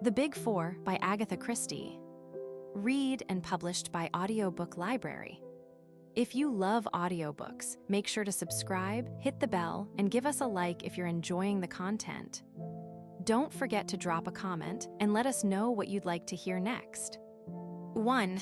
The Big Four by Agatha Christie. Read and published by Audiobook Library. If you love audiobooks, make sure to subscribe, hit the bell, and give us a like if you're enjoying the content. Don't forget to drop a comment and let us know what you'd like to hear next. 1.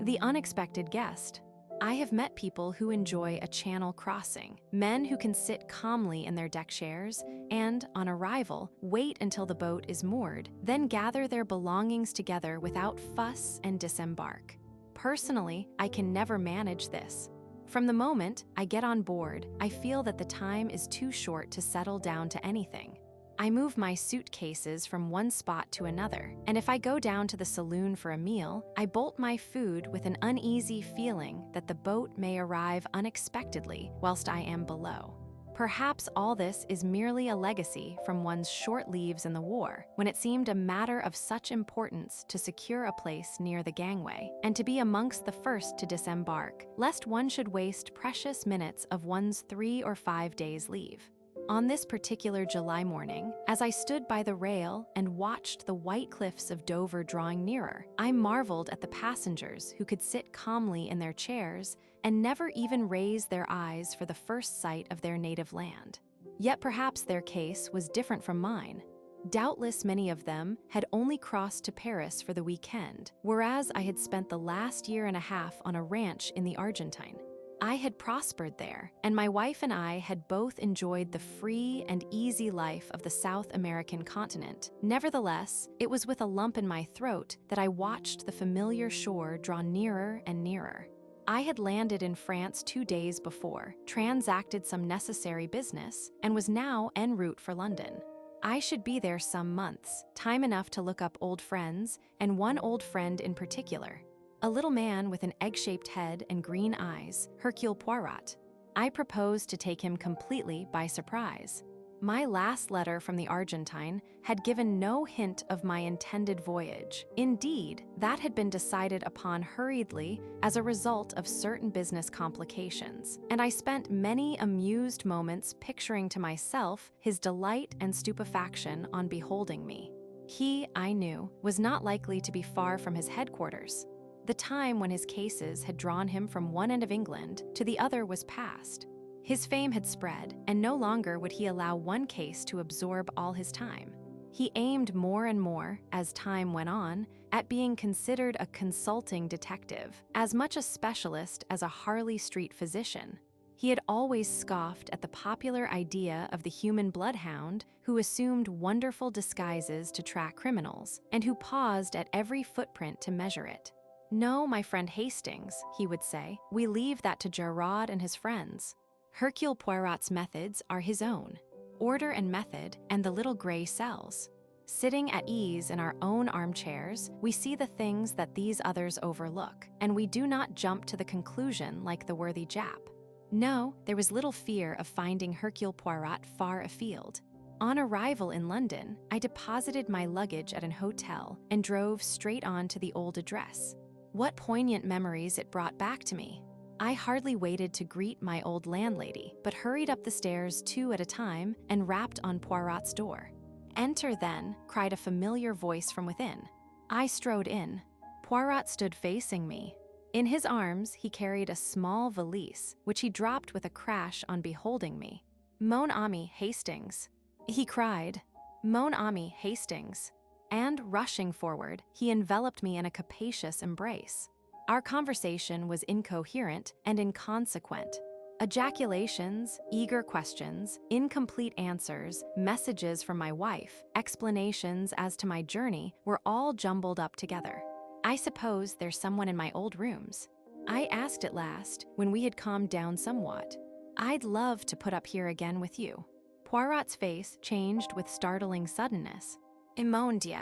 The Unexpected Guest. I have met people who enjoy a channel crossing, men who can sit calmly in their deck chairs and, on arrival, wait until the boat is moored, then gather their belongings together without fuss and disembark. Personally, I can never manage this. From the moment I get on board, I feel that the time is too short to settle down to anything. I move my suitcases from one spot to another, and if I go down to the saloon for a meal, I bolt my food with an uneasy feeling that the boat may arrive unexpectedly whilst I am below. Perhaps all this is merely a legacy from one's short leaves in the war, when it seemed a matter of such importance to secure a place near the gangway, and to be amongst the first to disembark, lest one should waste precious minutes of one's 3 or 5 days' leave. On this particular July morning, as I stood by the rail and watched the white cliffs of Dover drawing nearer, I marveled at the passengers who could sit calmly in their chairs and never even raise their eyes for the first sight of their native land. Yet perhaps their case was different from mine. Doubtless many of them had only crossed to Paris for the weekend, whereas I had spent the last year and a half on a ranch in the Argentine. I had prospered there, and my wife and I had both enjoyed the free and easy life of the South American continent. Nevertheless, it was with a lump in my throat that I watched the familiar shore draw nearer and nearer. I had landed in France 2 days before, transacted some necessary business, and was now en route for London. I should be there some months, time enough to look up old friends, and one old friend in particular. A little man with an egg-shaped head and green eyes, Hercule Poirot. I proposed to take him completely by surprise. My last letter from the Argentine had given no hint of my intended voyage. Indeed, that had been decided upon hurriedly as a result of certain business complications, and I spent many amused moments picturing to myself his delight and stupefaction on beholding me. He, I knew, was not likely to be far from his headquarters. The time when his cases had drawn him from one end of England to the other was past. His fame had spread, and no longer would he allow one case to absorb all his time. He aimed more and more, as time went on, at being considered a consulting detective, as much a specialist as a Harley Street physician. He had always scoffed at the popular idea of the human bloodhound who assumed wonderful disguises to track criminals, and who paused at every footprint to measure it. "No, my friend Hastings," he would say, "we leave that to Gerard and his friends. Hercule Poirot's methods are his own. Order and method, and the little gray cells. Sitting at ease in our own armchairs, we see the things that these others overlook, and we do not jump to the conclusion like the worthy Jap." No, there was little fear of finding Hercule Poirot far afield. On arrival in London, I deposited my luggage at an hotel and drove straight on to the old address. What poignant memories it brought back to me. I hardly waited to greet my old landlady, but hurried up the stairs 2 at a time and rapped on Poirot's door. "Enter, then," cried a familiar voice from within. I strode in. Poirot stood facing me. In his arms, he carried a small valise, which he dropped with a crash on beholding me. "Mon ami, Hastings," he cried. "Mon ami, Hastings." And, rushing forward, he enveloped me in a capacious embrace. Our conversation was incoherent and inconsequent. Ejaculations, eager questions, incomplete answers, messages from my wife, explanations as to my journey were all jumbled up together. "I suppose there's someone in my old rooms?" I asked at last, when we had calmed down somewhat. "I'd love to put up here again with you." Poirot's face changed with startling suddenness. "Mon Dieu,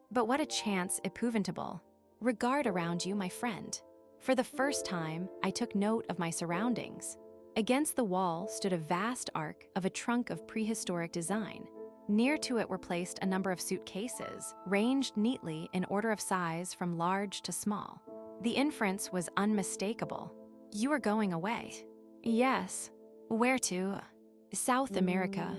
but what a chance epouvantable. Regard around you, my friend." For the first time, I took note of my surroundings. Against the wall stood a vast ark of a trunk of prehistoric design. Near to it were placed a number of suitcases, ranged neatly in order of size from large to small. The inference was unmistakable. "You are going away." "Yes." "Where to?" "South America."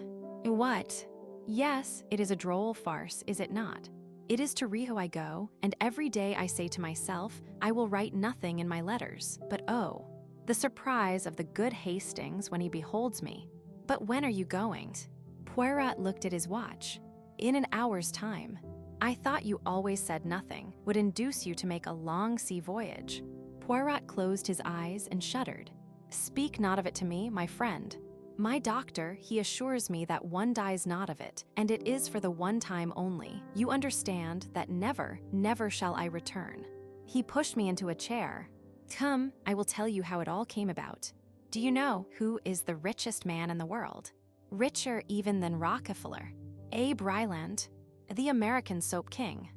"What?" "Yes, it is a droll farce, is it not?" It is to Riho I go, and every day I say to myself, I will write nothing in my letters, but oh, the surprise of the good Hastings when he beholds me. But when are you going? Poirot looked at his watch. In an hour's time. I thought you always said nothing would induce you to make a long sea voyage. Poirot closed his eyes and shuddered. Speak not of it to me, my friend. My doctor, he assures me that one dies not of it, and it is for the one time only. You understand that never, never shall I return. He pushed me into a chair. Come, I will tell you how it all came about. Do you know who is the richest man in the world? Richer even than Rockefeller. Abe Ryland, the American soap king.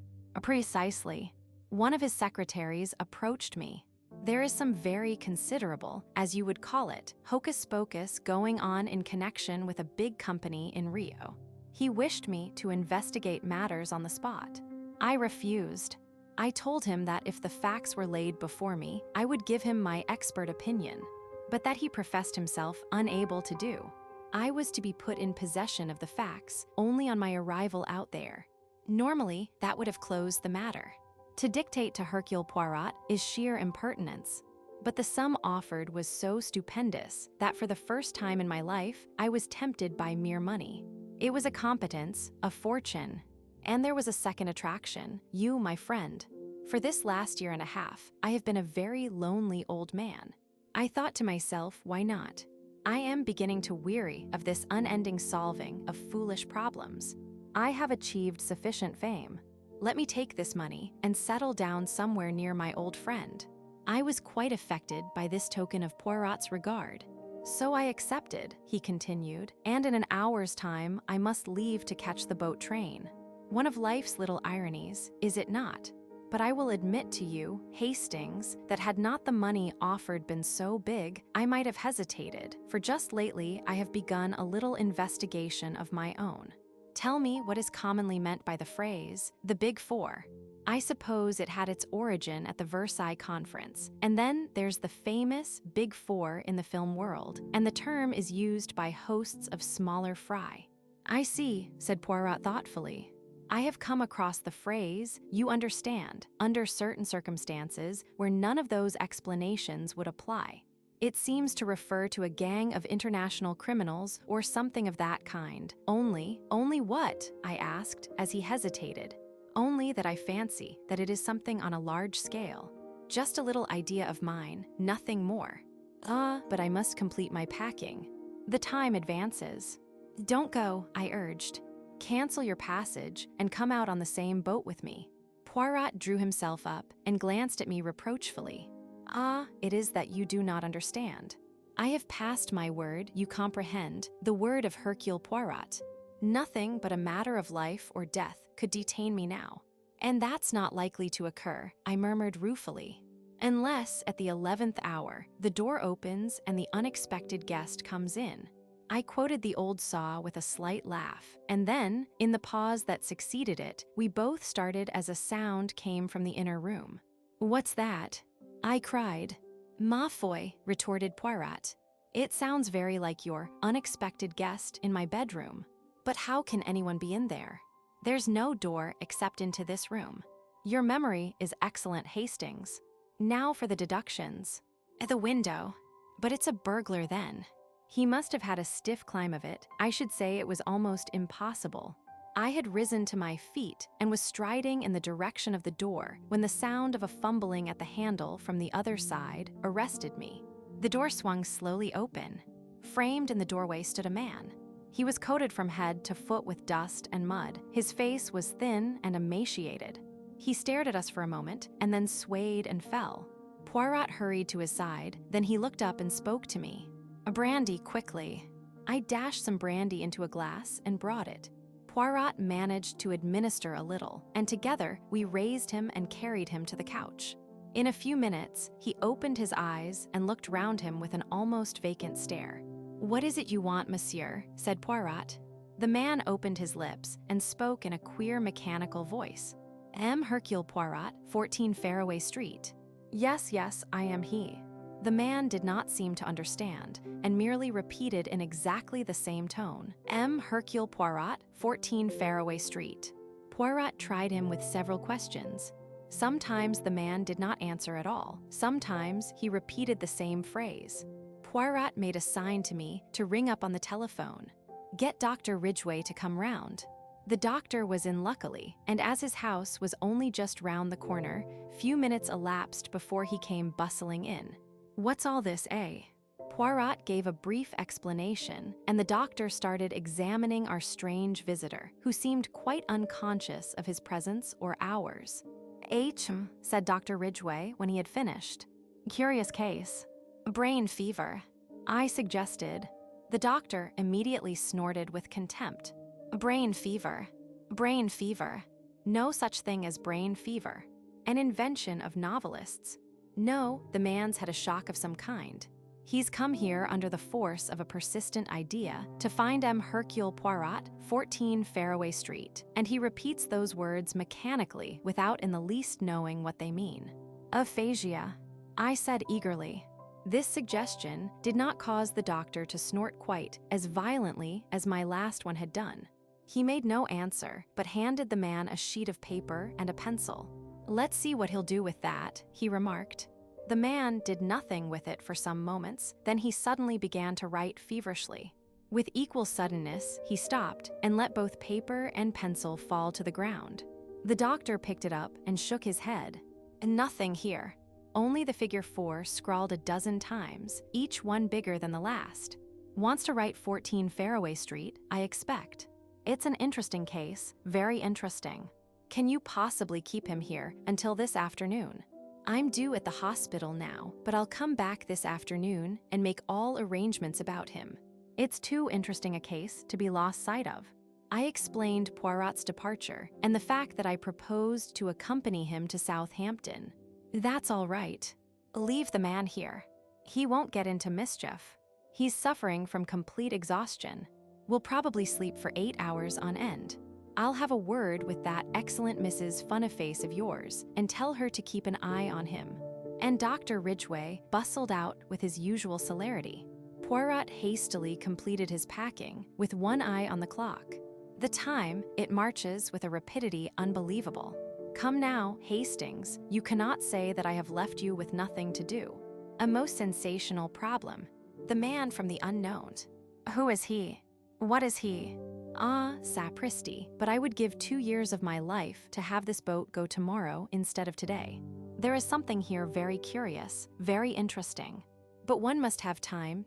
Precisely. One of his secretaries approached me. There is some very considerable, as you would call it, hocus-pocus going on in connection with a big company in Rio. He wished me to investigate matters on the spot. I refused. I told him that if the facts were laid before me, I would give him my expert opinion, but that he professed himself unable to do. I was to be put in possession of the facts only on my arrival out there. Normally, that would have closed the matter. To dictate to Hercule Poirot is sheer impertinence. But the sum offered was so stupendous that for the first time in my life, I was tempted by mere money. It was a competence, a fortune. And there was a second attraction, you, my friend. For this last year and a half, I have been a very lonely old man. I thought to myself, why not? I am beginning to weary of this unending solving of foolish problems. I have achieved sufficient fame. Let me take this money and settle down somewhere near my old friend. I was quite affected by this token of Poirot's regard. So I accepted, he continued, and in an hour's time I must leave to catch the boat train. One of life's little ironies, is it not? But I will admit to you, Hastings, that had not the money offered been so big, I might have hesitated, for just lately I have begun a little investigation of my own. Tell me what is commonly meant by the phrase, the Big Four. I suppose it had its origin at the Versailles Conference, and then there's the famous Big Four in the film world, and the term is used by hosts of smaller fry. I see, said Poirot thoughtfully. I have come across the phrase, you understand, under certain circumstances where none of those explanations would apply. It seems to refer to a gang of international criminals or something of that kind. Only what? I asked as he hesitated. Only that I fancy that it is something on a large scale. Just a little idea of mine, nothing more. But I must complete my packing. The time advances. Don't go, I urged. Cancel your passage and come out on the same boat with me. Poirot drew himself up and glanced at me reproachfully. It is that you do not understand. I have passed my word, you comprehend, the word of Hercule Poirot. Nothing but a matter of life or death could detain me now. And that's not likely to occur, I murmured ruefully. Unless, at the 11th hour, the door opens and the unexpected guest comes in. I quoted the old saw with a slight laugh, and then, in the pause that succeeded it, we both started as a sound came from the inner room. What's that? I cried. Ma foi, retorted Poirot. It sounds very like your unexpected guest in my bedroom. But how can anyone be in there? There's no door except into this room. Your memory is excellent, Hastings. Now for the deductions. The window. But it's a burglar then. He must have had a stiff climb of it. I should say it was almost impossible. I had risen to my feet and was striding in the direction of the door when the sound of a fumbling at the handle from the other side arrested me. The door swung slowly open. Framed in the doorway stood a man. He was coated from head to foot with dust and mud. His face was thin and emaciated. He stared at us for a moment and then swayed and fell. Poirot hurried to his side, then he looked up and spoke to me. A brandy, quickly. I dashed some brandy into a glass and brought it. Poirot managed to administer a little, and together we raised him and carried him to the couch. In a few minutes, he opened his eyes and looked round him with an almost vacant stare. What is it you want, monsieur? Said Poirot. The man opened his lips and spoke in a queer mechanical voice. M. Hercule Poirot, 14 Fairway Street. Yes, I am he. The man did not seem to understand, and merely repeated in exactly the same tone, M. Hercule Poirot, 14 Fairway Street. Poirot tried him with several questions. Sometimes the man did not answer at all. Sometimes he repeated the same phrase. Poirot made a sign to me to ring up on the telephone. "Get Dr. Ridgway to come round." The doctor was in luckily, and as his house was only just round the corner, few minutes elapsed before he came bustling in. "What's all this, eh?" Poirot gave a brief explanation, and the doctor started examining our strange visitor, who seemed quite unconscious of his presence or ours. Said Dr. Ridgway when he had finished. "Curious case. Brain fever," I suggested. The doctor immediately snorted with contempt. "Brain fever. Brain fever. No such thing as brain fever. An invention of novelists. No, the man's had a shock of some kind. He's come here under the force of a persistent idea to find Hercule Poirot, 14 Fairway Street, and he repeats those words mechanically without in the least knowing what they mean." "Aphasia," I said eagerly. This suggestion did not cause the doctor to snort quite as violently as my last one had done. He made no answer, but handed the man a sheet of paper and a pencil. "Let's see what he'll do with that," he remarked. The man did nothing with it for some moments, then he suddenly began to write feverishly. With equal suddenness, he stopped and let both paper and pencil fall to the ground. The doctor picked it up and shook his head. "Nothing here. Only the figure 4 scrawled a dozen times, each one bigger than the last. Wants to write 14 Fairway Street, I expect. It's an interesting case, very interesting. Can you possibly keep him here until this afternoon? I'm due at the hospital now, but I'll come back this afternoon and make all arrangements about him. It's too interesting a case to be lost sight of." I explained Poirot's departure and the fact that I proposed to accompany him to Southampton. "That's all right. Leave the man here. He won't get into mischief. He's suffering from complete exhaustion. Will probably sleep for 8 hours on end. I'll have a word with that excellent Mrs. Funniface of yours and tell her to keep an eye on him." And Dr. Ridgway bustled out with his usual celerity. Poirot hastily completed his packing, with one eye on the clock. The time, it marches with a rapidity unbelievable. "Come now, Hastings, you cannot say that I have left you with nothing to do. A most sensational problem. The man from the unknown. Who is he? What is he? Ah, sapristi, but I would give 2 years of my life to have this boat go tomorrow instead of today. There is something here very curious, very interesting. But one must have time.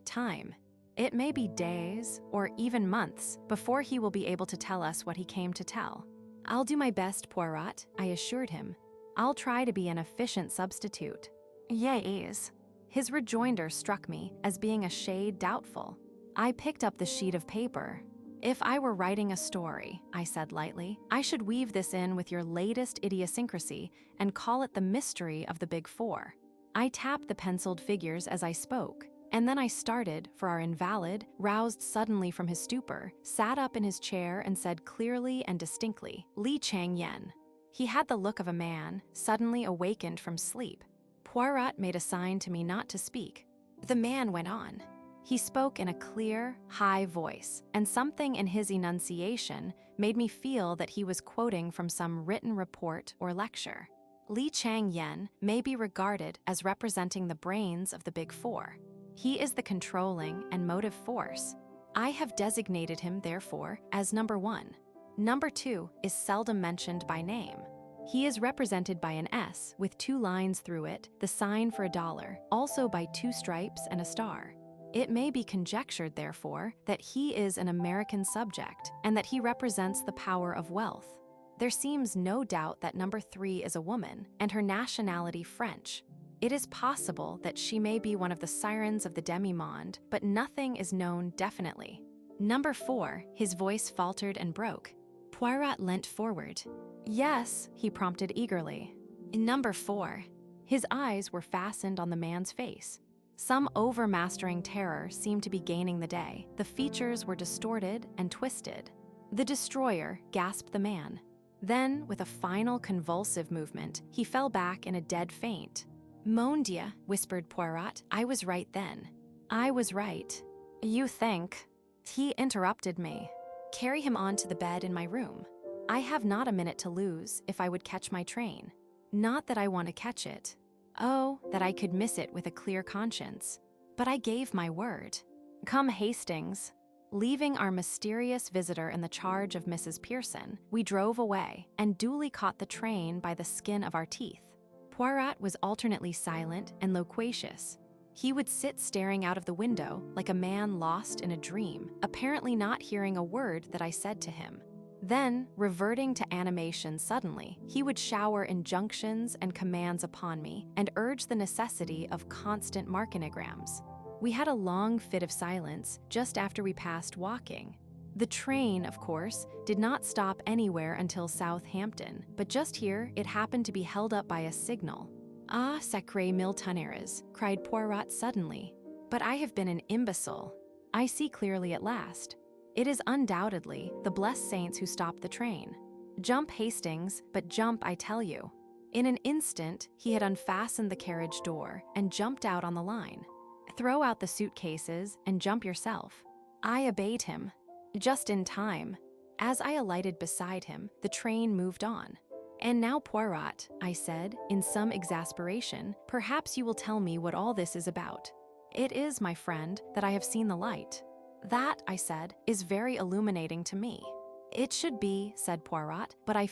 It may be days, or even months, before he will be able to tell us what he came to tell. I'll do my best, Poirot, I assured him. I'll try to be an efficient substitute." "Yes." His rejoinder struck me as being a shade doubtful. I picked up the sheet of paper. "If I were writing a story," I said lightly, "I should weave this in with your latest idiosyncrasy and call it the mystery of the Big Four." I tapped the penciled figures as I spoke, and then I started, for our invalid, roused suddenly from his stupor, sat up in his chair and said clearly and distinctly, "Li Chang-Yen." He had the look of a man suddenly awakened from sleep. Poirot made a sign to me not to speak. The man went on. He spoke in a clear, high voice, and something in his enunciation made me feel that he was quoting from some written report or lecture. Li Chang-Yen may be regarded as representing the brains of the Big Four. He is the controlling and motive force. I have designated him, therefore, as number 1. Number 2 is seldom mentioned by name. He is represented by an S with 2 lines through it, the sign for $1, also by 2 stripes and a star. It may be conjectured, therefore, that he is an American subject and that he represents the power of wealth. There seems no doubt that number 3 is a woman and her nationality French. It is possible that she may be one of the sirens of the demi-monde, but nothing is known definitely. Number 4, his voice faltered and broke. Poirot leant forward. "Yes," he prompted eagerly. "Number 4." His eyes were fastened on the man's face. Some overmastering terror seemed to be gaining the day. The features were distorted and twisted. "The destroyer," gasped the man. Then, with a final convulsive movement, he fell back in a dead faint. "Mon Dieu," whispered Poirot, "I was right then. I was right." "You think?" He interrupted me. "Carry him on to the bed in my room." I have not a minute to lose if I would catch my train. Not that I want to catch it. Oh, that I could miss it with a clear conscience. But I gave my word. Come, Hastings. Leaving our mysterious visitor in the charge of Mrs. Pearson, we drove away and duly caught the train by the skin of our teeth. Poirot was alternately silent and loquacious. He would sit staring out of the window like a man lost in a dream, apparently not hearing a word that I said to him. Then, reverting to animation suddenly, he would shower injunctions and commands upon me and urge the necessity of constant markinograms. We had a long fit of silence just after we passed Woking. The train, of course, did not stop anywhere until Southampton, but just here it happened to be held up by a signal. "Ah, sacré mille tonnerres," cried Poirot suddenly. "But I have been an imbecile. I see clearly at last. It is undoubtedly the blessed saints who stopped the train. Jump, Hastings, but jump, I tell you." In an instant, he had unfastened the carriage door and jumped out on the line. "Throw out the suitcases and jump yourself." I obeyed him. Just in time. As I alighted beside him, the train moved on. "And now, Poirot," I said, in some exasperation, "perhaps you will tell me what all this is about." "It is, my friend, that I have seen the light." "That," I said, "is very illuminating to me." "It should be," said Poirot, "but I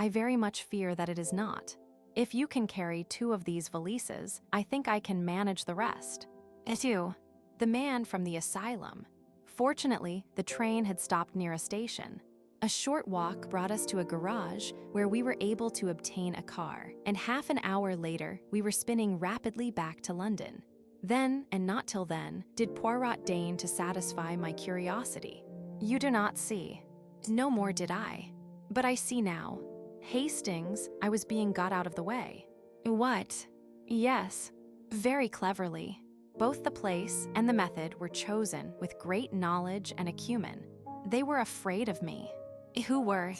very much fear that it is not. If you can carry 2 of these valises, I think I can manage the rest." "Two." "The Man from the Asylum." Fortunately, the train had stopped near a station. A short walk brought us to a garage where we were able to obtain a car, and half an hour later, we were spinning rapidly back to London. Then, and not till then, did Poirot deign to satisfy my curiosity. "You do not see." No more did I. But I see now. Hastings, I was being got out of the way. "What?" "Yes. Very cleverly. Both the place and the method were chosen with great knowledge and acumen. They were afraid of me." "Who were?"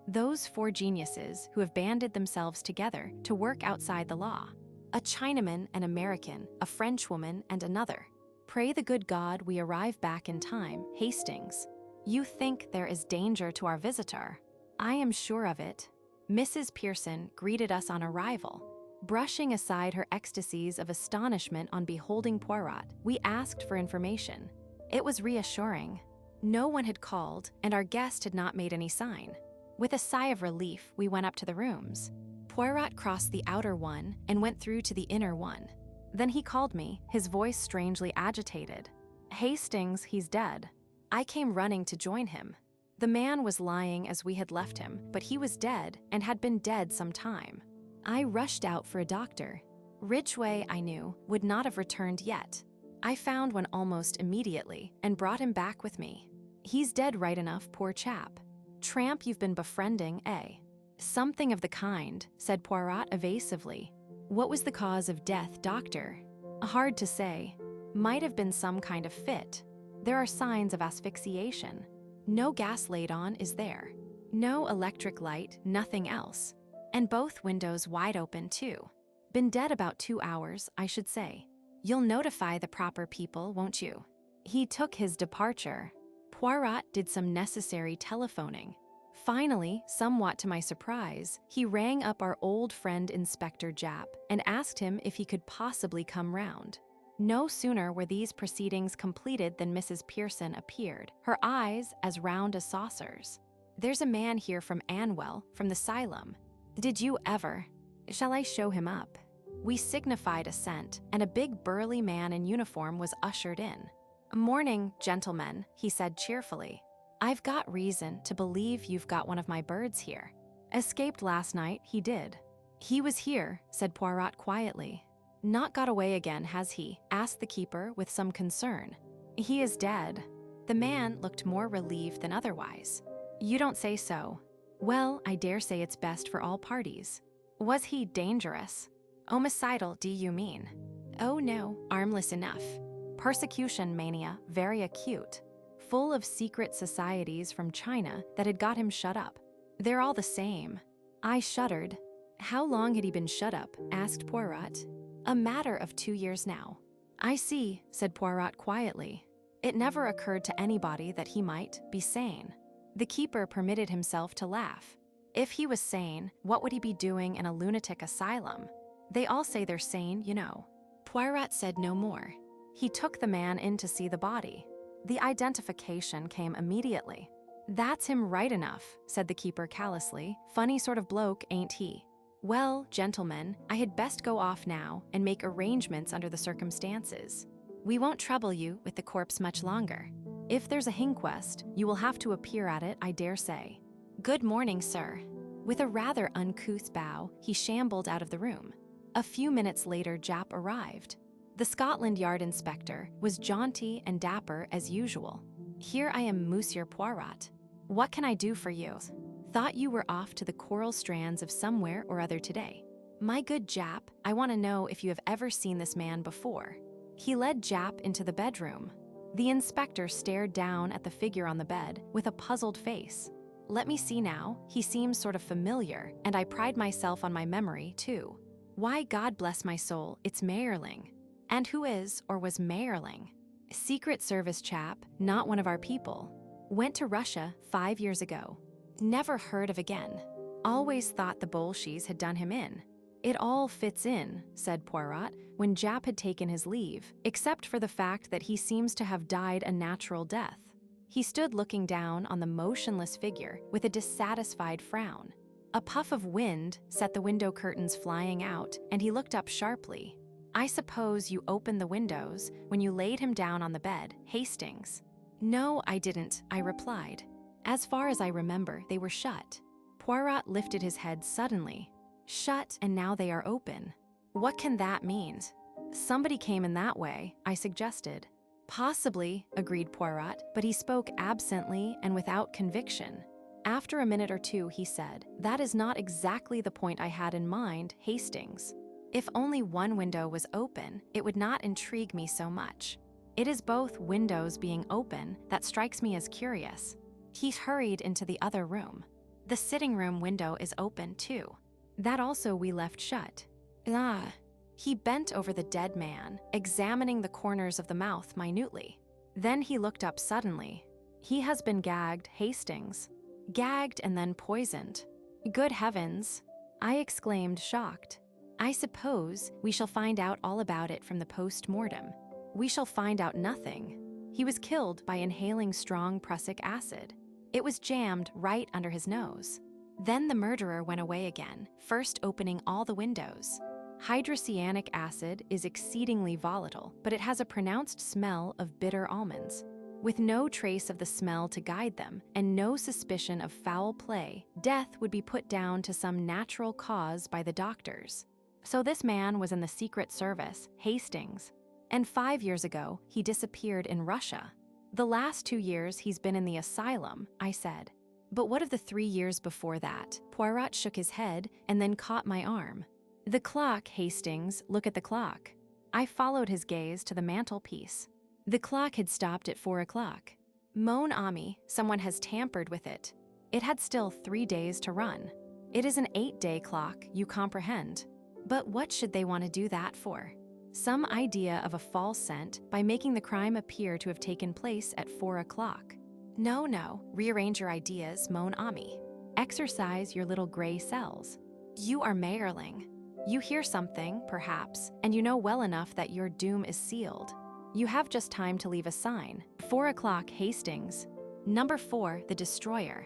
"Those 4 geniuses who have banded themselves together to work outside the law. A Chinaman, an American, a Frenchwoman, and another. Pray the good God we arrive back in time, Hastings. You think there is danger to our visitor?" "I am sure of it." Mrs. Pearson greeted us on arrival. Brushing aside her ecstasies of astonishment on beholding Poirot, we asked for information. It was reassuring. No one had called, and our guest had not made any sign. With a sigh of relief, we went up to the rooms. Poirot crossed the outer one and went through to the inner one. Then he called me, his voice strangely agitated. "Hastings, he's dead." I came running to join him. The man was lying as we had left him, but he was dead and had been dead some time. I rushed out for a doctor. Ridgway, I knew, would not have returned yet. I found one almost immediately and brought him back with me. "He's dead right enough, poor chap. Tramp you've been befriending, eh?" "Something of the kind," said Poirot evasively. "What was the cause of death, doctor?" "Hard to say. Might have been some kind of fit. There are signs of asphyxiation. No gas laid on, is there? No electric light, nothing else. And both windows wide open, too. Been dead about 2 hours, I should say. You'll notify the proper people, won't you?" He took his departure. Poirot did some necessary telephoning. Finally, somewhat to my surprise, he rang up our old friend Inspector Japp and asked him if he could possibly come round. No sooner were these proceedings completed than Mrs. Pearson appeared, her eyes as round as saucers. "There's a man here from Anwell, from the asylum. Did you ever? Shall I show him up?" We signified assent, and a big burly man in uniform was ushered in. "Morning, gentlemen," he said cheerfully. "I've got reason to believe you've got one of my birds here. Escaped last night, he did." "He was here," said Poirot quietly. "Not got away again, has he?" asked the keeper with some concern. "He is dead." The man looked more relieved than otherwise. "You don't say so. Well, I dare say it's best for all parties. Was he dangerous?" "Homicidal, do you mean?" "Oh no, harmless enough. Persecution mania, very acute. Full of secret societies from China that had got him shut up. They're all the same." I shuddered. "How long had he been shut up?" asked Poirot. "A matter of 2 years now." "I see," said Poirot quietly. "It never occurred to anybody that he might be sane." The keeper permitted himself to laugh. If he was sane, what would he be doing in a lunatic asylum? They all say they're sane, you know. Poirot said no more. He took the man in to see the body. The identification came immediately. "That's him right enough," said the keeper callously. "Funny sort of bloke, ain't he? Well, gentlemen, I had best go off now and make arrangements under the circumstances. We won't trouble you with the corpse much longer. If there's a inquest, you will have to appear at it, I dare say. Good morning, sir." With a rather uncouth bow, he shambled out of the room. A few minutes later, Jap arrived. The Scotland Yard inspector was jaunty and dapper as usual. "Here I am, Monsieur Poirot. What can I do for you? Thought you were off to the coral strands of somewhere or other today. My good Jap, I want to know if you have ever seen this man before." He led Jap into the bedroom. The inspector stared down at the figure on the bed with a puzzled face. "Let me see now, he seems sort of familiar, and I pride myself on my memory, too. Why, God bless my soul, it's Mayerling." "And who is or was Mayerling?" "Secret Service chap, not one of our people. Went to Russia 5 years ago. Never heard of again. Always thought the Bolsheviks had done him in." "It all fits in," said Poirot, when Jap had taken his leave, except for the fact that he seems to have died a natural death. He stood looking down on the motionless figure with a dissatisfied frown. A puff of wind set the window curtains flying out, and he looked up sharply. "I suppose you opened the windows when you laid him down on the bed, Hastings?" "No, I didn't," I replied. "As far as I remember, they were shut." Poirot lifted his head suddenly. "Shut, and now they are open. What can that mean?" "Somebody came in that way," I suggested. "Possibly," agreed Poirot, but he spoke absently and without conviction. After a minute or two, he said, "That is not exactly the point I had in mind, Hastings. If only one window was open, it would not intrigue me so much. It is both windows being open that strikes me as curious." He hurried into the other room. "The sitting room window is open, too. That also we left shut." "Ah." He bent over the dead man, examining the corners of the mouth minutely. Then he looked up suddenly. "He has been gagged, Hastings." "Gagged and then poisoned." "Good heavens!" I exclaimed, shocked. "I suppose we shall find out all about it from the post-mortem." "We shall find out nothing. He was killed by inhaling strong prussic acid. It was jammed right under his nose. Then the murderer went away again, first opening all the windows. Hydrocyanic acid is exceedingly volatile, but it has a pronounced smell of bitter almonds. With no trace of the smell to guide them, and no suspicion of foul play, death would be put down to some natural cause by the doctors. So this man was in the Secret Service, Hastings. And 5 years ago, he disappeared in Russia. The last 2 years he's been in the asylum," I said. "But what of the 3 years before that?" Poirot shook his head and then caught my arm. "The clock, Hastings, look at the clock." I followed his gaze to the mantelpiece. The clock had stopped at 4 o'clock. "Mon ami, someone has tampered with it. It had still 3 days to run. It is an 8-day clock, you comprehend. But what should they want to do that for? Some idea of a false scent by making the crime appear to have taken place at 4 o'clock. No, rearrange your ideas, mon ami. Exercise your little gray cells. You are Mayerling. You hear something, perhaps, and you know well enough that your doom is sealed. You have just time to leave a sign. 4 o'clock, Hastings. Number 4, the destroyer.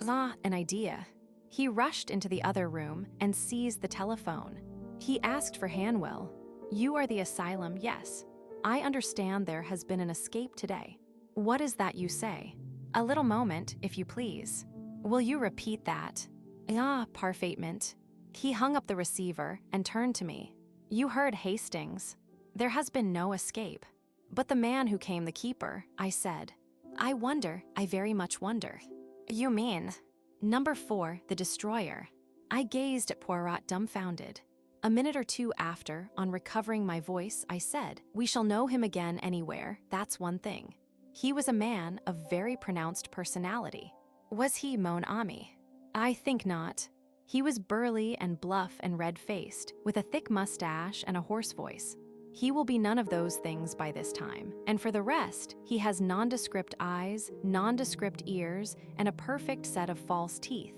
Ah, an idea." He rushed into the other room and seized the telephone. He asked for Hanwell. "You are the asylum, yes. I understand there has been an escape today. What is that you say? A little moment, if you please. Will you repeat that? Ah, parfaitement." He hung up the receiver and turned to me. "You heard Hastings. There has been no escape." "But the man who came the keeper," I said. "I wonder, I very much wonder." "You mean?" "Number 4, the destroyer." I gazed at Poirot dumbfounded. A minute or two after, on recovering my voice, I said, "We shall know him again anywhere, that's one thing. He was a man of very pronounced personality." "Was he, mon ami?" "I think not. He was burly and bluff and red-faced, with a thick mustache and a hoarse voice. He will be none of those things by this time, and for the rest, he has nondescript eyes, nondescript ears, and a perfect set of false teeth.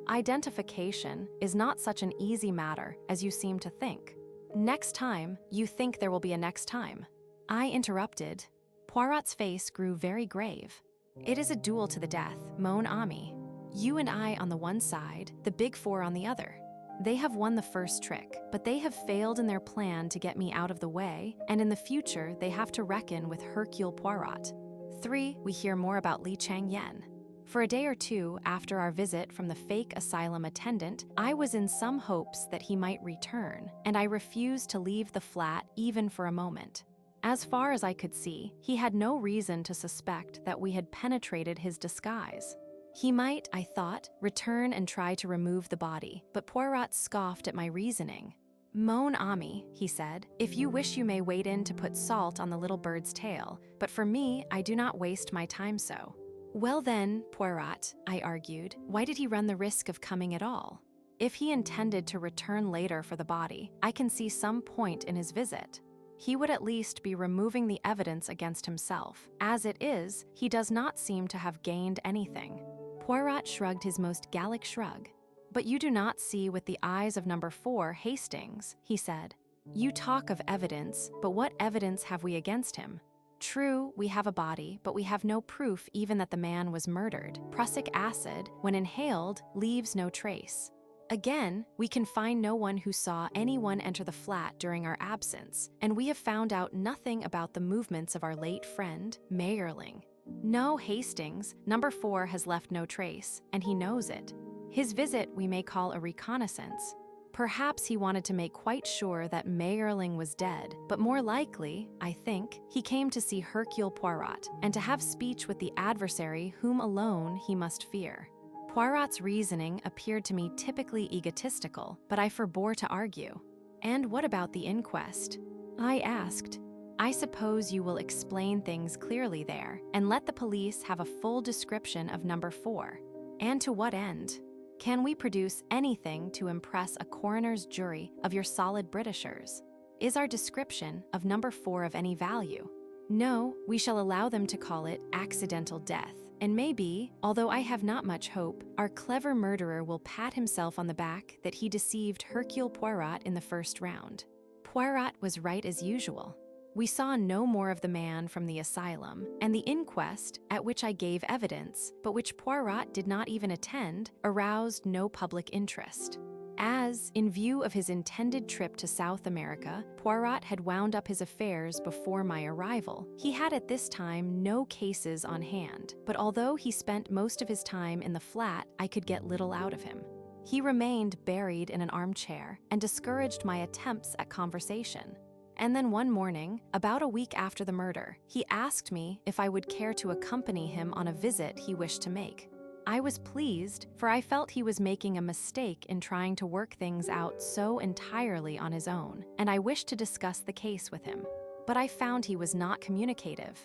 Identification is not such an easy matter as you seem to think. Next time, you think there will be a next time. I interrupted. Poirot's face grew very grave. It is a duel to the death, mon ami. You and I on the one side, the Big Four on the other. They have won the first trick, but they have failed in their plan to get me out of the way, and in the future they have to reckon with Hercule Poirot. 3. We hear more about Li Chang-Yen. For a day or two after our visit from the fake asylum attendant, I was in some hopes that he might return, and I refused to leave the flat even for a moment. As far as I could see, he had no reason to suspect that we had penetrated his disguise. He might, I thought, return and try to remove the body, but Poirot scoffed at my reasoning. Mon ami, he said, if you wish you may wade in to put salt on the little bird's tail, but for me, I do not waste my time so. Well then, Poirot, I argued, why did he run the risk of coming at all? If he intended to return later for the body, I can see some point in his visit. He would at least be removing the evidence against himself. As it is, he does not seem to have gained anything. Poirot shrugged his most Gallic shrug. But you do not see with the eyes of number 4, Hastings, he said. You talk of evidence, but what evidence have we against him? True, we have a body, but we have no proof even that the man was murdered. Prussic acid, when inhaled, leaves no trace. Again, we can find no one who saw anyone enter the flat during our absence, and we have found out nothing about the movements of our late friend, Mayerling. No, Hastings, number 4 has left no trace, and he knows it. His visit we may call a reconnaissance. Perhaps he wanted to make quite sure that Mayerling was dead, but more likely, I think, he came to see Hercule Poirot and to have speech with the adversary whom alone he must fear. Poirot's reasoning appeared to me typically egotistical, but I forbore to argue. And what about the inquest? I asked. I suppose you will explain things clearly there and let the police have a full description of number 4. And to what end? Can we produce anything to impress a coroner's jury of your solid Britishers? Is our description of number 4 of any value? No, we shall allow them to call it accidental death. And maybe, although I have not much hope, our clever murderer will pat himself on the back that he deceived Hercule Poirot in the first round. Poirot was right as usual. We saw no more of the man from the asylum, and the inquest, at which I gave evidence, but which Poirot did not even attend, aroused no public interest. As, in view of his intended trip to South America, Poirot had wound up his affairs before my arrival, he had at this time no cases on hand, but although he spent most of his time in the flat, I could get little out of him. He remained buried in an armchair and discouraged my attempts at conversation. And then one morning, about a week after the murder, he asked me if I would care to accompany him on a visit he wished to make. I was pleased, for I felt he was making a mistake in trying to work things out so entirely on his own, and I wished to discuss the case with him. But I found he was not communicative.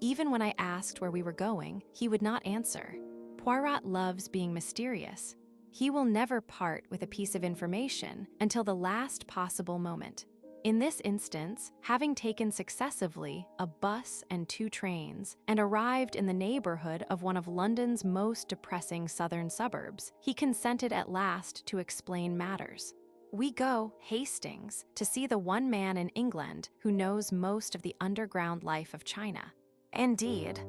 Even when I asked where we were going, he would not answer. Poirot loves being mysterious. He will never part with a piece of information until the last possible moment. In this instance, having taken successively a bus and 2 trains and arrived in the neighborhood of one of London's most depressing southern suburbs, he consented at last to explain matters. We go, Hastings, to see the one man in England who knows most of the underground life of China. Indeed.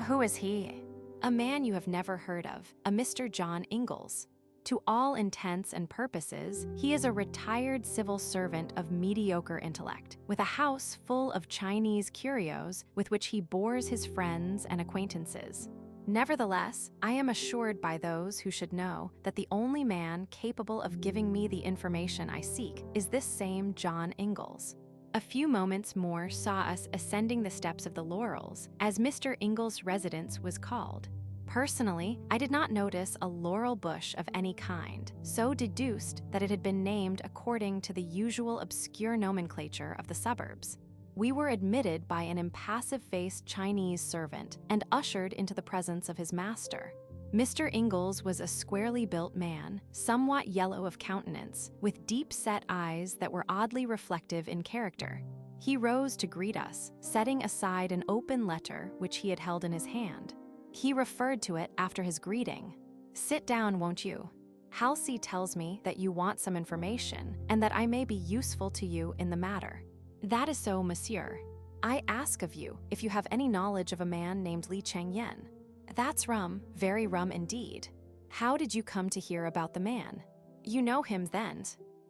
Who is he? A man you have never heard of, a Mr. John Ingalls. To all intents and purposes, he is a retired civil servant of mediocre intellect, with a house full of Chinese curios with which he bores his friends and acquaintances. Nevertheless, I am assured by those who should know that the only man capable of giving me the information I seek is this same John Ingalls. A few moments more saw us ascending the steps of the Laurels, as Mr. Ingalls' residence was called. Personally, I did not notice a laurel bush of any kind, so deduced that it had been named according to the usual obscure nomenclature of the suburbs. We were admitted by an impassive-faced Chinese servant and ushered into the presence of his master. Mr. Ingalls was a squarely built man, somewhat yellow of countenance, with deep-set eyes that were oddly reflective in character. He rose to greet us, setting aside an open letter which he had held in his hand. He referred to it after his greeting. "Sit down, won't you? Halsey tells me that you want some information and that I may be useful to you in the matter." "That is so, monsieur. I ask of you if you have any knowledge of a man named Li Chang-Yen." "That's rum, very rum indeed. How did you come to hear about the man?" "You know him, then?"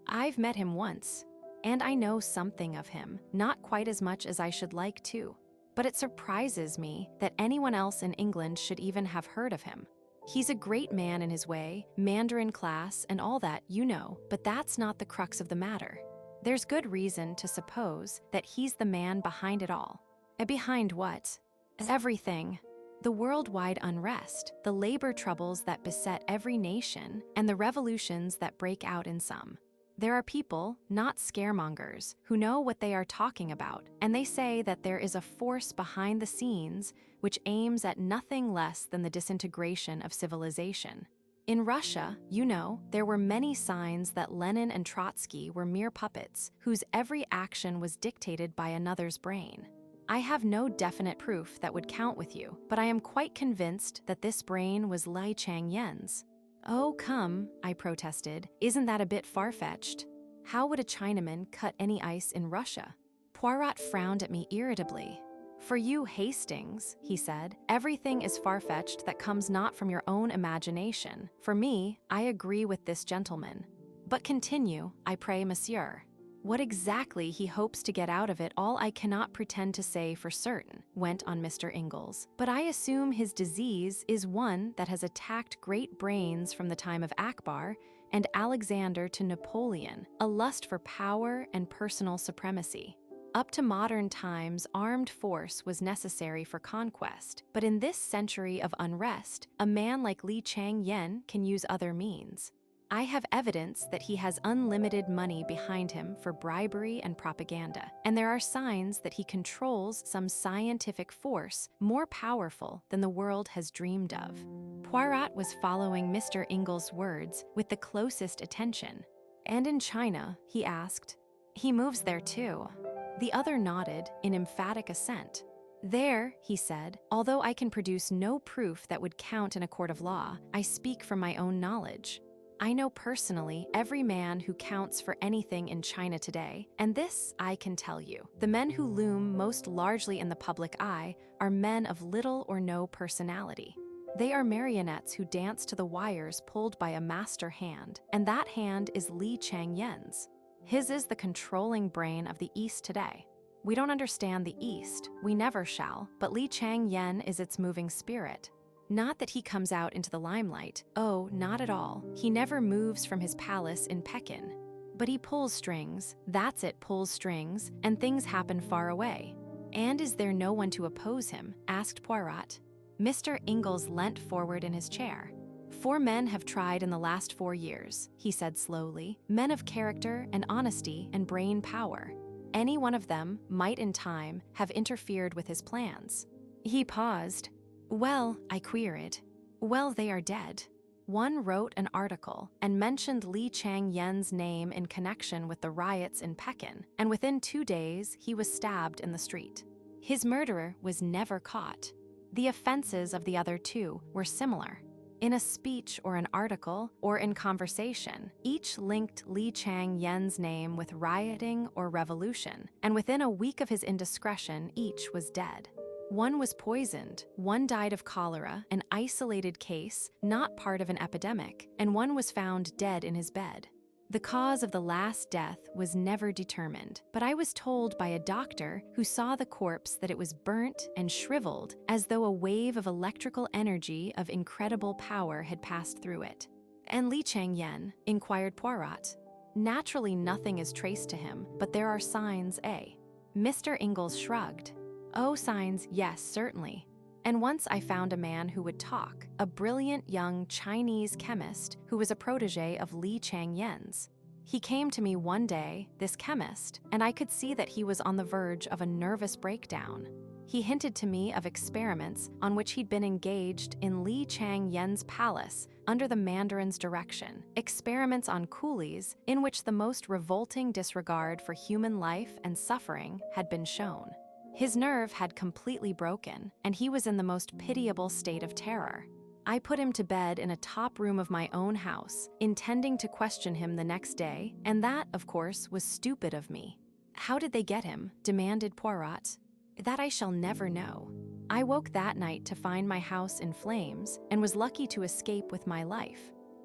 "I've met him once, and I know something of him, not quite as much as I should like to. But it surprises me that anyone else in England should even have heard of him. He's a great man in his way, Mandarin class and all that, you know, but that's not the crux of the matter. There's good reason to suppose that he's the man behind it all." "Behind what?" "Everything. The worldwide unrest, the labor troubles that beset every nation, and the revolutions that break out in some. There are people, not scaremongers, who know what they are talking about, and they say that there is a force behind the scenes which aims at nothing less than the disintegration of civilization. In Russia, you know, there were many signs that Lenin and Trotsky were mere puppets, whose every action was dictated by another's brain. I have no definite proof that would count with you, but I am quite convinced that this brain was Li Chang-Yen's." "Oh, come," I protested, "isn't that a bit far-fetched? How would a Chinaman cut any ice in Russia?" Poirot frowned at me irritably. "For you, Hastings," he said, "everything is far-fetched that comes not from your own imagination. For me, I agree with this gentleman. But continue, I pray, monsieur." "What exactly he hopes to get out of it all I cannot pretend to say for certain," went on Mr. Ingalls. "But I assume his disease is one that has attacked great brains from the time of Akbar and Alexander to Napoleon, a lust for power and personal supremacy. Up to modern times, armed force was necessary for conquest, but in this century of unrest, a man like Li Chang-Yen can use other means. I have evidence that he has unlimited money behind him for bribery and propaganda, and there are signs that he controls some scientific force more powerful than the world has dreamed of." Poirot was following Mr. Ingalls' words with the closest attention. "And in China?" he asked. "He moves there too." The other nodded in emphatic assent. "There," he said, "although I can produce no proof that would count in a court of law, I speak from my own knowledge. I know personally every man who counts for anything in China today, and this I can tell you. The men who loom most largely in the public eye are men of little or no personality. They are marionettes who dance to the wires pulled by a master hand, and that hand is Li Chang-Yen's. His is the controlling brain of the East today. We don't understand the East, we never shall, but Li Chang-Yen is its moving spirit. Not that he comes out into the limelight, oh, not at all. He never moves from his palace in Pekin. But he pulls strings, that's it, pulls strings, and things happen far away." "And is there no one to oppose him?" asked Poirot. Mr. Ingalls leant forward in his chair. "4 men have tried in the last 4 years," he said slowly, "men of character and honesty and brain power. Any one of them might in time have interfered with his plans." He paused. "Well," I queried. "Well, they are dead. One wrote an article and mentioned Li Chang-Yen's name in connection with the riots in Pekin, and within 2 days he was stabbed in the street. His murderer was never caught. The offenses of the other 2 were similar. In a speech or an article or in conversation, each linked Li Chang-Yen's name with rioting or revolution, and within a week of his indiscretion, each was dead. One was poisoned, one died of cholera, an isolated case, not part of an epidemic, and one was found dead in his bed. The cause of the last death was never determined, but I was told by a doctor who saw the corpse that it was burnt and shriveled as though a wave of electrical energy of incredible power had passed through it." "And Li Chang-Yen?" inquired Poirot. "Naturally nothing is traced to him, but there are signs, eh?" Mr. Ingalls shrugged. "Oh, signs, yes, certainly. And once I found a man who would talk, a brilliant young Chinese chemist who was a protege of Li Chang-Yen's. He came to me one day, this chemist, and I could see that he was on the verge of a nervous breakdown. He hinted to me of experiments on which he'd been engaged in Li Chang-Yen's palace under the Mandarin's direction, experiments on coolies in which the most revolting disregard for human life and suffering had been shown. His nerve had completely broken, and he was in the most pitiable state of terror. I put him to bed in a top room of my own house, intending to question him the next day, and that, of course, was stupid of me. How did they get him? Demanded Poirot. That I shall never know. I woke that night to find my house in flames and was lucky to escape with my life.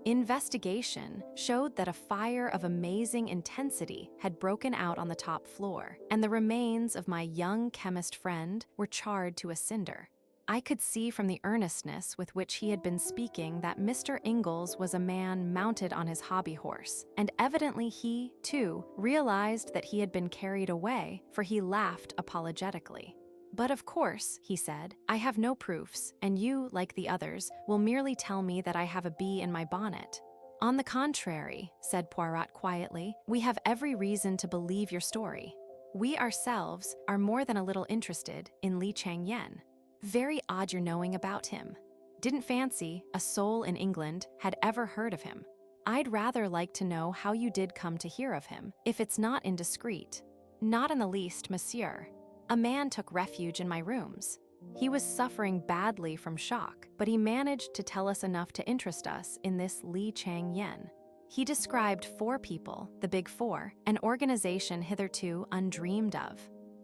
Investigation showed that a fire of amazing intensity had broken out on the top floor, and the remains of my young chemist friend were charred to a cinder. I could see from the earnestness with which he had been speaking that Mr. Ingalls was a man mounted on his hobby horse, and evidently he, too, realized that he had been carried away, for he laughed apologetically. But of course, he said, I have no proofs, and you, like the others, will merely tell me that I have a bee in my bonnet. On the contrary, said Poirot quietly, we have every reason to believe your story. We ourselves are more than a little interested in Li Chang-Yen. Very odd your knowing about him. Didn't fancy a soul in England had ever heard of him. I'd rather like to know how you did come to hear of him, if it's not indiscreet. Not in the least, monsieur. A man took refuge in my rooms. He was suffering badly from shock, but he managed to tell us enough to interest us in this Li Chang-Yen. He described 4 people, the Big Four, an organization hitherto undreamed of.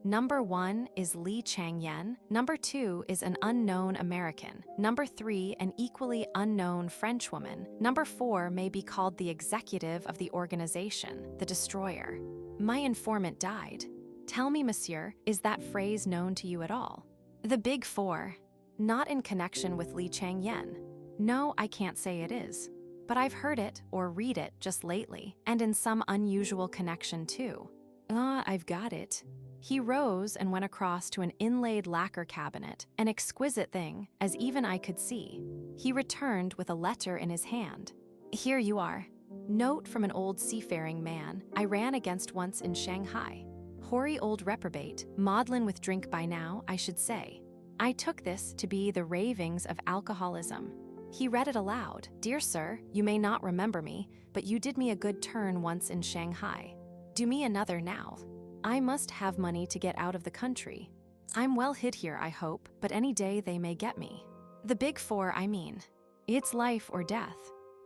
Number 1 is Li Chang-Yen, number 2 is an unknown American, number 3 an equally unknown Frenchwoman, number 4 may be called the executive of the organization, the destroyer. My informant died. Tell me, monsieur, is that phrase known to you at all? The Big Four. Not in connection with Li Chang-Yen. No, I can't say it is. But I've heard it or read it just lately, and in some unusual connection too. I've got it. He rose and went across to an inlaid lacquer cabinet, an exquisite thing, as even I could see. He returned with a letter in his hand. Here you are. Note from an old seafaring man I ran against once in Shanghai. Hoary old reprobate, maudlin with drink by now, I should say. I took this to be the ravings of alcoholism. He read it aloud. Dear sir, you may not remember me, but you did me a good turn once in Shanghai. Do me another now. I must have money to get out of the country. I'm well hid here, I hope, but any day they may get me. The Big Four, I mean. It's life or death.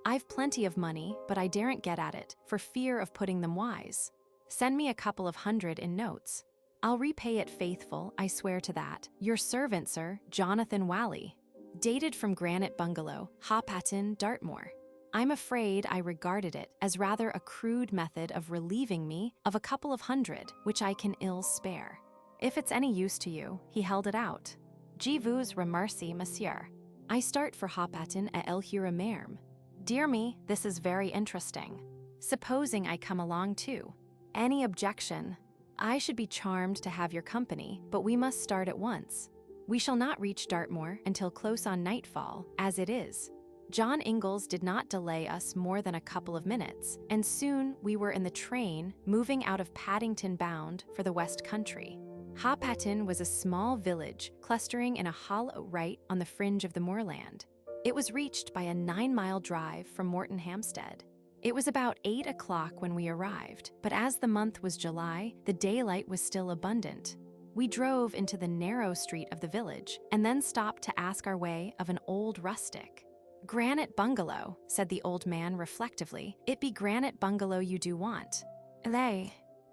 I've plenty of money, but I daren't get at it, for fear of putting them wise. Send me a couple of hundred in notes. I'll repay it faithful, I swear to that. Your servant, sir, Jonathan Whalley. Dated from Granite Bungalow, Hopatton, Dartmoor. I'm afraid I regarded it as rather a crude method of relieving me of a couple of hundred, which I can ill spare. If it's any use to you, he held it out. Je vous remercie, monsieur. I start for Hopatton à El-Huramerm. Dear me, this is very interesting. Supposing I come along too. Any objection? I should be charmed to have your company, but we must start at once. We shall not reach Dartmoor until close on nightfall, as it is. John Ingalls did not delay us more than a couple of minutes, and soon we were in the train moving out of Paddington bound for the West Country. Hopatton was a small village clustering in a hollow right on the fringe of the moorland. It was reached by a 9-mile drive from Morton Hampstead. It was about 8 o'clock when we arrived, but as the month was July, the daylight was still abundant. We drove into the narrow street of the village and then stopped to ask our way of an old rustic. Granite Bungalow, said the old man reflectively. It be Granite Bungalow you do want.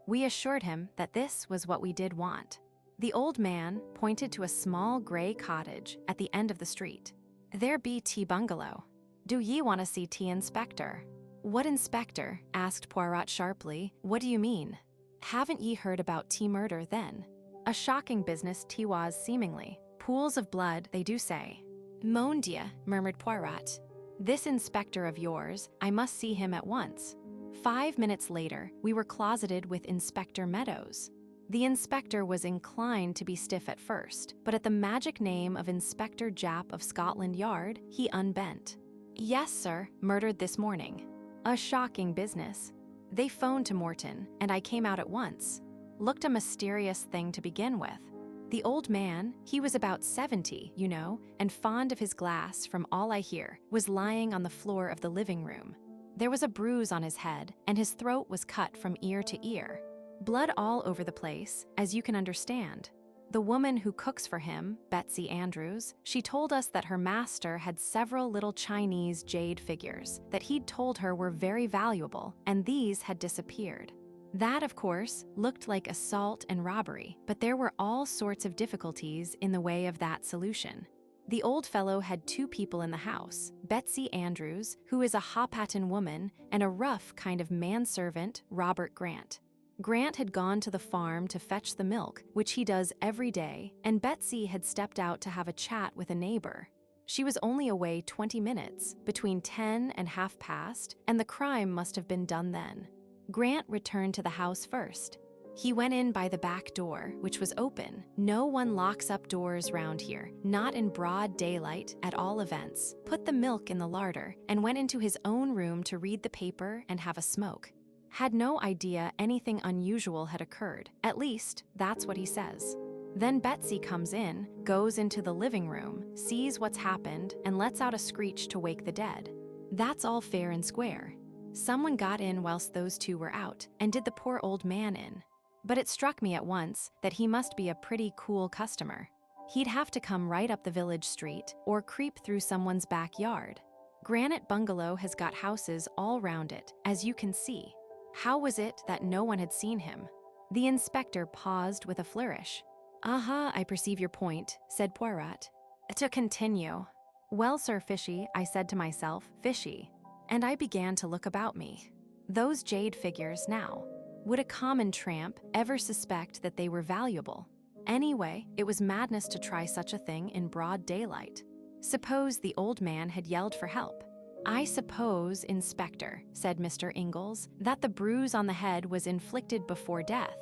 We assured him that this was what we did want. The old man pointed to a small gray cottage at the end of the street. There be T Bungalow. Do ye want to see T Inspector? What inspector? Asked Poirot sharply. What do you mean? Haven't ye heard about T murder then? A shocking business T was seemingly. Pools of blood, they do say. Mon Dieu, murmured Poirot. This inspector of yours, I must see him at once. 5 minutes later, we were closeted with Inspector Meadows. The inspector was inclined to be stiff at first, but at the magic name of Inspector Japp of Scotland Yard, he unbent. Yes, sir, murdered this morning. A shocking business. They phoned to Morton, and I came out at once. Looked a mysterious thing to begin with. The old man, he was about 70, you know, and fond of his glass from all I hear, was lying on the floor of the living room. There was a bruise on his head, and his throat was cut from ear to ear. Blood all over the place, as you can understand. The woman who cooks for him, Betsy Andrews, she told us that her master had several little Chinese jade figures that he'd told her were very valuable, and these had disappeared. That, of course, looked like assault and robbery, but there were all sorts of difficulties in the way of that solution. The old fellow had 2 people in the house, Betsy Andrews, who is a Hoppaton woman, and a rough kind of manservant, Robert Grant. Grant had gone to the farm to fetch the milk, which he does every day, and Betsy had stepped out to have a chat with a neighbor. She was only away 20 minutes, between 10 and 1:30, and the crime must have been done then. Grant returned to the house first. He went in by the back door, which was open. No one locks up doors round here, not in broad daylight, at all events. Put the milk in the larder, and went into his own room to read the paper and have a smoke. Had no idea anything unusual had occurred. At least, that's what he says. Then Betsy comes in, goes into the living room, sees what's happened, and lets out a screech to wake the dead. That's all fair and square. Someone got in whilst those 2 were out, and did the poor old man in. But it struck me at once that he must be a pretty cool customer. He'd have to come right up the village street, or creep through someone's backyard. Granite Bungalow has got houses all round it, as you can see. How was it that no one had seen him? The inspector paused with a flourish. "Aha, I perceive your point," said Poirot. "To continue. Well, Sir Fishy," I said to myself, "fishy." And I began to look about me. Those jade figures now. Would a common tramp ever suspect that they were valuable? Anyway, it was madness to try such a thing in broad daylight. Suppose the old man had yelled for help. "I suppose, Inspector," said Mr. Ingalls, "that the bruise on the head was inflicted before death."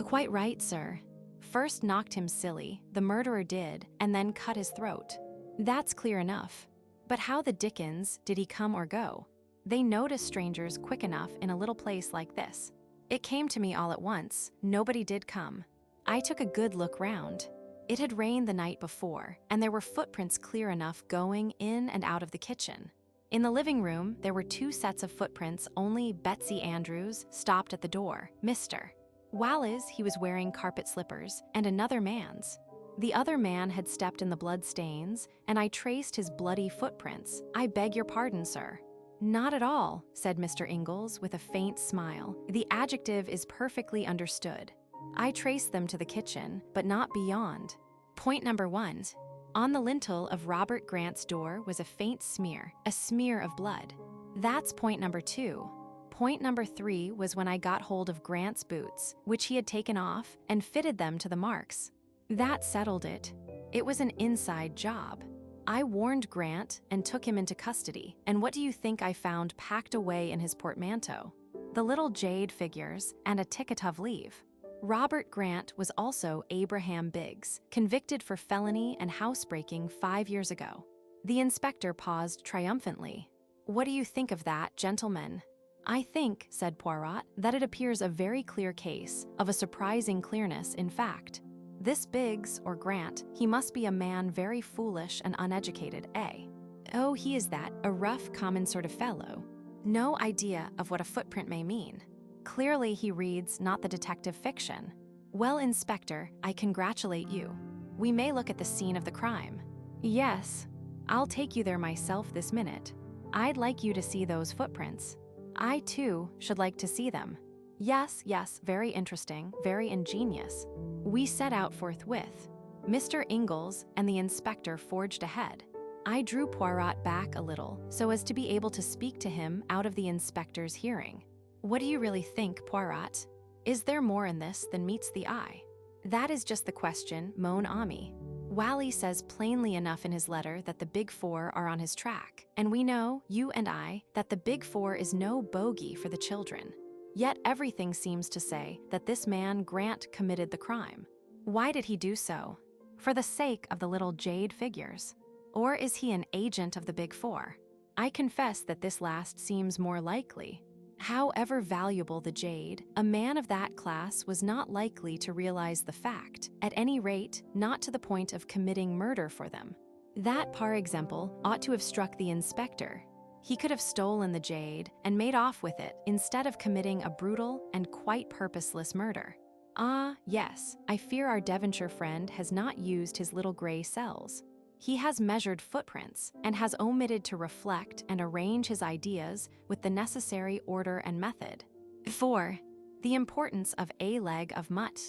"Quite right, sir. First knocked him silly, the murderer did, and then cut his throat. That's clear enough. But how the dickens did he come or go? They notice strangers quick enough in a little place like this. It came to me all at once, nobody did come. I took a good look round. It had rained the night before, and there were footprints clear enough going in and out of the kitchen. In the living room, there were 2 sets of footprints, only Betsy Andrews stopped at the door, Mr. Wallis, he was wearing carpet slippers, and another man's. The other man had stepped in the blood stains, and I traced his bloody footprints. I beg your pardon, sir. Not at all, said Mr. Ingalls with a faint smile. The adjective is perfectly understood. I traced them to the kitchen, but not beyond. Point number 1. On the lintel of Robert Grant's door was a faint smear, a smear of blood. That's point number 2. Point number 3 was when I got hold of Grant's boots, which he had taken off, and fitted them to the marks. That settled it. It was an inside job. I warned Grant and took him into custody, and what do you think I found packed away in his portmanteau? The little jade figures and a ticket of leave. Robert Grant was also Abraham Biggs, convicted for felony and housebreaking 5 years ago. The inspector paused triumphantly. What do you think of that, gentlemen? I think, said Poirot, that it appears a very clear case, of a surprising clearness, in fact. This Biggs, or Grant, he must be a man very foolish and uneducated, eh? Oh, he is that, a rough, common sort of fellow. No idea of what a footprint may mean. Clearly he reads not the detective fiction. Well, Inspector, I congratulate you. We may look at the scene of the crime. Yes, I'll take you there myself this minute. I'd like you to see those footprints. I, too, should like to see them. Yes, very interesting, very ingenious. We set out forthwith. Mr. Ingalls and the inspector forged ahead. I drew Poirot back a little so as to be able to speak to him out of the inspector's hearing. What do you really think, Poirot? Is there more in this than meets the eye? That is just the question, mon ami. Wally says plainly enough in his letter that the Big Four are on his track, and we know, you and I, that the Big Four is no bogey for the children. Yet everything seems to say that this man Grant committed the crime. Why did he do so? For the sake of the little jade figures? Or is he an agent of the Big Four? I confess that this last seems more likely. However valuable the jade, a man of that class was not likely to realize the fact, at any rate, not to the point of committing murder for them. That, par example, ought to have struck the inspector. He could have stolen the jade and made off with it instead of committing a brutal and quite purposeless murder. Ah, yes, I fear our Devonshire friend has not used his little gray cells. He has measured footprints and has omitted to reflect and arrange his ideas with the necessary order and method. 4. The importance of a leg of mutt.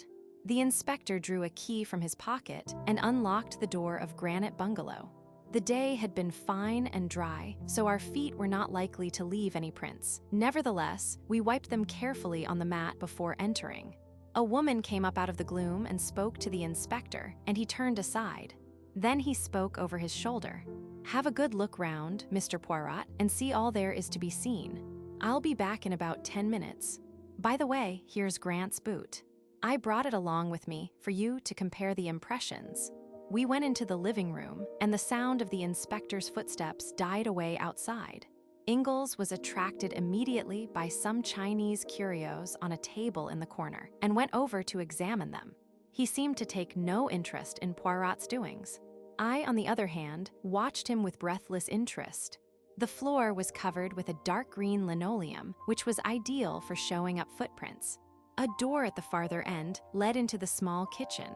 The inspector drew a key from his pocket and unlocked the door of Granite Bungalow. The day had been fine and dry, so our feet were not likely to leave any prints. Nevertheless, we wiped them carefully on the mat before entering. A woman came up out of the gloom and spoke to the inspector, and he turned aside. Then he spoke over his shoulder. "Have a good look round, Mr. Poirot, and see all there is to be seen. I'll be back in about 10 minutes. By the way, here's Grant's boot. I brought it along with me for you to compare the impressions." We went into the living room, and the sound of the inspector's footsteps died away outside. Ingalls was attracted immediately by some Chinese curios on a table in the corner and went over to examine them. He seemed to take no interest in Poirot's doings. I, on the other hand, watched him with breathless interest. The floor was covered with a dark green linoleum, which was ideal for showing up footprints. A door at the farther end led into the small kitchen.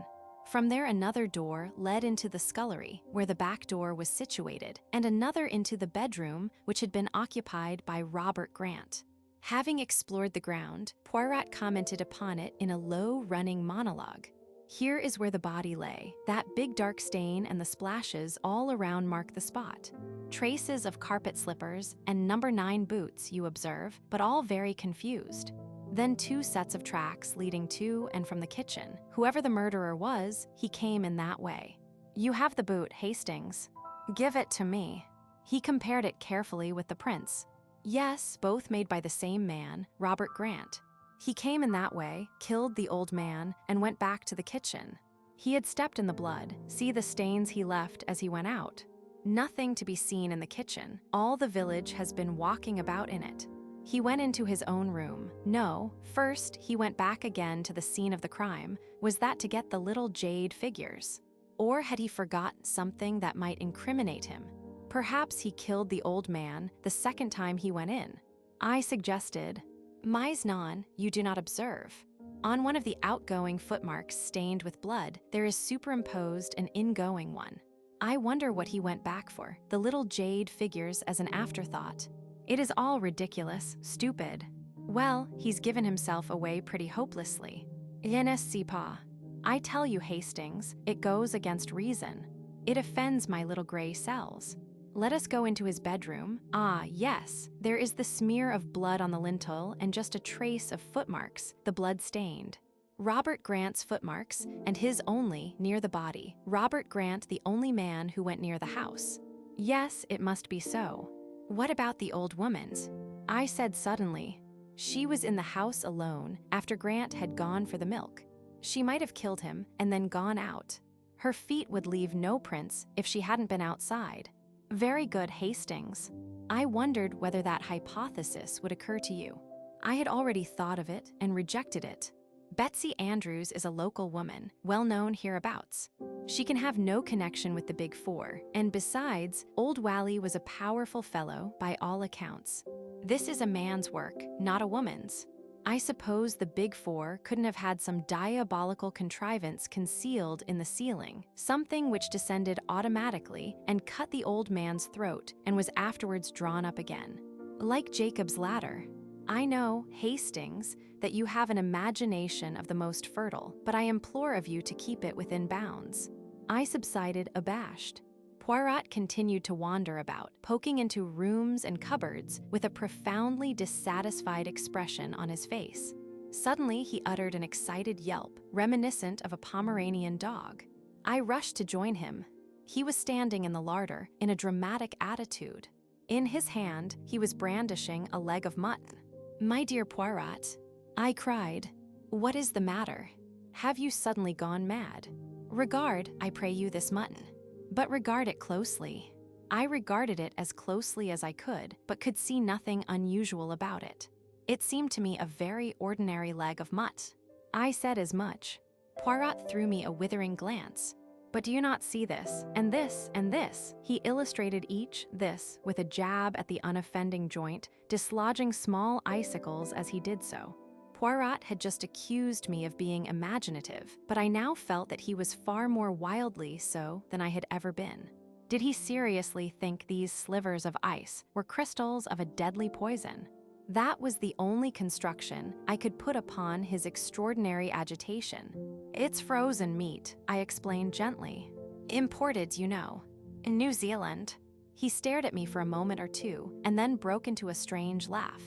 From there, another door led into the scullery, where the back door was situated, and another into the bedroom, which had been occupied by Robert Grant. Having explored the ground, Poirot commented upon it in a low, running monologue. "Here is where the body lay. That big dark stain and the splashes all around mark the spot. Traces of carpet slippers and number 9 boots, you observe, but all very confused. Then 2 sets of tracks leading to and from the kitchen. Whoever the murderer was, he came in that way. You have the boot, Hastings. Give it to me." He compared it carefully with the prints. "Yes, both made by the same man, Robert Grant. He came in that way, killed the old man, and went back to the kitchen. He had stepped in the blood. See the stains he left as he went out. Nothing to be seen in the kitchen. All the village has been walking about in it. He went into his own room. No, first he went back again to the scene of the crime. Was that to get the little jade figures? Or had he forgotten something that might incriminate him? Perhaps he killed the old man the second time he went in. I suggested, "Mais non, you do not observe. On one of the outgoing footmarks stained with blood, there is superimposed an ingoing one. I wonder what he went back for, the little jade figures as an afterthought. It is all ridiculous, stupid. Well, he's given himself away pretty hopelessly. Je ne sais pas. I tell you, Hastings, it goes against reason. It offends my little gray cells. Let us go into his bedroom. Ah, yes, there is the smear of blood on the lintel and just a trace of footmarks, the blood stained. Robert Grant's footmarks, and his only, near the body. Robert Grant, the only man who went near the house. Yes, it must be so. What about the old woman's?" I said suddenly. "She was in the house alone after Grant had gone for the milk. She might have killed him and then gone out. Her feet would leave no prints if she hadn't been outside." "Very good, Hastings. I wondered whether that hypothesis would occur to you. I had already thought of it and rejected it. Betsy Andrews is a local woman, well known hereabouts. She can have no connection with the Big Four, and besides, Old Wally was a powerful fellow by all accounts. This is a man's work, not a woman's. I suppose the Big Four couldn't have had some diabolical contrivance concealed in the ceiling, something which descended automatically and cut the old man's throat and was afterwards drawn up again. Like Jacob's ladder. I know, Hastings, that you have an imagination of the most fertile, but I implore of you to keep it within bounds." I subsided abashed. Poirot continued to wander about, poking into rooms and cupboards with a profoundly dissatisfied expression on his face. Suddenly, he uttered an excited yelp, reminiscent of a Pomeranian dog. I rushed to join him. He was standing in the larder in a dramatic attitude. In his hand, he was brandishing a leg of mutton. "My dear Poirot," I cried, "what is the matter? Have you suddenly gone mad? Regard, I pray you, this mutton. But regard it closely." I regarded it as closely as I could, but could see nothing unusual about it. It seemed to me a very ordinary leg of mutt. I said as much. Poirot threw me a withering glance. But do you not see this, and this, and this? He illustrated each, this, with a jab at the unoffending joint, dislodging small icicles as he did so. Poirot had just accused me of being imaginative, but I now felt that he was far more wildly so than I had ever been. Did he seriously think these slivers of ice were crystals of a deadly poison? That was the only construction I could put upon his extraordinary agitation. It's frozen meat, I explained gently. Imported, you know. In New Zealand. He stared at me for a moment or two and then broke into a strange laugh.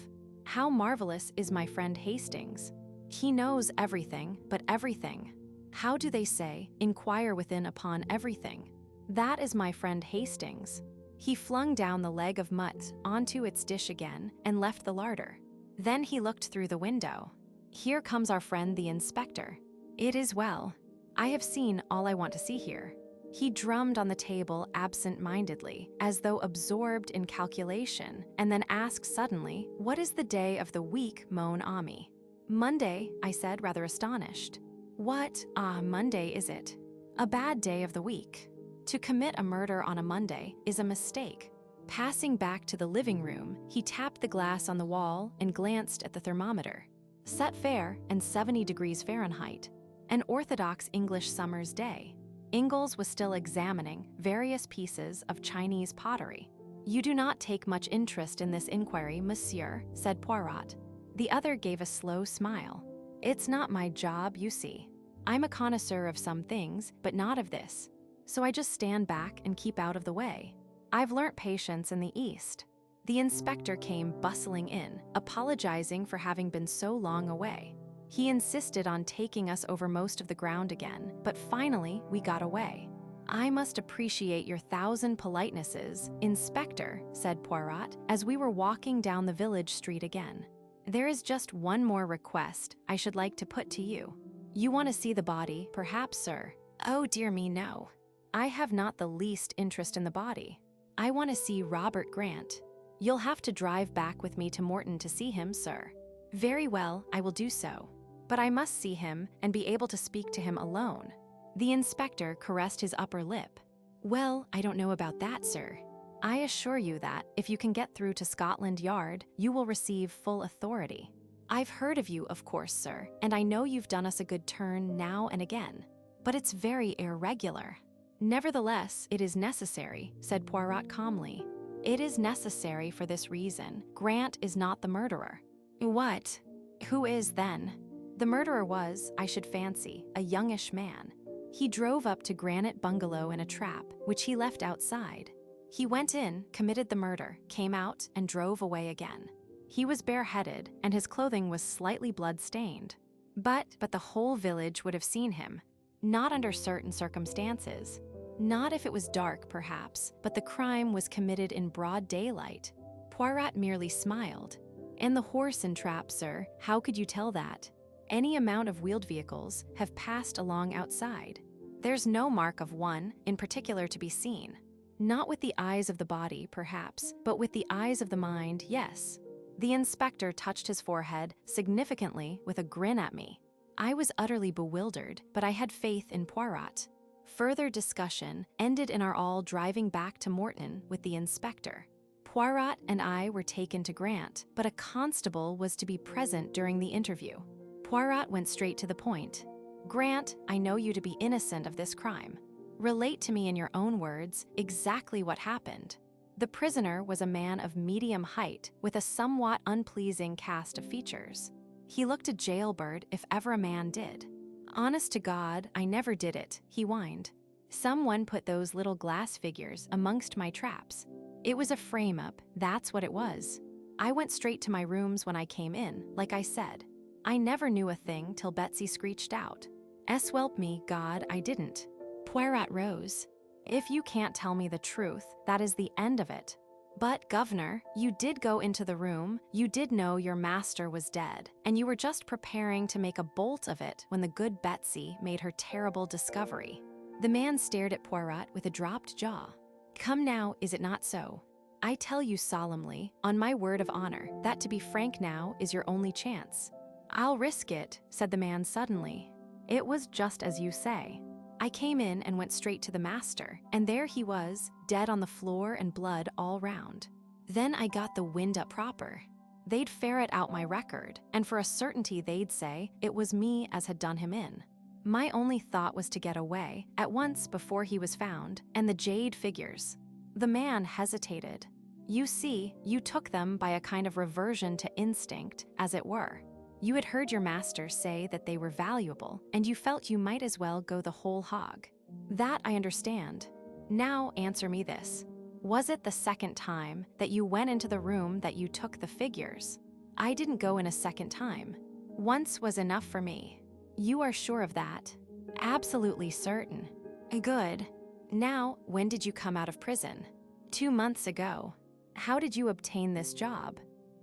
How marvelous is my friend Hastings. He knows everything, but everything. How do they say, inquire within upon everything? That is my friend Hastings. He flung down the leg of mutt onto its dish again and left the larder. Then he looked through the window. Here comes our friend the inspector. It is well. I have seen all I want to see here. He drummed on the table absent-mindedly, as though absorbed in calculation, and then asked suddenly, "What is the day of the week, mon ami?" "Monday," I said, rather astonished. "What, Monday is it? A bad day of the week. To commit a murder on a Monday is a mistake." Passing back to the living room, he tapped the glass on the wall and glanced at the thermometer. Set fair and 70 degrees Fahrenheit. An orthodox English summer's day. Ingalls was still examining various pieces of Chinese pottery. "You do not take much interest in this inquiry, monsieur," said Poirot. The other gave a slow smile. "It's not my job, you see. I'm a connoisseur of some things, but not of this. So I just stand back and keep out of the way. I've learnt patience in the East." The inspector came bustling in, apologizing for having been so long away. He insisted on taking us over most of the ground again, but finally we got away. "I must appreciate your 1,000 politenesses, Inspector," said Poirot, as we were walking down the village street again. "There is just one more request I should like to put to you. You want to see the body, perhaps, sir?" "Oh, dear me, no. I have not the least interest in the body. I want to see Robert Grant. You'll have to drive back with me to Morton to see him, sir." "Very well, I will do so. But I must see him and be able to speak to him alone." The inspector caressed his upper lip. "Well, I don't know about that, sir. I assure you that, if you can get through to Scotland Yard, you will receive full authority. I've heard of you, of course, sir, and I know you've done us a good turn now and again. But it's very irregular." "Nevertheless, it is necessary," said Poirot calmly. "It is necessary for this reason. Grant is not the murderer." "What? Who is, then?" "The murderer was, I should fancy, a youngish man. He drove up to Granite Bungalow in a trap, which he left outside. He went in, committed the murder, came out, and drove away again. He was bareheaded, and his clothing was slightly blood-stained. But the whole village would have seen him. Not under certain circumstances. Not if it was dark, perhaps, but the crime was committed in broad daylight." Poirot merely smiled. "And the horse and trap, sir, how could you tell that? Any amount of wheeled vehicles have passed along outside. There's no mark of one, in particular, to be seen. Not with the eyes of the body, perhaps, but with the eyes of the mind, yes." The inspector touched his forehead significantly with a grin at me. I was utterly bewildered, but I had faith in Poirot. Further discussion ended in our all driving back to Morton with the inspector. Poirot and I were taken to Grant, but a constable was to be present during the interview. Poirot went straight to the point. "Grant, I know you to be innocent of this crime. Relate to me in your own words exactly what happened." The prisoner was a man of medium height with a somewhat unpleasing cast of features. He looked a jailbird if ever a man did. "Honest to God, I never did it," he whined. "Someone put those little glass figures amongst my traps. It was a frame-up, that's what it was. I went straight to my rooms when I came in, like I said. I never knew a thing till Betsy screeched out. Swelp me, God, I didn't." Poirot rose. "If you can't tell me the truth, that is the end of it. But, governor, you did go into the room, you did know your master was dead, and you were just preparing to make a bolt of it when the good Betsy made her terrible discovery." The man stared at Poirot with a dropped jaw. "Come now, is it not so? I tell you solemnly, on my word of honor, that to be frank now is your only chance." "I'll risk it," said the man suddenly. "It was just as you say. I came in and went straight to the master, and there he was, dead on the floor and blood all round. Then I got the wind up proper. They'd ferret out my record, and for a certainty they'd say it was me as had done him in. My only thought was to get away, at once before he was found, and the jade figures." The man hesitated. "You see, you took them by a kind of reversion to instinct, as it were. You had heard your master say that they were valuable, and you felt you might as well go the whole hog. That I understand. Now answer me this. Was it the second time that you went into the room that you took the figures?" "I didn't go in a second time. Once was enough for me." "You are sure of that?" "Absolutely certain." "Good. Now, when did you come out of prison?" 2 months ago." "How did you obtain this job?"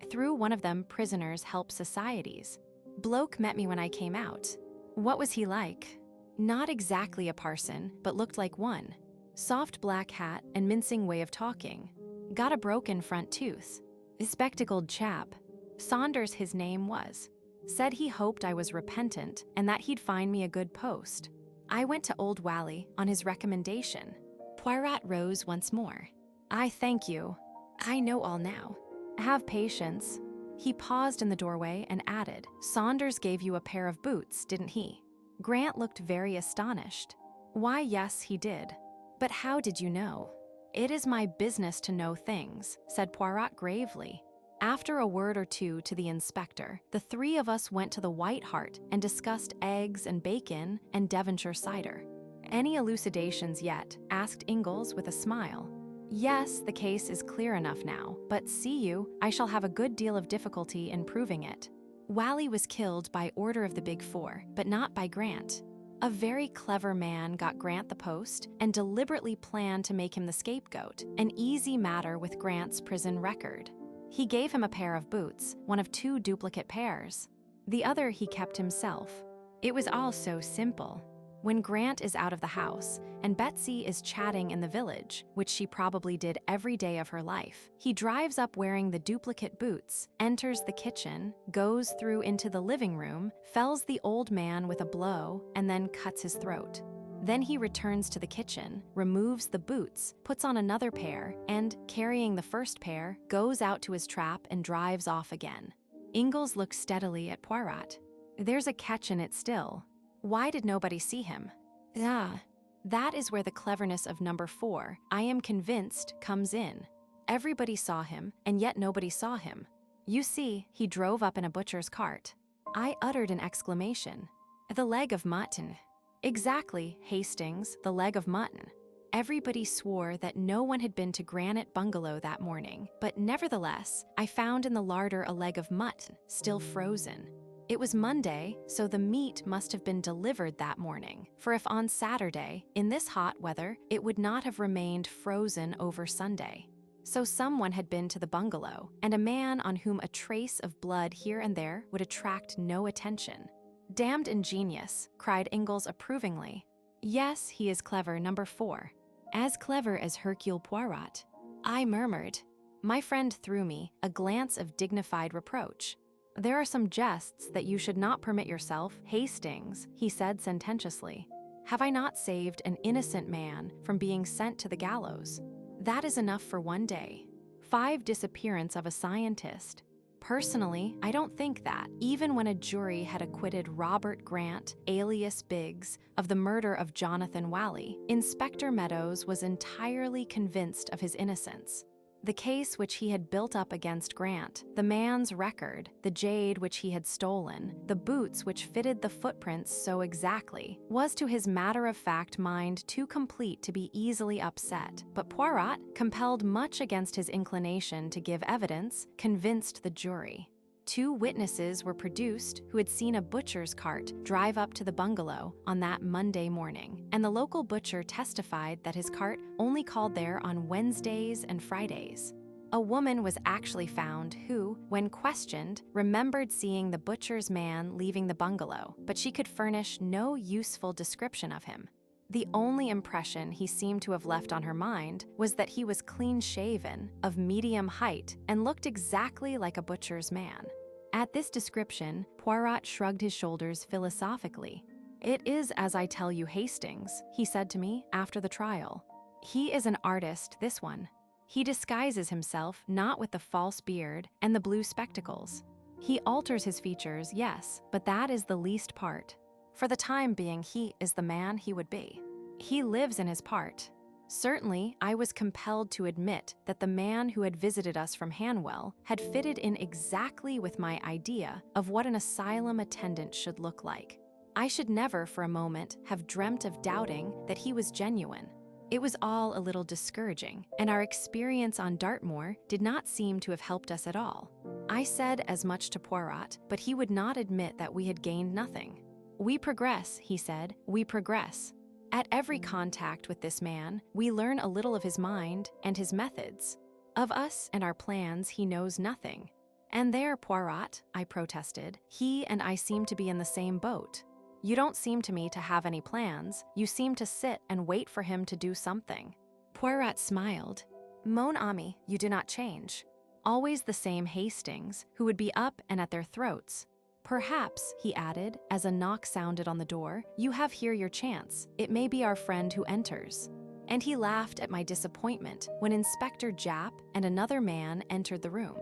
"Through one of them prisoners' help societies. Bloke met me when I came out." "What was he like?" "Not exactly a parson, but looked like one. Soft black hat and mincing way of talking. Got a broken front tooth. A spectacled chap. Saunders his name was. Said he hoped I was repentant and that he'd find me a good post. I went to Old Wally on his recommendation." Poirot rose once more. "I thank you. I know all now. Have patience." He paused in the doorway and added, "Saunders gave you a pair of boots, didn't he?" Grant looked very astonished. "Why, yes, he did. But how did you know?" "It is my business to know things," said Poirot gravely. After a word or two to the inspector, the three of us went to the White Hart and discussed eggs and bacon and Devonshire cider. "Any elucidations yet?" asked Ingalls with a smile. "Yes, the case is clear enough now, but see you, I shall have a good deal of difficulty in proving it. Wally was killed by order of the Big Four, but not by Grant. A very clever man got Grant the post and deliberately planned to make him the scapegoat, an easy matter with Grant's prison record. He gave him a pair of boots, one of 2 duplicate pairs. The other he kept himself. It was all so simple. When Grant is out of the house and Betsy is chatting in the village, which she probably did every day of her life, he drives up wearing the duplicate boots, enters the kitchen, goes through into the living room, fells the old man with a blow, and then cuts his throat. Then he returns to the kitchen, removes the boots, puts on another pair, and, carrying the first pair, goes out to his trap and drives off again." Ingalls looked steadily at Poirot. "There's a catch in it still. Why did nobody see him?" "Ah, that is where the cleverness of number 4, I am convinced, comes in. Everybody saw him, and yet nobody saw him. You see, he drove up in a butcher's cart." I uttered an exclamation. "The leg of mutton." "Exactly, Hastings, the leg of mutton." Everybody swore that no one had been to Granite Bungalow that morning, but nevertheless, I found in the larder a leg of mutton, still frozen. It was Monday, so the meat must have been delivered that morning, for if on Saturday, in this hot weather, it would not have remained frozen over Sunday. So someone had been to the bungalow, and a man on whom a trace of blood here and there would attract no attention. "Damned ingenious," cried Ingalls approvingly. "Yes, he is clever, number 4. As clever as Hercule Poirot." I murmured. My friend threw me a glance of dignified reproach. "There are some jests that you should not permit yourself, Hastings," he said sententiously. "Have I not saved an innocent man from being sent to the gallows? That is enough for one day. 5 Disappearance of a Scientist. Personally, I don't think that, even when a jury had acquitted Robert Grant, alias Biggs, of the murder of Jonathan Wally, Inspector Meadows was entirely convinced of his innocence. The case which he had built up against Grant, the man's record, the jade which he had stolen, the boots which fitted the footprints so exactly, was to his matter-of-fact mind too complete to be easily upset. But Poirot, compelled much against his inclination to give evidence, convinced the jury. 2 witnesses were produced who had seen a butcher's cart drive up to the bungalow on that Monday morning, and the local butcher testified that his cart only called there on Wednesdays and Fridays. A woman was actually found who, when questioned, remembered seeing the butcher's man leaving the bungalow, but she could furnish no useful description of him. The only impression he seemed to have left on her mind was that he was clean-shaven, of medium height, and looked exactly like a butcher's man. At this description, Poirot shrugged his shoulders philosophically. "It is as I tell you, Hastings," he said to me after the trial. "He is an artist, this one. He disguises himself not with the false beard and the blue spectacles. He alters his features, yes, but that is the least part. For the time being, he is the man he would be. He lives in his part. Certainly, I was compelled to admit that the man who had visited us from Hanwell had fitted in exactly with my idea of what an asylum attendant should look like. I should never for a moment have dreamt of doubting that he was genuine. It was all a little discouraging, and our experience on Dartmoor did not seem to have helped us at all. I said as much to Poirot, but he would not admit that we had gained nothing. "We progress," he said, "we progress. At every contact with this man, we learn a little of his mind and his methods. Of us and our plans he knows nothing." "And there, Poirot," I protested, "he and I seem to be in the same boat. You don't seem to me to have any plans. You seem to sit and wait for him to do something." Poirot smiled. "Mon ami, you do not change. Always the same Hastings, who would be up and at their throats. Perhaps," he added, as a knock sounded on the door, "you have here your chance. It may be our friend who enters." And he laughed at my disappointment when Inspector Japp and another man entered the room.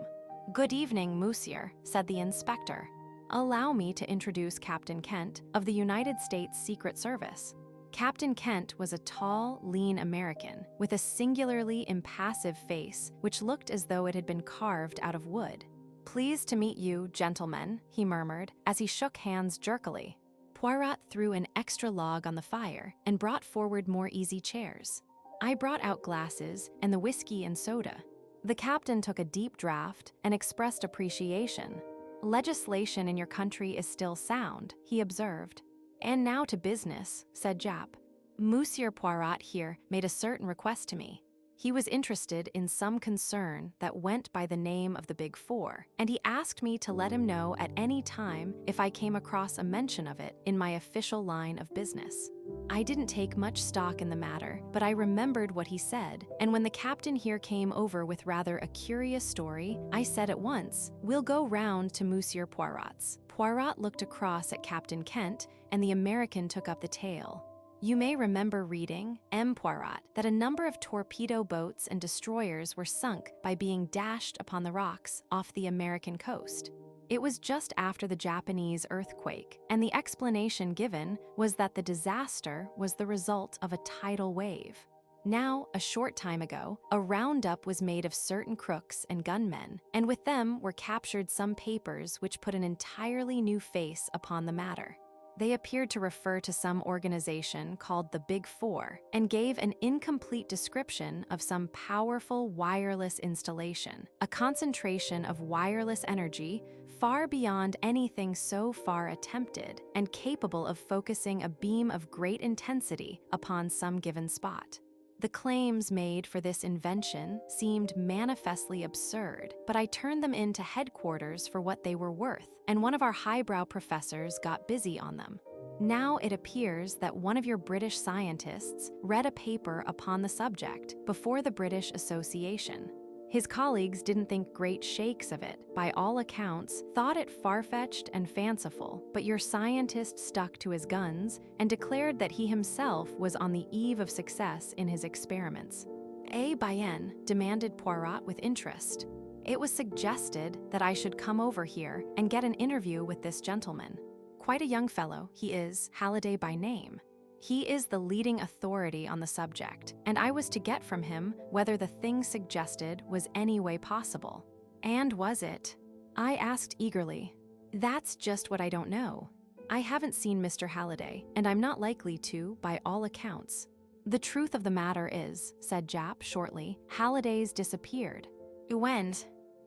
"Good evening, monsieur," said the inspector. "Allow me to introduce Captain Kent of the United States Secret Service." Captain Kent was a tall, lean American with a singularly impassive face which looked as though it had been carved out of wood. "Pleased to meet you, gentlemen," he murmured as he shook hands jerkily. Poirot threw an extra log on the fire and brought forward more easy chairs. I brought out glasses and the whiskey and soda. The captain took a deep draught and expressed appreciation. "Legislation in your country is still sound," he observed. "And now to business," said Japp. "Monsieur Poirot here made a certain request to me. He was interested in some concern that went by the name of the Big Four, and he asked me to let him know at any time if I came across a mention of it in my official line of business. I didn't take much stock in the matter, but I remembered what he said, and when the captain here came over with rather a curious story, I said at once, 'We'll go round to Monsieur Poirot's.'" Poirot looked across at Captain Kent, and the American took up the tale. "You may remember reading, M. Poirot, that a number of torpedo boats and destroyers were sunk by being dashed upon the rocks off the American coast. It was just after the Japanese earthquake, and the explanation given was that the disaster was the result of a tidal wave. Now, a short time ago, a roundup was made of certain crooks and gunmen, and with them were captured some papers which put an entirely new face upon the matter. They appeared to refer to some organization called the Big Four and gave an incomplete description of some powerful wireless installation, a concentration of wireless energy far beyond anything so far attempted and capable of focusing a beam of great intensity upon some given spot. The claims made for this invention seemed manifestly absurd, but I turned them in to headquarters for what they were worth, and one of our highbrow professors got busy on them. Now it appears that one of your British scientists read a paper upon the subject before the British Association. His colleagues didn't think great shakes of it, by all accounts, thought it far-fetched and fanciful, but your scientist stuck to his guns and declared that he himself was on the eve of success in his experiments. "Eh bien?" demanded Poirot with interest. "It was suggested that I should come over here and get an interview with this gentleman. Quite a young fellow, he is, Halliday by name. He is the leading authority on the subject, and I was to get from him whether the thing suggested was any way possible." "And was it?" I asked eagerly. "That's just what I don't know. I haven't seen Mr. Halliday, and I'm not likely to, by all accounts. The truth of the matter is," said Japp shortly, "Halliday's disappeared." "When?"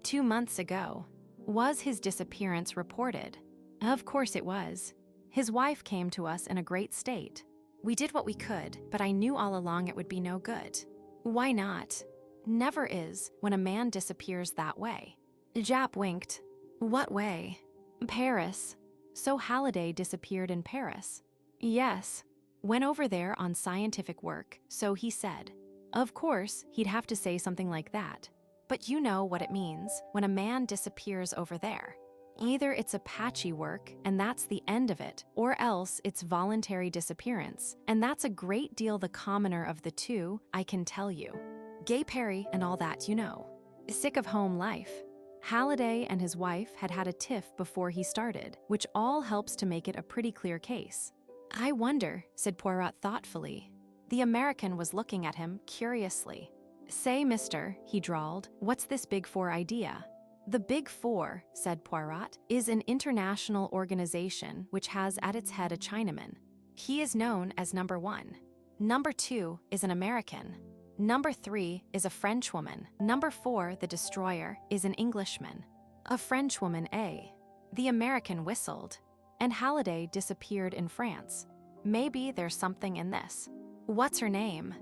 "2 months ago." "Was his disappearance reported?" "Of course it was. His wife came to us in a great state. We did what we could, but I knew all along it would be no good." "Why not?" "Never is, when a man disappears that way." Japp winked. "What way?" "Paris." "So Halliday disappeared in Paris?" "Yes." Went over there on scientific work, so he said. Of course, he'd have to say something like that. But you know what it means when a man disappears over there. Either it's a patchy work, and that's the end of it, or else it's voluntary disappearance, and that's a great deal the commoner of the two, I can tell you. Gay Perry and all that, you know. Sick of home life. Halliday and his wife had had a tiff before he started, which all helps to make it a pretty clear case. I wonder, said Poirot thoughtfully. The American was looking at him curiously. Say, mister, he drawled, what's this Big Four idea? The Big Four, said Poirot, is an international organization which has at its head a Chinaman. He is known as number 1. Number 2 is an American. Number 3 is a Frenchwoman. Number 4, the destroyer, is an Englishman. A Frenchwoman, eh? The American whistled. And Halliday disappeared in France. Maybe there's something in this. What's her name?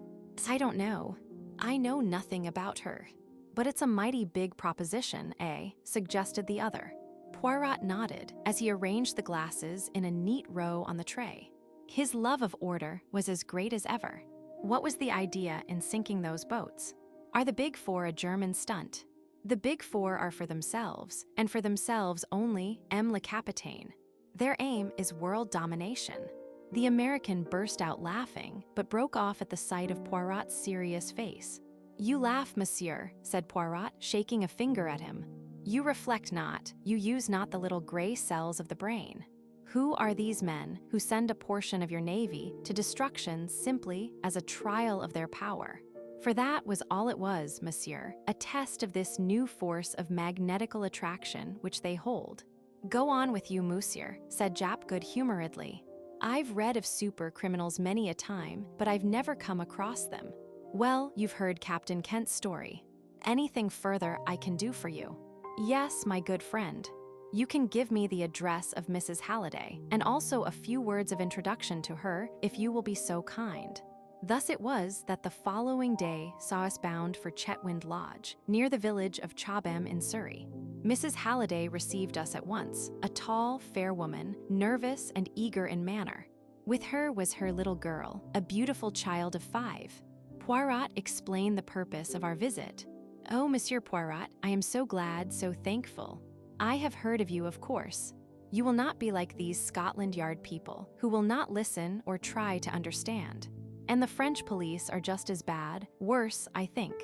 I don't know. I know nothing about her. But it's a mighty big proposition, eh? Suggested the other. Poirot nodded as he arranged the glasses in a neat row on the tray. His love of order was as great as ever. What was the idea in sinking those boats? Are the Big Four a German stunt? The Big Four are for themselves, and for themselves only, le capitaine. Their aim is world domination. The American burst out laughing, but broke off at the sight of Poirot's serious face. You laugh, monsieur, said Poirot, shaking a finger at him. You reflect not, you use not the little gray cells of the brain. Who are these men who send a portion of your navy to destruction simply as a trial of their power? For that was all it was, monsieur, a test of this new force of magnetical attraction which they hold. Go on with you, monsieur, said Jap good-humoredly. I've read of super criminals many a time, but I've never come across them. Well, you've heard Captain Kent's story. Anything further I can do for you? Yes, my good friend. You can give me the address of Mrs. Halliday, and also a few words of introduction to her, if you will be so kind. Thus it was that the following day saw us bound for Chetwynd Lodge, near the village of Chobham in Surrey. Mrs. Halliday received us at once, a tall, fair woman, nervous and eager in manner. With her was her little girl, a beautiful child of 5. Poirot explained the purpose of our visit. Oh, Monsieur Poirot, I am so glad, so thankful. I have heard of you, of course. You will not be like these Scotland Yard people, who will not listen or try to understand. And the French police are just as bad, worse, I think.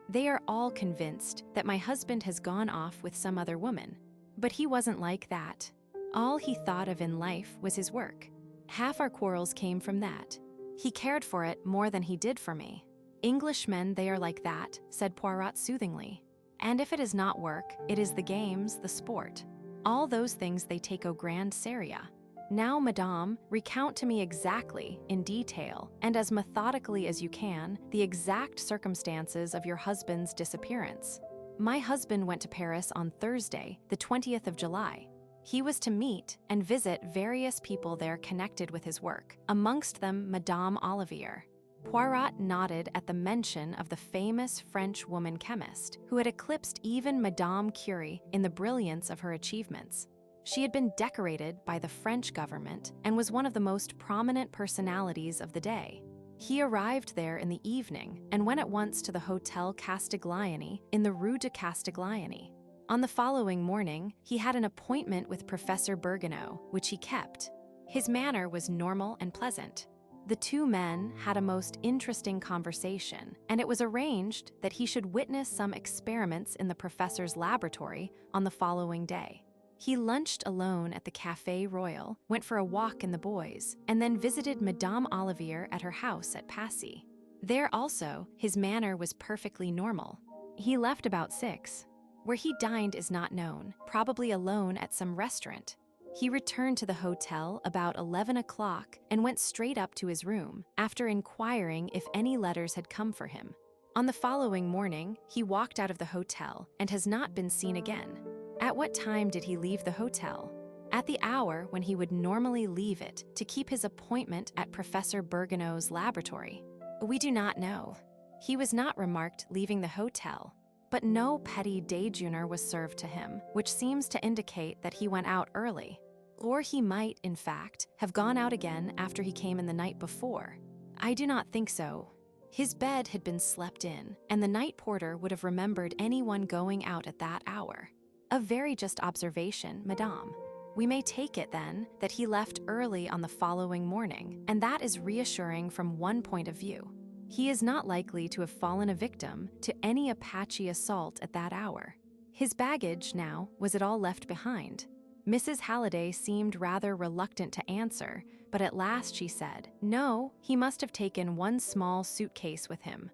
They are all convinced that my husband has gone off with some other woman. But he wasn't like that. All he thought of in life was his work. Half our quarrels came from that. He cared for it more than he did for me. Englishmen, they are like that, said Poirot soothingly. And if it is not work, it is the games, the sport. All those things they take au grand seria. Now, madame, recount to me exactly, in detail, and as methodically as you can, the exact circumstances of your husband's disappearance. My husband went to Paris on Thursday, the 20th of July. He was to meet and visit various people there connected with his work, amongst them Madame Olivier. Poirot nodded at the mention of the famous French woman chemist, who had eclipsed even Madame Curie in the brilliance of her achievements. She had been decorated by the French government and was one of the most prominent personalities of the day. He arrived there in the evening and went at once to the Hotel Castiglione in the Rue de Castiglione. On the following morning, he had an appointment with Professor Bergoneau, which he kept. His manner was normal and pleasant. The two men had a most interesting conversation, and it was arranged that he should witness some experiments in the professor's laboratory on the following day. He lunched alone at the Café Royal, went for a walk in the Bois, and then visited Madame Olivier at her house at Passy. There also, his manner was perfectly normal. He left about 6. Where he dined is not known, probably alone at some restaurant. He returned to the hotel about 11 o'clock and went straight up to his room, after inquiring if any letters had come for him. On the following morning, he walked out of the hotel and has not been seen again. At what time did he leave the hotel? At the hour when he would normally leave it to keep his appointment at Professor Bergoneau's laboratory. We do not know. He was not remarked leaving the hotel, but no petty déjeuner was served to him, which seems to indicate that he went out early. Or he might, in fact, have gone out again after he came in the night before. I do not think so. His bed had been slept in, and the night porter would have remembered anyone going out at that hour. A very just observation, madame. We may take it, then, that he left early on the following morning, and that is reassuring from one point of view. He is not likely to have fallen a victim to any Apache assault at that hour. His baggage, now, was it all left behind? Mrs. Halliday seemed rather reluctant to answer, but at last she said, "No, he must have taken one small suitcase with him."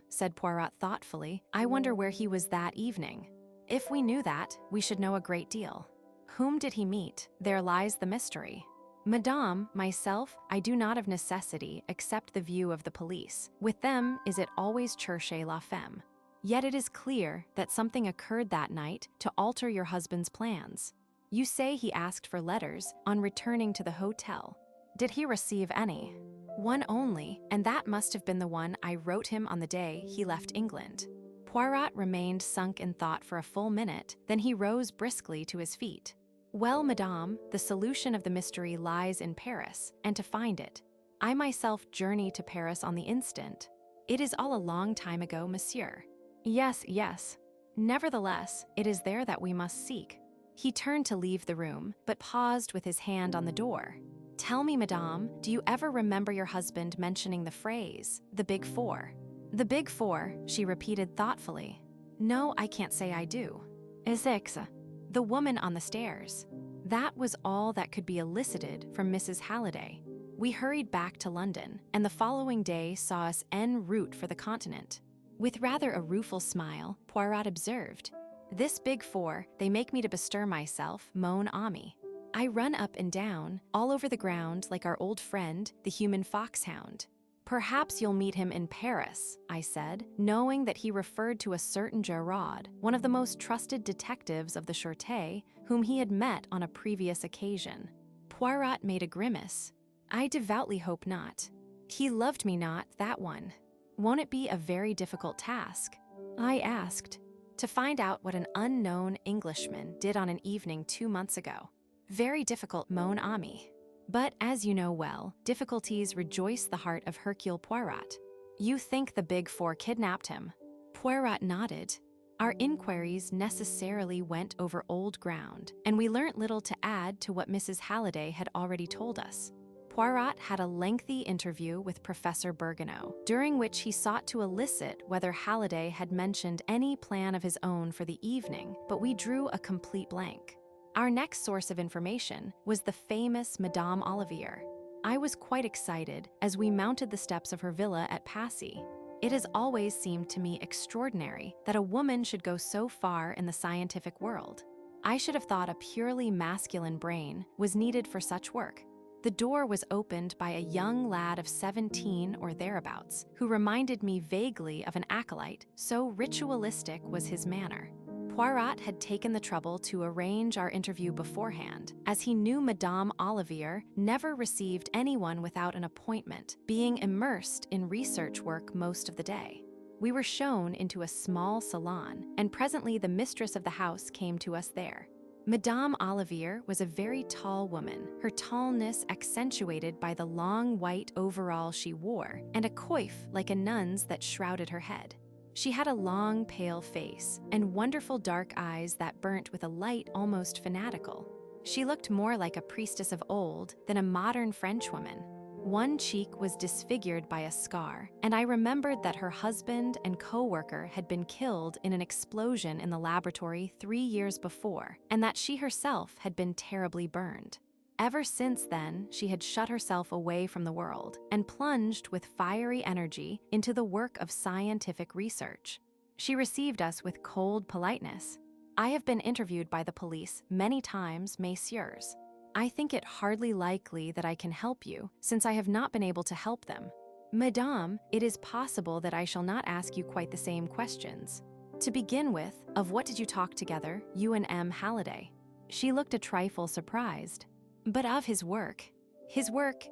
Said Poirot thoughtfully. "I wonder where he was that evening. If we knew that, we should know a great deal. Whom did he meet? There lies the mystery. Madame, myself, I do not of necessity accept the view of the police. With them is it always cherchez la femme. Yet it is clear that something occurred that night to alter your husband's plans. You say he asked for letters on returning to the hotel. Did he receive any?" "One only, and that must have been the one I wrote him on the day he left England." Poirot remained sunk in thought for a full minute, then he rose briskly to his feet. "Well, madame, the solution of the mystery lies in Paris, and to find it, I myself journey to Paris on the instant. It is all a long time ago, monsieur." Yes. Nevertheless, it is there that we must seek." He turned to leave the room, but paused with his hand on the door. "Tell me, madame, do you ever remember your husband mentioning the phrase, the Big Four?" "The Big Four," she repeated thoughtfully. "No, I can't say I do." "Ezexa, the woman on the stairs." That was all that could be elicited from Mrs. Halliday. We hurried back to London, and the following day saw us en route for the continent. With rather a rueful smile, Poirot observed, "This Big Four, they make me to bestir myself, mon ami. I run up and down, all over the ground like our old friend, the human foxhound." "Perhaps you'll meet him in Paris," I said, knowing that he referred to a certain Gerard, one of the most trusted detectives of the Sûreté, whom he had met on a previous occasion. Poirot made a grimace. "I devoutly hope not. He loved me not, that one. Won't it be a very difficult task?" I asked. "To find out what an unknown Englishman did on an evening 2 months ago. Very difficult, mon ami. But as you know well, difficulties rejoice the heart of Hercule Poirot. You think the Big Four kidnapped him?" Poirot nodded. Our inquiries necessarily went over old ground, and we learnt little to add to what Mrs. Halliday had already told us. Poirot had a lengthy interview with Professor Bergoneau, during which he sought to elicit whether Halliday had mentioned any plan of his own for the evening, but we drew a complete blank. Our next source of information was the famous Madame Olivier. I was quite excited as we mounted the steps of her villa at Passy. It has always seemed to me extraordinary that a woman should go so far in the scientific world. I should have thought a purely masculine brain was needed for such work. The door was opened by a young lad of 17 or thereabouts, who reminded me vaguely of an acolyte, so ritualistic was his manner. Poirot had taken the trouble to arrange our interview beforehand, as he knew Madame Olivier never received anyone without an appointment, being immersed in research work most of the day. We were shown into a small salon, and presently the mistress of the house came to us there. Madame Olivier was a very tall woman, her tallness accentuated by the long white overall she wore and a coif like a nun's that shrouded her head. She had a long, pale face and wonderful dark eyes that burnt with a light almost fanatical. She looked more like a priestess of old than a modern Frenchwoman. One cheek was disfigured by a scar, and I remembered that her husband and co-worker had been killed in an explosion in the laboratory 3 years before, and that she herself had been terribly burned. Ever since then, she had shut herself away from the world and plunged with fiery energy into the work of scientific research. She received us with cold politeness. "I have been interviewed by the police many times, messieurs. I think it hardly likely that I can help you, since I have not been able to help them. Madame, it is possible that I shall not ask you quite the same questions. To begin with, of what did you talk together, you and M. Halliday?" She looked a trifle surprised. "But of his work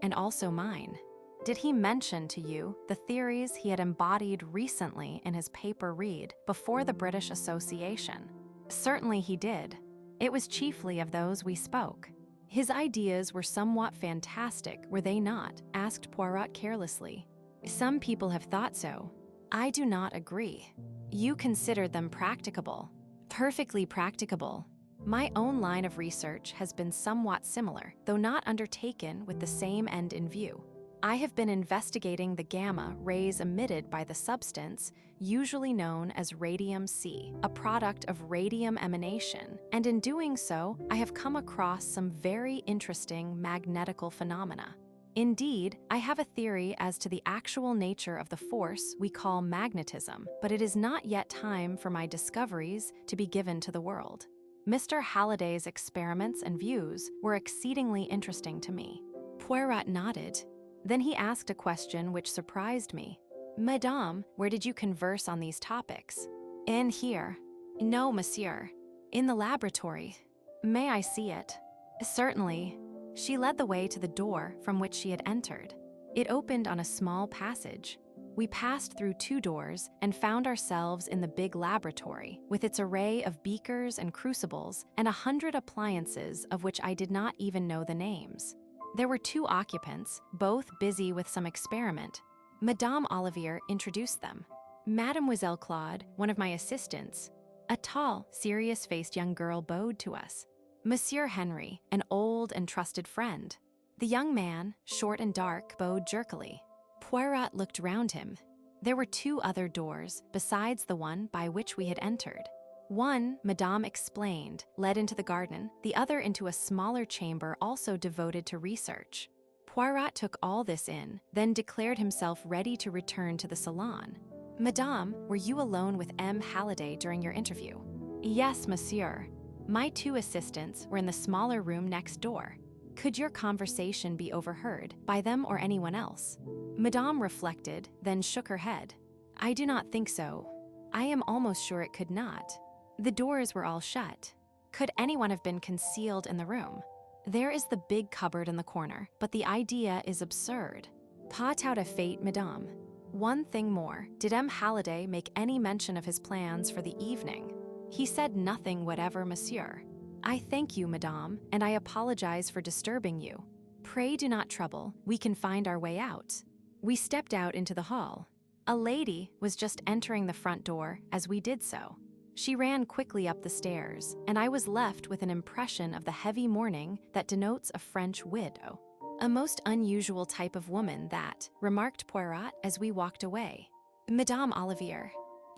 and also mine. Did he mention to you the theories he had embodied recently in his paper read before the British Association?" "Certainly he did. It was chiefly of those we spoke." His ideas were somewhat fantastic, were they not? Asked Poirot carelessly. Some people have thought so. I do not agree. You considered them practicable. Perfectly practicable. My own line of research has been somewhat similar, though not undertaken with the same end in view. I have been investigating the gamma rays emitted by the substance usually known as radium C, a product of radium emanation, and in doing so, I have come across some very interesting magnetical phenomena. Indeed, I have a theory as to the actual nature of the force we call magnetism, but it is not yet time for my discoveries to be given to the world. Mr. Halliday's experiments and views were exceedingly interesting to me. Poirot nodded. Then he asked a question which surprised me. Madame, where did you converse on these topics? In here. No, monsieur. In the laboratory. May I see it? Certainly. She led the way to the door from which she had entered. It opened on a small passage. We passed through 2 doors and found ourselves in the big laboratory, with its array of beakers and crucibles and 100 appliances of which I did not even know the names. There were 2 occupants, both busy with some experiment. Madame Olivier introduced them. Mademoiselle Claude, one of my assistants, a tall, serious-faced young girl, bowed to us. Monsieur Henry, an old and trusted friend. The young man, short and dark, bowed jerkily. Poirot looked round him. There were 2 other doors, besides the one by which we had entered. One, Madame explained, led into the garden, the other into a smaller chamber also devoted to research. Poirot took all this in, then declared himself ready to return to the salon. Madame, were you alone with M. Halliday during your interview? Yes, monsieur. My 2 assistants were in the smaller room next door. Could your conversation be overheard by them or anyone else? Madame reflected, then shook her head. I do not think so. I am almost sure it could not. The doors were all shut. Could anyone have been concealed in the room? There is the big cupboard in the corner, but the idea is absurd. Pas out of fate, madame. One thing more, did M. Halliday make any mention of his plans for the evening? He said nothing whatever, monsieur. I thank you, madame, and I apologize for disturbing you. Pray do not trouble, we can find our way out. We stepped out into the hall. A lady was just entering the front door as we did so. She ran quickly up the stairs, and I was left with an impression of the heavy mourning that denotes a French widow. A most unusual type of woman that, remarked Poirot as we walked away. Madame Olivier.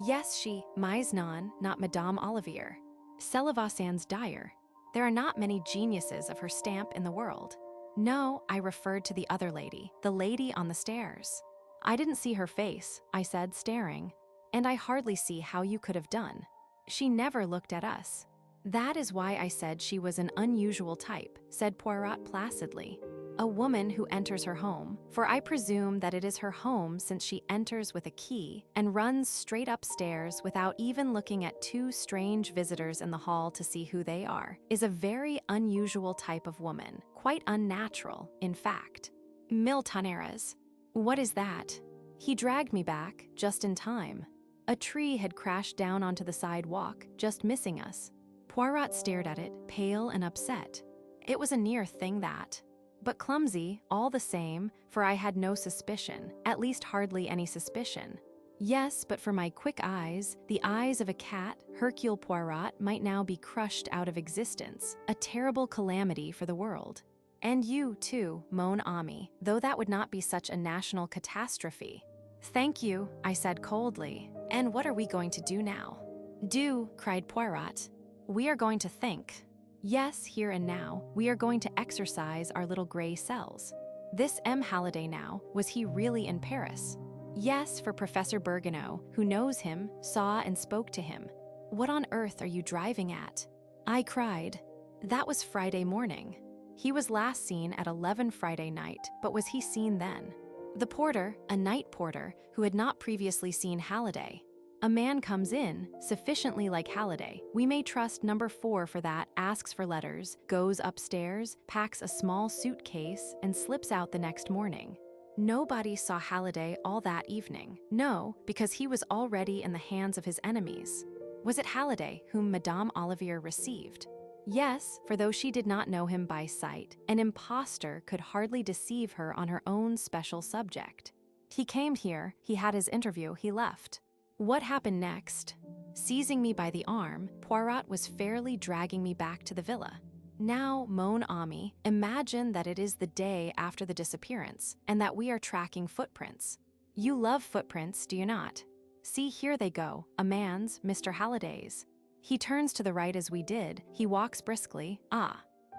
Yes, she, mais non, not Madame Olivier. Celle-Vassant's dyer. There are not many geniuses of her stamp in the world. No, I referred to the other lady, the lady on the stairs. I didn't see her face, I said, staring, and I hardly see how you could have done. She never looked at us. That is why I said she was an unusual type, said Poirot placidly. A woman who enters her home, for I presume that it is her home since she enters with a key and runs straight upstairs without even looking at 2 strange visitors in the hall to see who they are, is a very unusual type of woman, quite unnatural, in fact. Mille tonnerres. What is that? He dragged me back, just in time. A tree had crashed down onto the sidewalk, just missing us. Poirot stared at it, pale and upset. It was a near thing that. But clumsy, all the same, for I had no suspicion, at least hardly any suspicion. Yes, but for my quick eyes, the eyes of a cat, Hercule Poirot might now be crushed out of existence, a terrible calamity for the world. And you, too, mon ami, though that would not be such a national catastrophe. Thank you, I said coldly. And what are we going to do now? Do, cried Poirot. We are going to think. Yes, here and now, we are going to exercise our little gray cells. This M. Halliday now, was he really in Paris? Yes, for Professor Bergoneau, who knows him, saw and spoke to him. What on earth are you driving at? I cried. That was Friday morning. He was last seen at 11 Friday night, but was he seen then? The porter, a night porter, who had not previously seen Halliday. A man comes in, sufficiently like Halliday. We may trust number 4 for that, asks for letters, goes upstairs, packs a small suitcase, and slips out the next morning. Nobody saw Halliday all that evening. No, because he was already in the hands of his enemies. Was it Halliday whom Madame Olivier received? Yes, for though she did not know him by sight, an impostor could hardly deceive her on her own special subject. He came here, he had his interview, he left. What happened next? Seizing me by the arm, Poirot was fairly dragging me back to the villa. Now, mon ami, imagine that it is the day after the disappearance, and that we are tracking footprints. You love footprints, do you not? See, here they go, a man's, Mr. Halliday's. He turns to the right as we did, he walks briskly,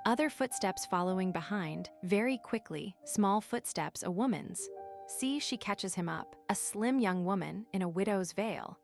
other footsteps following behind, very quickly, small footsteps, a woman's. See, she catches him up, a slim young woman in a widow's veil.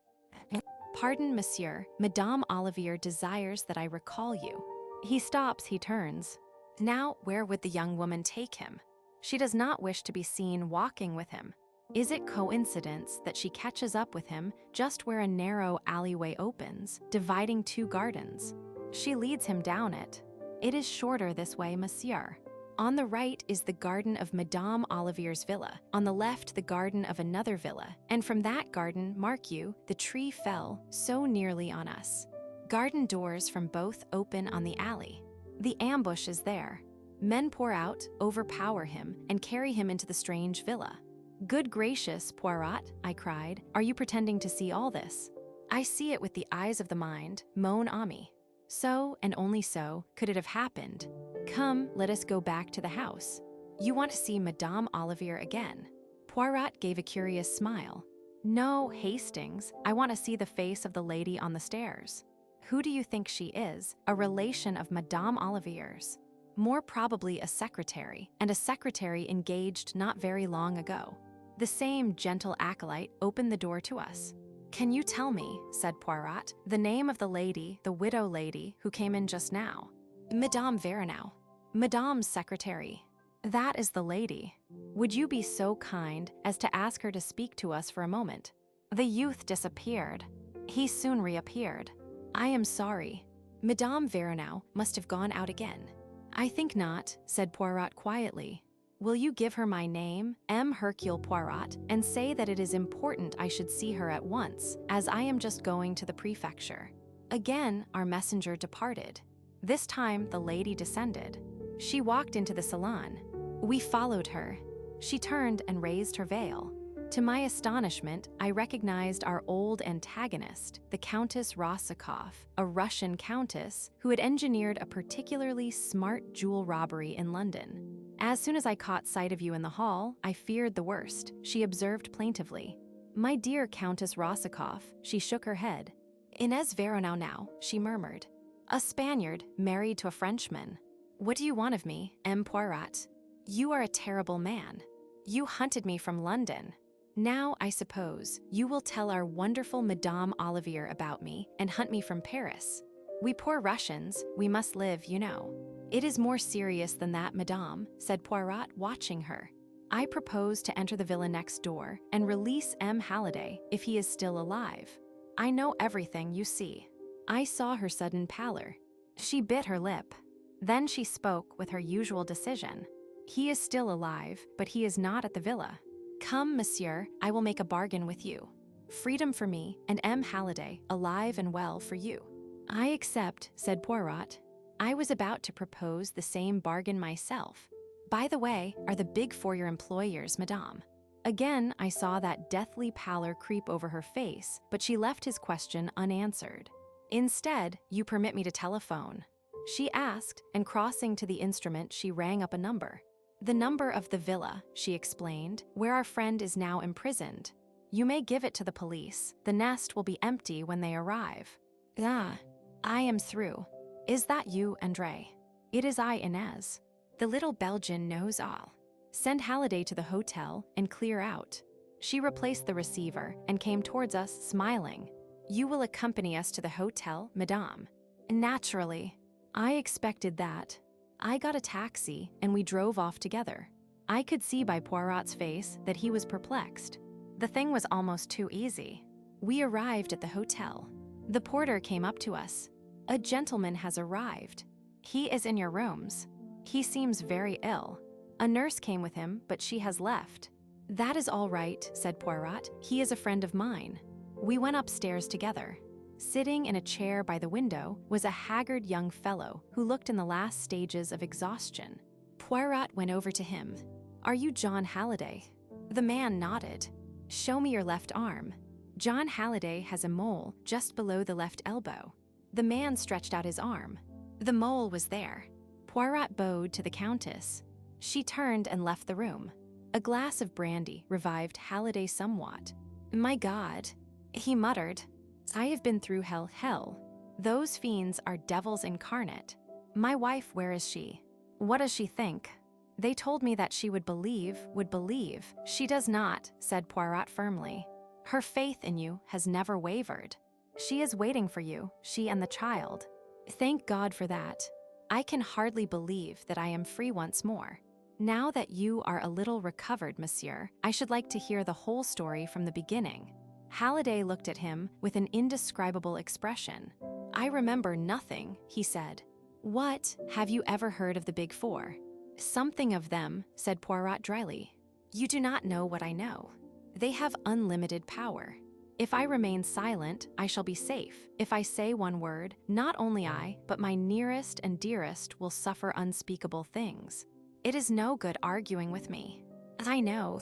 Pardon, monsieur, Madame Olivier desires that I recall you. He stops, he turns. Now, where would the young woman take him? She does not wish to be seen walking with him. Is it coincidence that she catches up with him just where a narrow alleyway opens, dividing two gardens? She leads him down it. It is shorter this way, monsieur. On the right is the garden of Madame Olivier's villa, on the left the garden of another villa, and from that garden, mark you, the tree fell so nearly on us. Garden doors from both open on the alley. The ambush is there. Men pour out, overpower him, and carry him into the strange villa. Good gracious, Poirot, I cried, are you pretending to see all this? I see it with the eyes of the mind, mon ami. So, and only so, could it have happened. Come, let us go back to the house. You want to see Madame Olivier again? Poirot gave a curious smile. No, Hastings, I want to see the face of the lady on the stairs. Who do you think she is? A relation of Madame Olivier's. More probably a secretary, and a secretary engaged not very long ago. The same gentle acolyte opened the door to us. Can you tell me, said Poirot, the name of the lady, the widow lady, who came in just now? Madame Verneau. Madame's secretary. That is the lady. Would you be so kind as to ask her to speak to us for a moment? The youth disappeared. He soon reappeared. I am sorry. Madame Verneau must have gone out again. I think not, said Poirot quietly. Will you give her my name, M. Hercule Poirot, and say that it is important I should see her at once, as I am just going to the prefecture. Again, our messenger departed. This time, the lady descended. She walked into the salon. We followed her. She turned and raised her veil. To my astonishment, I recognized our old antagonist, the Countess Rossakoff, a Russian countess who had engineered a particularly smart jewel robbery in London. As soon as I caught sight of you in the hall, I feared the worst, she observed plaintively. My dear Countess Rossakoff, she shook her head. Inez Verneau now, she murmured. A Spaniard, married to a Frenchman. What do you want of me, M. Poirot? You are a terrible man. You hunted me from London. Now, I suppose, you will tell our wonderful Madame Olivier about me and hunt me from Paris. We poor Russians, we must live, you know. It is more serious than that, Madame, said Poirot, watching her. I propose to enter the villa next door and release M. Halliday if he is still alive. I know everything, you see. I saw her sudden pallor. She bit her lip. Then she spoke with her usual decision. He is still alive, but he is not at the villa. Come, monsieur, I will make a bargain with you. Freedom for me, and M. Halliday, alive and well for you. I accept, said Poirot. I was about to propose the same bargain myself. By the way, are the big for your employers, madame? Again, I saw that deathly pallor creep over her face, but she left his question unanswered. Instead, you permit me to telephone. She asked, and crossing to the instrument, she rang up a number. The number of the villa, she explained, where our friend is now imprisoned. You may give it to the police. The nest will be empty when they arrive. Ah, I am through. Is that you, André? It is I, Inez. The little Belgian knows all. Send Halliday to the hotel and clear out. She replaced the receiver and came towards us, smiling. You will accompany us to the hotel, madame. Naturally. I expected that. I got a taxi and we drove off together. I could see by Poirot's face that he was perplexed. The thing was almost too easy. We arrived at the hotel. The porter came up to us. A gentleman has arrived. He is in your rooms. He seems very ill. A nurse came with him, but she has left. That is all right, said Poirot. He is a friend of mine. We went upstairs together. Sitting in a chair by the window was a haggard young fellow who looked in the last stages of exhaustion. Poirot went over to him. "Are you John Halliday?" The man nodded. "Show me your left arm." John Halliday has a mole just below the left elbow. The man stretched out his arm. The mole was there. Poirot bowed to the Countess. She turned and left the room. A glass of brandy revived Halliday somewhat. "My God," he muttered. "I have been through hell. Those fiends are devils incarnate. My wife, where is she? What does she think? They told me that she would believe. She does not," said Poirot firmly. "Her faith in you has never wavered. She is waiting for you, she and the child. Thank God for that. I can hardly believe that I am free once more. Now that you are a little recovered, monsieur, I should like to hear the whole story from the beginning." Halliday looked at him with an indescribable expression. "I remember nothing," he said. "What, have you ever heard of the Big Four?" "Something of them," said Poirot dryly. "You do not know what I know. They have unlimited power. If I remain silent, I shall be safe. If I say one word, not only I, but my nearest and dearest will suffer unspeakable things. It is no good arguing with me. I know.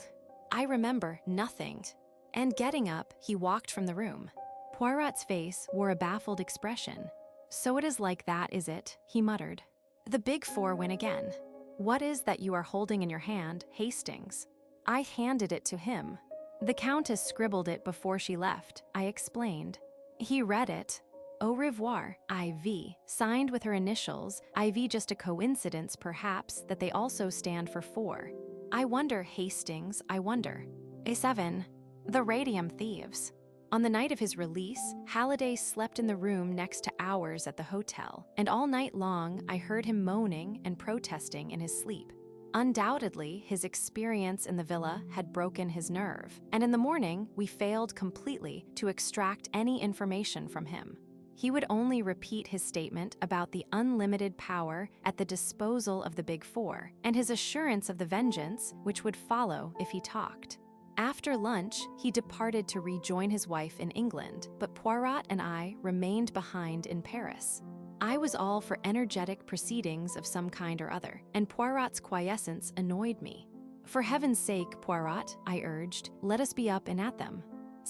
I remember nothing." And getting up, he walked from the room. Poirot's face wore a baffled expression. "So it is like that, is it?" he muttered. "The Big Four win again. What is that you are holding in your hand, Hastings?" I handed it to him. The Countess scribbled it before she left, I explained. He read it. "Au revoir, IV," signed with her initials, IV just a coincidence perhaps that they also stand for 4. I wonder, Hastings, I wonder. A7. The Radium Thieves. On the night of his release, Halliday slept in the room next to ours at the hotel, and all night long I heard him moaning and protesting in his sleep. Undoubtedly, his experience in the villa had broken his nerve, and in the morning we failed completely to extract any information from him. He would only repeat his statement about the unlimited power at the disposal of the Big Four, and his assurance of the vengeance which would follow if he talked. After lunch, he departed to rejoin his wife in England, but Poirot and I remained behind in Paris. I was all for energetic proceedings of some kind or other, and Poirot's quiescence annoyed me. "For heaven's sake, Poirot," I urged, "let us be up and at them."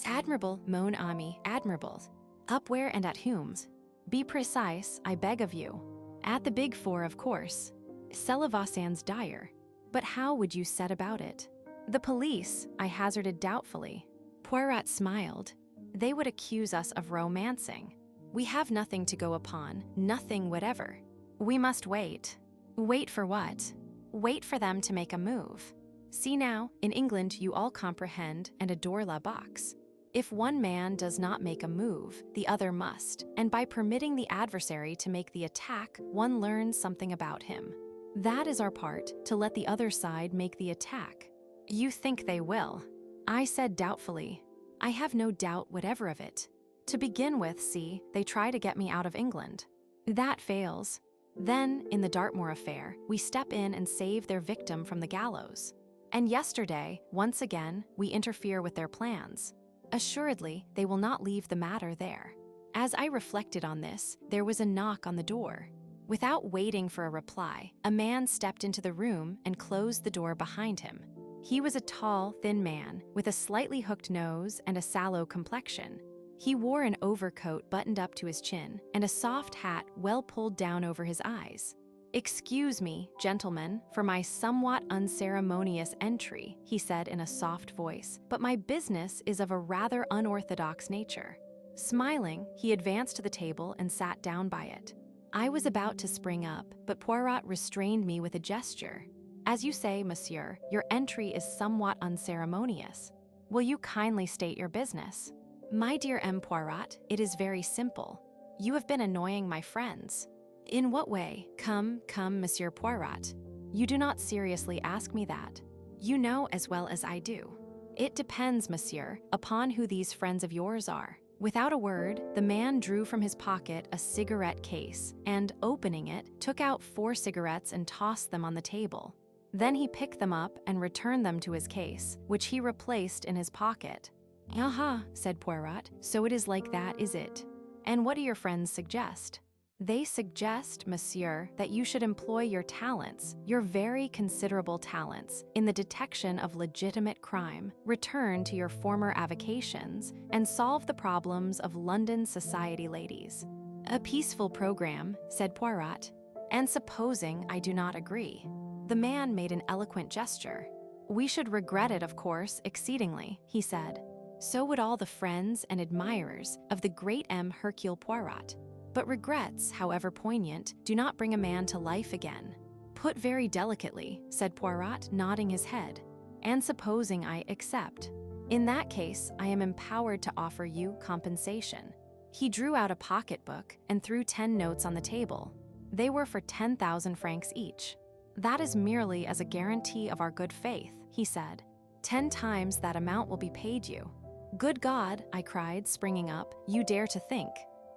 "Admirable, mon ami, admirable. Up where and at whom's? Be precise, I beg of you." "At the Big Four, of course. Cellavosan's dire. But how would you set about it?" "The police," I hazarded doubtfully. Poirot smiled. "They would accuse us of romancing. We have nothing to go upon, nothing whatever. We must wait." "Wait for what?" "Wait for them to make a move. See now, in England you all comprehend and adore la boxe. If one man does not make a move, the other must, and by permitting the adversary to make the attack, one learns something about him. That is our part, to let the other side make the attack." "You think they will?" I said doubtfully. "I have no doubt whatever of it. To begin with, see, they try to get me out of England. That fails. Then, in the Dartmoor affair, we step in and save their victim from the gallows. And yesterday, once again, we interfere with their plans. Assuredly, they will not leave the matter there." As I reflected on this, there was a knock on the door. Without waiting for a reply, a man stepped into the room and closed the door behind him. He was a tall, thin man, with a slightly hooked nose and a sallow complexion. He wore an overcoat buttoned up to his chin and a soft hat well pulled down over his eyes. "Excuse me, gentlemen, for my somewhat unceremonious entry," he said in a soft voice, "but my business is of a rather unorthodox nature." Smiling, he advanced to the table and sat down by it. I was about to spring up, but Poirot restrained me with a gesture. "As you say, monsieur, your entry is somewhat unceremonious. Will you kindly state your business?" "My dear M. Poirot, it is very simple. You have been annoying my friends." "In what way? Come, Monsieur Poirot. You do not seriously ask me that. You know as well as I do." "It depends, monsieur, upon who these friends of yours are." Without a word, the man drew from his pocket a cigarette case and, opening it, took out 4 cigarettes and tossed them on the table. Then he picked them up and returned them to his case, which he replaced in his pocket. "Aha," said Poirot, "so it is like that, is it? And what do your friends suggest? They suggest, monsieur, that you should employ your talents, your very considerable talents, in the detection of legitimate crime, return to your former avocations, and solve the problems of London society ladies. A peaceful program, said Poirot. And supposing I do not agree? The man made an eloquent gesture. We should regret it, of course, exceedingly, he said. So would all the friends and admirers of the great Hercule Poirot. But regrets, however poignant, do not bring a man to life again. Put very delicately, said Poirot, nodding his head. And supposing I accept? In that case, I am empowered to offer you compensation. He drew out a pocketbook and threw 10 notes on the table. They were for 10,000 francs each. That is merely as a guarantee of our good faith, he said. 10 times that amount will be paid you. Good God, I cried, springing up, you dare to think.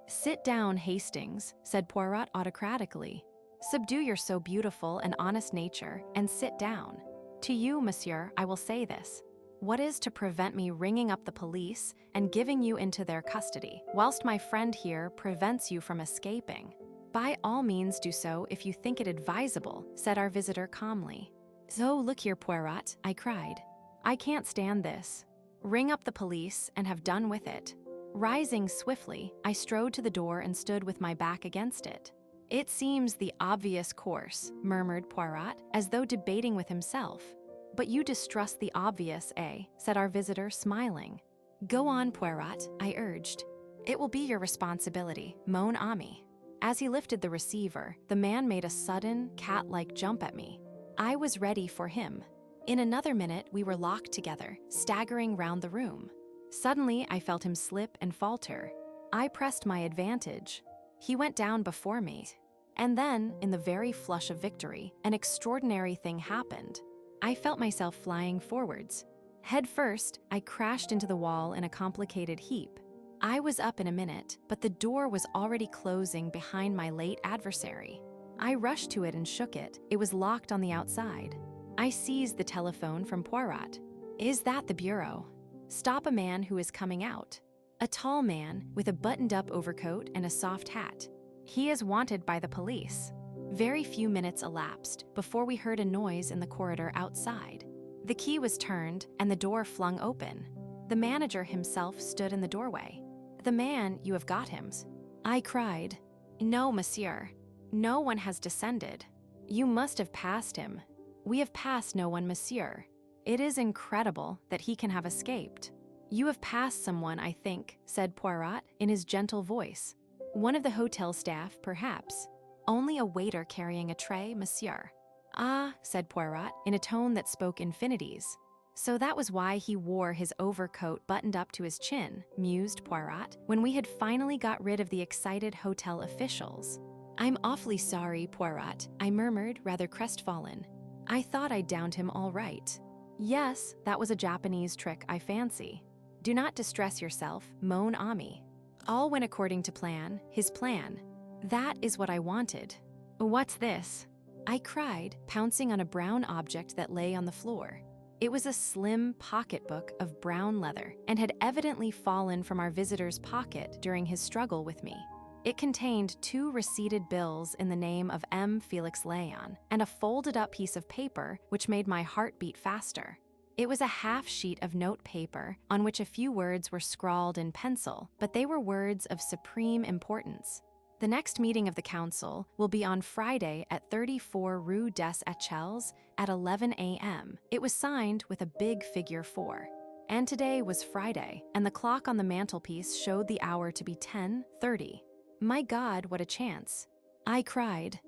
Sit down, Hastings, said Poirot autocratically. Subdue your so beautiful and honest nature, and sit down. To you, monsieur, I will say this. What is to prevent me ringing up the police and giving you into their custody, whilst my friend here prevents you from escaping? By all means do so if you think it advisable, said our visitor calmly. So look here, Poirot, I cried. I can't stand this. Ring up the police and have done with it. Rising swiftly, I strode to the door and stood with my back against it. It seems the obvious course, murmured Poirot, as though debating with himself. But you distrust the obvious, eh? Said our visitor, smiling. Go on, Poirot, I urged. It will be your responsibility, mon ami. As he lifted the receiver, the man made a sudden, cat-like jump at me. I was ready for him. In another minute, we were locked together, staggering round the room. Suddenly, I felt him slip and falter. I pressed my advantage. He went down before me. And then, in the very flush of victory, an extraordinary thing happened. I felt myself flying forwards. Head first, I crashed into the wall in a complicated heap. I was up in a minute, but the door was already closing behind my late adversary. I rushed to it and shook it. It was locked on the outside. I seized the telephone from Poirot. Is that the bureau? Stop a man who is coming out. A tall man with a buttoned-up overcoat and a soft hat. He is wanted by the police. Very few minutes elapsed before we heard a noise in the corridor outside. The key was turned and the door flung open. The manager himself stood in the doorway. The man, you have got him. I cried. No, monsieur. No one has descended. You must have passed him. We have passed no one, monsieur. It is incredible that he can have escaped. You have passed someone, I think, said Poirot in his gentle voice. One of the hotel staff, perhaps. Only a waiter carrying a tray, monsieur. Ah, said Poirot in a tone that spoke infinities. So that was why he wore his overcoat buttoned up to his chin, mused Poirot, when we had finally got rid of the excited hotel officials. I'm awfully sorry, Poirot, I murmured, rather crestfallen. I thought I'd downed him all right. Yes, that was a Japanese trick, I fancy. Do not distress yourself, mon ami. All went according to plan, his plan. That is what I wanted. What's this? I cried, pouncing on a brown object that lay on the floor. It was a slim pocketbook of brown leather and had evidently fallen from our visitor's pocket during his struggle with me. It contained 2 receipted bills in the name of M. Felix Léon and a folded-up piece of paper which made my heart beat faster. It was a half sheet of note paper on which a few words were scrawled in pencil, but they were words of supreme importance. The next meeting of the council will be on Friday at 34 Rue des Echelles at 11 a.m. It was signed with a big figure 4. And today was Friday, and the clock on the mantelpiece showed the hour to be 10:30. My God, what a chance. I cried.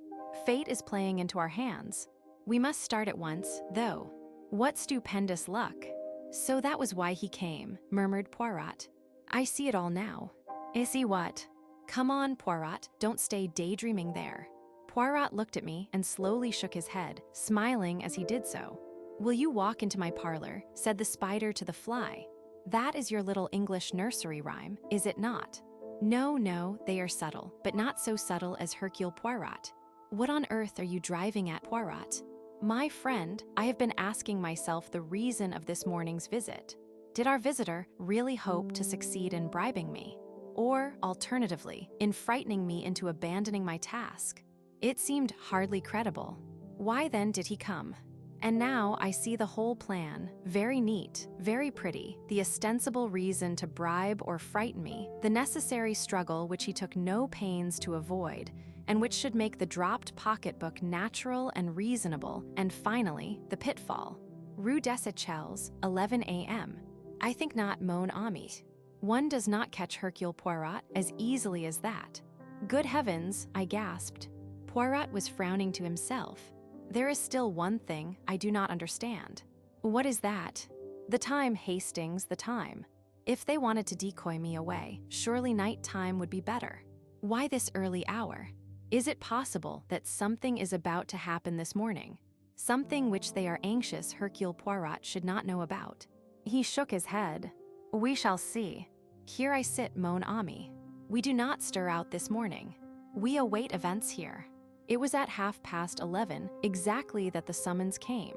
Fate is playing into our hands. We must start at once, though. What stupendous luck. So that was why he came, murmured Poirot. I see it all now. Is he what? Come on, Poirot, don't stay daydreaming there. Poirot looked at me and slowly shook his head, smiling as he did so. Will you walk into my parlor, said the spider to the fly. That is your little English nursery rhyme, is it not? No, they are subtle, but not so subtle as Hercule Poirot. What on earth are you driving at, Poirot? My friend, I have been asking myself the reason of this morning's visit. Did our visitor really hope to succeed in bribing me? or, alternatively, in frightening me into abandoning my task. It seemed hardly credible. Why then did he come? And now I see the whole plan, very neat, very pretty, the ostensible reason to bribe or frighten me, the necessary struggle which he took no pains to avoid, and which should make the dropped pocketbook natural and reasonable, and finally, the pitfall. Rue des Seychelles, 11 a.m. I think not, mon ami. One does not catch Hercule Poirot as easily as that. Good heavens, I gasped. Poirot was frowning to himself. There is still one thing I do not understand. What is that? The time, Hastings, the time. If they wanted to decoy me away, surely night time would be better. Why this early hour? Is it possible that something is about to happen this morning? Something which they are anxious Hercule Poirot should not know about? He shook his head. We shall see. Here I sit, mon ami. We do not stir out this morning. We await events here. It was at 11:30 exactly that the summons came.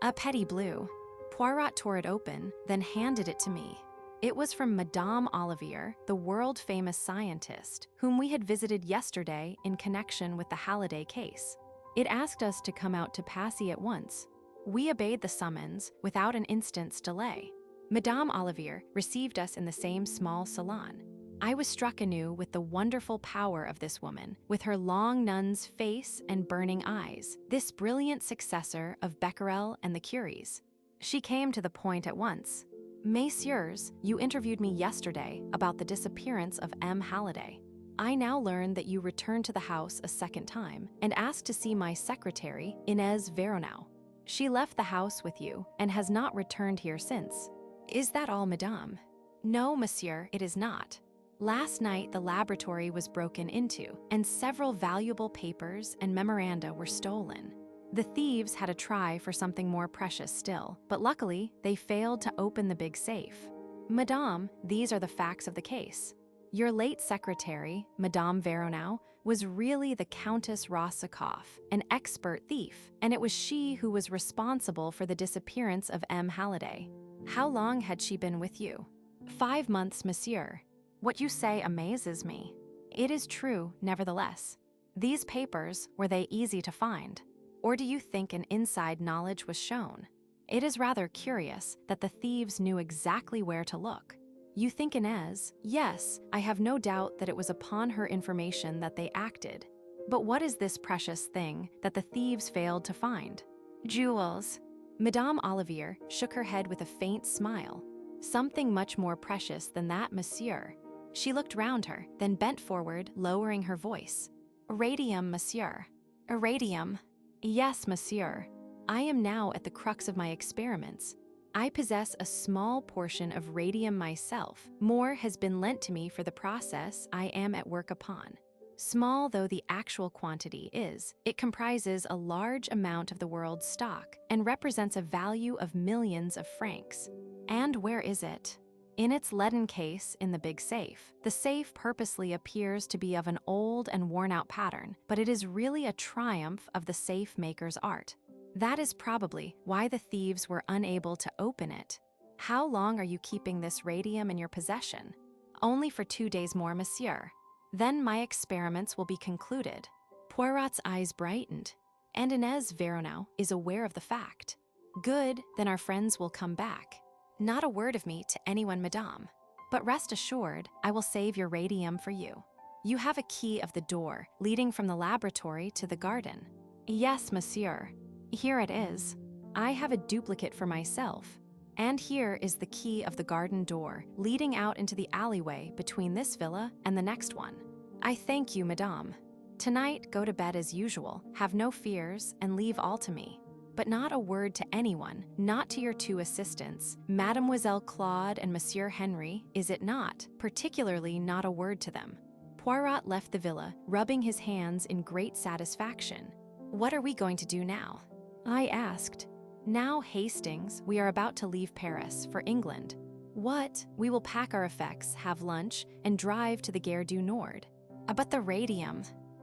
A petty blue. Poirot tore it open, then handed it to me. It was from Madame Olivier, the world-famous scientist, whom we had visited yesterday in connection with the Halliday case. It asked us to come out to Passy at once. We obeyed the summons without an instant's delay. Madame Olivier received us in the same small salon. I was struck anew with the wonderful power of this woman, with her long nun's face and burning eyes, this brilliant successor of Becquerel and the Curies. She came to the point at once. Messieurs, you interviewed me yesterday about the disappearance of M. Halliday. I now learn that you returned to the house a second time and asked to see my secretary, Inez Veronau. She left the house with you and has not returned here since. Is that all, madame? No, monsieur, it is not. Last night, the laboratory was broken into, and several valuable papers and memoranda were stolen. The thieves had a try for something more precious still, but luckily, they failed to open the big safe. Madame, these are the facts of the case. Your late secretary, Madame Veronau, was really the Countess Rossakoff, an expert thief, and it was she who was responsible for the disappearance of M. Halliday. How long had she been with you? 5 months, monsieur. What you say amazes me. It is true, nevertheless. These papers, were they easy to find? Or do you think an inside knowledge was shown? It is rather curious that the thieves knew exactly where to look. You think Inez? Yes, I have no doubt that it was upon her information that they acted. But what is this precious thing that the thieves failed to find? Jewels. Madame Olivier shook her head with a faint smile. Something much more precious than that, monsieur. She looked round her, then bent forward, lowering her voice. Radium, monsieur. Radium. Yes, monsieur. I am now at the crux of my experiments. I possess a small portion of radium myself. More has been lent to me for the process I am at work upon. Small though the actual quantity is, it comprises a large amount of the world's stock and represents a value of millions of francs. And where is it? In its leaden case in the big safe. The safe purposely appears to be of an old and worn-out pattern, but it is really a triumph of the safe maker's art. That is probably why the thieves were unable to open it. How long are you keeping this radium in your possession? Only for 2 days more, monsieur. Then my experiments will be concluded. Poirot's eyes brightened, and Inez Veronau is aware of the fact. Good, then our friends will come back. Not a word of me to anyone, madame. But rest assured, I will save your radium for you. You have a key of the door leading from the laboratory to the garden. Yes, monsieur. Here it is. I have a duplicate for myself. And here is the key of the garden door leading out into the alleyway between this villa and the next one. I thank you, madame. Tonight, go to bed as usual, have no fears, and leave all to me. But not a word to anyone, not to your 2 assistants, Mademoiselle Claude and Monsieur Henry, is it not? Particularly not a word to them. Poirot left the villa, rubbing his hands in great satisfaction. What are we going to do now? I asked. Now, Hastings, we are about to leave Paris for England. What? We will pack our effects, have lunch, and drive to the Gare du Nord. But the radium.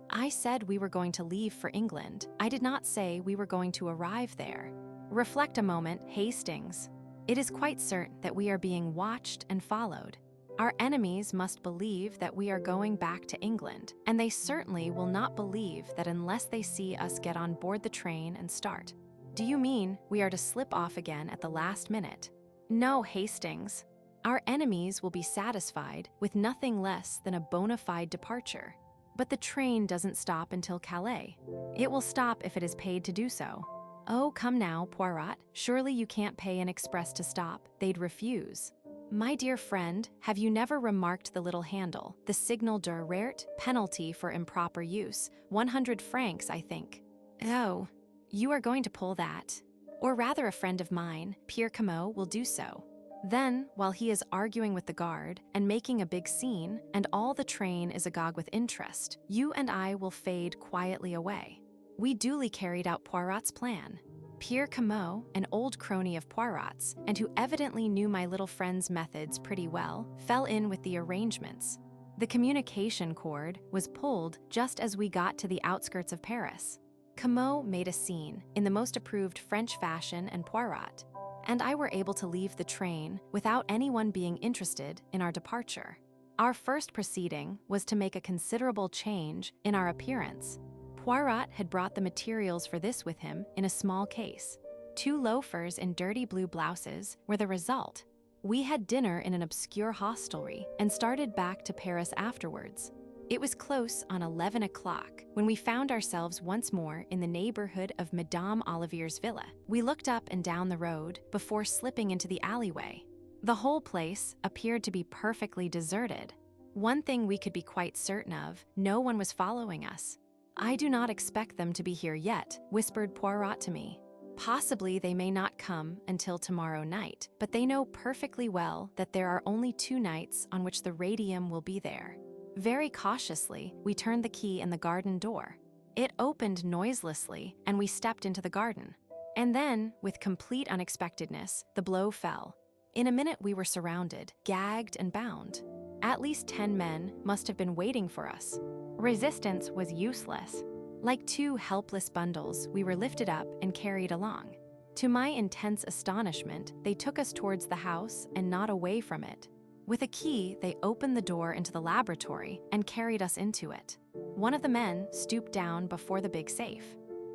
I said we were going to leave for England. I did not say we were going to arrive there. Reflect a moment, Hastings. It is quite certain that we are being watched and followed. Our enemies must believe that we are going back to England, and they certainly will not believe that unless they see us get on board the train and start. Do you mean we are to slip off again at the last minute? No, Hastings. Our enemies will be satisfied with nothing less than a bona fide departure. But the train doesn't stop until Calais. It will stop if it is paid to do so. Oh, come now, Poirot. Surely you can't pay an express to stop. They'd refuse. My dear friend, have you never remarked the little handle, the signal de rerte, penalty for improper use, 100 francs, I think? Oh, you are going to pull that. Or rather, a friend of mine, Pierre Camus, will do so. Then, while he is arguing with the guard and making a big scene, and all the train is agog with interest, you and I will fade quietly away. We duly carried out Poirot's plan. Pierre Camus, an old crony of Poirot's, and who evidently knew my little friend's methods pretty well, fell in with the arrangements. The communication cord was pulled just as we got to the outskirts of Paris. Camus made a scene in the most approved French fashion, and Poirot and I were able to leave the train without anyone being interested in our departure. Our first proceeding was to make a considerable change in our appearance. Poirot had brought the materials for this with him in a small case. 2 loafers in dirty blue blouses were the result. We had dinner in an obscure hostelry and started back to Paris afterwards. It was close on 11 o'clock when we found ourselves once more in the neighborhood of Madame Olivier's villa. We looked up and down the road before slipping into the alleyway. The whole place appeared to be perfectly deserted. One thing we could be quite certain of, no one was following us. I do not expect them to be here yet, whispered Poirot to me. Possibly they may not come until tomorrow night, but they know perfectly well that there are only 2 nights on which the radium will be there. Very cautiously, we turned the key in the garden door. It opened noiselessly, and we stepped into the garden. And then, with complete unexpectedness, the blow fell. In a minute we were surrounded, gagged and bound. At least 10 men must have been waiting for us. Resistance was useless. Like 2 helpless bundles, we were lifted up and carried along. To my intense astonishment, they took us towards the house and not away from it. With a key, they opened the door into the laboratory and carried us into it. One of the men stooped down before the big safe.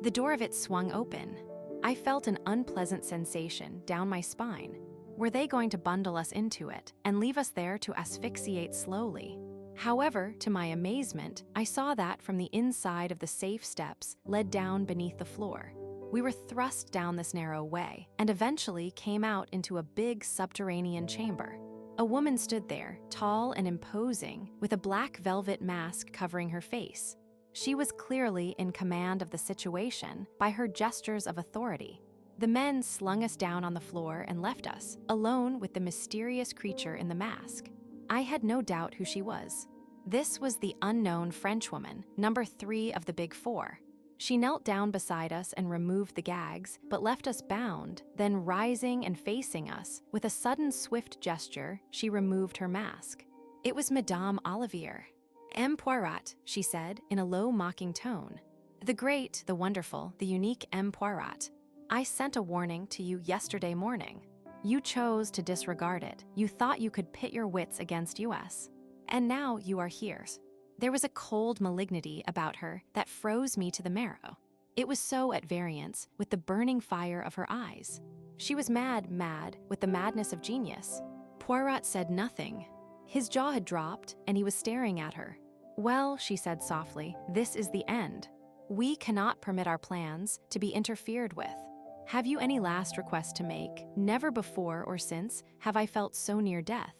The door of it swung open. I felt an unpleasant sensation down my spine. Were they going to bundle us into it and leave us there to asphyxiate slowly? However, to my amazement, I saw that from the inside of the safe steps led down beneath the floor. We were thrust down this narrow way and eventually came out into a big subterranean chamber. A woman stood there, tall and imposing, with a black velvet mask covering her face. She was clearly in command of the situation by her gestures of authority. The men slung us down on the floor and left us, alone with the mysterious creature in the mask. I had no doubt who she was. This was the unknown Frenchwoman, number 3 of the Big Four. She knelt down beside us and removed the gags, but left us bound. Then, rising and facing us, with a sudden swift gesture, she removed her mask. It was Madame Olivier. M. Poirot, she said, in a low, mocking tone. The great, the wonderful, the unique M. Poirot. I sent a warning to you yesterday morning. You chose to disregard it. You thought you could pit your wits against us. And now you are here. There was a cold malignity about her that froze me to the marrow. It was so at variance with the burning fire of her eyes. She was mad with the madness of genius. Poirot said nothing. His jaw had dropped, and he was staring at her. Well, she said softly, this is the end. We cannot permit our plans to be interfered with. Have you any last request to make? Never before or since have I felt so near death.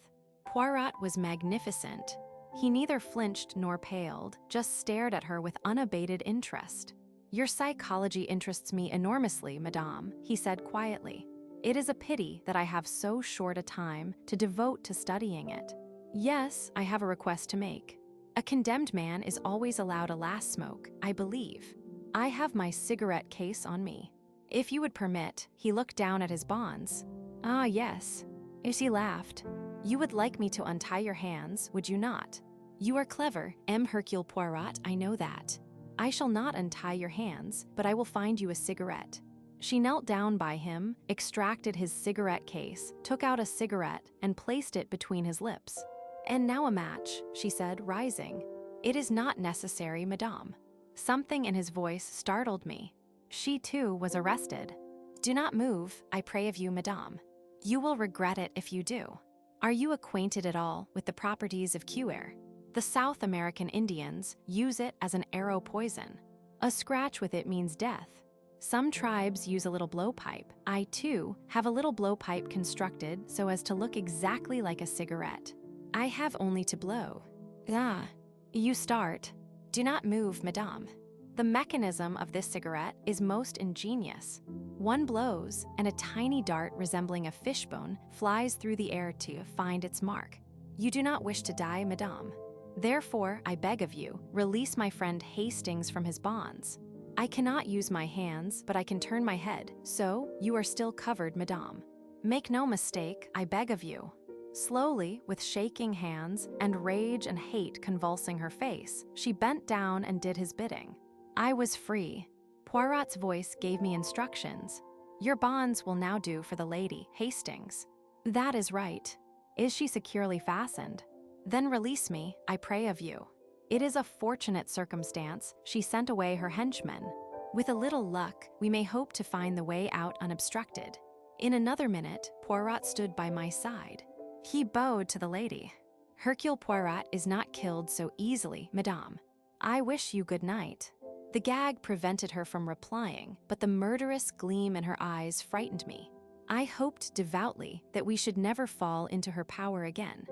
Poirot was magnificent. He neither flinched nor paled, just stared at her with unabated interest. Your psychology interests me enormously, madame, he said quietly. It is a pity that I have so short a time to devote to studying it. Yes, I have a request to make. A condemned man is always allowed a last smoke, I believe. I have my cigarette case on me. If you would permit, he looked down at his bonds. Ah, yes. She laughed. You would like me to untie your hands, would you not? You are clever, M. Hercule Poirot, I know that. I shall not untie your hands, but I will find you a cigarette. She knelt down by him, extracted his cigarette case, took out a cigarette, and placed it between his lips. "And now a match," she said, rising. "It is not necessary, madame." Something in his voice startled me. She too was arrested. "Do not move, I pray of you, madame. You will regret it if you do. Are you acquainted at all with the properties of cuir? The South American Indians use it as an arrow poison. A scratch with it means death. Some tribes use a little blowpipe. I, too, have a little blowpipe constructed so as to look exactly like a cigarette. I have only to blow. Ah, you start. Do not move, madame. The mechanism of this cigarette is most ingenious. One blows, and a tiny dart resembling a fishbone flies through the air to find its mark. You do not wish to die, madame. Therefore, I beg of you, release my friend Hastings from his bonds. I cannot use my hands, but I can turn my head, so you are still covered, madame. Make no mistake, I beg of you." Slowly, with shaking hands and rage and hate convulsing her face, she bent down and did his bidding. I was free. Poirot's voice gave me instructions. "Your bonds will now do for the lady, Hastings." "That is right. Is she securely fastened?" "Then release me, I pray of you." It is a fortunate circumstance she sent away her henchmen. With a little luck, we may hope to find the way out unobstructed. In another minute, Poirot stood by my side. He bowed to the lady. "Hercule Poirot is not killed so easily, madame. I wish you good night." The gag prevented her from replying, but the murderous gleam in her eyes frightened me. I hoped devoutly that we should never fall into her power again.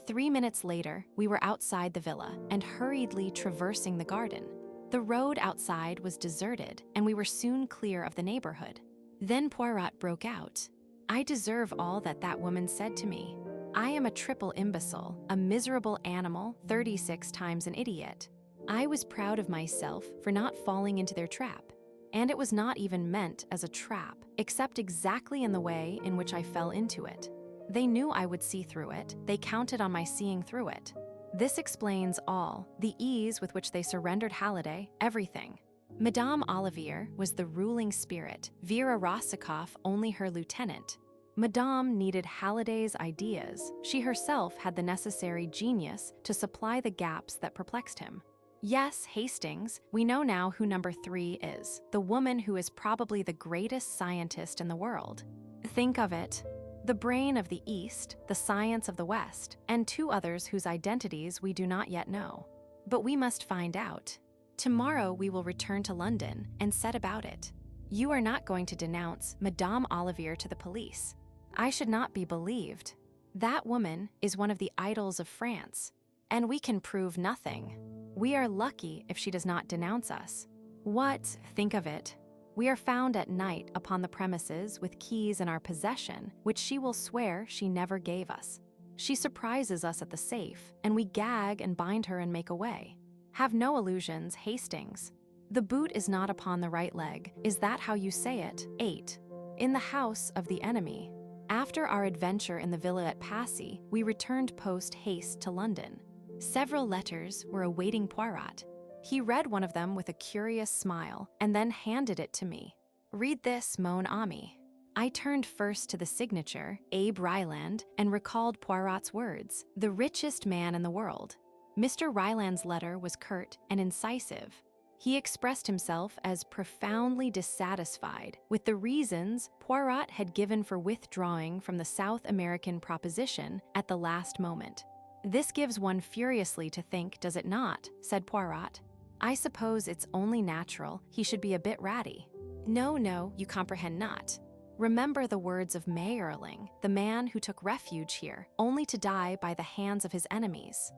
3 minutes later, we were outside the villa and hurriedly traversing the garden. The road outside was deserted, and we were soon clear of the neighborhood. Then Poirot broke out. "I deserve all that that woman said to me. I am a triple imbecile, a miserable animal, 36 times an idiot. I was proud of myself for not falling into their trap. And it was not even meant as a trap, except exactly in the way in which I fell into it. They knew I would see through it. They counted on my seeing through it. This explains all, the ease with which they surrendered Halliday, everything. Madame Olivier was the ruling spirit, Vera Rosikoff only her lieutenant. Madame needed Halliday's ideas. She herself had the necessary genius to supply the gaps that perplexed him. Yes, Hastings, we know now who number 3 is, the woman who is probably the greatest scientist in the world. Think of it. The brain of the East, the science of the West, and 2 others whose identities we do not yet know. But we must find out. Tomorrow we will return to London and set about it. You are not going to denounce Madame Olivier to the police. I should not be believed. That woman is one of the idols of France, and we can prove nothing. We are lucky if she does not denounce us. What, think of it, we are found at night upon the premises with keys in our possession, which she will swear she never gave us. She surprises us at the safe, and we gag and bind her and make away. Have no illusions, Hastings. The boot is not upon the right leg. Is that how you say it? 8. In the house of the enemy. After our adventure in the villa at Passy, we returned post-haste to London. Several letters were awaiting Poirot. He read one of them with a curious smile and then handed it to me. "Read this, mon ami." I turned first to the signature, Abe Ryland, and recalled Poirot's words, "the richest man in the world." Mr. Ryland's letter was curt and incisive. He expressed himself as profoundly dissatisfied with the reasons Poirot had given for withdrawing from the South American proposition at the last moment. "This gives one furiously to think, does it not?" said Poirot. "I suppose it's only natural he should be a bit ratty." No, you comprehend not. Remember the words of Mayerling, the man who took refuge here, only to die by the hands of his enemies.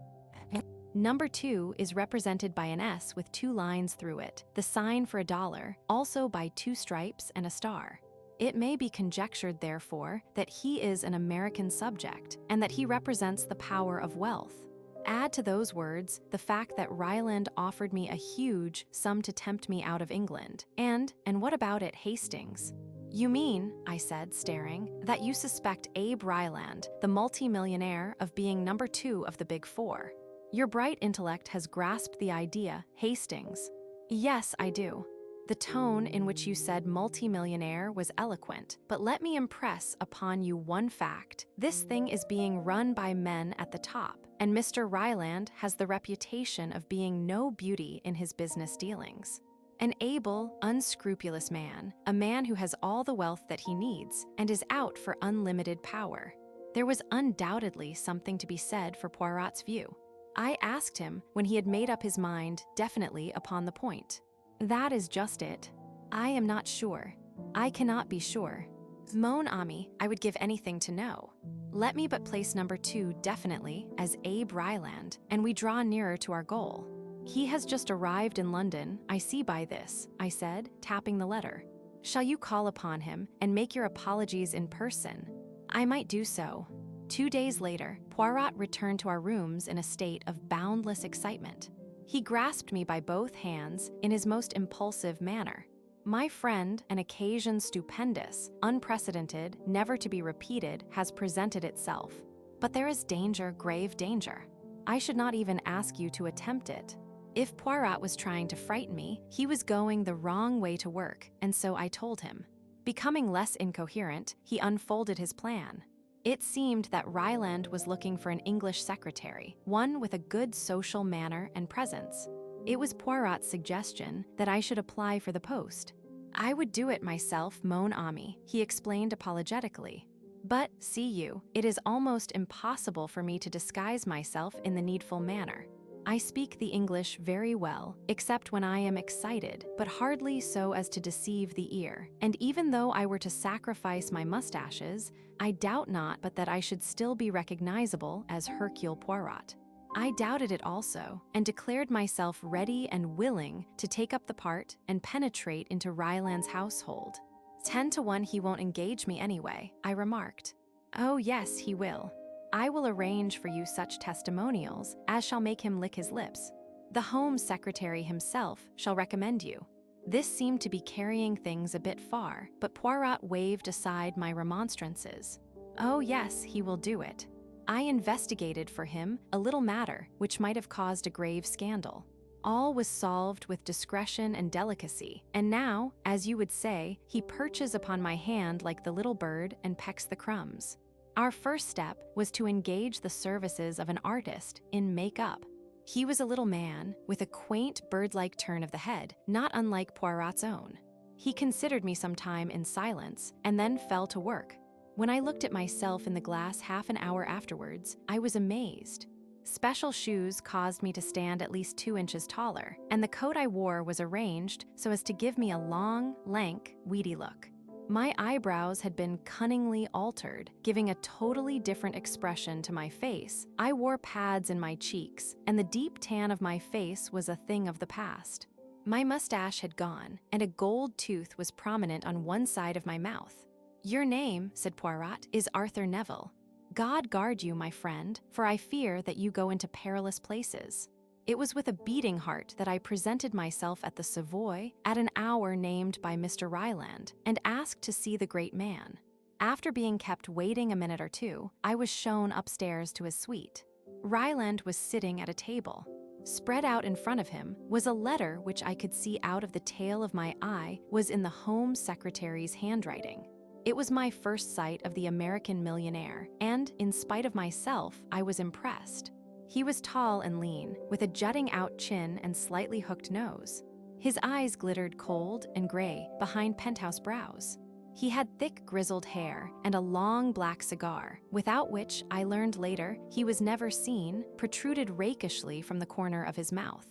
Number 2 is represented by an S with 2 lines through it, the sign for $1, also by 2 stripes and a star. It may be conjectured, therefore, that he is an American subject, and that he represents the power of wealth. Add to those words the fact that Ryland offered me a huge sum to tempt me out of England. And what about it, Hastings? "You mean," I said, staring, "that you suspect Abe Ryland, the multimillionaire, of being number 2 of the Big Four. Your bright intellect has grasped the idea, Hastings." "Yes, I do." The tone in which you said multimillionaire was eloquent, but let me impress upon you one fact. This thing is being run by men at the top. and Mr. Ryland has the reputation of being no beauty in his business dealings. An able, unscrupulous man, a man who has all the wealth that he needs and is out for unlimited power. There was undoubtedly something to be said for Poirot's view. I asked him when he had made up his mind definitely upon the point. "That is just it. I am not sure. I cannot be sure. Mon ami, I would give anything to know. Let me but place number 2 definitely as Abe Ryland, and we draw nearer to our goal." "He has just arrived in London, I see by this," I said, tapping the letter. "Shall you call upon him and make your apologies in person?" "I might do so." 2 days later, Poirot returned to our rooms in a state of boundless excitement. He grasped me by both hands in his most impulsive manner. "My friend, an occasion stupendous, unprecedented, never to be repeated, has presented itself. But there is danger, grave danger. I should not even ask you to attempt it." If Poirot was trying to frighten me, he was going the wrong way to work, and so I told him. Becoming less incoherent, he unfolded his plan. It seemed that Ryland was looking for an English secretary, one with a good social manner and presence. It was Poirot's suggestion that I should apply for the post. "I would do it myself, mon ami," he explained apologetically. "But, see you, it is almost impossible for me to disguise myself in the needful manner. I speak the English very well, except when I am excited, but hardly so as to deceive the ear, and even though I were to sacrifice my mustaches, I doubt not but that I should still be recognizable as Hercule Poirot." I doubted it also, and declared myself ready and willing to take up the part and penetrate into Ryland's household. 10 to 1 he won't engage me anyway, I remarked. "Oh yes, he will. I will arrange for you such testimonials as shall make him lick his lips. The Home Secretary himself shall recommend you." This seemed to be carrying things a bit far, but Poirot waved aside my remonstrances. "Oh yes, he will do it." I investigated for him a little matter which might have caused a grave scandal. All was solved with discretion and delicacy, and now, as you would say, he perches upon my hand like the little bird and pecks the crumbs. Our first step was to engage the services of an artist in make-up. He was a little man with a quaint bird-like turn of the head, not unlike Poirot's own. He considered me some time in silence and then fell to work. When I looked at myself in the glass half an hour afterwards, I was amazed. Special shoes caused me to stand at least 2 inches taller, and the coat I wore was arranged so as to give me a long, lank, weedy look. My eyebrows had been cunningly altered, giving a totally different expression to my face. I wore pads in my cheeks, and the deep tan of my face was a thing of the past. My mustache had gone, and a gold tooth was prominent on one side of my mouth. "Your name," said Poirot, "is Arthur Neville. God guard you, my friend, for I fear that you go into perilous places." It was with a beating heart that I presented myself at the Savoy at an hour named by Mr. Ryland and asked to see the great man. After being kept waiting a minute or two, I was shown upstairs to his suite. Ryland was sitting at a table. Spread out in front of him was a letter which I could see out of the tail of my eye was in the Home Secretary's handwriting. It was my first sight of the American millionaire, and, in spite of myself, I was impressed. He was tall and lean, with a jutting-out chin and slightly hooked nose. His eyes glittered cold and gray behind penthouse brows. He had thick grizzled hair and a long black cigar, without which, I learned later, he was never seen, protruded rakishly from the corner of his mouth.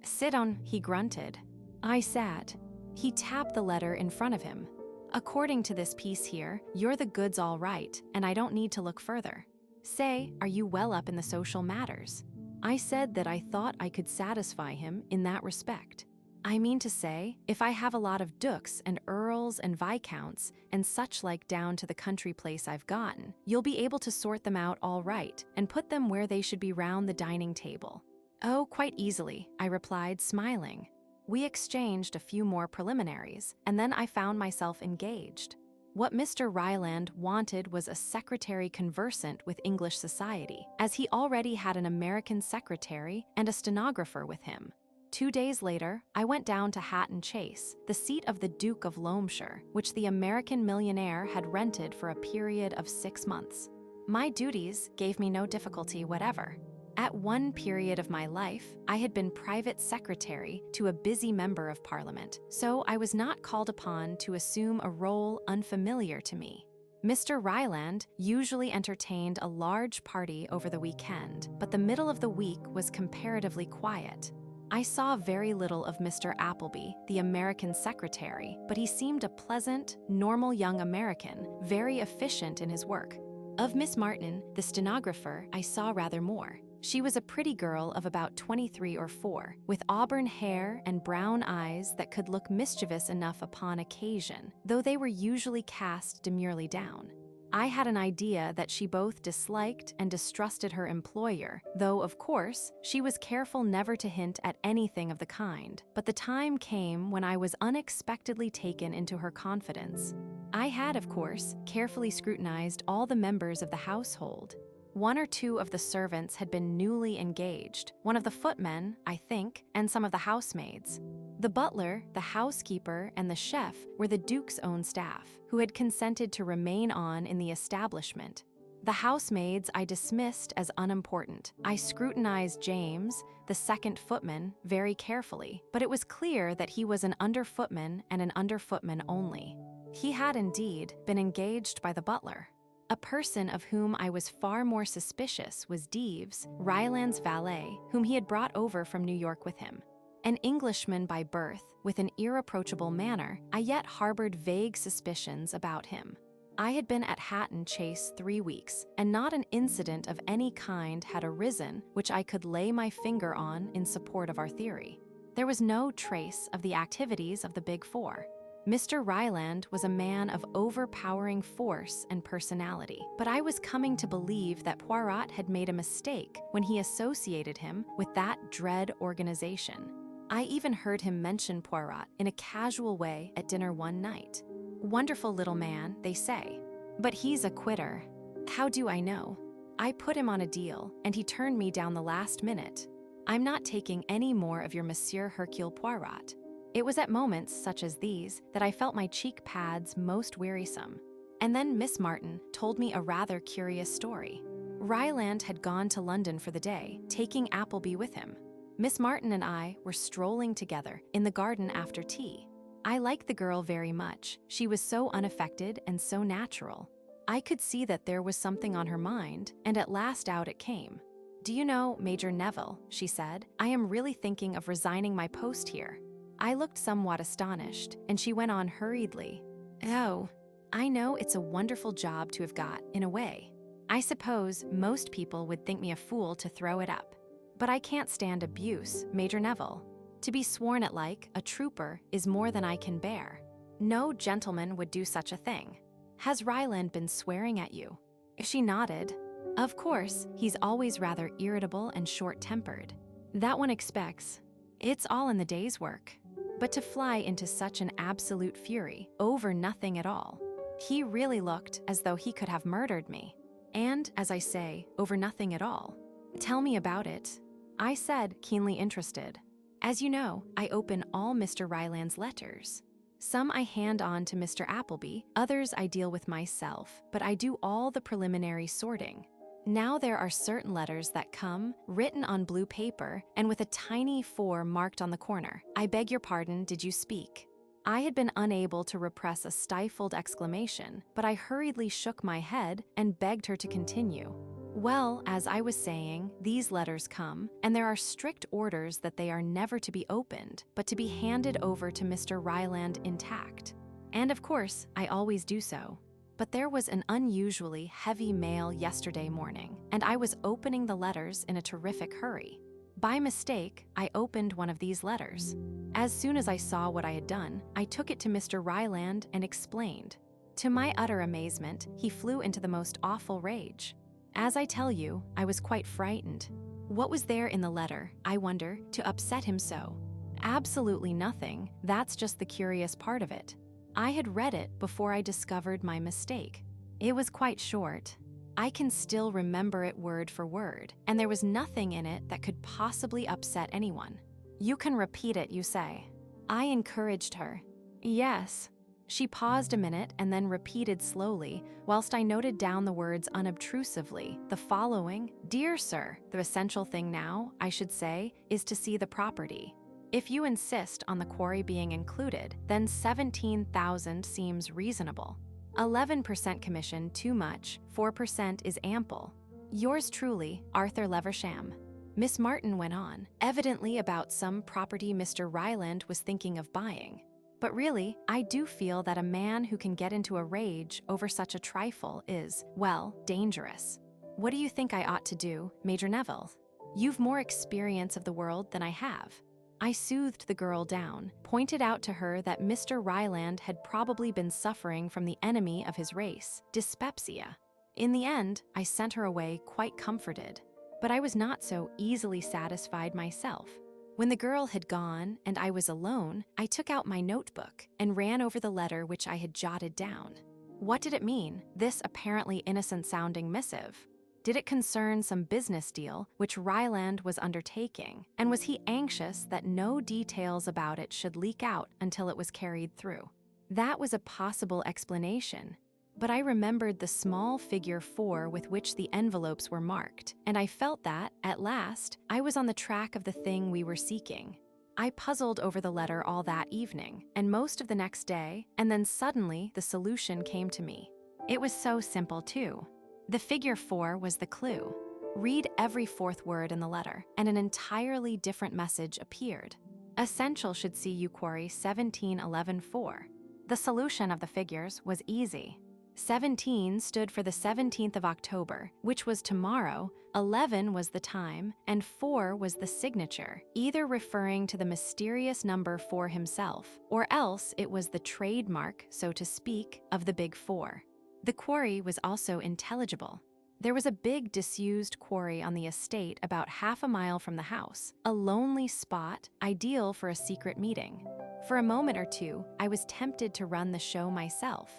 "Sit down," he grunted. I sat. He tapped the letter in front of him. "According to this piece here, you're the goods all right, and I don't need to look further. Say, are you well up in the social matters?" I said that I thought I could satisfy him in that respect. "I mean to say, if I have a lot of dukes and earls and viscounts and such like down to the country place I've gotten, you'll be able to sort them out all right and put them where they should be round the dining table." "Oh, quite easily," I replied, smiling. We exchanged a few more preliminaries, and then I found myself engaged. What Mr. Ryland wanted was a secretary conversant with English society, as he already had an American secretary and a stenographer with him. 2 days later, I went down to Hatton Chase, the seat of the Duke of Loamshire, which the American millionaire had rented for a period of 6 months. My duties gave me no difficulty whatever. At one period of my life, I had been private secretary to a busy member of Parliament, so I was not called upon to assume a role unfamiliar to me. Mr. Ryland usually entertained a large party over the weekend, but the middle of the week was comparatively quiet. I saw very little of Mr. Appleby, the American secretary, but he seemed a pleasant, normal young American, very efficient in his work. Of Miss Martin, the stenographer, I saw rather more. She was a pretty girl of about 23 or 4, with auburn hair and brown eyes that could look mischievous enough upon occasion, though they were usually cast demurely down. I had an idea that she both disliked and distrusted her employer, though, of course, she was careful never to hint at anything of the kind. But the time came when I was unexpectedly taken into her confidence. I had, of course, carefully scrutinized all the members of the household. 1 or 2 of the servants had been newly engaged, one of the footmen, I think, and some of the housemaids. The butler, the housekeeper, and the chef were the Duke's own staff, who had consented to remain on in the establishment. The housemaids I dismissed as unimportant. I scrutinized James, the second footman, very carefully, but it was clear that he was an under-footman and an under-footman only. He had indeed been engaged by the butler. A person of whom I was far more suspicious was Thieves, Ryland's valet, whom he had brought over from New York with him. An Englishman by birth, with an irreproachable manner, I yet harbored vague suspicions about him. I had been at Hatton Chase 3 weeks, and not an incident of any kind had arisen which I could lay my finger on in support of our theory. There was no trace of the activities of the Big Four. Mr. Ryland was a man of overpowering force and personality, but I was coming to believe that Poirot had made a mistake when he associated him with that dread organization. I even heard him mention Poirot in a casual way at dinner one night. Wonderful little man, they say. But he's a quitter. How do I know? I put him on a deal, and he turned me down the last minute. I'm not taking any more of your Monsieur Hercule Poirot. It was at moments such as these that I felt my cheek pads most wearisome. And then Miss Martin told me a rather curious story. Ryland had gone to London for the day, taking Appleby with him. Miss Martin and I were strolling together in the garden after tea. I liked the girl very much. She was so unaffected and so natural. I could see that there was something on her mind, and at last out it came. "Do you know, Major Neville," she said, "I am really thinking of resigning my post here." I looked somewhat astonished, and she went on hurriedly. "Oh, I know it's a wonderful job to have got, in a way. I suppose most people would think me a fool to throw it up. But I can't stand abuse, Major Neville. To be sworn at like a trooper is more than I can bear. No gentleman would do such a thing. Has Ryland been swearing at you?" She nodded. "Of course, he's always rather irritable and short-tempered. That one expects. It's all in the day's work. But to fly into such an absolute fury, over nothing at all. He really looked as though he could have murdered me. And, as I say, over nothing at all. Tell me about it," I said, keenly interested. "As you know, I open all Mr. Ryland's letters. Some I hand on to Mr. Appleby, others I deal with myself, but I do all the preliminary sorting. Now there are certain letters that come, written on blue paper, and with a tiny 4 marked on the corner. I beg your pardon, did you speak?" I had been unable to repress a stifled exclamation, but I hurriedly shook my head and begged her to continue. "Well, as I was saying, these letters come, and there are strict orders that they are never to be opened, but to be handed over to Mr. Ryland intact. And of course, I always do so. But there was an unusually heavy mail yesterday morning, and I was opening the letters in a terrific hurry. By mistake, I opened one of these letters. As soon as I saw what I had done, I took it to Mr. Ryland and explained. To my utter amazement, he flew into the most awful rage. As I tell you, I was quite frightened. What was there in the letter, I wonder, to upset him so? Absolutely nothing. That's just the curious part of it. I had read it before I discovered my mistake. It was quite short. I can still remember it word for word, and there was nothing in it that could possibly upset anyone. You can repeat it, you say. I encouraged her. Yes. She paused a minute and then repeated slowly, whilst I noted down the words unobtrusively, the following: "Dear sir, the essential thing now, I should say, is to see the property. If you insist on the quarry being included, then 17,000 seems reasonable. 11% commission too much, 4% is ample. Yours truly, Arthur Leversham." Miss Martin went on, evidently about some property Mr. Ryland was thinking of buying. "But really, I do feel that a man who can get into a rage over such a trifle is, well, dangerous. What do you think I ought to do, Major Neville? You've more experience of the world than I have." I soothed the girl down, pointed out to her that Mr. Ryland had probably been suffering from the enemy of his race, dyspepsia. In the end, I sent her away quite comforted. But I was not so easily satisfied myself. When the girl had gone and I was alone, I took out my notebook and ran over the letter which I had jotted down. What did it mean, this apparently innocent-sounding missive? Did it concern some business deal which Ryland was undertaking, and was he anxious that no details about it should leak out until it was carried through? That was a possible explanation. But I remembered the small figure 4 with which the envelopes were marked, and I felt that, at last, I was on the track of the thing we were seeking. I puzzled over the letter all that evening, and most of the next day, and then suddenly the solution came to me. It was so simple, too. The figure 4 was the clue. Read every fourth word in the letter, and an entirely different message appeared. Essential should see you quarry 1711-4. The solution of the figures was easy. 17 stood for the 17th of October, which was tomorrow, 11 was the time, and 4 was the signature, either referring to the mysterious number 4 himself, or else it was the trademark, so to speak, of the Big Four. The quarry was also intelligible. There was a big disused quarry on the estate about half a mile from the house, a lonely spot, ideal for a secret meeting. For a moment or two, I was tempted to run the show myself.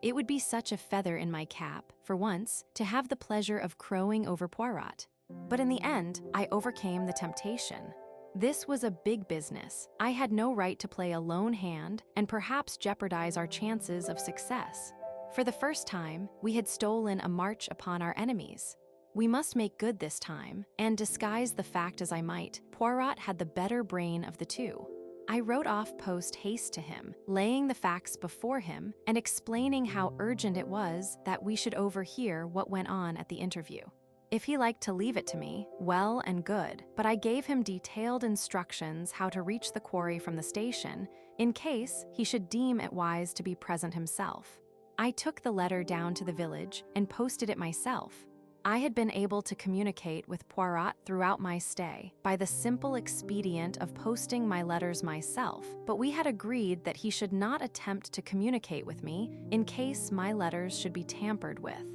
It would be such a feather in my cap, for once, to have the pleasure of crowing over Poirot. But in the end, I overcame the temptation. This was a big business. I had no right to play a lone hand and perhaps jeopardize our chances of success. For the first time, we had stolen a march upon our enemies. We must make good this time, and disguise the fact as I might, Poirot had the better brain of the two. I wrote off post haste to him, laying the facts before him and explaining how urgent it was that we should overhear what went on at the interview. If he liked to leave it to me, well and good, but I gave him detailed instructions how to reach the quarry from the station, in case he should deem it wise to be present himself. I took the letter down to the village and posted it myself. I had been able to communicate with Poirot throughout my stay by the simple expedient of posting my letters myself, but we had agreed that he should not attempt to communicate with me in case my letters should be tampered with.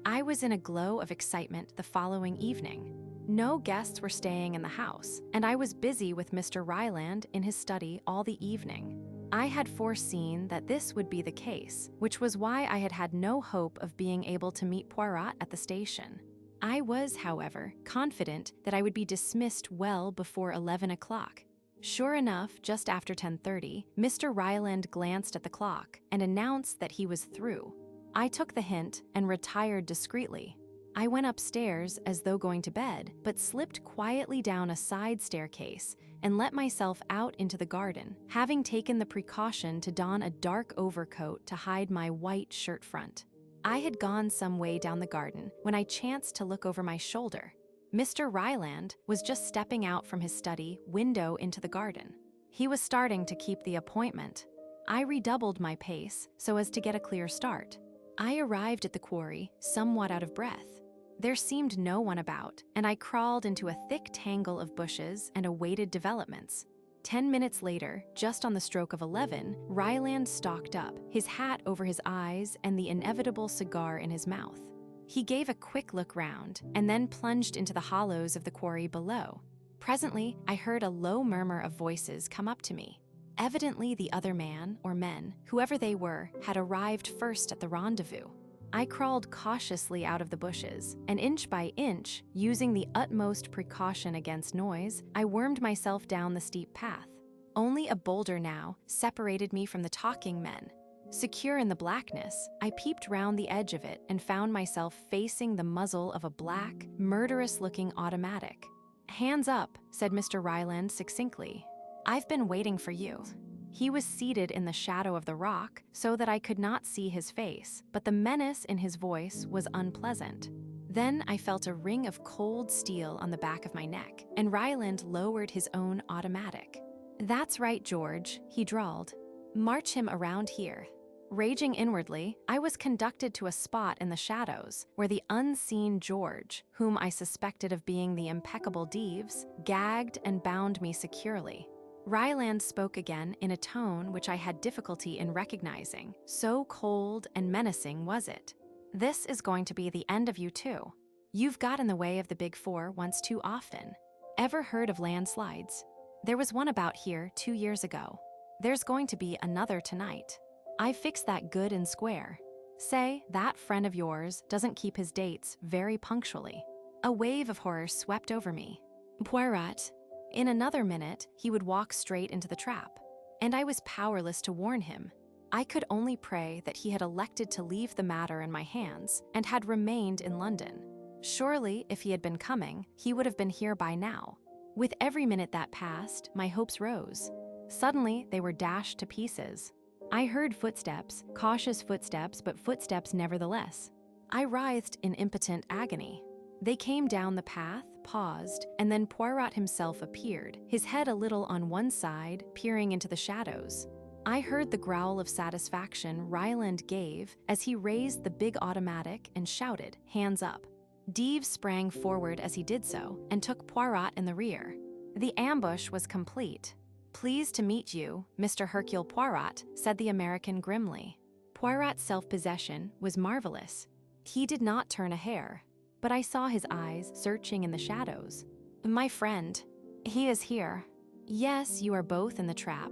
I was in a glow of excitement the following evening. No guests were staying in the house, and I was busy with Mr. Ryland in his study all the evening. I had foreseen that this would be the case, which was why I had had no hope of being able to meet Poirot at the station. I was, however, confident that I would be dismissed well before 11 o'clock. Sure enough, just after 10:30, Mr. Ryland glanced at the clock and announced that he was through. I took the hint and retired discreetly. I went upstairs as though going to bed, but slipped quietly down a side staircase and let myself out into the garden, having taken the precaution to don a dark overcoat to hide my white shirt front. I had gone some way down the garden when I chanced to look over my shoulder. Mr. Ryland was just stepping out from his study window into the garden. He was starting to keep the appointment. I redoubled my pace so as to get a clear start. I arrived at the quarry somewhat out of breath. There seemed no one about, and I crawled into a thick tangle of bushes and awaited developments. 10 minutes later, just on the stroke of 11, Ryland stalked up, his hat over his eyes and the inevitable cigar in his mouth. He gave a quick look round, and then plunged into the hollows of the quarry below. Presently, I heard a low murmur of voices come up to me. Evidently the other man, or men, whoever they were, had arrived first at the rendezvous. I crawled cautiously out of the bushes, and inch by inch, using the utmost precaution against noise, I wormed myself down the steep path. Only a boulder now separated me from the talking men. Secure in the blackness, I peeped round the edge of it and found myself facing the muzzle of a black, murderous-looking automatic. "Hands up," said Mr. Ryland succinctly. "I've been waiting for you." He was seated in the shadow of the rock so that I could not see his face, but the menace in his voice was unpleasant. Then I felt a ring of cold steel on the back of my neck, and Ryland lowered his own automatic. "That's right, George," he drawled. "March him around here." Raging inwardly, I was conducted to a spot in the shadows where the unseen George, whom I suspected of being the impeccable Thieves, gagged and bound me securely. Ryland spoke again in a tone which I had difficulty in recognizing, so cold and menacing was it. "This is going to be the end of you too. You've got in the way of the Big Four once too often. Ever heard of landslides? There was one about here 2 years ago. There's going to be another tonight. I fixed that good and square. Say, that friend of yours doesn't keep his dates very punctually." A wave of horror swept over me. Poirot. In another minute, he would walk straight into the trap, and I was powerless to warn him. I could only pray that he had elected to leave the matter in my hands and had remained in London. Surely, if he had been coming, he would have been here by now. With every minute that passed, my hopes rose. Suddenly, they were dashed to pieces. I heard footsteps, cautious footsteps, but footsteps nevertheless. I writhed in impotent agony. They came down the path, paused, and then Poirot himself appeared, his head a little on one side, peering into the shadows. I heard the growl of satisfaction Ryland gave as he raised the big automatic and shouted, "Hands up." Thieves sprang forward as he did so and took Poirot in the rear. The ambush was complete. "Pleased to meet you, Mr. Hercule Poirot," said the American grimly. Poirot's self-possession was marvelous. He did not turn a hair, but I saw his eyes searching in the shadows. "My friend, he is here." "Yes, you are both in the trap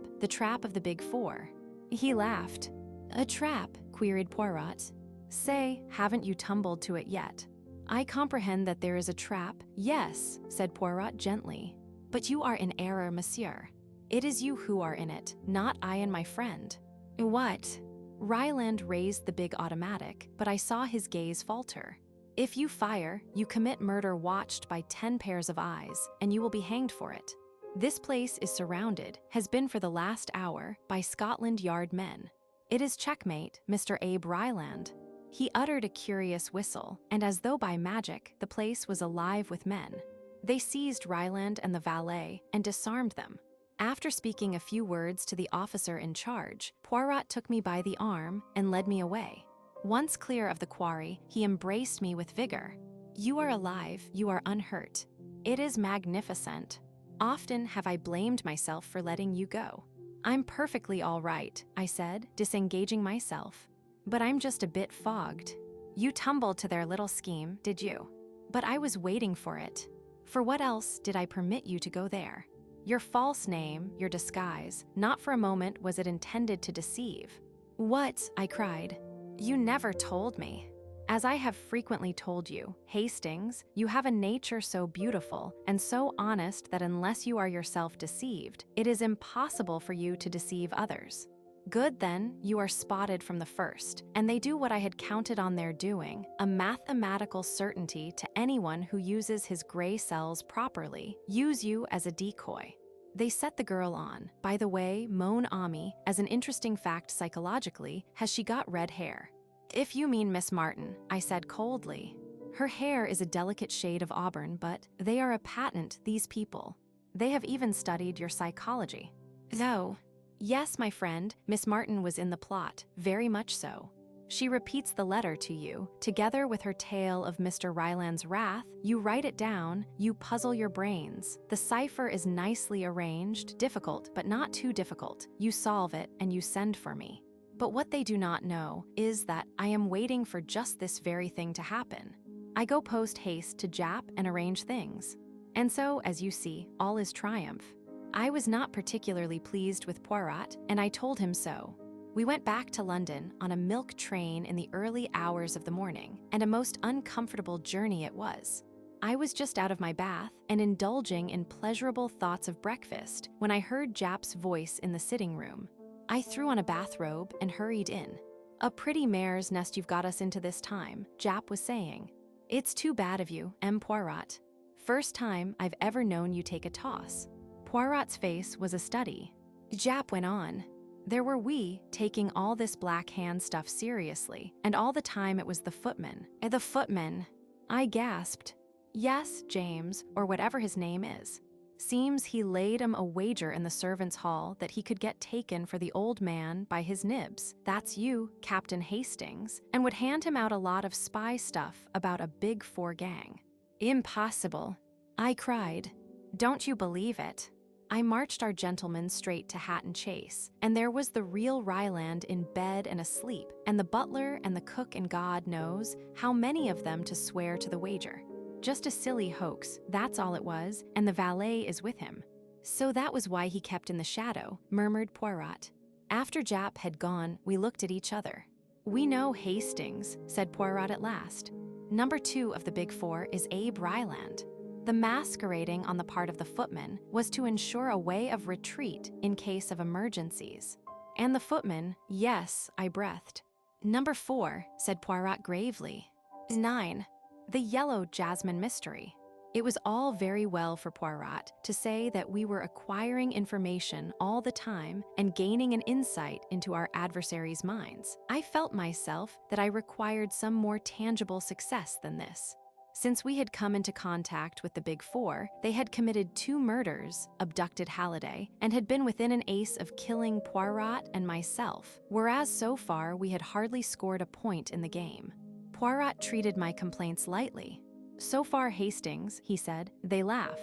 of the Big Four." He laughed. "A trap?" queried Poirot. "Say, haven't you tumbled to it yet?" "I comprehend that there is a trap." "Yes," said Poirot gently. "But you are in error, monsieur. It is you who are in it, not I and my friend." "What?" Ryland raised the big automatic, but I saw his gaze falter. "If you fire, you commit murder watched by 10 pairs of eyes, and you will be hanged for it. This place is surrounded, has been for the last hour, by Scotland Yard men. It is checkmate, Mr. Abe Ryland." He uttered a curious whistle, and as though by magic, the place was alive with men. They seized Ryland and the valet and disarmed them. After speaking a few words to the officer in charge, Poirot took me by the arm and led me away. Once clear of the quarry, he embraced me with vigor. "You are alive, you are unhurt. It is magnificent. Often have I blamed myself for letting you go." "I'm perfectly all right," I said, disengaging myself. "But I'm just a bit fogged. You tumbled to their little scheme, did you? But I was waiting for it. For what else did I permit you to go there? Your false name, your disguise, not for a moment was it intended to deceive." "What?" I cried. "You never told me. As I have frequently told you, Hastings, you have a nature so beautiful and so honest that unless you are yourself deceived, it is impossible for you to deceive others. Good then, you are spotted from the first, and they do what I had counted on their doing, a mathematical certainty to anyone who uses his gray cells properly, use you as a decoy. They set the girl on. By the way, Mon Ami, as an interesting fact psychologically, has she got red hair?" "If you mean Miss Martin," I said coldly. "Her hair is a delicate shade of auburn, but they are a patent, these people. They have even studied your psychology." "No." "Yes, my friend, Miss Martin was in the plot, very much so. She repeats the letter to you, together with her tale of Mr. Ryland's wrath. You write it down, you puzzle your brains. The cipher is nicely arranged, difficult, but not too difficult. You solve it, and you send for me. But what they do not know is that I am waiting for just this very thing to happen. I go post-haste to Jap and arrange things. And so, as you see, all is triumph." I was not particularly pleased with Poirot, and I told him so. We went back to London on a milk train in the early hours of the morning, and a most uncomfortable journey it was. I was just out of my bath and indulging in pleasurable thoughts of breakfast when I heard Jap's voice in the sitting room. I threw on a bathrobe and hurried in. "A pretty mare's nest you've got us into this time," Jap was saying. "It's too bad of you, M. Poirot. First time I've ever known you take a toss." Poirot's face was a study. Jap went on. "There were we taking all this Black Hand stuff seriously, and all the time it was the footman." The footman, I gasped. "Yes, James, or whatever his name is. Seems he laid 'em a wager in the servants' hall that he could get taken for the old man by his nibs, that's you, Captain Hastings, and would hand him out a lot of spy stuff about a Big Four gang." "Impossible," I cried. "Don't you believe it?" I marched our gentlemen straight to Hatton Chase, and there was the real Ryland in bed and asleep, and the butler and the cook and God knows how many of them to swear to the wager. Just a silly hoax, that's all it was, and the valet is with him. "So that was why he kept in the shadow," murmured Poirot. After Jap had gone, we looked at each other. "We know Hastings," said Poirot at last. "Number 2 of the Big Four is Abe Ryland." The masquerading on the part of the footman was to ensure a way of retreat in case of emergencies. "And the footman, yes," I breathed. "Number 4, said Poirot gravely. 9. The Yellow Jasmine Mystery." It was all very well for Poirot to say that we were acquiring information all the time and gaining an insight into our adversaries' minds. I felt myself that I required some more tangible success than this. Since we had come into contact with the Big Four, they had committed 2 murders, abducted Halliday, and had been within an ace of killing Poirot and myself, whereas so far we had hardly scored a point in the game. Poirot treated my complaints lightly. "So far, Hastings," he said, "they laugh."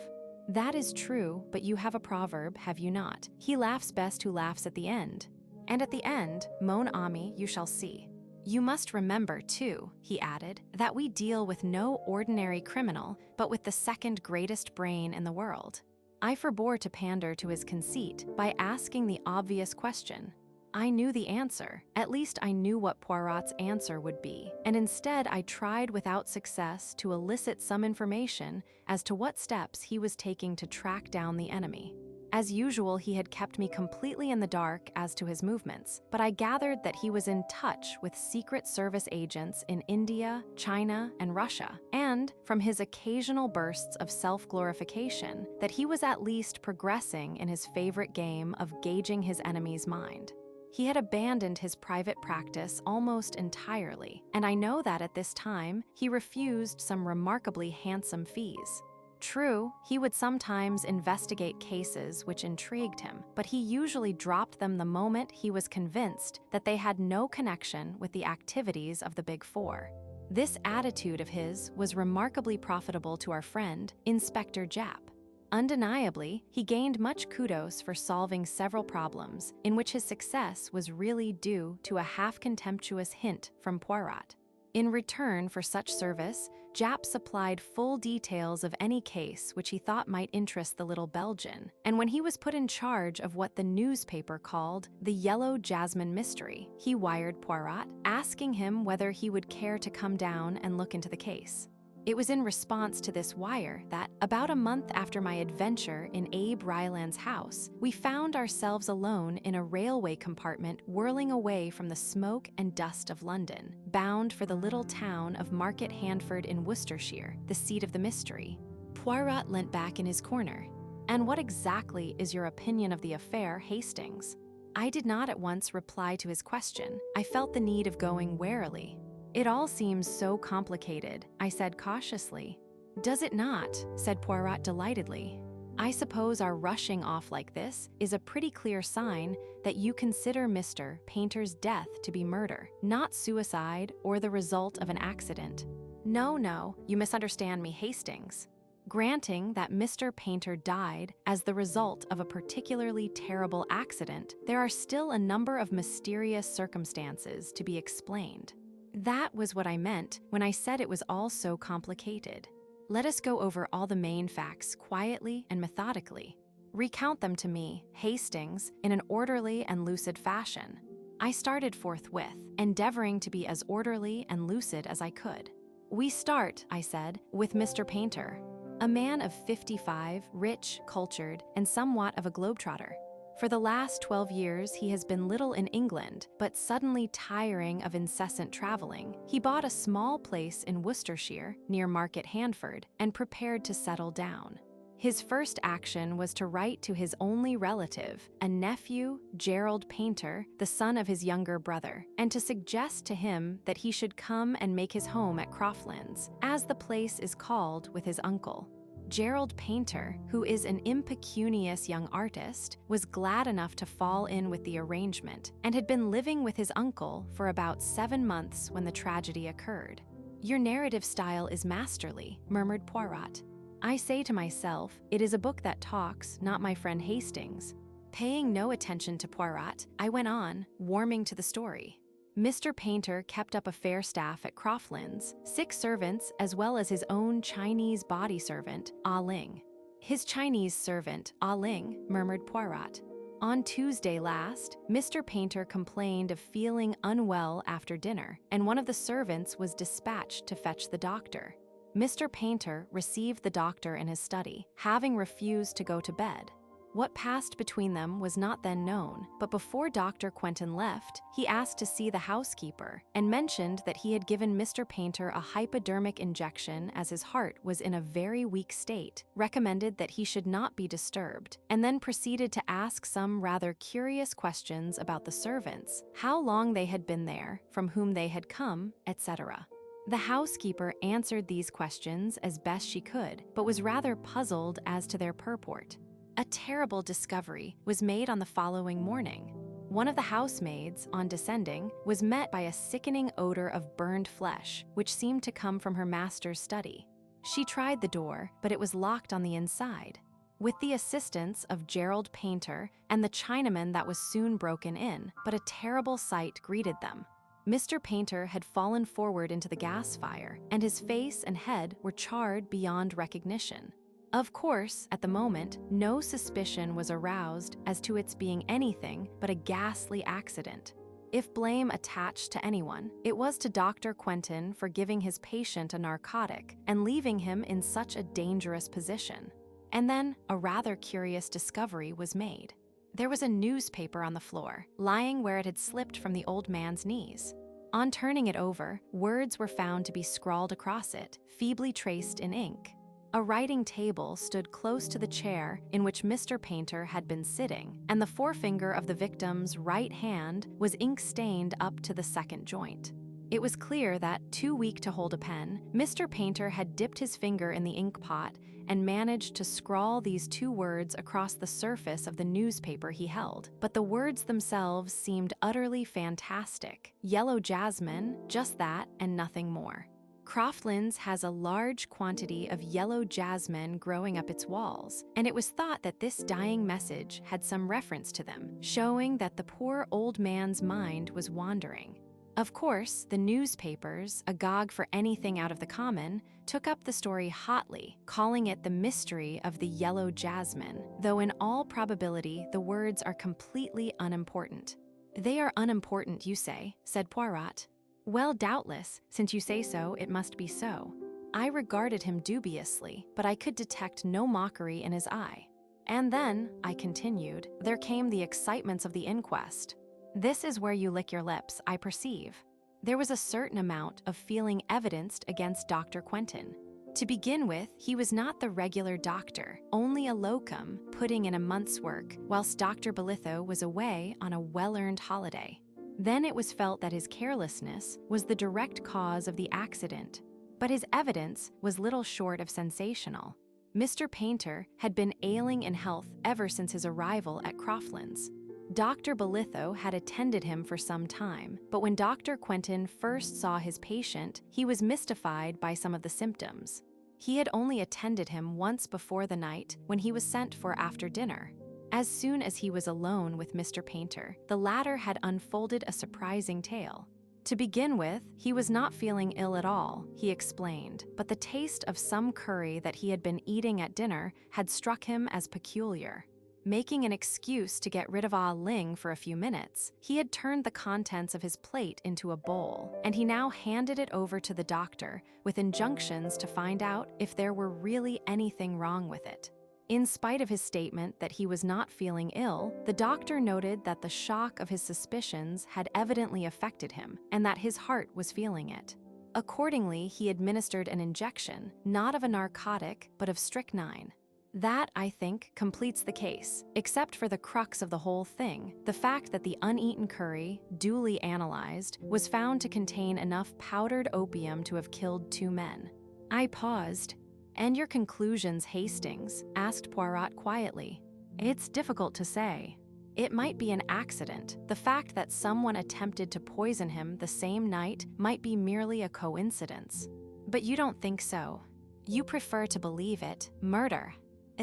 "That is true, but you have a proverb, have you not? He laughs best who laughs at the end. And at the end, mon ami, you shall see. You must remember, too," he added, "that we deal with no ordinary criminal, but with the second greatest brain in the world." I forbore to pander to his conceit by asking the obvious question. I knew the answer, at least I knew what Poirot's answer would be, and instead I tried without success to elicit some information as to what steps he was taking to track down the enemy. As usual, he had kept me completely in the dark as to his movements, but I gathered that he was in touch with Secret Service agents in India, China, and Russia, and, from his occasional bursts of self-glorification, that he was at least progressing in his favorite game of gauging his enemy's mind. He had abandoned his private practice almost entirely, and I know that at this time he refused some remarkably handsome fees. True, he would sometimes investigate cases which intrigued him, but he usually dropped them the moment he was convinced that they had no connection with the activities of the Big Four. This attitude of his was remarkably profitable to our friend, Inspector Jap. Undeniably, he gained much kudos for solving several problems, in which his success was really due to a half-contemptuous hint from Poirot. In return for such service, Jap supplied full details of any case which he thought might interest the little Belgian, and when he was put in charge of what the newspaper called the Yellow Jasmine Mystery, he wired Poirot, asking him whether he would care to come down and look into the case. It was in response to this wire that, about a month after my adventure in Abe Ryland's house, we found ourselves alone in a railway compartment whirling away from the smoke and dust of London, bound for the little town of Market Handford in Worcestershire, the seat of the mystery. Poirot leant back in his corner. "And what exactly is your opinion of the affair, Hastings?" I did not at once reply to his question. I felt the need of going warily. "It all seems so complicated," I said cautiously. "Does it not?" said Poirot delightedly. "I suppose our rushing off like this is a pretty clear sign that you consider Mr. Painter's death to be murder, not suicide or the result of an accident." No, you misunderstand me, Hastings. Granting that Mr. Painter died as the result of a particularly terrible accident, there are still a number of mysterious circumstances to be explained. That was what I meant when I said it was all so complicated. Let us go over all the main facts quietly and methodically. Recount them to me, Hastings, in an orderly and lucid fashion. I started forthwith, endeavoring to be as orderly and lucid as I could. "We start," I said, "with Mr. Painter, a man of 55, rich, cultured, and somewhat of a globetrotter. For the last 12 years, he has been little in England, but suddenly tiring of incessant traveling, he bought a small place in Worcestershire, near Market Handford, and prepared to settle down. His first action was to write to his only relative, a nephew, Gerald Painter, the son of his younger brother, and to suggest to him that he should come and make his home at Croftlands, as the place is called with his uncle. Gerald Painter, who is an impecunious young artist, was glad enough to fall in with the arrangement and had been living with his uncle for about 7 months when the tragedy occurred. "Your narrative style is masterly," murmured Poirot. "I say to myself, it is a book that talks, not my friend Hastings." Paying no attention to Poirot, I went on, warming to the story. Mr. Painter kept up a fair staff at Croftlands, 6 servants as well as his own Chinese body servant, Ah Ling. "His Chinese servant, Ah Ling," murmured Poirot. "On Tuesday last, Mr. Painter complained of feeling unwell after dinner, and one of the servants was dispatched to fetch the doctor. Mr. Painter received the doctor in his study, having refused to go to bed. What passed between them was not then known, but before Dr. Quentin left, he asked to see the housekeeper and mentioned that he had given Mr. Painter a hypodermic injection as his heart was in a very weak state, recommended that he should not be disturbed, and then proceeded to ask some rather curious questions about the servants, how long they had been there, from whom they had come, etc. The housekeeper answered these questions as best she could, but was rather puzzled as to their purport. A terrible discovery was made on the following morning. One of the housemaids, on descending, was met by a sickening odor of burned flesh, which seemed to come from her master's study. She tried the door, but it was locked on the inside. With the assistance of Gerald Painter and the Chinaman that was soon broken in, but a terrible sight greeted them. Mr. Painter had fallen forward into the gas fire, and his face and head were charred beyond recognition. Of course, at the moment, no suspicion was aroused as to its being anything but a ghastly accident. If blame attached to anyone, it was to Dr. Quentin for giving his patient a narcotic and leaving him in such a dangerous position. And then a rather curious discovery was made. There was a newspaper on the floor, lying where it had slipped from the old man's knees. On turning it over, words were found to be scrawled across it, feebly traced in ink. A writing table stood close to the chair in which Mr. Painter had been sitting, and the forefinger of the victim's right hand was ink-stained up to the second joint. It was clear that, too weak to hold a pen, Mr. Painter had dipped his finger in the ink pot and managed to scrawl these 2 words across the surface of the newspaper he held. But the words themselves seemed utterly fantastic. Yellow jasmine, just that, and nothing more. Croftlands has a large quantity of yellow jasmine growing up its walls, and it was thought that this dying message had some reference to them, showing that the poor old man's mind was wandering. Of course, the newspapers, agog for anything out of the common, took up the story hotly, calling it the mystery of the yellow jasmine, though in all probability the words are completely unimportant. "They are unimportant, you say," said Poirot. "Well, doubtless, since you say so, it must be so." I regarded him dubiously, but I could detect no mockery in his eye. "And then," I continued, "there came the excitements of the inquest. This is where you lick your lips, I perceive. There was a certain amount of feeling evidenced against Dr. Quentin. To begin with, he was not the regular doctor, only a locum, putting in a month's work, whilst Dr. Bolitho was away on a well-earned holiday. Then it was felt that his carelessness was the direct cause of the accident, but his evidence was little short of sensational. Mr. Painter had been ailing in health ever since his arrival at Croftlands. Dr. Bolitho had attended him for some time, but when Dr. Quentin first saw his patient, he was mystified by some of the symptoms. He had only attended him once before the night when he was sent for after dinner. As soon as he was alone with Mr. Painter, the latter had unfolded a surprising tale. To begin with, he was not feeling ill at all, he explained, but the taste of some curry that he had been eating at dinner had struck him as peculiar. Making an excuse to get rid of Ah Ling for a few minutes, he had turned the contents of his plate into a bowl, and he now handed it over to the doctor with injunctions to find out if there were really anything wrong with it. In spite of his statement that he was not feeling ill, the doctor noted that the shock of his suspicions had evidently affected him and that his heart was feeling it. Accordingly, he administered an injection, not of a narcotic, but of strychnine. That, I think, completes the case, except for the crux of the whole thing, the fact that the uneaten curry, duly analyzed, was found to contain enough powdered opium to have killed 2 men. I paused. "And your conclusions, Hastings?" asked Poirot quietly. "It's difficult to say. It might be an accident. The fact that someone attempted to poison him the same night might be merely a coincidence. But you don't think so. You prefer to believe it. Murder.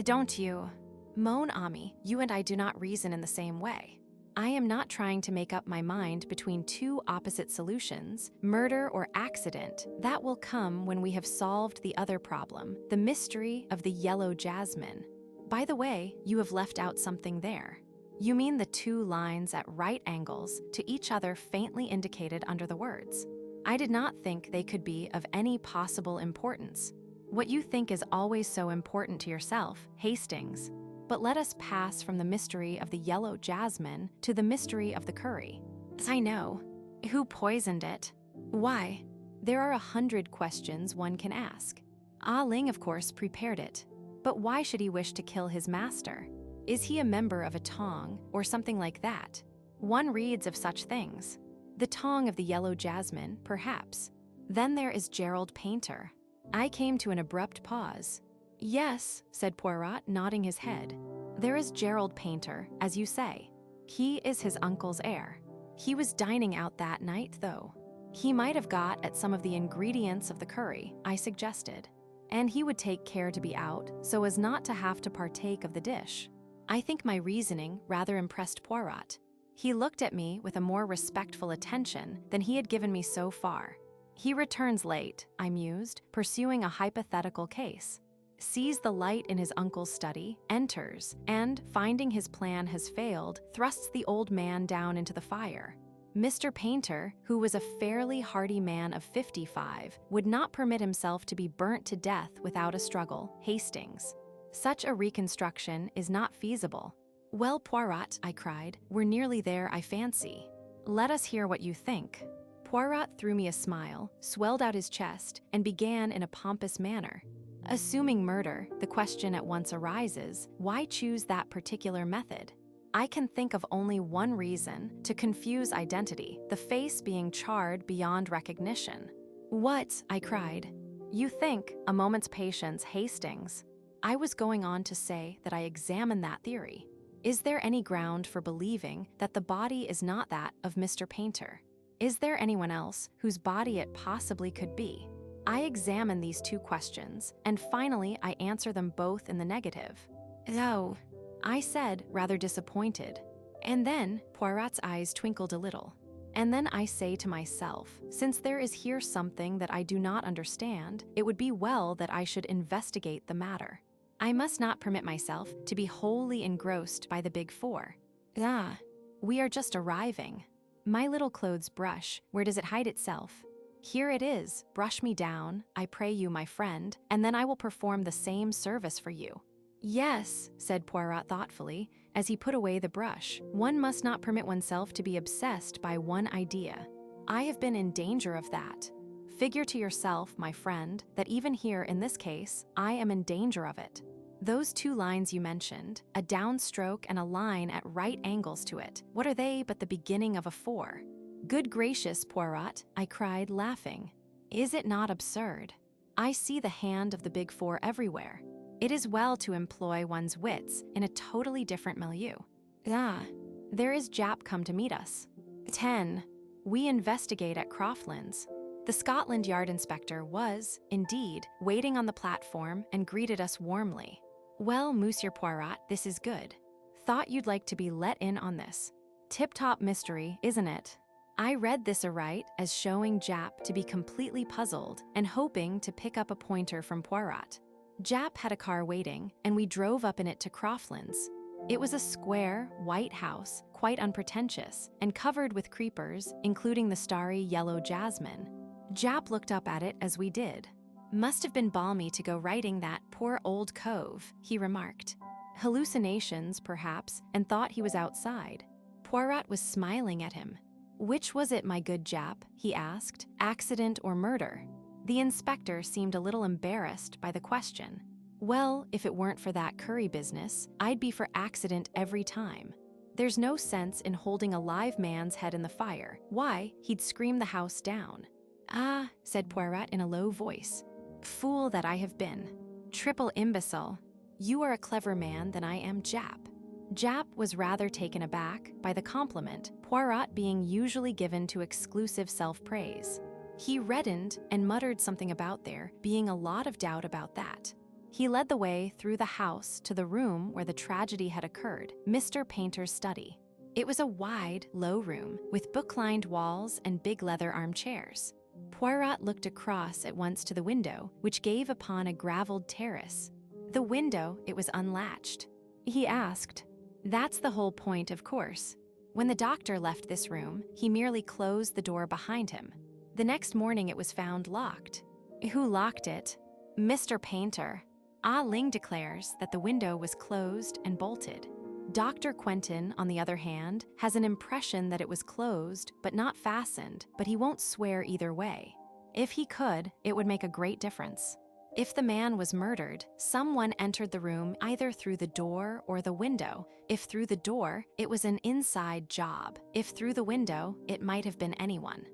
Don't you? Mon ami, you and I do not reason in the same way. I am not trying to make up my mind between 2 opposite solutions, murder or accident. That will come when we have solved the other problem, the mystery of the yellow jasmine. By the way, you have left out something there. You mean the 2 lines at right angles to each other faintly indicated under the words. I did not think they could be of any possible importance. What you think is always so important to yourself, Hastings. But let us pass from the mystery of the yellow jasmine to the mystery of the curry. I know. Who poisoned it? Why? There are 100 questions one can ask. Ah Ling, of course, prepared it. But why should he wish to kill his master? Is he a member of a tong, or something like that? One reads of such things. The tong of the yellow jasmine, perhaps. Then there is Gerald Painter. I came to an abrupt pause. Yes, said Poirot, nodding his head. There is Gerald Painter, as you say. He is his uncle's heir. He was dining out that night, though. He might have got at some of the ingredients of the curry, I suggested. And he would take care to be out, so as not to have to partake of the dish. I think my reasoning rather impressed Poirot. He looked at me with a more respectful attention than he had given me so far. He returns late, I mused, pursuing a hypothetical case. Sees the light in his uncle's study, enters, and, finding his plan has failed, thrusts the old man down into the fire. Mr. Painter, who was a fairly hardy man of 55, would not permit himself to be burnt to death without a struggle, Hastings. Such a reconstruction is not feasible. Well, Poirot, I cried, we're nearly there, I fancy. Let us hear what you think. Poirot threw me a smile, swelled out his chest, and began in a pompous manner. Assuming murder, the question at once arises, why choose that particular method? I can think of only one reason, to confuse identity, the face being charred beyond recognition. What? I cried. You think, a moment's patience, Hastings. I was going on to say that I examined that theory. Is there any ground for believing that the body is not that of Mr. Painter? Is there anyone else whose body it possibly could be? I examine these 2 questions, and finally I answer them both in the negative. Oh, I said, rather disappointed. And then, Poirot's eyes twinkled a little. And then I say to myself, since there is here something that I do not understand, it would be well that I should investigate the matter. I must not permit myself to be wholly engrossed by the Big Four. Ah, we are just arriving. My little clothes brush, where does it hide itself? Here it is, brush me down, I pray you, my friend, and then I will perform the same service for you. Yes, said Poirot thoughtfully, as he put away the brush. One must not permit oneself to be obsessed by one idea. I have been in danger of that. Figure to yourself, my friend, that even here in this case, I am in danger of it. Those 2 lines you mentioned, a downstroke and a line at right angles to it, what are they but the beginning of a 4? Good gracious, Poirot, I cried, laughing. Is it not absurd? I see the hand of the Big Four everywhere. It is well to employ one's wits in a totally different milieu. Ah, there is Jap come to meet us. 10. We investigate at Croftlands. The Scotland Yard inspector was, indeed, waiting on the platform and greeted us warmly. Well, Monsieur Poirot, this is good. Thought you'd like to be let in on this. Tip-top mystery, isn't it? I read this aright as showing Jap to be completely puzzled and hoping to pick up a pointer from Poirot. Jap had a car waiting, and we drove up in it to Croftlands. It was a square, white house, quite unpretentious, and covered with creepers, including the starry yellow jasmine. Jap looked up at it as we did. Must have been balmy to go writing that poor old cove, he remarked. Hallucinations, perhaps, and thought he was outside. Poirot was smiling at him. Which was it, my good Jap? He asked. Accident or murder? The inspector seemed a little embarrassed by the question. Well, if it weren't for that curry business, I'd be for accident every time. There's no sense in holding a live man's head in the fire. Why, he'd scream the house down. Ah, said Poirot in a low voice. Fool that I have been. Triple imbecile. You are a clever man than I am Jap. Jap was rather taken aback by the compliment, Poirot being usually given to exclusive self-praise. He reddened and muttered something about there being a lot of doubt about that. He led the way through the house to the room where the tragedy had occurred, Mr. Painter's study. It was a wide, low room with book-lined walls and big leather armchairs. Poirot looked across at once to the window, which gave upon a graveled terrace. The window, it was unlatched. He asked, That's the whole point, of course. When the doctor left this room, he merely closed the door behind him. The next morning it was found locked. Who locked it? Mr. Painter. Ah Ling declares that the window was closed and bolted. Dr. Quentin, on the other hand, has an impression that it was closed but not fastened, but he won't swear either way. If he could, it would make a great difference. If the man was murdered, someone entered the room either through the door or the window. If through the door, it was an inside job. If through the window, it might have been anyone.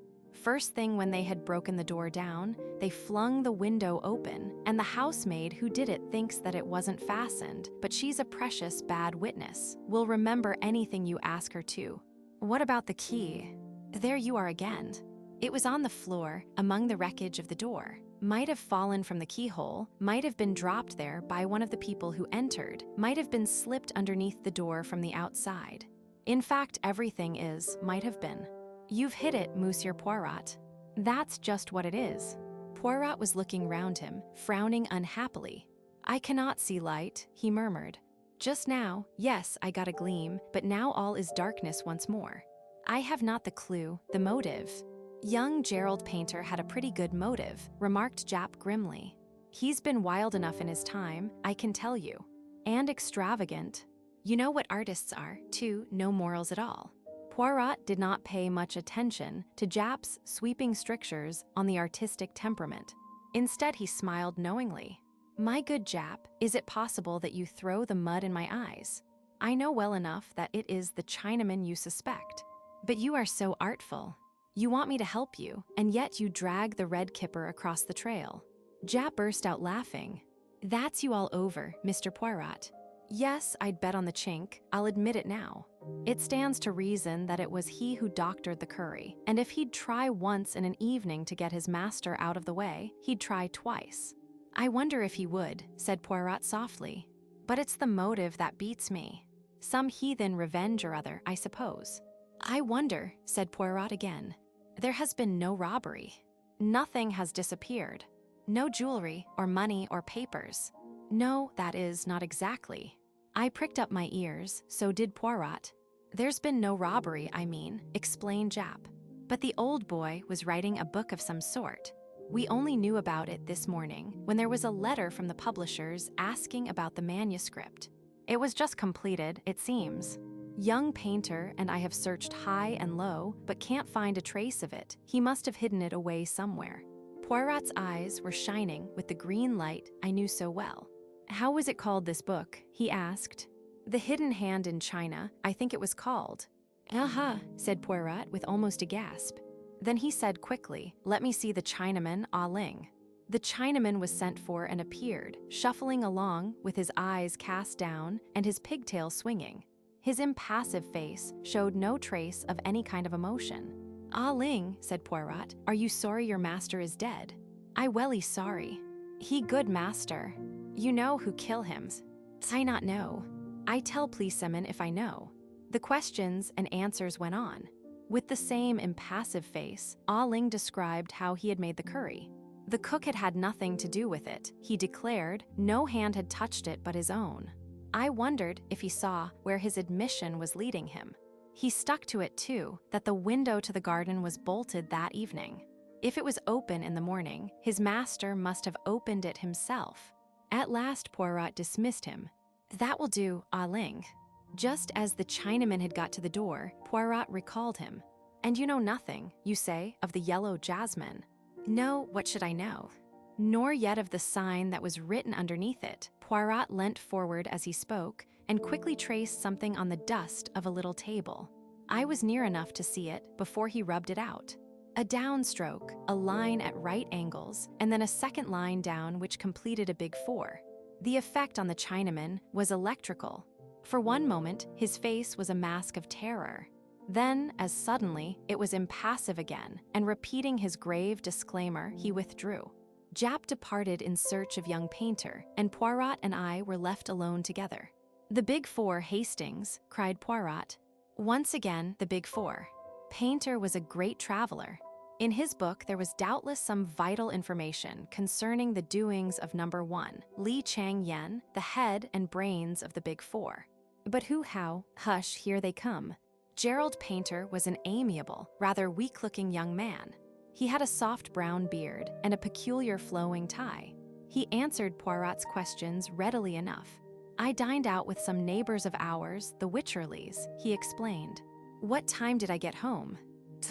First thing when they had broken the door down, they flung the window open, and the housemaid who did it thinks that it wasn't fastened, but she's a precious bad witness, will remember anything you ask her to. What about the key? There you are again. It was on the floor, among the wreckage of the door. Might have fallen from the keyhole, might have been dropped there by one of the people who entered, might have been slipped underneath the door from the outside. In fact, everything might have been. You've hit it, Monsieur Poirot. That's just what it is. Poirot was looking round him, frowning unhappily. I cannot see light, he murmured. Just now, yes, I got a gleam, but now all is darkness once more. I have not the clue, the motive. Young Gerald Painter had a pretty good motive, remarked Jap grimly. He's been wild enough in his time, I can tell you. And extravagant. You know what artists are, too, no morals at all. Poirot did not pay much attention to Jap's sweeping strictures on the artistic temperament. Instead, he smiled knowingly. My good Jap, is it possible that you throw the mud in my eyes? I know well enough that it is the Chinaman you suspect. But you are so artful. You want me to help you, and yet you drag the red kipper across the trail. Jap burst out laughing. That's you all over, Mr. Poirot. Yes, I'd bet on the chink, I'll admit it now. It stands to reason that it was he who doctored the curry, and if he'd try once in an evening to get his master out of the way, he'd try twice. I wonder if he would, said Poirot softly. But it's the motive that beats me. Some heathen revenge or other, I suppose. I wonder, said Poirot again. There has been no robbery. Nothing has disappeared. No jewelry or money or papers. No, that is, not exactly. I pricked up my ears, so did Poirot. There's been no robbery, I mean, explained Jap. But the old boy was writing a book of some sort. We only knew about it this morning when there was a letter from the publishers asking about the manuscript. It was just completed, it seems. Young Painter and I have searched high and low, but can't find a trace of it. He must have hidden it away somewhere. Poirot's eyes were shining with the green light I knew so well. How was it called, this book? He asked. The Hidden Hand in China, I think it was called. Aha, said Poirot with almost a gasp. Then he said quickly, let me see the Chinaman, Ah Ling. The Chinaman was sent for and appeared, shuffling along with his eyes cast down and his pigtail swinging. His impassive face showed no trace of any kind of emotion. Ah Ling, said Poirot, are you sorry your master is dead? I welly sorry. He good master. You know who kill him. I not know. I tell policeman if I know. The questions and answers went on. With the same impassive face, Ah Ling described how he had made the curry. The cook had had nothing to do with it. He declared no hand had touched it but his own. I wondered if he saw where his admission was leading him. He stuck to it too, that the window to the garden was bolted that evening. If it was open in the morning, his master must have opened it himself. At last Poirot dismissed him. "That will do, Ah Ling." Just as the Chinaman had got to the door, Poirot recalled him. "And you know nothing, you say, of the yellow Jasmine?" "No, what should I know?" "Nor yet of the sign that was written underneath it." Poirot leant forward as he spoke and quickly traced something on the dust of a little table. I was near enough to see it before he rubbed it out. A downstroke, a line at right angles, and then a second line down which completed a big 4. The effect on the Chinaman was electrical. For one moment, his face was a mask of terror. Then, as suddenly, it was impassive again, and repeating his grave disclaimer, he withdrew. Jap departed in search of young Painter, and Poirot and I were left alone together. "The Big Four, Hastings," cried Poirot. Once again, the Big Four. Painter was a great traveler. In his book, there was doubtless some vital information concerning the doings of number 1, Li Chang-Yen, the head and brains of the Big Four. But who, how? Hush, here they come. Gerald Painter was an amiable, rather weak-looking young man. He had a soft brown beard and a peculiar flowing tie. He answered Poirot's questions readily enough. "I dined out with some neighbors of ours, the Wycherleys," he explained. "What time did I get home?"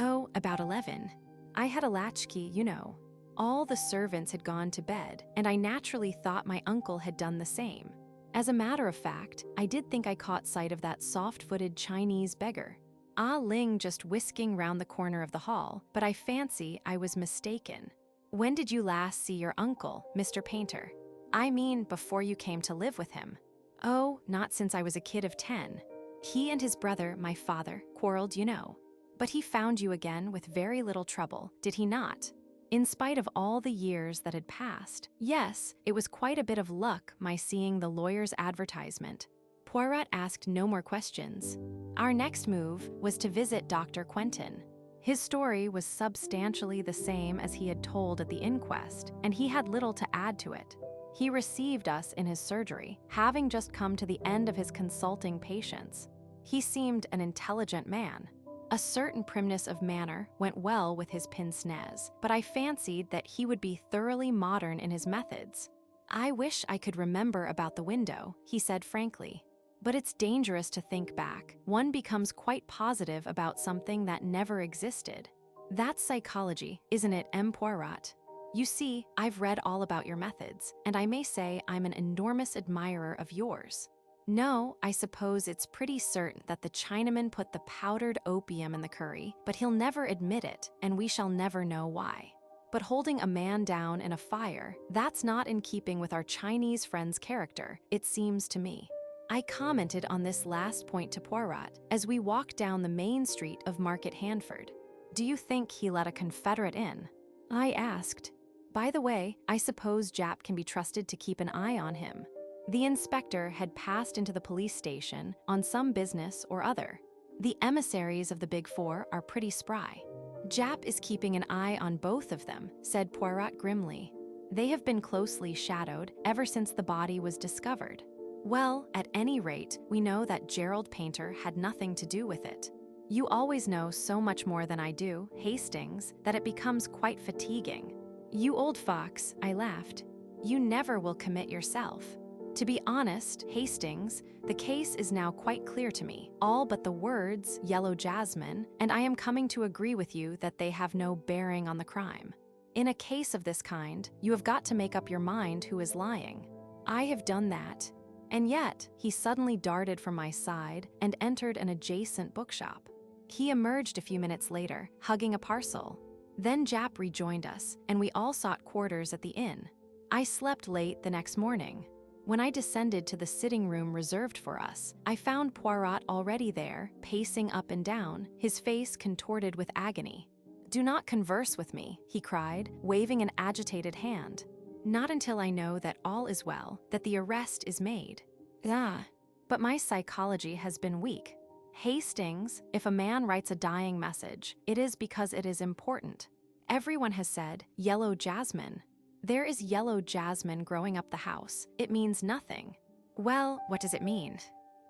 "Oh, about 11. I had a latchkey, you know. All the servants had gone to bed, and I naturally thought my uncle had done the same. As a matter of fact, I did think I caught sight of that soft-footed Chinese beggar, Ah Ling, just whisking round the corner of the hall, but I fancy I was mistaken." "When did you last see your uncle, Mr. Painter?" "I mean, before you came to live with him." "Oh, not since I was a kid of 10. He and his brother, my father, quarreled, you know. But he found you again with very little trouble, did he not? In spite of all the years that had passed." "Yes, it was quite a bit of luck, my seeing the lawyer's advertisement." Poirot asked no more questions. Our next move was to visit Dr. Quentin. His story was substantially the same as he had told at the inquest, and he had little to add to it. He received us in his surgery, having just come to the end of his consulting patients. He seemed an intelligent man. A certain primness of manner went well with his pince-nez, but I fancied that he would be thoroughly modern in his methods. "I wish I could remember about the window," he said frankly. "But it's dangerous to think back. One becomes quite positive about something that never existed. That's psychology, isn't it, M. Poirot? You see, I've read all about your methods, and I may say I'm an enormous admirer of yours. No, I suppose it's pretty certain that the Chinaman put the powdered opium in the curry, but he'll never admit it, and we shall never know why. But holding a man down in a fire, that's not in keeping with our Chinese friend's character, it seems to me." I commented on this last point to Poirot as we walked down the main street of Market Handford. "Do you think he let a confederate in?" I asked. "By the way, I suppose Jap can be trusted to keep an eye on him." The inspector had passed into the police station on some business or other. The emissaries of the Big Four are pretty spry. "Jap is keeping an eye on both of them," said Poirot grimly. "They have been closely shadowed ever since the body was discovered. Well, at any rate, we know that Gerald Painter had nothing to do with it. You always know so much more than I do, Hastings, that it becomes quite fatiguing." "You old fox," I laughed. "You never will commit yourself. To be honest, Hastings, the case is now quite clear to me, all but the words, Yellow Jasmine, and I am coming to agree with you that they have no bearing on the crime. In a case of this kind, you have got to make up your mind who is lying. I have done that. And yet, he suddenly darted from my side and entered an adjacent bookshop. He emerged a few minutes later, hugging a parcel. Then Jap rejoined us, and we all sought quarters at the inn. I slept late the next morning. When I descended to the sitting room reserved for us, I found Poirot already there, pacing up and down, his face contorted with agony. "Do not converse with me," he cried, waving an agitated hand. "Not until I know that all is well, that the arrest is made." "Ah, but my psychology has been weak. Hastings, if a man writes a dying message, it is because it is important. Everyone has said, Yellow Jasmine. There is yellow jasmine growing up the house. It means nothing." "Well, what does it mean?"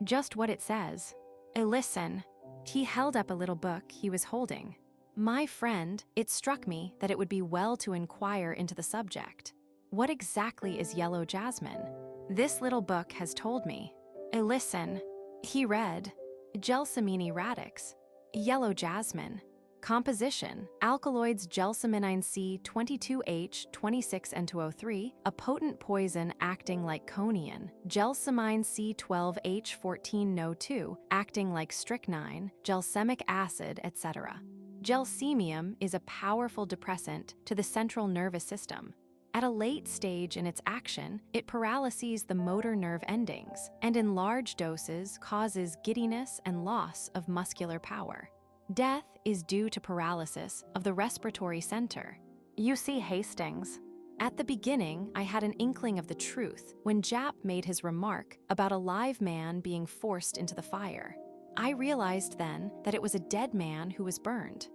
"Just what it says. Listen." He held up a little book he was holding. My friend, it struck me that it would be well to inquire into the subject. What exactly is yellow jasmine? This little book has told me. Listen. He read, Gelsomini radix, yellow jasmine. Composition, alkaloids gelsominine C 22H 26N2O3, a potent poison acting like coniine, gelsomine C 12H 14No2, acting like strychnine, gelsemic acid, etc. Gelsemium is a powerful depressant to the central nervous system. At a late stage in its action, it paralyses the motor nerve endings, and in large doses causes giddiness and loss of muscular power. Death is due to paralysis of the respiratory center. You see, Hastings. At the beginning, I had an inkling of the truth when Jap made his remark about a live man being forced into the fire. I realized then that it was a dead man who was burned.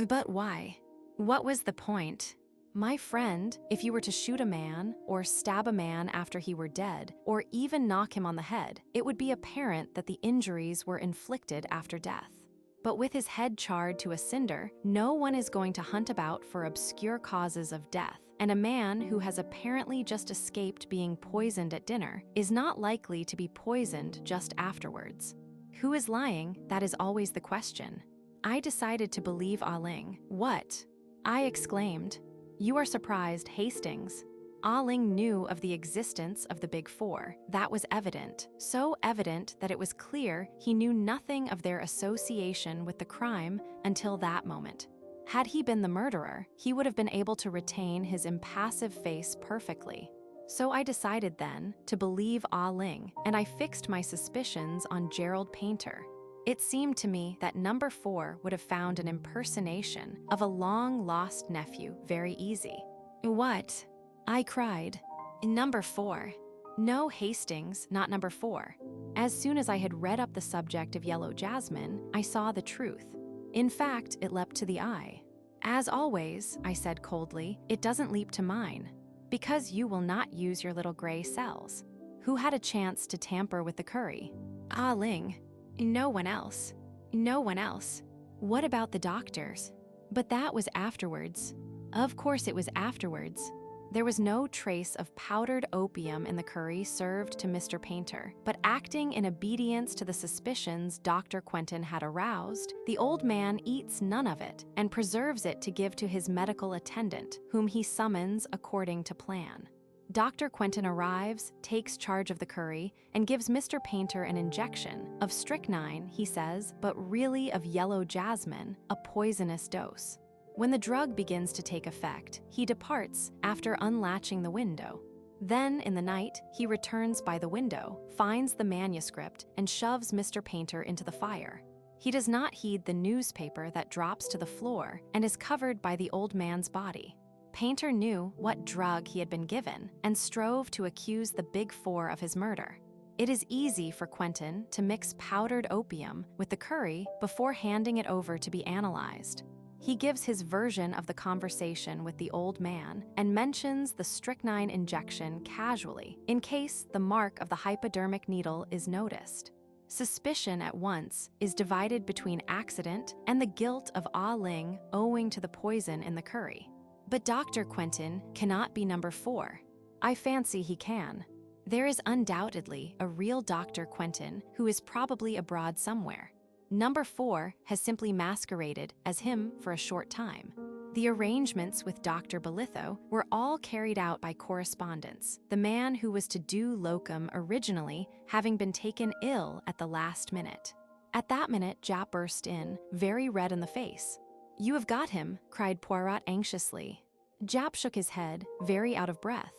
But why? What was the point? My friend, if you were to shoot a man, or stab a man after he were dead, or even knock him on the head, it would be apparent that the injuries were inflicted after death. But with his head charred to a cinder, no one is going to hunt about for obscure causes of death, and a man who has apparently just escaped being poisoned at dinner is not likely to be poisoned just afterwards. Who is lying? That is always the question. I decided to believe Ah Ling. What? I exclaimed. You are surprised, Hastings. Ah Ling knew of the existence of the Big Four. That was evident, so evident that it was clear he knew nothing of their association with the crime until that moment. Had he been the murderer, he would have been able to retain his impassive face perfectly. So I decided then to believe Ah Ling, and I fixed my suspicions on Gerald Painter. It seemed to me that number 4 would have found an impersonation of a long-lost nephew very easy. What? I cried. Number 4. No, Hastings, not number 4. As soon as I had read up the subject of yellow jasmine, I saw the truth. In fact, it leapt to the eye. As always, I said coldly, it doesn't leap to mine. Because you will not use your little gray cells. Who had a chance to tamper with the curry? Ah Ling. No one else. No one else. What about the doctors? But that was afterwards. Of course it was afterwards. There was no trace of powdered opium in the curry served to Mr. Painter, but acting in obedience to the suspicions Dr. Quentin had aroused, the old man eats none of it and preserves it to give to his medical attendant, whom he summons according to plan. Dr. Quentin arrives, takes charge of the curry, and gives Mr. Painter an injection of strychnine, he says, but really of yellow jasmine, a poisonous dose. When the drug begins to take effect, he departs after unlatching the window. Then, in the night, he returns by the window, finds the manuscript, and shoves Mr. Painter into the fire. He does not heed the newspaper that drops to the floor and is covered by the old man's body. Painter knew what drug he had been given and strove to accuse the Big Four of his murder. It is easy for Quentin to mix powdered opium with the curry before handing it over to be analyzed. He gives his version of the conversation with the old man and mentions the strychnine injection casually in case the mark of the hypodermic needle is noticed. Suspicion at once is divided between accident and the guilt of Ah Ling owing to the poison in the curry. But Dr. Quentin cannot be number 4. I fancy he can. There is undoubtedly a real Dr. Quentin who is probably abroad somewhere. Number 4 has simply masqueraded as him for a short time. The arrangements with Dr. Belitho were all carried out by correspondence, the man who was to do locum originally having been taken ill at the last minute. At that minute, Jap burst in, very red in the face. "You have got him," cried Poirot anxiously. Jap shook his head, very out of breath.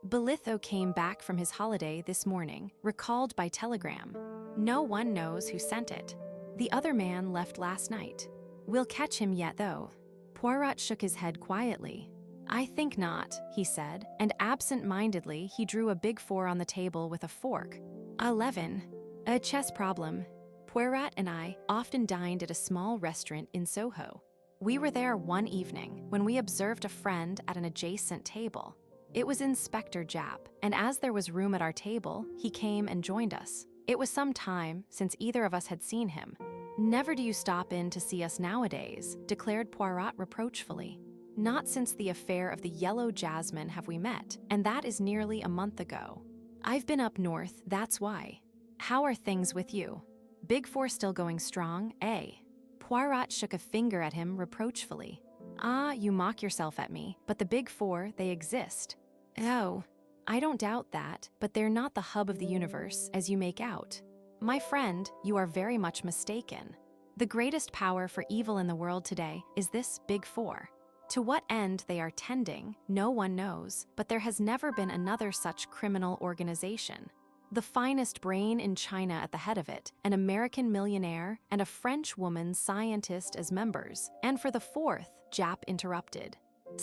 "Belitho came back from his holiday this morning, recalled by telegram. No one knows who sent it. The other man left last night. We'll catch him yet, though." Poirot shook his head quietly. "I think not," he said, and absent-mindedly he drew a Big Four on the table with a fork. 11. A chess problem. Poirot and I often dined at a small restaurant in Soho. We were there one evening when we observed a friend at an adjacent table. It was Inspector Jap, and as there was room at our table, he came and joined us. It was some time since either of us had seen him. Never do you stop in to see us nowadays, declared Poirot reproachfully. Not since the affair of the yellow Jasmine have we met, and that is nearly a month ago. I've been up north, that's why. How are things with you? Big Four still going strong, eh? Poirot shook a finger at him reproachfully. Ah, you mock yourself at me, but the Big Four, they exist. Oh, I don't doubt that, but they're not the hub of the universe, as you make out. My friend, you are very much mistaken. The greatest power for evil in the world today is this Big Four. To what end they are tending, no one knows, but there has never been another such criminal organization. The finest brain in China at the head of it, an American millionaire, and a French woman scientist as members, and for the fourth, Jap interrupted.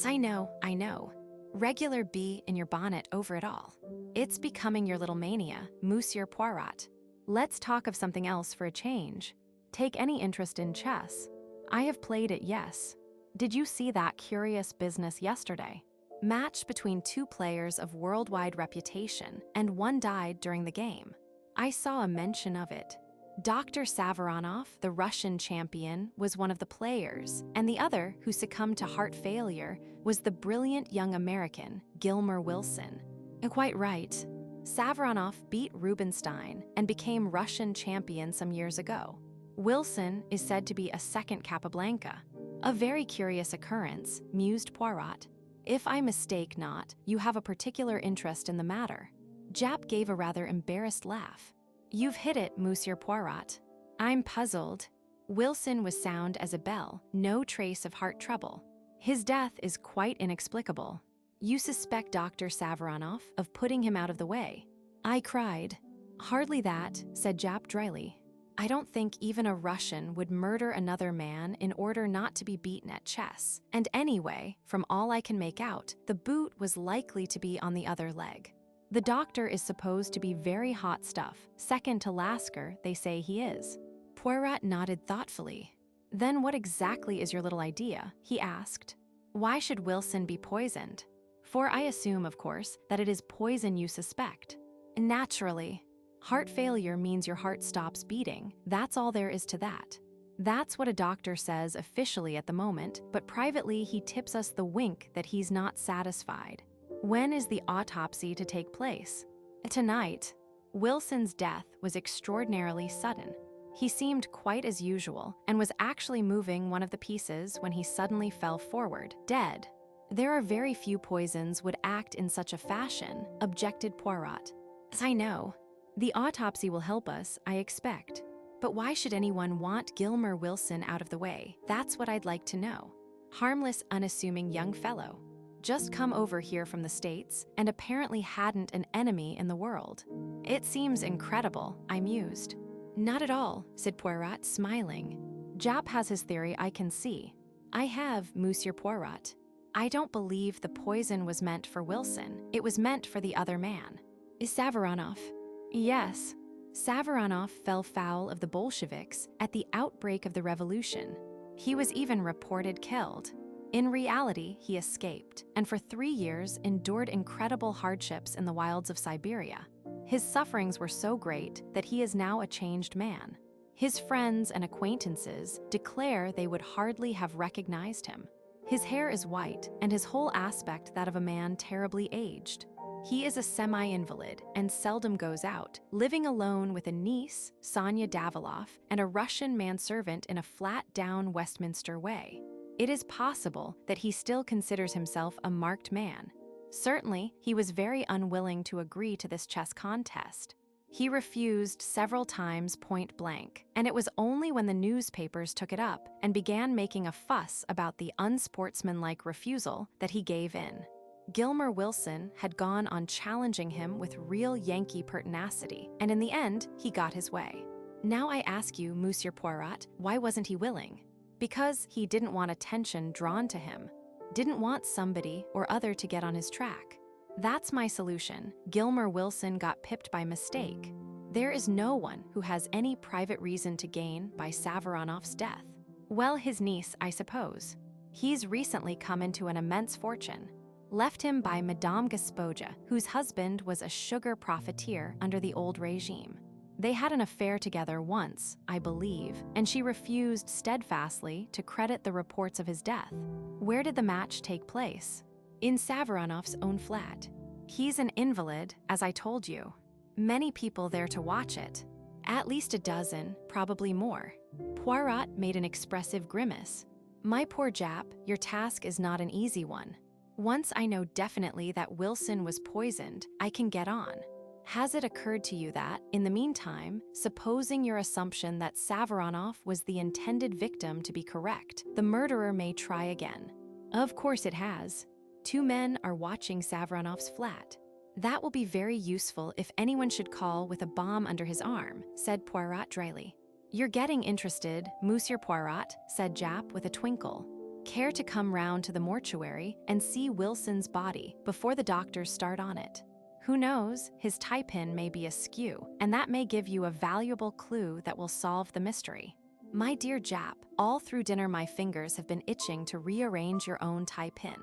I know. Regular bee in your bonnet over it all. It's becoming your little mania, Monsieur Poirot. Let's talk of something else for a change. Take any interest in chess. I have played it, yes. Did you see that curious business yesterday? Match between two players of worldwide reputation, and one died during the game. I saw a mention of it. Dr. Savaranoff, the Russian champion, was one of the players, and the other, who succumbed to heart failure, was the brilliant young American, Gilmer Wilson. Quite right. Savaranoff beat Rubinstein and became Russian champion some years ago. Wilson is said to be a second Capablanca. A very curious occurrence, mused Poirot. If I mistake not, you have a particular interest in the matter. Jap gave a rather embarrassed laugh. You've hit it, Monsieur Poirot. I'm puzzled. Wilson was sound as a bell, no trace of heart trouble. His death is quite inexplicable. You suspect Dr. Savaranoff of putting him out of the way. I cried. Hardly that, said Jap dryly. I don't think even a Russian would murder another man in order not to be beaten at chess. And anyway, from all I can make out, the boot was likely to be on the other leg. The doctor is supposed to be very hot stuff. Second to Lasker, they say he is. Poirot nodded thoughtfully. Then what exactly is your little idea? He asked. Why should Wilson be poisoned? For I assume, of course, that it is poison you suspect. Naturally. Heart failure means your heart stops beating. That's all there is to that. That's what a doctor says officially at the moment, but privately he tips us the wink that he's not satisfied. When is the autopsy to take place? Tonight. Wilson's death was extraordinarily sudden. He seemed quite as usual and was actually moving one of the pieces when he suddenly fell forward, dead. There are very few poisons would act in such a fashion, objected Poirot. I know. The autopsy will help us, I expect. But why should anyone want Gilmer Wilson out of the way? That's what I'd like to know. Harmless, unassuming young fellow. Just come over here from the States and apparently hadn't an enemy in the world. It seems incredible, I mused. Not at all, said Poirot, smiling. Jap has his theory, I can see. I have, Monsieur Poirot. I don't believe the poison was meant for Wilson. It was meant for the other man. Is Savaranoff? Yes. Savaranoff fell foul of the Bolsheviks at the outbreak of the revolution. He was even reported killed. In reality, he escaped, and for 3 years endured incredible hardships in the wilds of Siberia. His sufferings were so great that he is now a changed man. His friends and acquaintances declare they would hardly have recognized him. His hair is white, and his whole aspect that of a man terribly aged. He is a semi-invalid and seldom goes out, living alone with a niece, Sonia Daviloff, and a Russian manservant in a flat-down Westminster way. It is possible that he still considers himself a marked man. Certainly, he was very unwilling to agree to this chess contest. He refused several times point blank, and it was only when the newspapers took it up and began making a fuss about the unsportsmanlike refusal that he gave in. Gilmer Wilson had gone on challenging him with real Yankee pertinacity, and in the end, he got his way. Now I ask you, Monsieur Poirot, why wasn't he willing? Because he didn't want attention drawn to him. Didn't want somebody or other to get on his track. That's my solution. Gilmer Wilson got pipped by mistake. There is no one who has any private reason to gain by Savaranoff's death. Well, his niece, I suppose. He's recently come into an immense fortune. Left him by Madame Gaspoja, whose husband was a sugar profiteer under the old regime. They had an affair together once, I believe, and she refused steadfastly to credit the reports of his death. Where did the match take place? In Savaronoff's own flat. He's an invalid, as I told you. Many people there to watch it. At least a dozen, probably more. Poirot made an expressive grimace. My poor Jap, your task is not an easy one. Once I know definitely that Wilson was poisoned, I can get on. Has it occurred to you that, in the meantime, supposing your assumption that Savaronoff was the intended victim to be correct, the murderer may try again? Of course it has. 2 men are watching Savaronoff's flat. That will be very useful if anyone should call with a bomb under his arm, said Poirot dryly. You're getting interested, Monsieur Poirot, said Jap with a twinkle. Care to come round to the mortuary and see Wilson's body before the doctors start on it? Who knows, his tie-pin may be askew, and that may give you a valuable clue that will solve the mystery. My dear Jap, all through dinner my fingers have been itching to rearrange your own tie-pin.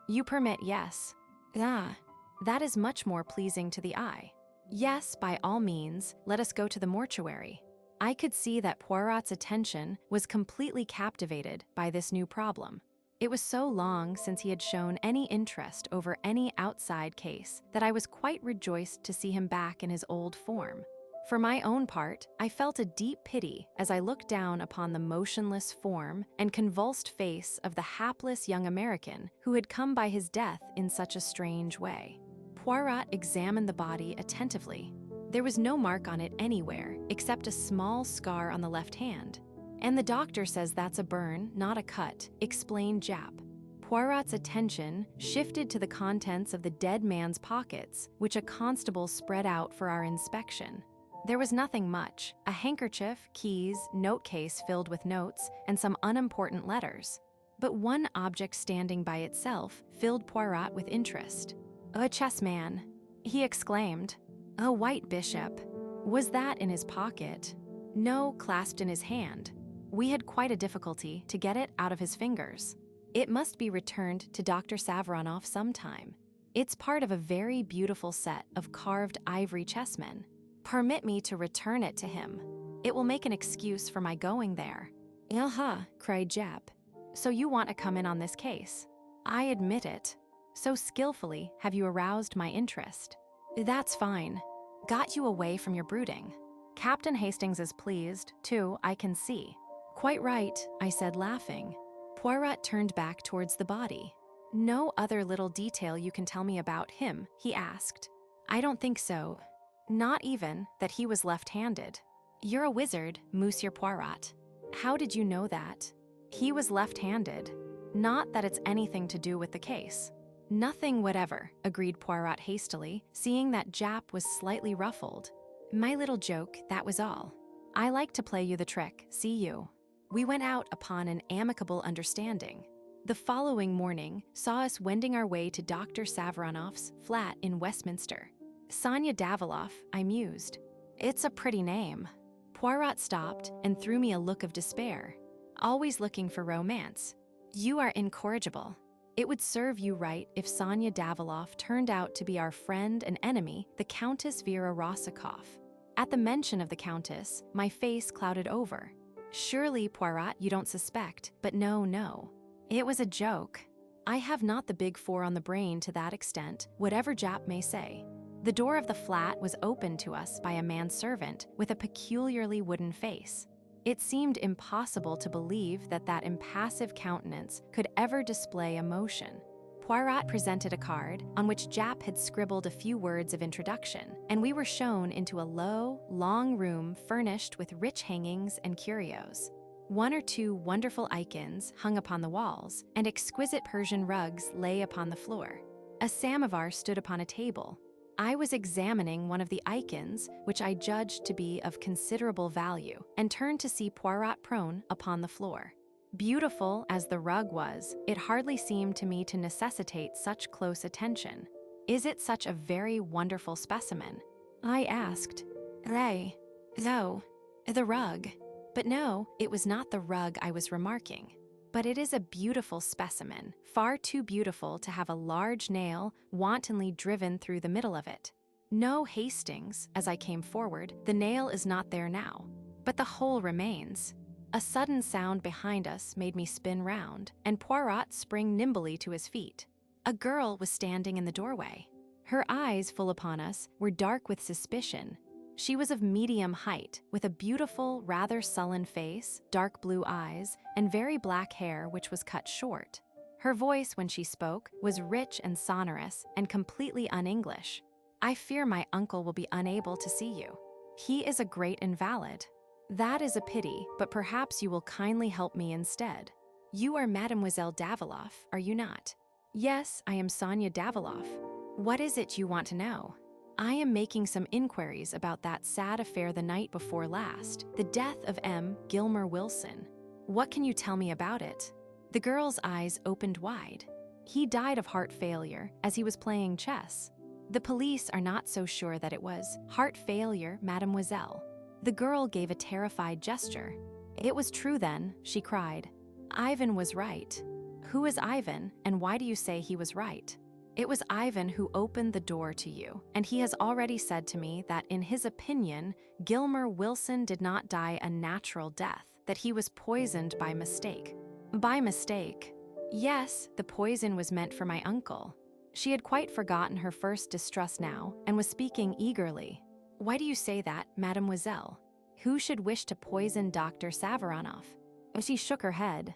You permit, yes? Ah, that is much more pleasing to the eye. Yes, by all means, let us go to the mortuary. I could see that Poirot's attention was completely captivated by this new problem. It was so long since he had shown any interest over any outside case that I was quite rejoiced to see him back in his old form. For my own part, I felt a deep pity as I looked down upon the motionless form and convulsed face of the hapless young American who had come by his death in such a strange way. Poirot examined the body attentively. There was no mark on it anywhere except a small scar on the left hand. And the doctor says that's a burn, not a cut, explained Jap. Poirot's attention shifted to the contents of the dead man's pockets, which a constable spread out for our inspection. There was nothing much: a handkerchief, keys, note case filled with notes, and some unimportant letters. But one object standing by itself filled Poirot with interest. A chessman, he exclaimed. A white bishop. Was that in his pocket? No, clasped in his hand. We had quite a difficulty to get it out of his fingers. It must be returned to Dr. Savaronoff sometime. It's part of a very beautiful set of carved ivory chessmen. Permit me to return it to him. It will make an excuse for my going there. Aha, cried Jap. So you want to come in on this case? I admit it. So skillfully have you aroused my interest. That's fine. Got you away from your brooding. Captain Hastings is pleased, too, I can see. Quite right, I said, laughing. Poirot turned back towards the body. No other little detail you can tell me about him, he asked. I don't think so. Not even that he was left-handed. You're a wizard, Monsieur Poirot. How did you know that? He was left-handed. Not that it's anything to do with the case. Nothing whatever, agreed Poirot hastily, seeing that Jap was slightly ruffled. My little joke, that was all. I like to play you the trick, see you. We went out upon an amicable understanding. The following morning saw us wending our way to Dr. Savaronoff's flat in Westminster. Sonia Daviloff, I mused. It's a pretty name. Poirot stopped and threw me a look of despair. Always looking for romance. You are incorrigible. It would serve you right if Sonia Daviloff turned out to be our friend and enemy, the Countess Vera Rosikoff. At the mention of the Countess, my face clouded over. Surely, Poirot, you don't suspect, but no. It was a joke. I have not the big four on the brain to that extent, whatever Jap may say. The door of the flat was opened to us by a manservant with a peculiarly wooden face. It seemed impossible to believe that that impassive countenance could ever display emotion. Poirot presented a card on which Jap had scribbled a few words of introduction, and we were shown into a low, long room furnished with rich hangings and curios. 1 or 2 wonderful icons hung upon the walls, and exquisite Persian rugs lay upon the floor. A samovar stood upon a table. I was examining one of the icons, which I judged to be of considerable value, and turned to see Poirot prone upon the floor. Beautiful as the rug was, it hardly seemed to me to necessitate such close attention. Is it such a very wonderful specimen? I asked. The rug. But no, it was not the rug I was remarking. But it is a beautiful specimen, far too beautiful to have a large nail wantonly driven through the middle of it. No, Hastings, as I came forward, the nail is not there now. But the hole remains. A sudden sound behind us made me spin round, and Poirot sprang nimbly to his feet. A girl was standing in the doorway. Her eyes, full upon us, were dark with suspicion. She was of medium height, with a beautiful, rather sullen face, dark blue eyes, and very black hair which was cut short. Her voice, when she spoke, was rich and sonorous, and completely un-English. "I fear my uncle will be unable to see you. He is a great invalid." "That is a pity, but perhaps you will kindly help me instead. You are Mademoiselle Daviloff, are you not?" "Yes, I am Sonia Daviloff. What is it you want to know?" "I am making some inquiries about that sad affair the night before last, the death of M. Gilmer Wilson. What can you tell me about it?" The girl's eyes opened wide. "He died of heart failure as he was playing chess. The police are not so sure that it was heart failure, mademoiselle." The girl gave a terrified gesture. "It was true then," she cried. "Ivan was right." "Who is Ivan, and why do you say he was right?" "It was Ivan who opened the door to you, and he has already said to me that in his opinion, Gilmer Wilson did not die a natural death, that he was poisoned by mistake." "By mistake?" "Yes, the poison was meant for my uncle." She had quite forgotten her first distrust now, and was speaking eagerly. "Why do you say that, mademoiselle? Who should wish to poison Dr. Savaranoff?" She shook her head.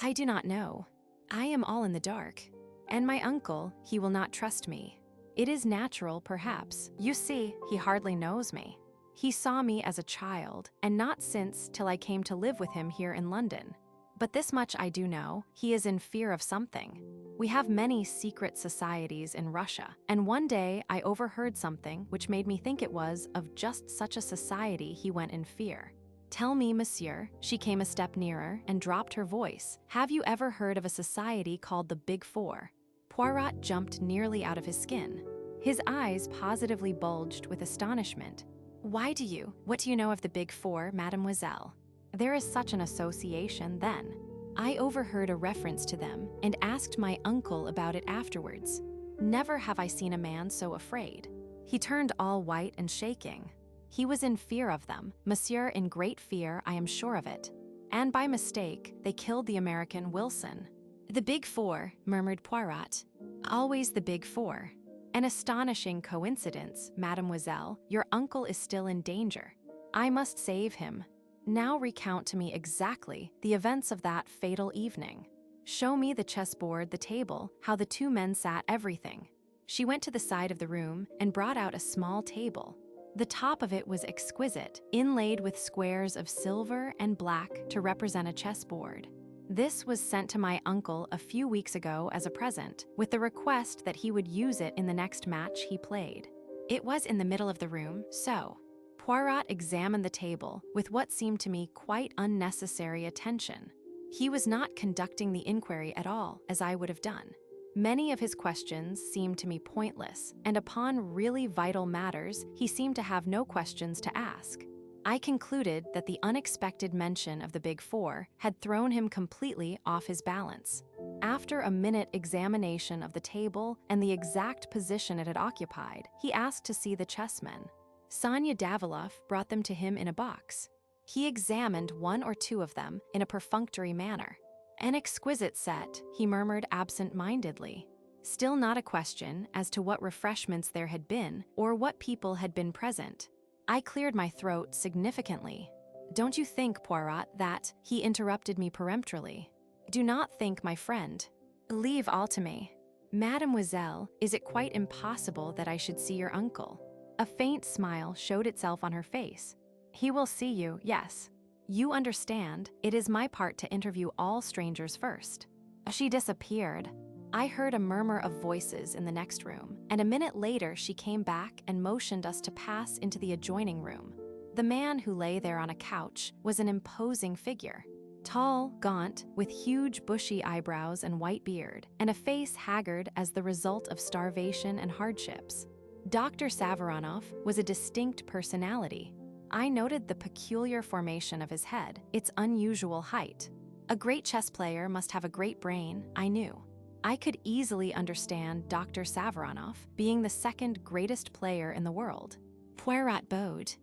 "I do not know. I am all in the dark. And my uncle, he will not trust me. It is natural, perhaps. You see, he hardly knows me. He saw me as a child, and not since till I came to live with him here in London. But this much I do know, he is in fear of something. We have many secret societies in Russia, and one day I overheard something which made me think it was of just such a society he went in fear. Tell me, monsieur," she came a step nearer and dropped her voice, "have you ever heard of a society called the Big Four?" Poirot jumped nearly out of his skin. His eyes positively bulged with astonishment. What do you know of the Big Four, mademoiselle?" "There is such an association, then. I overheard a reference to them and asked my uncle about it afterwards. Never have I seen a man so afraid. He turned all white and shaking. He was in fear of them, monsieur, in great fear, I am sure of it. And by mistake, they killed the American Wilson." "The Big Four," murmured Poirot. "Always the Big Four. An astonishing coincidence, mademoiselle. Your uncle is still in danger. I must save him. Now recount to me exactly the events of that fatal evening. Show me the chessboard, the table, how the two men sat, everything." She went to the side of the room and brought out a small table. The top of it was exquisite, inlaid with squares of silver and black to represent a chessboard. "This was sent to my uncle a few weeks ago as a present, with the request that he would use it in the next match he played. It was in the middle of the room, so." Poirot examined the table with what seemed to me quite unnecessary attention. He was not conducting the inquiry at all, as I would have done. Many of his questions seemed to me pointless, and upon really vital matters, he seemed to have no questions to ask. I concluded that the unexpected mention of the Big Four had thrown him completely off his balance. After a minute examination of the table and the exact position it had occupied, he asked to see the chessmen. Sonia Daviloff brought them to him in a box. He examined one or two of them in a perfunctory manner. "An exquisite set," he murmured absent-mindedly. Still not a question as to what refreshments there had been or what people had been present. I cleared my throat significantly. "Don't you think, Poirot, that—" He interrupted me peremptorily. "Do not think, my friend. Leave all to me. Mademoiselle, is it quite impossible that I should see your uncle?" A faint smile showed itself on her face. "He will see you, yes. You understand, it is my part to interview all strangers first." She disappeared. I heard a murmur of voices in the next room, and a minute later she came back and motioned us to pass into the adjoining room. The man who lay there on a couch was an imposing figure. Tall, gaunt, with huge bushy eyebrows and white beard, and a face haggard as the result of starvation and hardships. Dr. Savaranoff was a distinct personality. I noted the peculiar formation of his head, its unusual height. A great chess player must have a great brain, I knew. I could easily understand Dr. Savaranoff being the second greatest player in the world. Poirot bowed.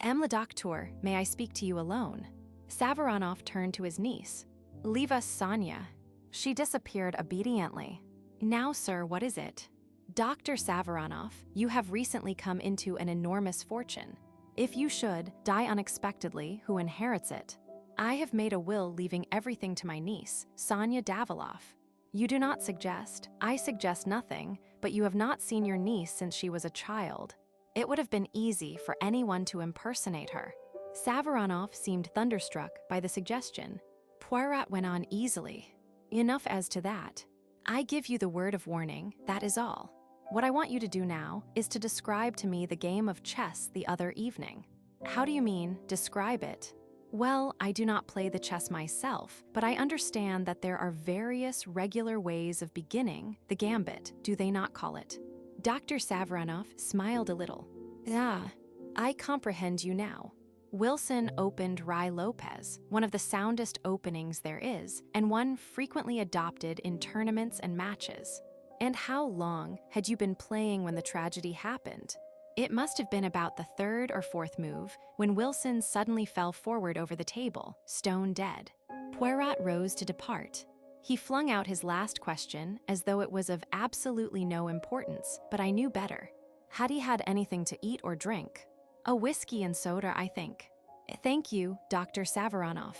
"M. le Docteur, may I speak to you alone?" Savaranoff turned to his niece. "Leave us, Sonia." She disappeared obediently. "Now, sir, what is it?" "Dr. Savaranoff, you have recently come into an enormous fortune. If you should die unexpectedly, who inherits it? I have made a will leaving everything to my niece, Sonia Daviloff. You do not suggest, I suggest nothing, but you have not seen your niece since she was a child. It would have been easy for anyone to impersonate her." Savaranoff seemed thunderstruck by the suggestion. Poirot went on easily. "Enough as to that. I give you the word of warning, that is all. What I want you to do now is to describe to me the game of chess the other evening." "How do you mean, describe it?" "Well, I do not play the chess myself, but I understand that there are various regular ways of beginning the gambit, do they not call it?" Dr. Savaranoff smiled a little. "Ah, I comprehend you now. Wilson opened Ruy Lopez, one of the soundest openings there is, and one frequently adopted in tournaments and matches. And how long had you been playing when the tragedy happened?" "It must have been about the third or fourth move, when Wilson suddenly fell forward over the table, stone dead." Poirot rose to depart. He flung out his last question as though it was of absolutely no importance, but I knew better. "Had he had anything to eat or drink?" "A whiskey and soda, I think." "Thank you, Dr. Savaranoff.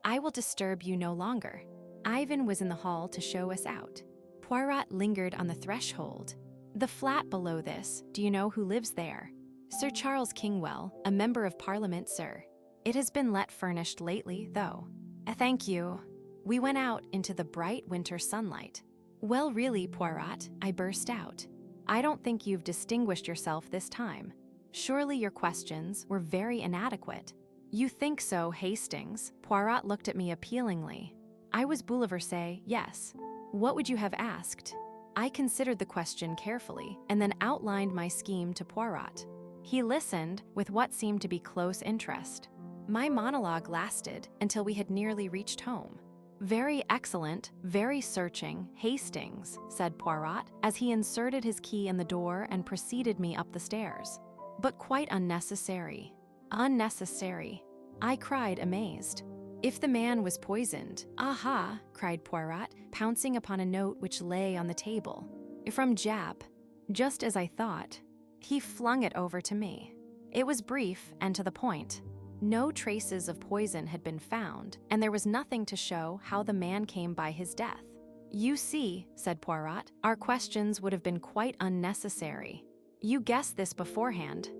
I will disturb you no longer." Ivan was in the hall to show us out. Poirot lingered on the threshold. "The flat below this, do you know who lives there?" "Sir Charles Kingwell, a member of Parliament, sir. It has been let furnished lately, though." "Thank you." We went out into the bright winter sunlight. "Well, really, Poirot," I burst out. "I don't think you've distinguished yourself this time. Surely your questions were very inadequate." "You think so, Hastings?" Poirot looked at me appealingly. I was bouleversée, yes. What would you have asked? I considered the question carefully and then outlined my scheme to Poirot. He listened with what seemed to be close interest. My monologue lasted until we had nearly reached home. "Very excellent, very searching, Hastings," said Poirot as he inserted his key in the door and preceded me up the stairs. "But quite unnecessary." "Unnecessary," I cried, amazed. "If the man was poisoned—" "Aha!" cried Poirot, pouncing upon a note which lay on the table. "From Jap." Just as I thought. He flung it over to me. It was brief and to the point. No traces of poison had been found, and there was nothing to show how the man came by his death. "You see," said Poirot, "our questions would have been quite unnecessary. You guessed this beforehand."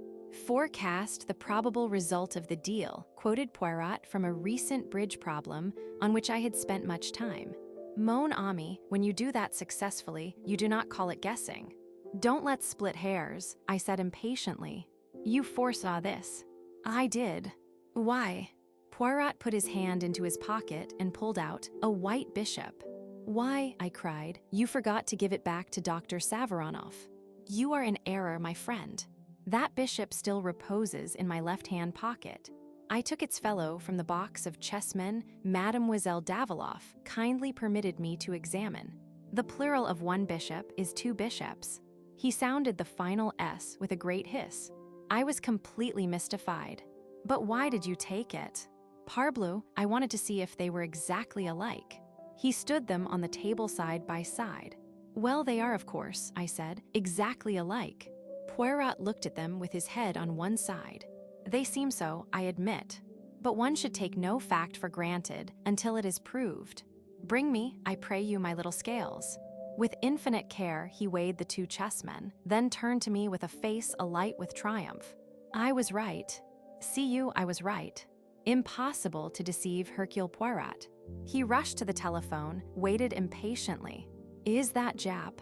"Forecast the probable result of the deal," quoted Poirot from a recent bridge problem on which I had spent much time. "Mon ami, when you do that successfully, you do not call it guessing." "Don't let's split hairs," I said impatiently. "You foresaw this." "I did." "Why?" Poirot put his hand into his pocket and pulled out a white bishop. "Why," I cried, "you forgot to give it back to Dr. Savaranoff." "You are in error, my friend. That bishop still reposes in my left-hand pocket. I took its fellow from the box of chessmen Mademoiselle Daviloff kindly permitted me to examine. The plural of one bishop is two bishops." He sounded the final S with a great hiss. I was completely mystified. "But why did you take it?" "Parbleu, I wanted to see if they were exactly alike." He stood them on the table side by side. "Well, they are, of course," I said, "exactly alike." Poirot looked at them with his head on one side. "They seem so, I admit. But one should take no fact for granted until it is proved. Bring me, I pray you, my little scales." With infinite care, he weighed the two chessmen, then turned to me with a face alight with triumph. I was right. See you, I was right. Impossible to deceive Hercule Poirot. He rushed to the telephone, waited impatiently. "Is that Jap?"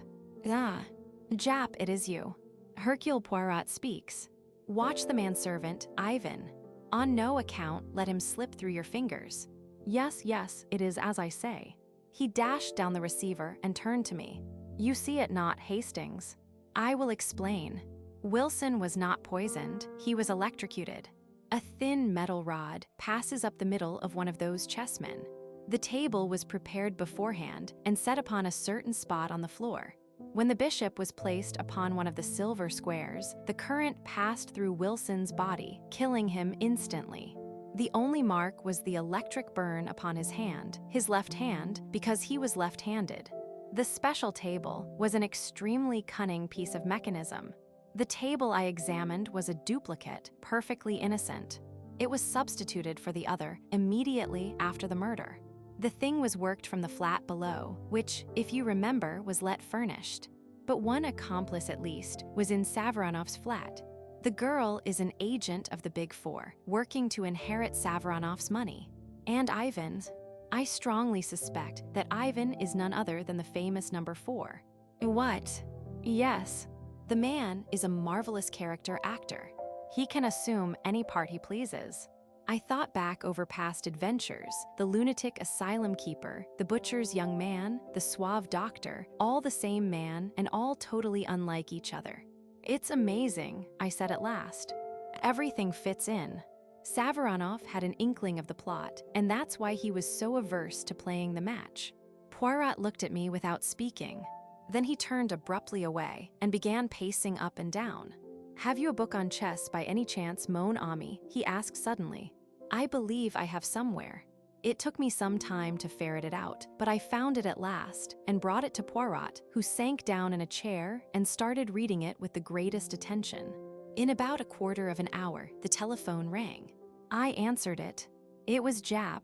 "Ah, Jap, it is you. Hercule Poirot speaks. Watch the manservant, Ivan. On no account let him slip through your fingers. Yes, yes, it is as I say." He dashed down the receiver and turned to me. "You see it not, Hastings. I will explain. Wilson was not poisoned, he was electrocuted. A thin metal rod passes up the middle of one of those chessmen. The table was prepared beforehand and set upon a certain spot on the floor. When the bishop was placed upon one of the silver squares, the current passed through Wilson's body, killing him instantly. The only mark was the electric burn upon his left hand, because he was left-handed. The special table was an extremely cunning piece of mechanism. The table I examined was a duplicate, perfectly innocent. It was substituted for the other immediately after the murder. The thing was worked from the flat below, which, if you remember, was let furnished. But one accomplice at least was in Savaronoff's flat. The girl is an agent of the Big Four, working to inherit Savaronoff's money. And Ivan's. I strongly suspect that Ivan is none other than the famous number 4. What? Yes. The man is a marvelous character actor. He can assume any part he pleases. I thought back over past adventures, the lunatic asylum keeper, the butcher's young man, the suave doctor, all the same man and all totally unlike each other. It's amazing, I said at last. Everything fits in. Savaronoff had an inkling of the plot, and that's why he was so averse to playing the match. Poirot looked at me without speaking. Then he turned abruptly away and began pacing up and down. Have you a book on chess by any chance, Mon Ami? He asked suddenly. I believe I have somewhere. It took me some time to ferret it out, but I found it at last and brought it to Poirot, who sank down in a chair and started reading it with the greatest attention. In about a quarter of an hour, the telephone rang. I answered it. It was Jap.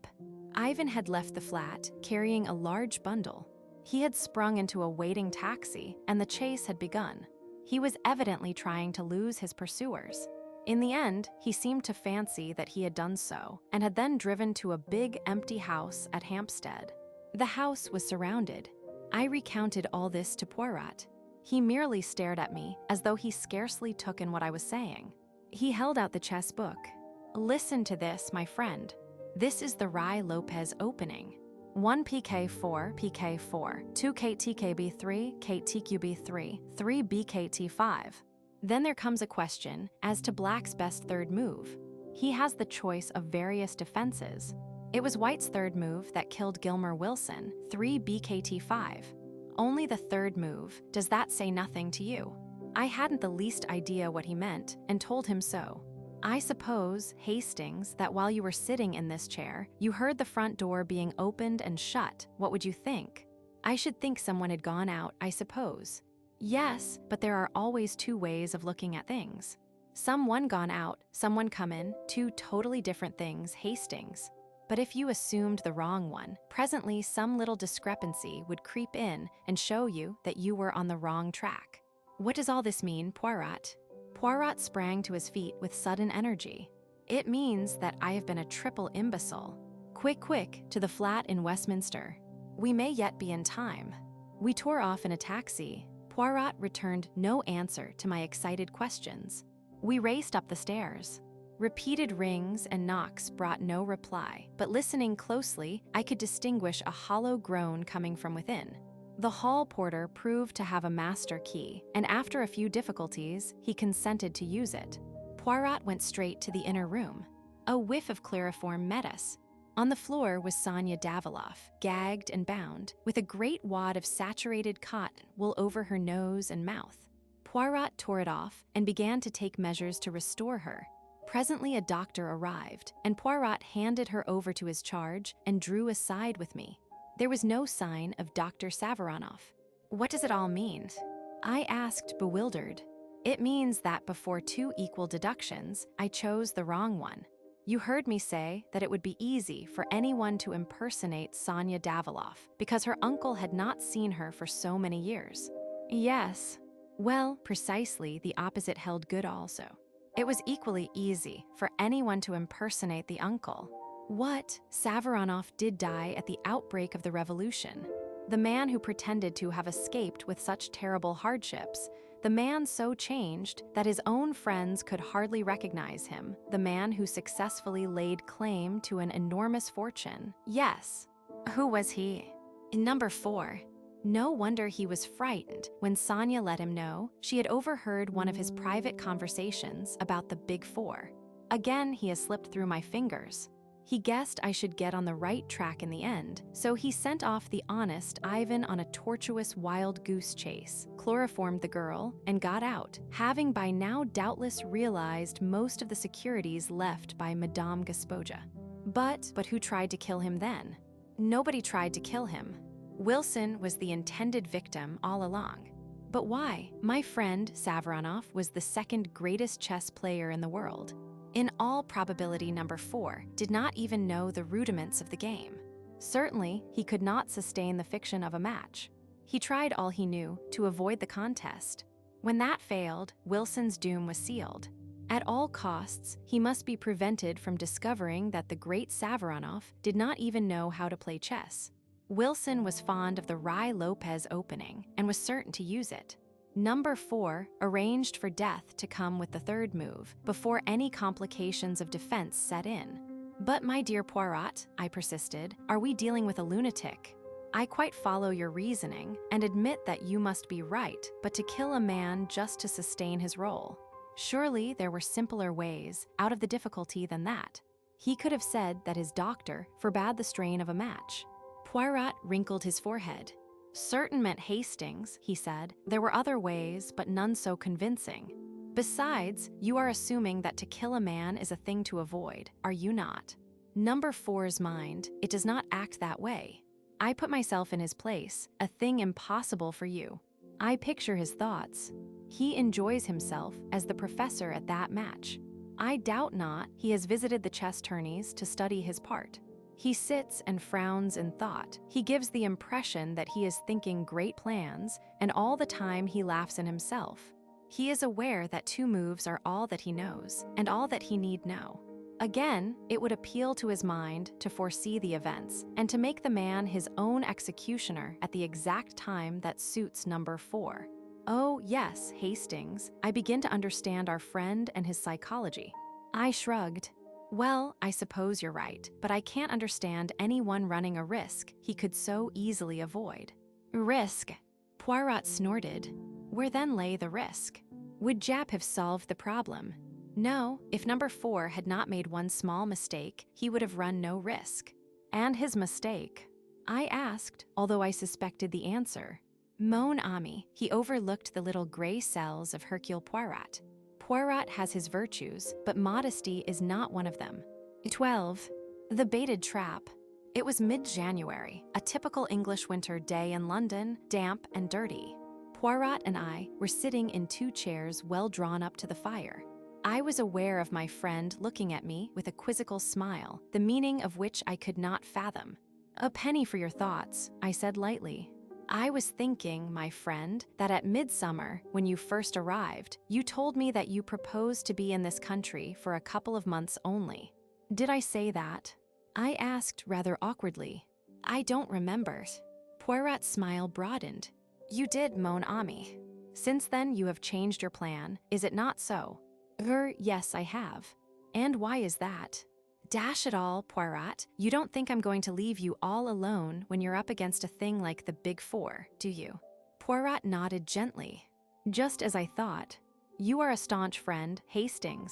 Ivan had left the flat, carrying a large bundle. He had sprung into a waiting taxi, and the chase had begun. He was evidently trying to lose his pursuers. In the end, he seemed to fancy that he had done so, and had then driven to a big empty house at Hampstead. The house was surrounded. I recounted all this to Poirot. He merely stared at me, as though he scarcely took in what I was saying. He held out the chess book. Listen to this, my friend. This is the Rai Lopez opening. 1 PK4, PK4, 2 KTKB3, KTQB3, 3 BKT5. Then there comes a question as to Black's best third move. He has the choice of various defenses. It was White's third move that killed Gilmer Wilson, 3 BKT5. Only the third move. Does that say nothing to you? I hadn't the least idea what he meant and told him so. I suppose, Hastings, that while you were sitting in this chair, you heard the front door being opened and shut. What would you think? I should think someone had gone out, I suppose. Yes, but there are always two ways of looking at things. Someone gone out, someone come in, two totally different things, Hastings. But if you assumed the wrong one, presently some little discrepancy would creep in and show you that you were on the wrong track. What does all this mean, Poirot? Poirot sprang to his feet with sudden energy. It means that I have been a triple imbecile. Quick, quick, to the flat in Westminster. We may yet be in time. We tore off in a taxi. Poirot returned no answer to my excited questions. We raced up the stairs. Repeated rings and knocks brought no reply, but listening closely, I could distinguish a hollow groan coming from within. The hall porter proved to have a master key, and after a few difficulties, he consented to use it. Poirot went straight to the inner room. A whiff of chloroform met us. On the floor was Sonia Daviloff, gagged and bound, with a great wad of saturated cotton wool over her nose and mouth. Poirot tore it off and began to take measures to restore her. Presently a doctor arrived, and Poirot handed her over to his charge and drew aside with me. There was no sign of Dr. Savaronoff. What does it all mean? I asked, bewildered. It means that before two equal deductions, I chose the wrong one. You heard me say that it would be easy for anyone to impersonate Sonia Daviloff because her uncle had not seen her for so many years. Yes. Well, precisely the opposite held good also. It was equally easy for anyone to impersonate the uncle. What? Savaronoff did die at the outbreak of the revolution. The man who pretended to have escaped with such terrible hardships. The man so changed that his own friends could hardly recognize him. The man who successfully laid claim to an enormous fortune. Yes. Who was he? Number 4. No wonder he was frightened when Sonia let him know she had overheard one of his private conversations about the Big Four. Again, he has slipped through my fingers. He guessed I should get on the right track in the end, so he sent off the honest Ivan on a tortuous wild goose chase, chloroformed the girl, and got out, having by now doubtless realized most of the securities left by Madame Gaspoja. But who tried to kill him then? Nobody tried to kill him. Wilson was the intended victim all along. But why? My friend Savaronov was the second greatest chess player in the world. In all probability, number 4 did not even know the rudiments of the game. Certainly, he could not sustain the fiction of a match. He tried all he knew to avoid the contest. When that failed, Wilson's doom was sealed. At all costs, he must be prevented from discovering that the great Savaronov did not even know how to play chess. Wilson was fond of the Ruy Lopez opening and was certain to use it. Number 4 arranged for death to come with the third move before any complications of defense set in. But my dear Poirot, I persisted, are we dealing with a lunatic? I quite follow your reasoning and admit that you must be right, but to kill a man just to sustain his role. Surely there were simpler ways out of the difficulty than that. He could have said that his doctor forbade the strain of a match. Poirot wrinkled his forehead. Certain meant Hastings, he said. There were other ways, but none so convincing. Besides, you are assuming that to kill a man is a thing to avoid, are you not? Number 4's mind, it does not act that way. I put myself in his place, a thing impossible for you. I picture his thoughts. He enjoys himself as the professor at that match. I doubt not he has visited the chess tourneys to study his part. He sits and frowns in thought. He gives the impression that he is thinking great plans, and all the time he laughs in himself. He is aware that 2 moves are all that he knows, and all that he need know. Again, it would appeal to his mind to foresee the events, and to make the man his own executioner at the exact time that suits number 4. Oh, yes, Hastings, I begin to understand our friend and his psychology. I shrugged. Well, I suppose you're right, but I can't understand anyone running a risk he could so easily avoid. Risk? Poirot snorted. Where then lay the risk? Would Jap have solved the problem? No, if number 4 had not made one small mistake, he would have run no risk. And his mistake? I asked, although I suspected the answer. Mon ami, he overlooked the little gray cells of Hercule Poirot. Poirot has his virtues, but modesty is not one of them. 12. The baited trap. It was mid-January, a typical English winter day in London, damp and dirty. Poirot and I were sitting in 2 chairs well drawn up to the fire. I was aware of my friend looking at me with a quizzical smile, the meaning of which I could not fathom. A penny for your thoughts, I said lightly. I was thinking, my friend, that at midsummer, when you first arrived, you told me that you proposed to be in this country for a couple of months only. Did I say that? I asked rather awkwardly. I don't remember. Poirot's smile broadened. You did, mon ami. Since then you have changed your plan, is it not so? Yes, I have. And why is that? Dash it all, Poirot, you don't think I'm going to leave you all alone when you're up against a thing like the Big Four, do you? Poirot nodded gently. Just as I thought. You are a staunch friend, Hastings.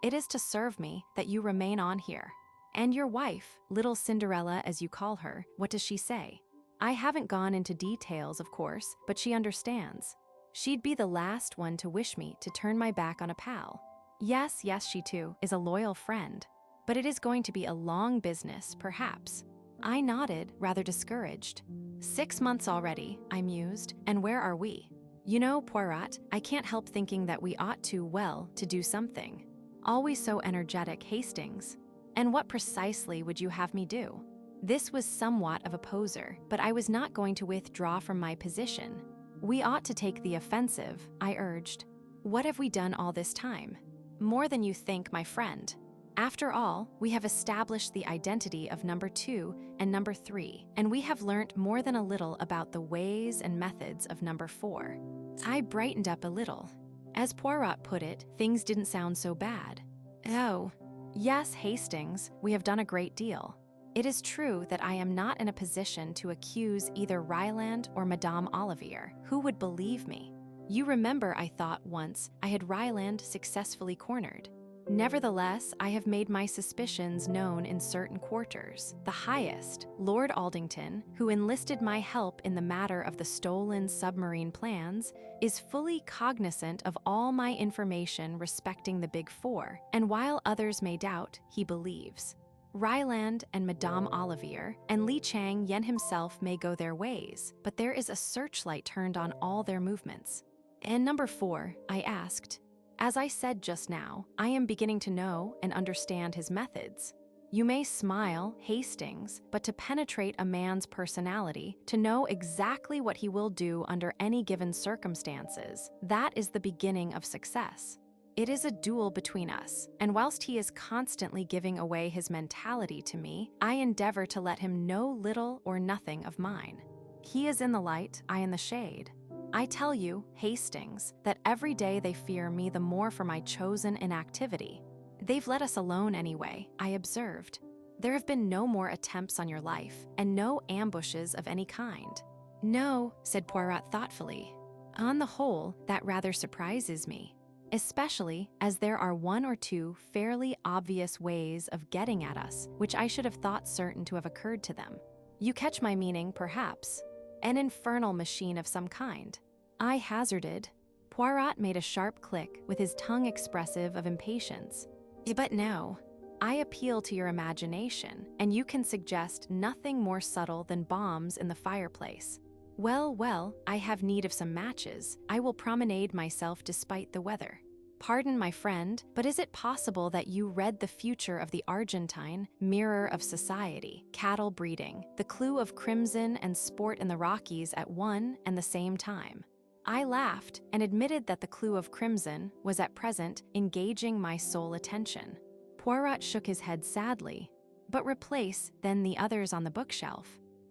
It is to serve me that you remain on here. And your wife, little Cinderella as you call her, what does she say? I haven't gone into details, of course, but she understands. She'd be the last one to wish me to turn my back on a pal. Yes, she too is a loyal friend. But it is going to be a long business, perhaps. I nodded, rather discouraged. 6 months already, I mused, and where are we? You know, Poirot, I can't help thinking that we ought to do something. Always so energetic, Hastings. And what precisely would you have me do? This was somewhat of a poser, but I was not going to withdraw from my position. We ought to take the offensive, I urged. What have we done all this time? More than you think, my friend. After all, we have established the identity of number 2 and number 3, and we have learnt more than a little about the ways and methods of number 4. I brightened up a little. As Poirot put it, things didn't sound so bad. Oh, yes, Hastings, we have done a great deal. It is true that I am not in a position to accuse either Ryland or Madame Olivier. Who would believe me? You remember I thought once I had Ryland successfully cornered. Nevertheless, I have made my suspicions known in certain quarters. The highest, Lord Aldington, who enlisted my help in the matter of the stolen submarine plans, is fully cognizant of all my information respecting the Big Four, and while others may doubt, he believes. Ryland and Madame Olivier and Li Chang-Yen himself may go their ways, but there is a searchlight turned on all their movements. And number 4, I asked. As I said just now, I am beginning to know and understand his methods. You may smile, Hastings, but to penetrate a man's personality, to know exactly what he will do under any given circumstances, that is the beginning of success. It is a duel between us, and whilst he is constantly giving away his mentality to me, I endeavor to let him know little or nothing of mine. He is in the light, I in the shade. I tell you, Hastings, that every day they fear me the more for my chosen inactivity. They've let us alone anyway, I observed. There have been no more attempts on your life, and no ambushes of any kind. No, said Poirot thoughtfully. On the whole, that rather surprises me. Especially as there are 1 or 2 fairly obvious ways of getting at us, which I should have thought certain to have occurred to them. You catch my meaning, perhaps. An infernal machine of some kind. I hazarded. Poirot made a sharp click with his tongue expressive of impatience. But no, I appeal to your imagination, and you can suggest nothing more subtle than bombs in the fireplace. Well, I have need of some matches. I will promenade myself despite the weather. Pardon, my friend, but is it possible that you read the future of the Argentine, mirror of society, cattle breeding, the clue of crimson and sport in the Rockies at one and the same time? I laughed and admitted that the clue of crimson was at present engaging my sole attention. Poirot shook his head sadly. But replace, then, the others on the bookshelf.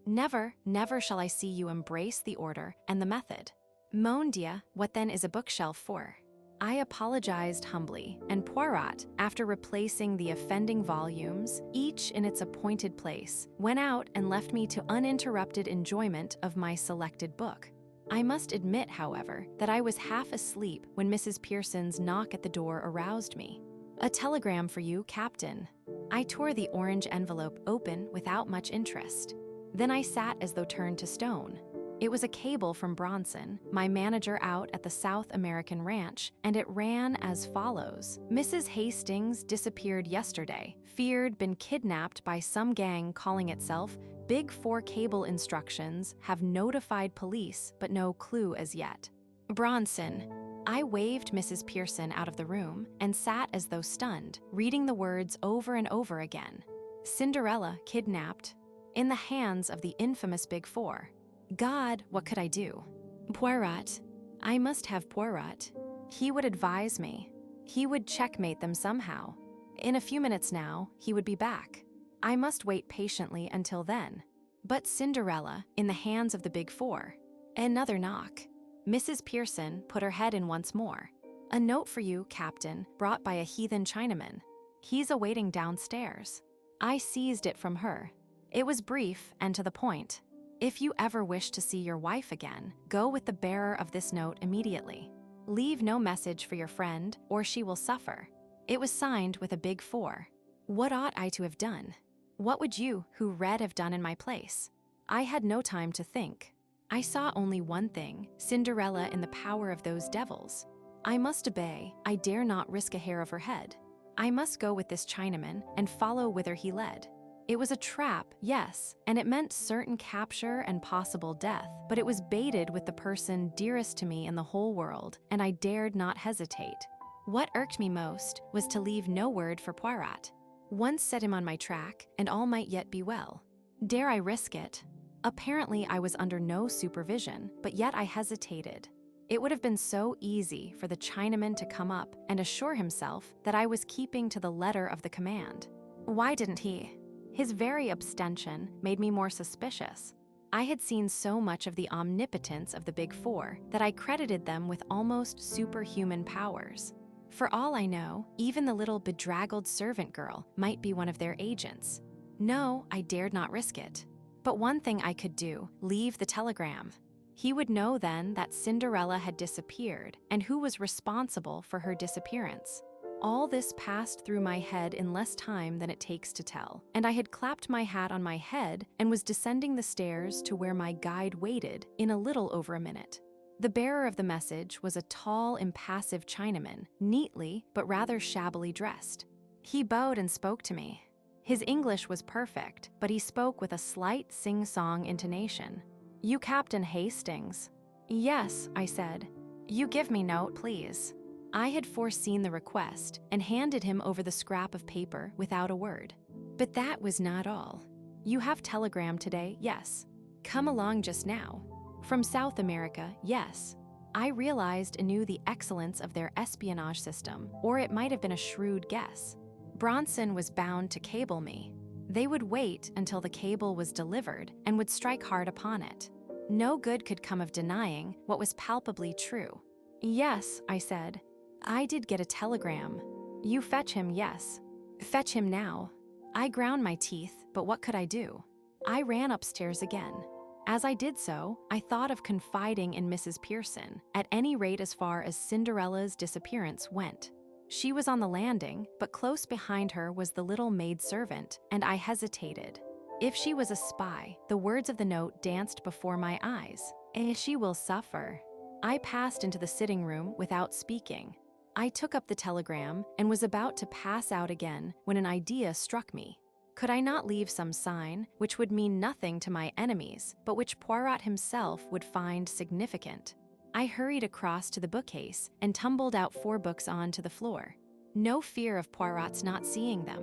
Never shall I see you embrace the order and the method. Mon Dieu, what then is a bookshelf for? I apologized humbly, and Poirot, after replacing the offending volumes, each in its appointed place, went out and left me to uninterrupted enjoyment of my selected book. I must admit, however, that I was half asleep when Mrs. Pearson's knock at the door aroused me. A telegram for you, Captain. I tore the orange envelope open without much interest. Then I sat as though turned to stone. It was a cable from Bronson, my manager out at the South American ranch, and it ran as follows. Mrs. Hastings disappeared yesterday, feared been kidnapped by some gang calling itself Big Four Cable Instructions, have notified police but no clue as yet. Bronson. I waved Mrs. Pearson out of the room and sat as though stunned, reading the words over and over again. Cinderella kidnapped. In the hands of the infamous Big Four. God, what could I do? Poirot. I must have Poirot. He would advise me. He would checkmate them somehow. In a few minutes now, he would be back. I must wait patiently until then. But Cinderella, in the hands of the Big Four. Another knock. Mrs. Pearson put her head in once more. A note for you, Captain, brought by a heathen Chinaman. He's awaiting downstairs. I seized it from her. It was brief and to the point. If you ever wish to see your wife again, go with the bearer of this note immediately. Leave no message for your friend, or she will suffer. It was signed with a Big Four. What ought I to have done? What would you, who read, have done in my place? I had no time to think. I saw only one thing, Cinderella in the power of those devils. I must obey. I dare not risk a hair of her head. I must go with this Chinaman and follow whither he led. It was a trap, yes, and it meant certain capture and possible death, but it was baited with the person dearest to me in the whole world, and I dared not hesitate. What irked me most was to leave no word for Poirot. Once set him on my track, and all might yet be well. Dare I risk it? Apparently I was under no supervision, but yet I hesitated. It would have been so easy for the Chinaman to come up and assure himself that I was keeping to the letter of the command. Why didn't he? His very abstention made me more suspicious. I had seen so much of the omnipotence of the Big Four that I credited them with almost superhuman powers. For all I know, even the little bedraggled servant girl might be one of their agents. No, I dared not risk it. But one thing I could do, leave the telegram. He would know then that Cinderella had disappeared and who was responsible for her disappearance. All this passed through my head in less time than it takes to tell, and I had clapped my hat on my head and was descending the stairs to where my guide waited in a little over a minute. The bearer of the message was a tall, impassive Chinaman, neatly but rather shabbily dressed. He bowed and spoke to me. His English was perfect, but he spoke with a slight sing-song intonation. "You Captain Hastings?" "Yes," I said. "You give me note, please." I had foreseen the request and handed him over the scrap of paper without a word. But that was not all. "You have telegram today, yes. Come along just now. From South America, yes." I realized anew the excellence of their espionage system, or it might have been a shrewd guess. Bronson was bound to cable me. They would wait until the cable was delivered and would strike hard upon it. No good could come of denying what was palpably true. "Yes," I said. "I did get a telegram. You fetch him, yes. Fetch him now." I ground my teeth, but what could I do? I ran upstairs again. As I did so, I thought of confiding in Mrs. Pearson, at any rate as far as Cinderella's disappearance went. She was on the landing, but close behind her was the little maidservant, and I hesitated. If she was a spy, the words of the note danced before my eyes. She will suffer. I passed into the sitting room without speaking. I took up the telegram and was about to pass out again when an idea struck me. Could I not leave some sign which would mean nothing to my enemies, but which Poirot himself would find significant? I hurried across to the bookcase and tumbled out 4 books onto the floor. No fear of Poirot's not seeing them.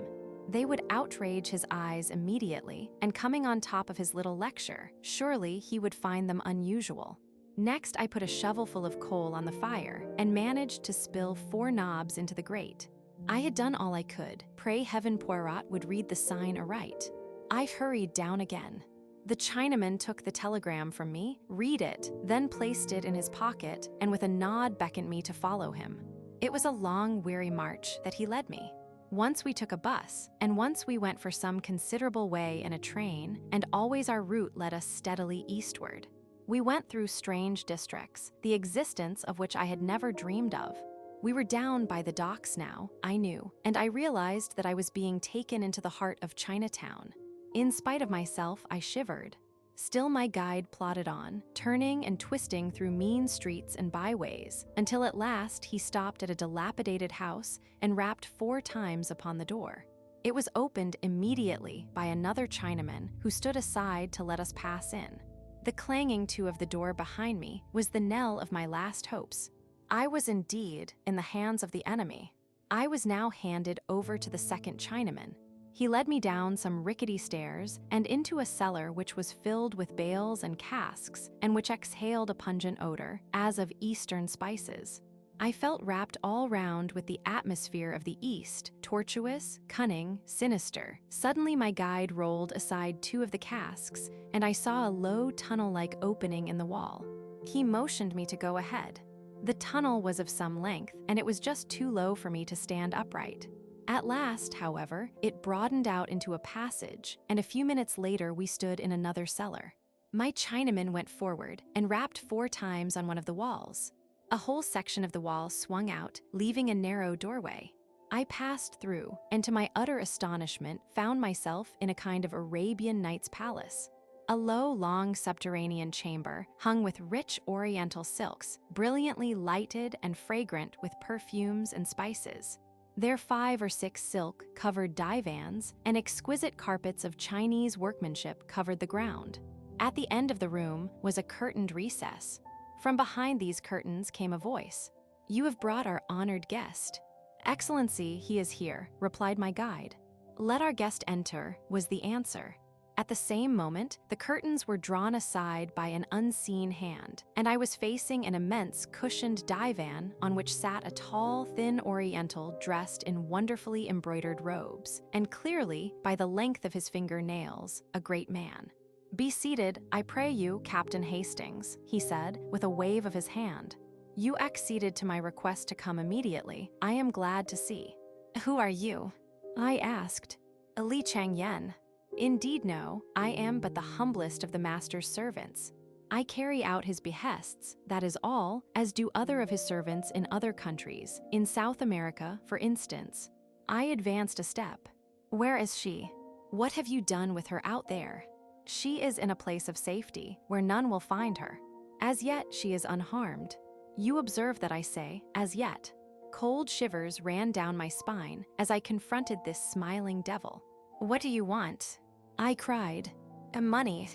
They would outrage his eyes immediately, and coming on top of his little lecture, surely he would find them unusual. Next, I put a shovelful of coal on the fire and managed to spill 4 knobs into the grate. I had done all I could. Pray heaven Poirot would read the sign aright. I hurried down again. The Chinaman took the telegram from me, read it, then placed it in his pocket, and with a nod beckoned me to follow him. It was a long, weary march that he led me. Once we took a bus, and once we went for some considerable way in a train, and always our route led us steadily eastward. We went through strange districts, the existence of which I had never dreamed of. We were down by the docks now, I knew, and I realized that I was being taken into the heart of Chinatown. In spite of myself, I shivered. Still my guide plodded on, turning and twisting through mean streets and byways, until at last he stopped at a dilapidated house and rapped 4 times upon the door. It was opened immediately by another Chinaman who stood aside to let us pass in. The clanging to of the door behind me was the knell of my last hopes. I was indeed in the hands of the enemy. I was now handed over to the second Chinaman. He led me down some rickety stairs and into a cellar which was filled with bales and casks and which exhaled a pungent odor, as of Eastern spices. I felt wrapped all round with the atmosphere of the East, tortuous, cunning, sinister. Suddenly my guide rolled aside 2 of the casks, and I saw a low tunnel-like opening in the wall. He motioned me to go ahead. The tunnel was of some length, and it was just too low for me to stand upright. At last, however, it broadened out into a passage, and a few minutes later we stood in another cellar. My Chinaman went forward and rapped 4 times on one of the walls. A whole section of the wall swung out, leaving a narrow doorway. I passed through, and to my utter astonishment, found myself in a kind of Arabian Nights palace. A low, long subterranean chamber, hung with rich oriental silks, brilliantly lighted and fragrant with perfumes and spices. Their 5 or 6 silk-covered divans and exquisite carpets of Chinese workmanship covered the ground. At the end of the room was a curtained recess. From behind these curtains came a voice. "You have brought our honored guest." "Excellency, he is here," replied my guide. "Let our guest enter," was the answer. At the same moment, the curtains were drawn aside by an unseen hand, and I was facing an immense cushioned divan on which sat a tall, thin Oriental dressed in wonderfully embroidered robes, and clearly, by the length of his finger-nails, a great man. "Be seated, I pray you, Captain Hastings," he said, with a wave of his hand. "You acceded to my request to come immediately. I am glad to see." "Who are you?" I asked. Chang-Yen. "Indeed no, I am but the humblest of the master's servants." I carry out his behests, that is all, as do other of his servants in other countries. In South America, for instance. I advanced a step. Where is she? What have you done with her out there? She is in a place of safety, where none will find her. As yet, she is unharmed. You observe that I say, as yet. Cold shivers ran down my spine as I confronted this smiling devil. What do you want? I cried. Money.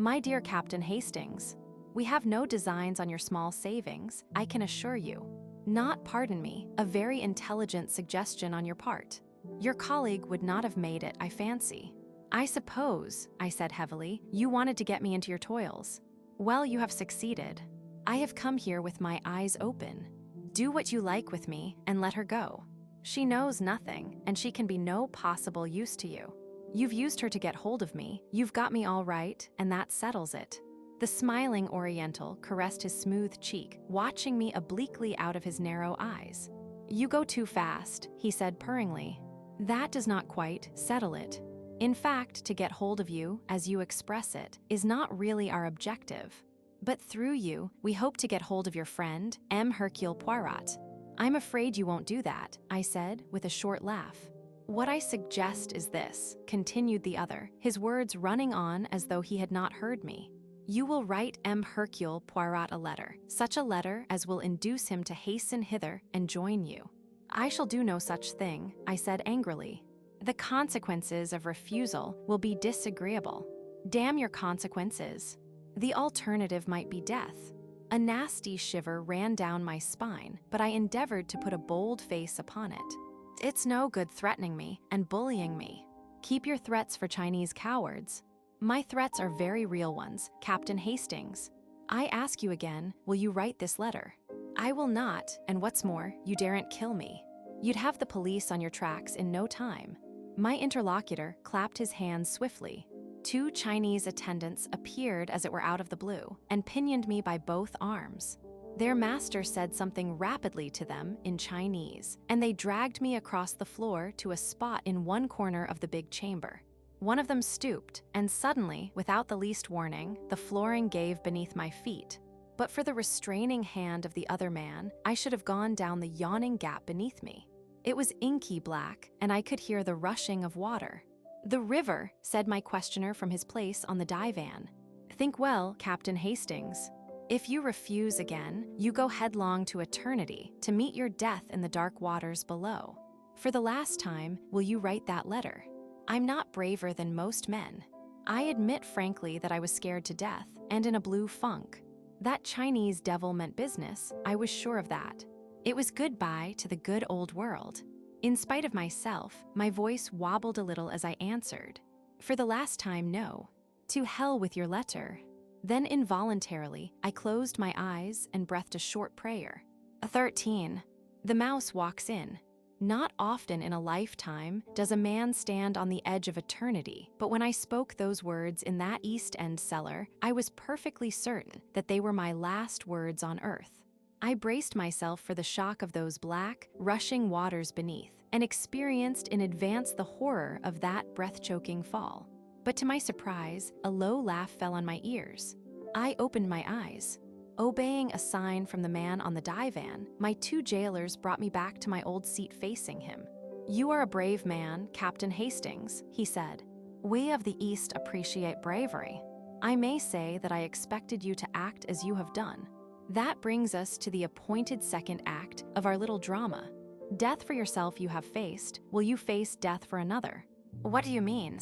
My dear Captain Hastings, we have no designs on your small savings, I can assure you. Not, pardon me, a very intelligent suggestion on your part. Your colleague would not have made it, I fancy. I suppose, I said heavily, you wanted to get me into your toils. Well, you have succeeded. I have come here with my eyes open. Do what you like with me and let her go. She knows nothing, and she can be no possible use to you. You've used her to get hold of me, you've got me all right, and that settles it. The smiling Oriental caressed his smooth cheek, watching me obliquely out of his narrow eyes. You go too fast, he said purringly. That does not quite settle it. In fact, to get hold of you, as you express it, is not really our objective. But through you, we hope to get hold of your friend, M. Hercule Poirot. I'm afraid you won't do that, I said, with a short laugh. What I suggest is this, continued the other, his words running on as though he had not heard me. You will write M. Hercule Poirot a letter, such a letter as will induce him to hasten hither and join you. I shall do no such thing, I said angrily. The consequences of refusal will be disagreeable. Damn your consequences. The alternative might be death. A nasty shiver ran down my spine, but I endeavored to put a bold face upon it. It's no good threatening me and bullying me. Keep your threats for Chinese cowards. My threats are very real ones, Captain Hastings. I ask you again, will you write this letter? I will not, and what's more, you daren't kill me. You'd have the police on your tracks in no time. My interlocutor clapped his hands swiftly. 2 Chinese attendants appeared as it were out of the blue and pinioned me by both arms. Their master said something rapidly to them in Chinese, and they dragged me across the floor to a spot in one corner of the big chamber. One of them stooped, and suddenly, without the least warning, the flooring gave beneath my feet. But for the restraining hand of the other man, I should have gone down the yawning gap beneath me. It was inky black, and I could hear the rushing of water. The river, said my questioner from his place on the divan. Think well, Captain Hastings. If you refuse again, you go headlong to eternity to meet your death in the dark waters below. For the last time, will you write that letter? I'm not braver than most men. I admit frankly that I was scared to death and in a blue funk. That Chinese devil meant business, I was sure of that. It was goodbye to the good old world. In spite of myself, my voice wobbled a little as I answered. For the last time, no. To hell with your letter. Then involuntarily, I closed my eyes and breathed a short prayer. 13. The mouse walks in. Not often in a lifetime does a man stand on the edge of eternity, but when I spoke those words in that East End cellar, I was perfectly certain that they were my last words on earth. I braced myself for the shock of those black, rushing waters beneath, and experienced in advance the horror of that breath-choking fall. But to my surprise, a low laugh fell on my ears. I opened my eyes. Obeying a sign from the man on the divan, my 2 jailers brought me back to my old seat facing him. You are a brave man, Captain Hastings, he said. We of the East appreciate bravery. I may say that I expected you to act as you have done. That brings us to the appointed second act of our little drama. Death for yourself you have faced, will you face death for another? What do you mean?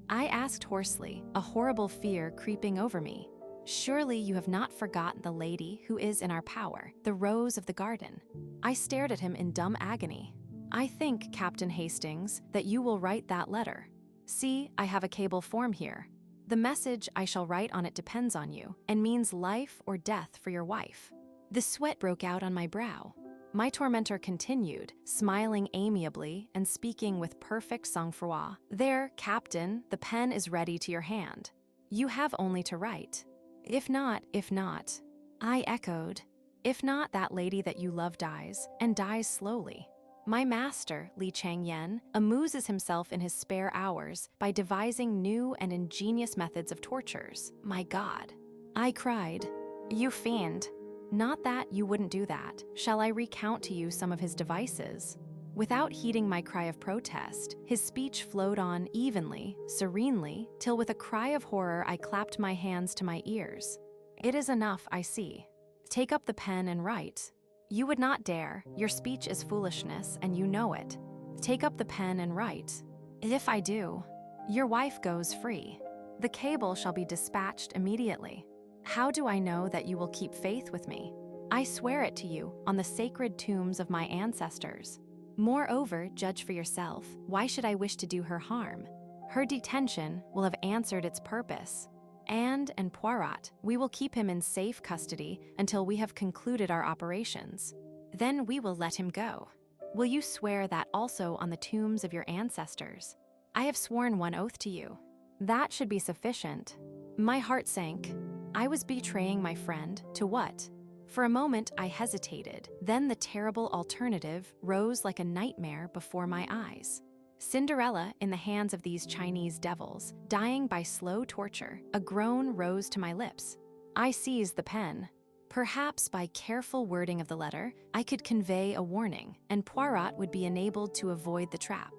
I asked hoarsely, a horrible fear creeping over me. Surely you have not forgotten the lady who is in our power, the rose of the garden. I stared at him in dumb agony. I think, Captain Hastings, that you will write that letter. See, I have a cable form here. The message I shall write on it depends on you, and means life or death for your wife. The sweat broke out on my brow. My tormentor continued, smiling amiably and speaking with perfect sang-froid. There, Captain, the pen is ready to your hand. You have only to write. If not, I echoed. If not, that lady that you love dies, and dies slowly. My master, Li Chang-Yen, amuses himself in his spare hours by devising new and ingenious methods of tortures. My God. I cried. You fiend. Not that you wouldn't do that. Shall I recount to you some of his devices? Without heeding my cry of protest, his speech flowed on evenly, serenely, till with a cry of horror I clapped my hands to my ears. It is enough, I see. Take up the pen and write. You would not dare. Your speech is foolishness, and you know it. Take up the pen and write. If I do, your wife goes free. The cable shall be dispatched immediately. How do I know that you will keep faith with me? I swear it to you on the sacred tombs of my ancestors. Moreover, judge for yourself. Why should I wish to do her harm? Her detention will have answered its purpose. And Poirot, we will keep him in safe custody until we have concluded our operations. Then we will let him go. Will you swear that also on the tombs of your ancestors? I have sworn one oath to you. That should be sufficient. My heart sank. I was betraying my friend to what? For a moment I hesitated, then the terrible alternative rose like a nightmare before my eyes. Cinderella in the hands of these Chinese devils, dying by slow torture. A groan rose to my lips. I seized the pen. Perhaps by careful wording of the letter, I could convey a warning, and Poirot would be enabled to avoid the trap.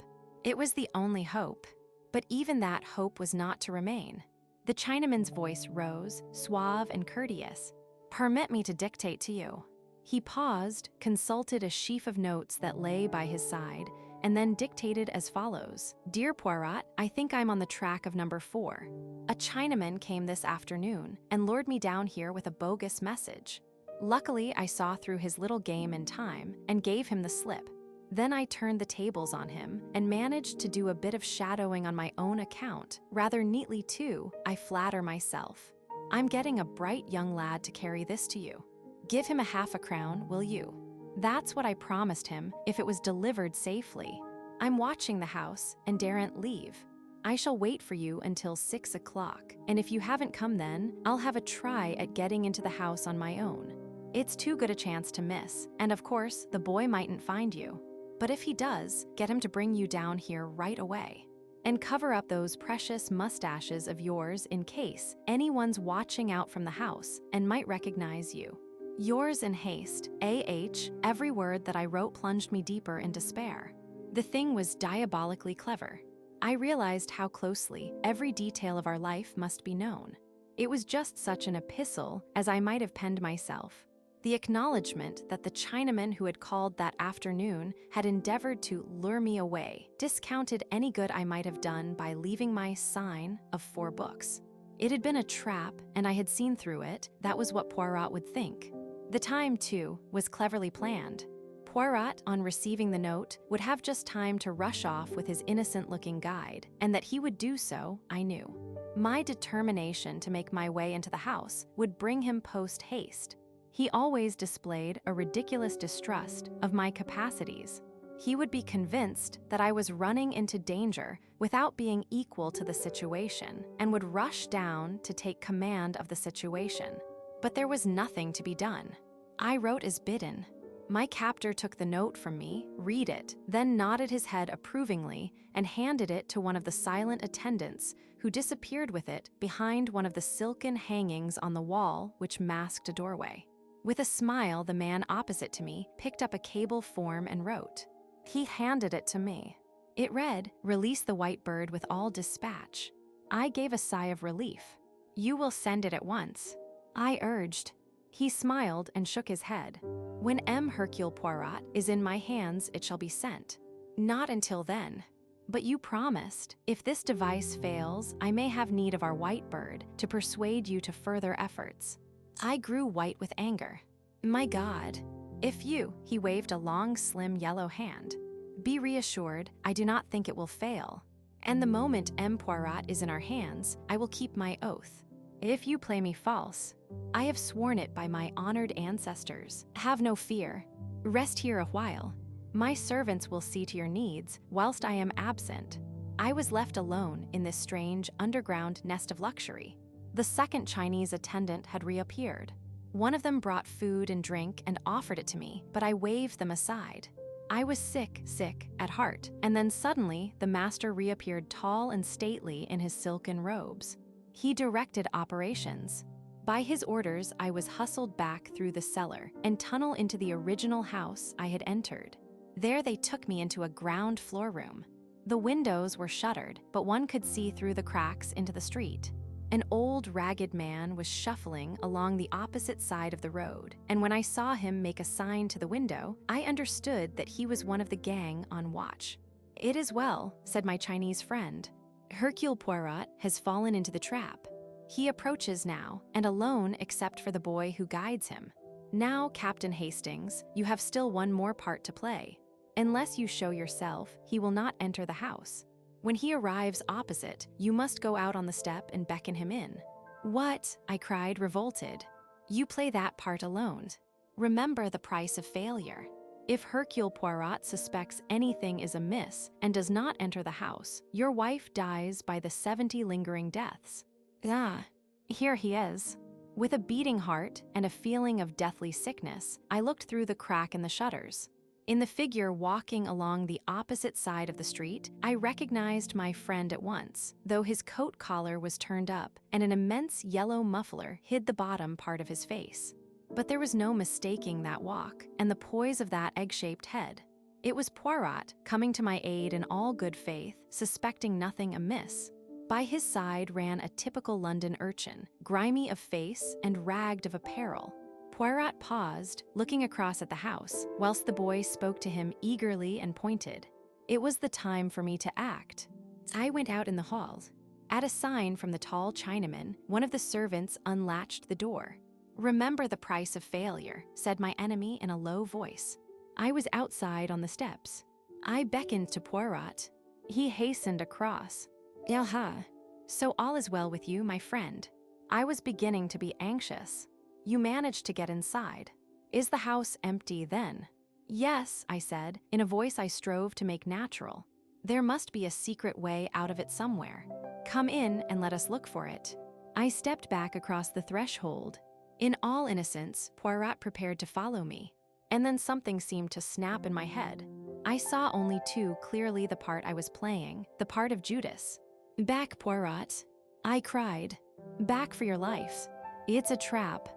It was the only hope. But even that hope was not to remain. The Chinaman's voice rose, suave and courteous. Permit me to dictate to you. He paused, consulted a sheaf of notes that lay by his side, and then dictated as follows. Dear Poirot, I think I'm on the track of number 4. A Chinaman came this afternoon and lured me down here with a bogus message. Luckily, I saw through his little game in time and gave him the slip. Then I turned the tables on him and managed to do a bit of shadowing on my own account. Rather neatly too, I flatter myself. I'm getting a bright young lad to carry this to you. Give him a half a crown, will you? That's what I promised him if it was delivered safely. I'm watching the house and daren't leave. I shall wait for you until 6 o'clock, and if you haven't come then, I'll have a try at getting into the house on my own. It's too good a chance to miss, and of course, the boy mightn't find you. But if he does, get him to bring you down here right away. And cover up those precious mustaches of yours in case anyone's watching out from the house and might recognize you. Yours in haste, A.H. Every word that I wrote plunged me deeper in despair. The thing was diabolically clever. I realized how closely every detail of our life must be known. It was just such an epistle as I might have penned myself. The acknowledgement that the Chinaman who had called that afternoon had endeavored to lure me away discounted any good I might have done by leaving my sign of 4 books. It had been a trap, and I had seen through it. That was what Poirot would think. The time, too, was cleverly planned. Poirot, on receiving the note, would have just time to rush off with his innocent-looking guide, and that he would do so, I knew. My determination to make my way into the house would bring him post-haste. He always displayed a ridiculous distrust of my capacities. He would be convinced that I was running into danger without being equal to the situation and would rush down to take command of the situation. But there was nothing to be done. I wrote as bidden. My captor took the note from me, read it, then nodded his head approvingly and handed it to one of the silent attendants who disappeared with it behind one of the silken hangings on the wall which masked a doorway. With a smile, the man opposite to me picked up a cable form and wrote. He handed it to me. It read, "Release the white bird with all dispatch." I gave a sigh of relief. "You will send it at once," I urged. He smiled and shook his head. "When Hercule Poirot is in my hands, it shall be sent." "Not until then." "But you promised. If this device fails, I may have need of our white bird to persuade you to further efforts." I grew white with anger. "My God. If you," he waved a long, slim, yellow hand. "Be reassured, I do not think it will fail. And the moment Poirot is in our hands, I will keep my oath. If you play me false, I have sworn it by my honored ancestors. Have no fear. Rest here a while. My servants will see to your needs whilst I am absent." I was left alone in this strange underground nest of luxury. The second Chinese attendant had reappeared. One of them brought food and drink and offered it to me, but I waved them aside. I was sick at heart, and then suddenly the master reappeared tall and stately in his silken robes. He directed operations. By his orders, I was hustled back through the cellar and tunnel into the original house I had entered. There they took me into a ground floor room. The windows were shuttered, but one could see through the cracks into the street. An old, ragged man was shuffling along the opposite side of the road, and when I saw him make a sign to the window, I understood that he was one of the gang on watch. "It is well," said my Chinese friend. "Hercule Poirot has fallen into the trap. He approaches now, and alone except for the boy who guides him. Now, Captain Hastings, you have still one more part to play. Unless you show yourself, he will not enter the house. When he arrives opposite, you must go out on the step and beckon him in." "What?" I cried, revolted. "You play that part alone. Remember the price of failure. If Hercule Poirot suspects anything is amiss and does not enter the house, your wife dies by the 70 lingering deaths." Ah, here he is. With a beating heart and a feeling of deathly sickness, I looked through the crack in the shutters. In the figure walking along the opposite side of the street, I recognized my friend at once, though his coat collar was turned up and an immense yellow muffler hid the bottom part of his face. But there was no mistaking that walk and the poise of that egg-shaped head. It was Poirot coming to my aid in all good faith, suspecting nothing amiss. By his side ran a typical London urchin, grimy of face and ragged of apparel. Poirot paused, looking across at the house, whilst the boy spoke to him eagerly and pointed. It was the time for me to act. I went out in the hall. At a sign from the tall Chinaman, one of the servants unlatched the door. "Remember the price of failure," said my enemy in a low voice. I was outside on the steps. I beckoned to Poirot. He hastened across. "Aha, so all is well with you, my friend." I was beginning to be anxious. "You managed to get inside. Is the house empty then?" "Yes," I said, in a voice I strove to make natural. "There must be a secret way out of it somewhere. Come in and let us look for it." I stepped back across the threshold. In all innocence, Poirot prepared to follow me. And then something seemed to snap in my head. I saw only too clearly the part I was playing, the part of Judas. "Back, Poirot," I cried. "Back for your life. It's a trap.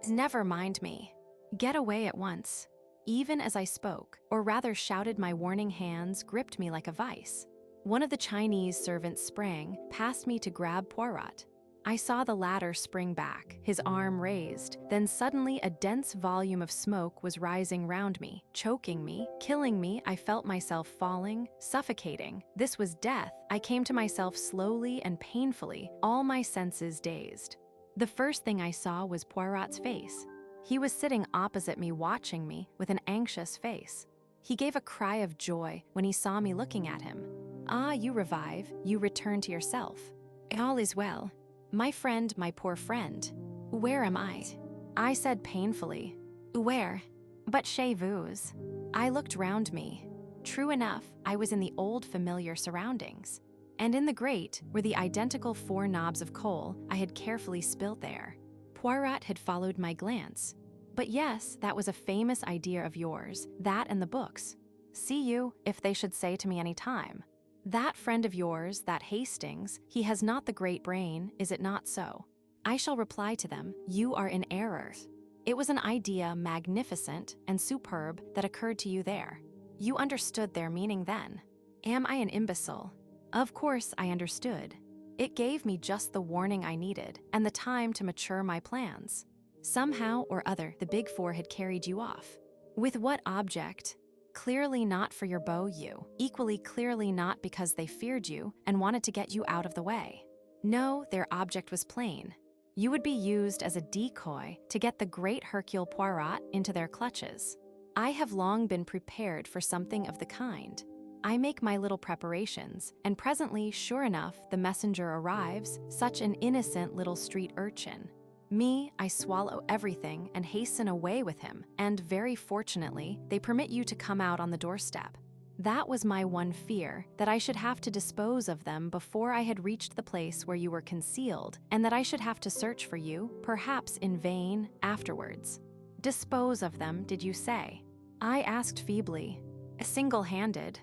Never mind me. Get away at once." Even as I spoke, or rather shouted, my warning hands gripped me like a vice. One of the Chinese servants sprang past me to grab Poirot. I saw the latter spring back, his arm raised. Then suddenly a dense volume of smoke was rising round me, choking me, killing me. I felt myself falling, suffocating. This was death. I came to myself slowly and painfully, all my senses dazed. The first thing I saw was Poirot's face. He was sitting opposite me, watching me with an anxious face. He gave a cry of joy when he saw me looking at him. "Ah, you revive, you return to yourself. All is well. My friend, my poor friend. Where am I?" I said painfully. "Where? But chez vous." I looked round me. True enough, I was in the old familiar surroundings. And in the grate were the identical 4 knobs of coal I had carefully spilt there. Poirot had followed my glance. "But yes, that was a famous idea of yours, that and the books. See you, if they should say to me any time. That friend of yours, that Hastings, he has not the great brain, is it not so?" I shall reply to them, "You are in error." It was an idea magnificent and superb that occurred to you there. You understood their meaning then. Am I an imbecile? Of course I understood. It gave me just the warning I needed and the time to mature my plans. Somehow or other, the Big Four had carried you off. With what object? Clearly not for your beau you. Equally clearly not because they feared you and wanted to get you out of the way. No, their object was plain. You would be used as a decoy to get the great Hercule Poirot into their clutches. I have long been prepared for something of the kind. I make my little preparations, and presently, sure enough, the messenger arrives, such an innocent little street urchin. Me, I swallow everything and hasten away with him, and very fortunately, they permit you to come out on the doorstep. That was my one fear, that I should have to dispose of them before I had reached the place where you were concealed, and that I should have to search for you, perhaps in vain, afterwards. Dispose of them, did you say? I asked feebly. Single-handed.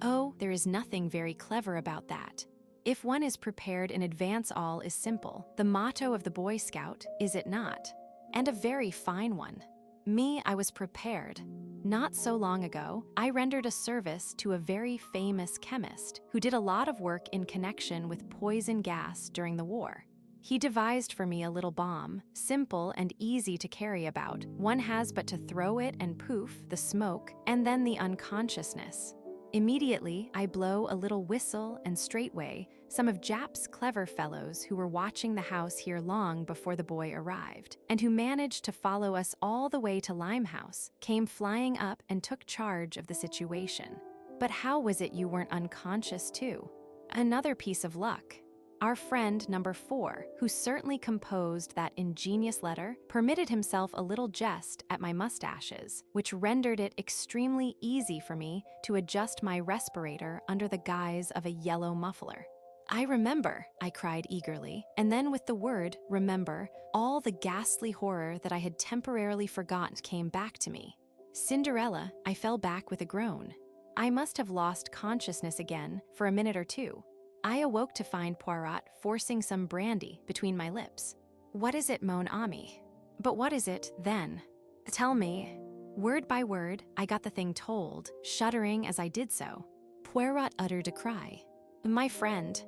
Oh, there is nothing very clever about that. If one is prepared in advance, all is simple. The motto of the Boy Scout, is it not? And a very fine one. Me, I was prepared. Not so long ago, I rendered a service to a very famous chemist who did a lot of work in connection with poison gas during the war. He devised for me a little bomb, simple and easy to carry about. One has but to throw it and poof, the smoke, and then the unconsciousness. Immediately, I blow a little whistle and straightway, some of Jap's clever fellows who were watching the house here long before the boy arrived, and who managed to follow us all the way to Limehouse, came flying up and took charge of the situation. But how was it you weren't unconscious too? Another piece of luck. Our friend number 4, who certainly composed that ingenious letter, permitted himself a little jest at my mustaches, which rendered it extremely easy for me to adjust my respirator under the guise of a yellow muffler. I remember, I cried eagerly, and then with the word remember, all the ghastly horror that I had temporarily forgotten came back to me. Cinderella, I fell back with a groan. I must have lost consciousness again for a minute or two. I awoke to find Poirot forcing some brandy between my lips. What is it, mon ami? But what is it, then? Tell me. Word by word, I got the thing told, shuddering as I did so. Poirot uttered a cry. My friend,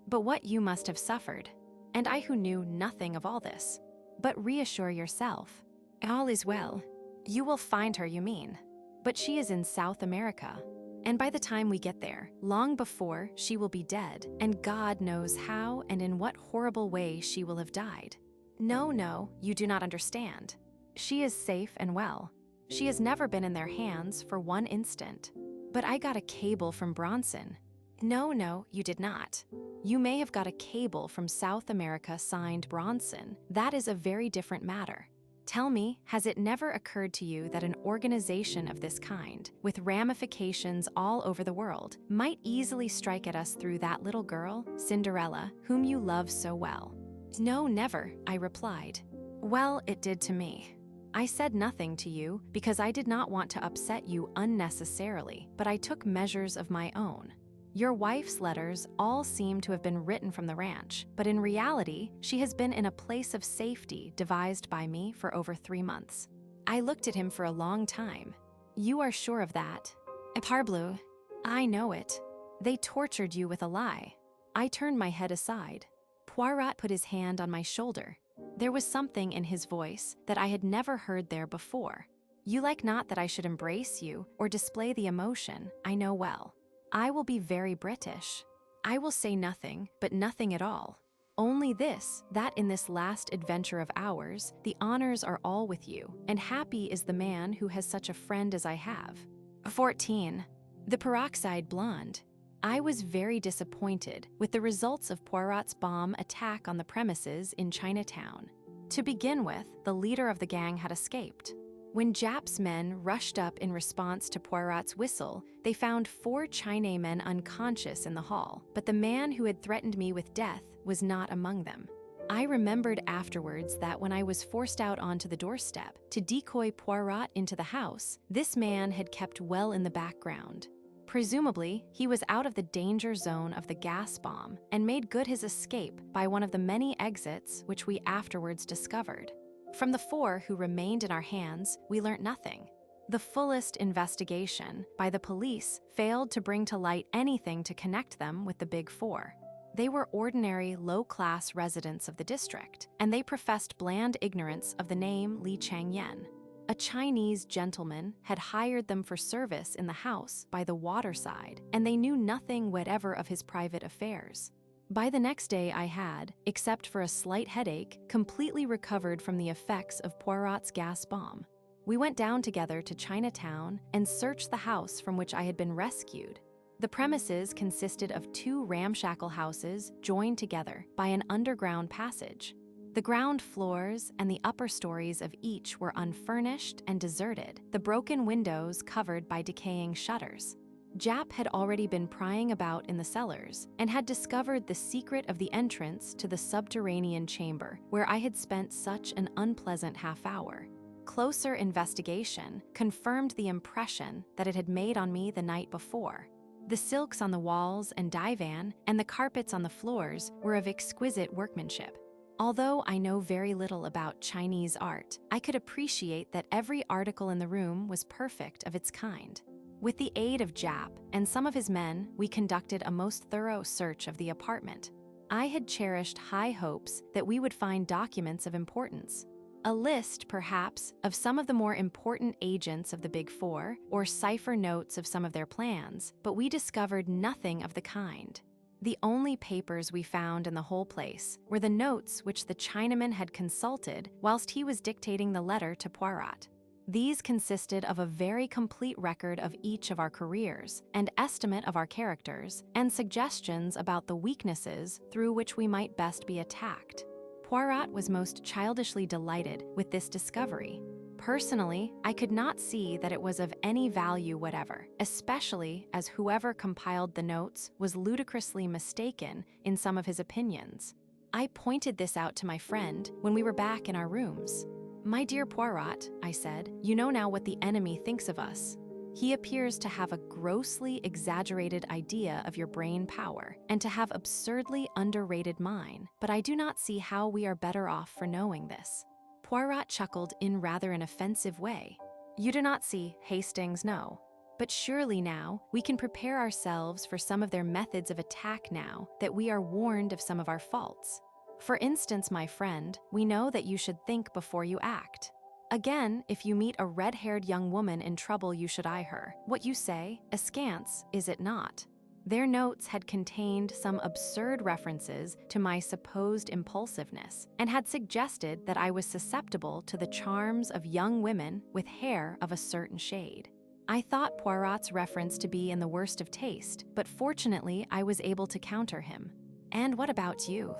but what you must have suffered. And I who knew nothing of all this. But reassure yourself. All is well. You will find her, you mean. But she is in South America. And by the time we get there, long before, she will be dead, and God knows how and in what horrible way she will have died. No, you do not understand. She is safe and well. She has never been in their hands for one instant. But I got a cable from Bronson. No, you did not. You may have got a cable from South America signed Bronson. That is a very different matter. Tell me, has it never occurred to you that an organization of this kind, with ramifications all over the world, might easily strike at us through that little girl, Cinderella, whom you love so well? No, never, I replied. Well, it did to me. I said nothing to you because I did not want to upset you unnecessarily, but I took measures of my own. Your wife's letters all seem to have been written from the ranch, but in reality, she has been in a place of safety devised by me for over 3 months. I looked at him for a long time. You are sure of that? Parbleu, I know it. They tortured you with a lie. I turned my head aside. Poirot put his hand on my shoulder. There was something in his voice that I had never heard there before. You like not that I should embrace you or display the emotion, I know well. I will be very British. I will say nothing, but nothing at all. Only this, that in this last adventure of ours, the honors are all with you, and happy is the man who has such a friend as I have. 14. The Peroxide Blonde. I was very disappointed with the results of Poirot's bomb attack on the premises in Chinatown. To begin with, the leader of the gang had escaped. When Jap's men rushed up in response to Poirot's whistle, they found 4 Chinamen unconscious in the hall, but the man who had threatened me with death was not among them. I remembered afterwards that when I was forced out onto the doorstep to decoy Poirot into the house, this man had kept well in the background. Presumably, he was out of the danger zone of the gas bomb and made good his escape by one of the many exits which we afterwards discovered. From the 4 who remained in our hands, we learnt nothing. The fullest investigation by the police failed to bring to light anything to connect them with the Big 4. They were ordinary, low-class residents of the district, and they professed bland ignorance of the name Li Chang-Yen. A Chinese gentleman had hired them for service in the house by the waterside, and they knew nothing whatever of his private affairs. By the next day I had, except for a slight headache, completely recovered from the effects of Poirot's gas bomb. We went down together to Chinatown and searched the house from which I had been rescued. The premises consisted of 2 ramshackle houses joined together by an underground passage. The ground floors and the upper stories of each were unfurnished and deserted, the broken windows covered by decaying shutters. Jap had already been prying about in the cellars and had discovered the secret of the entrance to the subterranean chamber where I had spent such an unpleasant half-hour. Closer investigation confirmed the impression that it had made on me the night before. The silks on the walls and divan and the carpets on the floors were of exquisite workmanship. Although I know very little about Chinese art, I could appreciate that every article in the room was perfect of its kind. With the aid of Jap and some of his men, we conducted a most thorough search of the apartment. I had cherished high hopes that we would find documents of importance. A list, perhaps, of some of the more important agents of the Big Four, or cipher notes of some of their plans, but we discovered nothing of the kind. The only papers we found in the whole place were the notes which the Chinaman had consulted whilst he was dictating the letter to Poirot. These consisted of a very complete record of each of our careers, an estimate of our characters, and suggestions about the weaknesses through which we might best be attacked. Poirot was most childishly delighted with this discovery. Personally, I could not see that it was of any value whatever, especially as whoever compiled the notes was ludicrously mistaken in some of his opinions. I pointed this out to my friend when we were back in our rooms. "My dear Poirot," I said, "you know now what the enemy thinks of us. He appears to have a grossly exaggerated idea of your brain power and to have absurdly underrated mine, but I do not see how we are better off for knowing this." Poirot chuckled in rather an offensive way. "You do not see, Hastings, no. But surely now we can prepare ourselves for some of their methods of attack now that we are warned of some of our faults. For instance, my friend, we know that you should think before you act. Again, if you meet a red-haired young woman in trouble, you should eye her. What you say, askance, is it not?" Their notes had contained some absurd references to my supposed impulsiveness and had suggested that I was susceptible to the charms of young women with hair of a certain shade. I thought Poirot's reference to be in the worst of taste, but fortunately I was able to counter him. "And what about you?"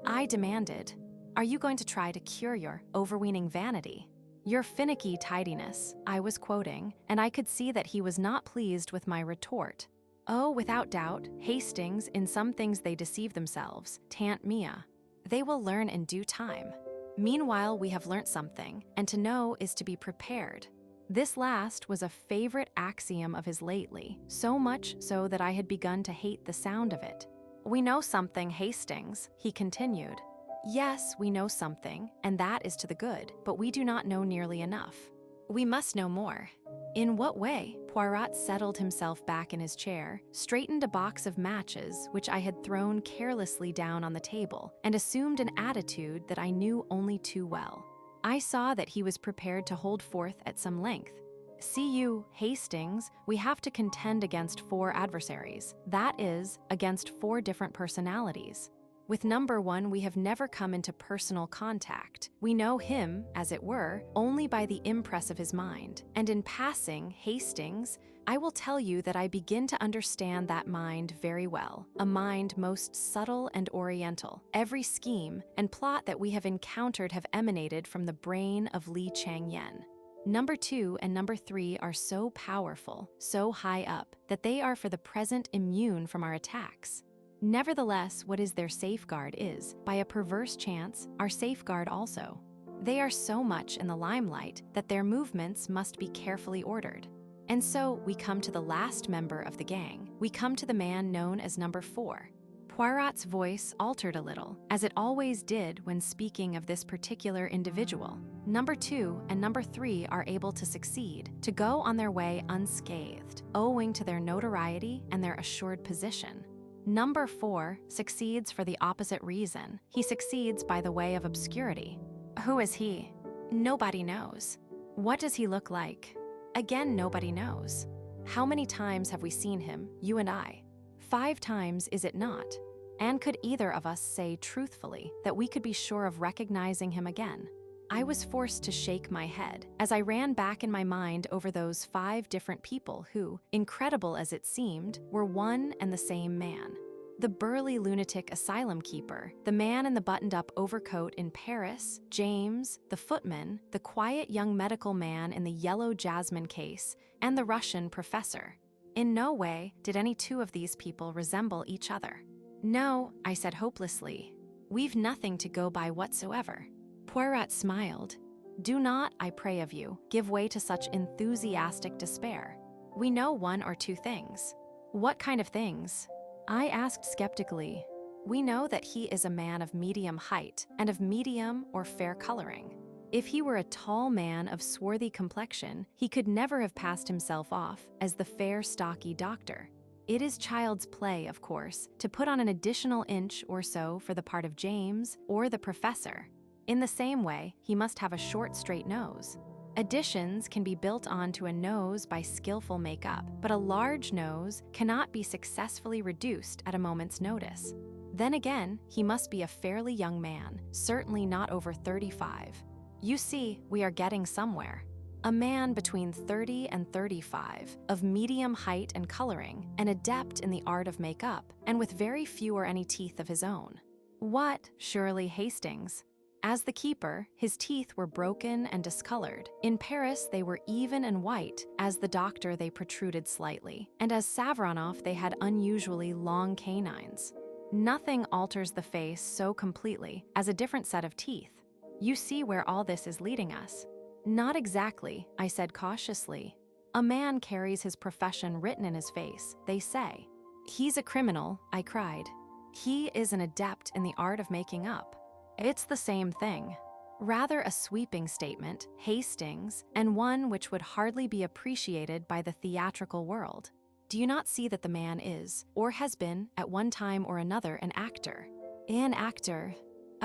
I demanded. "Are you going to try to cure your overweening vanity?" "Your finicky tidiness," I was quoting, and I could see that he was not pleased with my retort. "Oh, without doubt, Hastings, in some things they deceive themselves, tant mia. They will learn in due time. Meanwhile, we have learnt something, and to know is to be prepared." This last was a favorite axiom of his lately, so much so that I had begun to hate the sound of it. "We know something, Hastings," he continued. "Yes, we know something, and that is to the good, but we do not know nearly enough. We must know more." "In what way?" Poirot settled himself back in his chair, straightened a box of matches which I had thrown carelessly down on the table, and assumed an attitude that I knew only too well. I saw that he was prepared to hold forth at some length. "See you, Hastings, we have to contend against 4 adversaries. That is, against 4 different personalities. With number 1, we have never come into personal contact. We know him, as it were, only by the impress of his mind. And in passing, Hastings, I will tell you that I begin to understand that mind very well, a mind most subtle and oriental. Every scheme and plot that we have encountered have emanated from the brain of Li Chang-Yen. Number 2 and number 3 are so powerful, so high up, that they are for the present immune from our attacks. Nevertheless, what is their safeguard is, by a perverse chance, our safeguard also. They are so much in the limelight that their movements must be carefully ordered. And so we come to the last member of the gang. We come to the man known as number 4. Poirot's voice altered a little, as it always did when speaking of this particular individual. Number 2 and number 3 are able to succeed, to go on their way unscathed, owing to their notoriety and their assured position. Number 4 succeeds for the opposite reason. He succeeds by the way of obscurity. Who is he? Nobody knows. What does he look like? Again, nobody knows. How many times have we seen him, you and I? 5 times, is it not? And could either of us say truthfully that we could be sure of recognizing him again? I was forced to shake my head as I ran back in my mind over those 5 different people who, incredible as it seemed, were one and the same man. The burly lunatic asylum keeper, the man in the buttoned-up overcoat in Paris, James, the footman, the quiet young medical man in the yellow Jasmine case, and the Russian professor. In no way did any 2 of these people resemble each other. "No," I said hopelessly. "We've nothing to go by whatsoever." Poirot smiled. "Do not, I pray of you, give way to such enthusiastic despair. We know 1 or 2 things. What kind of things? I asked skeptically. We know that he is a man of medium height and of medium or fair coloring. If he were a tall man of swarthy complexion, he could never have passed himself off as the fair, stocky doctor. It is child's play, of course, to put on an additional inch or so for the part of James or the professor. In the same way, he must have a short, straight nose. Additions can be built onto a nose by skillful makeup, but a large nose cannot be successfully reduced at a moment's notice. Then again, he must be a fairly young man, certainly not over 35. You see, we are getting somewhere. A man between 30 and 35, of medium height and coloring, an adept in the art of makeup, and with very few or any teeth of his own. What, surely Hastings? As the keeper, his teeth were broken and discolored. In Paris, they were even and white. As the doctor, they protruded slightly. And as Savronoff, they had unusually long canines. Nothing alters the face so completely as a different set of teeth. You see where all this is leading us. Not exactly, I said cautiously. A man carries his profession written in his face, they say. He's a criminal, I cried. He is an adept in the art of making up. It's the same thing. Rather a sweeping statement, Hastings, and one which would hardly be appreciated by the theatrical world. Do you not see that the man is, or has been, at one time or another, an actor? An actor.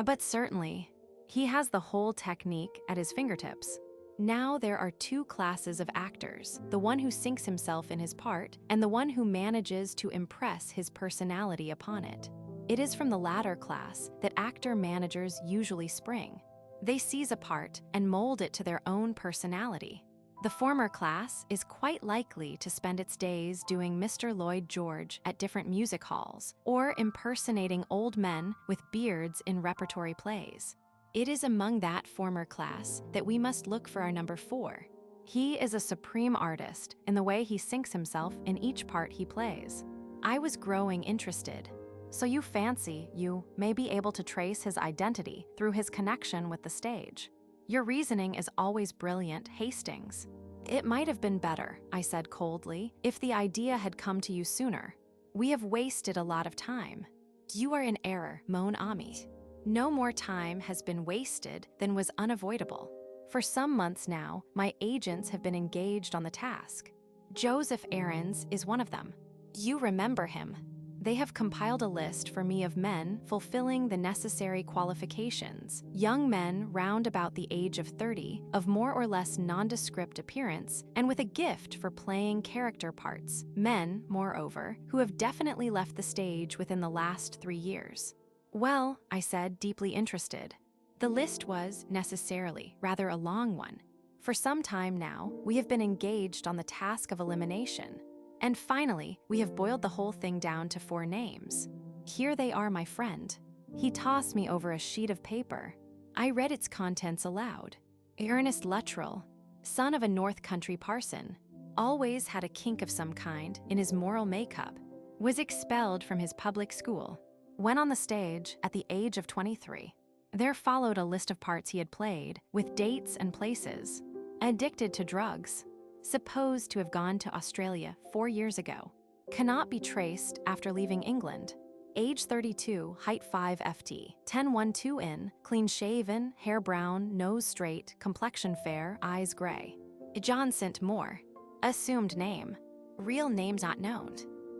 But certainly, he has the whole technique at his fingertips. Now there are two classes of actors, the one who sinks himself in his part, and the one who manages to impress his personality upon it. It is from the latter class that actor-managers usually spring. They seize a part and mold it to their own personality. The former class is quite likely to spend its days doing Mr. Lloyd George at different music halls, or impersonating old men with beards in repertory plays. It is among that former class that we must look for our number 4. He is a supreme artist in the way he sinks himself in each part he plays. I was growing interested. So you fancy you may be able to trace his identity through his connection with the stage. Your reasoning is always brilliant, Hastings. It might have been better, I said coldly, if the idea had come to you sooner. We have wasted a lot of time. You are in error, mon ami. No more time has been wasted than was unavoidable. For some months now, my agents have been engaged on the task. Joseph Aarons is one of them. You remember him. They have compiled a list for me of men fulfilling the necessary qualifications, young men round about the age of 30, of more or less nondescript appearance, and with a gift for playing character parts, men, moreover, who have definitely left the stage within the last 3 years. Well, I said, deeply interested. The list was, necessarily, rather a long one. For some time now, we have been engaged on the task of elimination. And finally, we have boiled the whole thing down to 4 names. Here they are, my friend. He tossed me over a sheet of paper. I read its contents aloud. Ernest Luttrell, son of a North Country parson, always had a kink of some kind in his moral makeup, was expelled from his public school, went on the stage at the age of 23. There followed a list of parts he had played, with dates and places. Addicted to drugs. Supposed to have gone to Australia 4 years ago. Cannot be traced after leaving England. Age 32, height 5 ft, 10'12" in, clean-shaven, hair brown, nose straight, complexion fair, eyes gray. John St. Moore. Assumed name. Real names not known.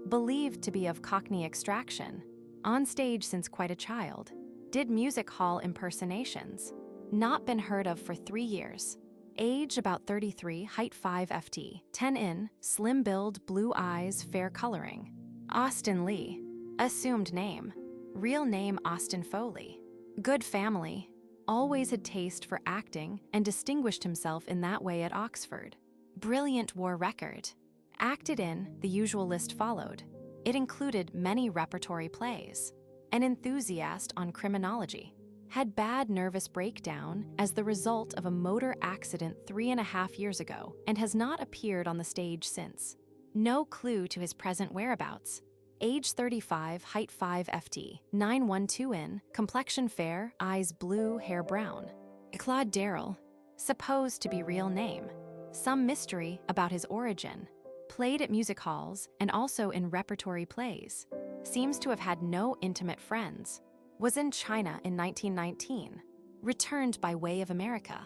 Believed to be of Cockney extraction. On stage since quite a child. Did music hall impersonations. Not been heard of for 3 years. Age about 33, height 5 ft, 10 in, slim build, blue eyes, fair coloring. Austin Lee. Assumed name. Real name Austin Foley. Good family. Always had taste for acting and distinguished himself in that way at Oxford. Brilliant war record. Acted in, the usual list followed. It included many repertory plays. An enthusiast on criminology. Had bad nervous breakdown as the result of a motor accident 3.5 years ago and has not appeared on the stage since. No clue to his present whereabouts. Age 35, height 5 ft, 9'12" in, complexion fair, eyes blue, hair brown. Claude Darrell. Supposed to be real name. Some mystery about his origin. played at music halls and also in repertory plays. Seems to have had no intimate friends. Was in China in 1919. Returned by way of America.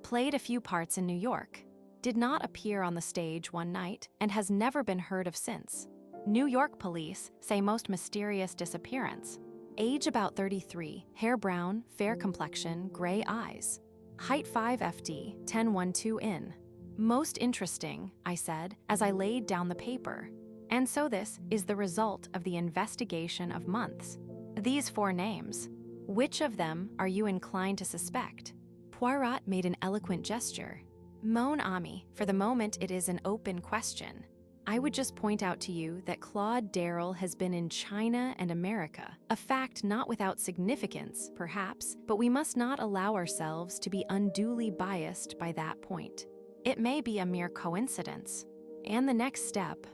Played a few parts in New York. Did not appear on the stage one night and has never been heard of since. New York police say most mysterious disappearance. Age about 33, hair brown, fair complexion, gray eyes. Height 5 FD, 1012 in. Most interesting, I said, as I laid down the paper. And so this is the result of the investigation of months. These 4 names. Which of them are you inclined to suspect? Poirot made an eloquent gesture. Mon ami, for the moment it is an open question. I would just point out to you that Claude Darrell has been in China and America, a fact not without significance, perhaps, but we must not allow ourselves to be unduly biased by that point. It may be a mere coincidence. And the next step?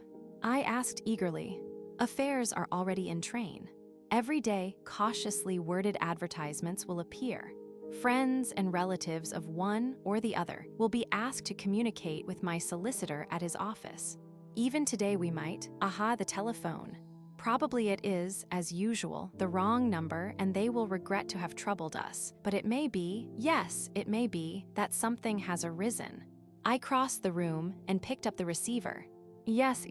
I asked eagerly. Affairs are already in train. Every day, cautiously worded advertisements will appear. Friends and relatives of one or the other will be asked to communicate with my solicitor at his office. Even today we might, the telephone. Probably it is, as usual, the wrong number and they will regret to have troubled us. But it may be, yes, it may be, that something has arisen. I crossed the room and picked up the receiver. Yes.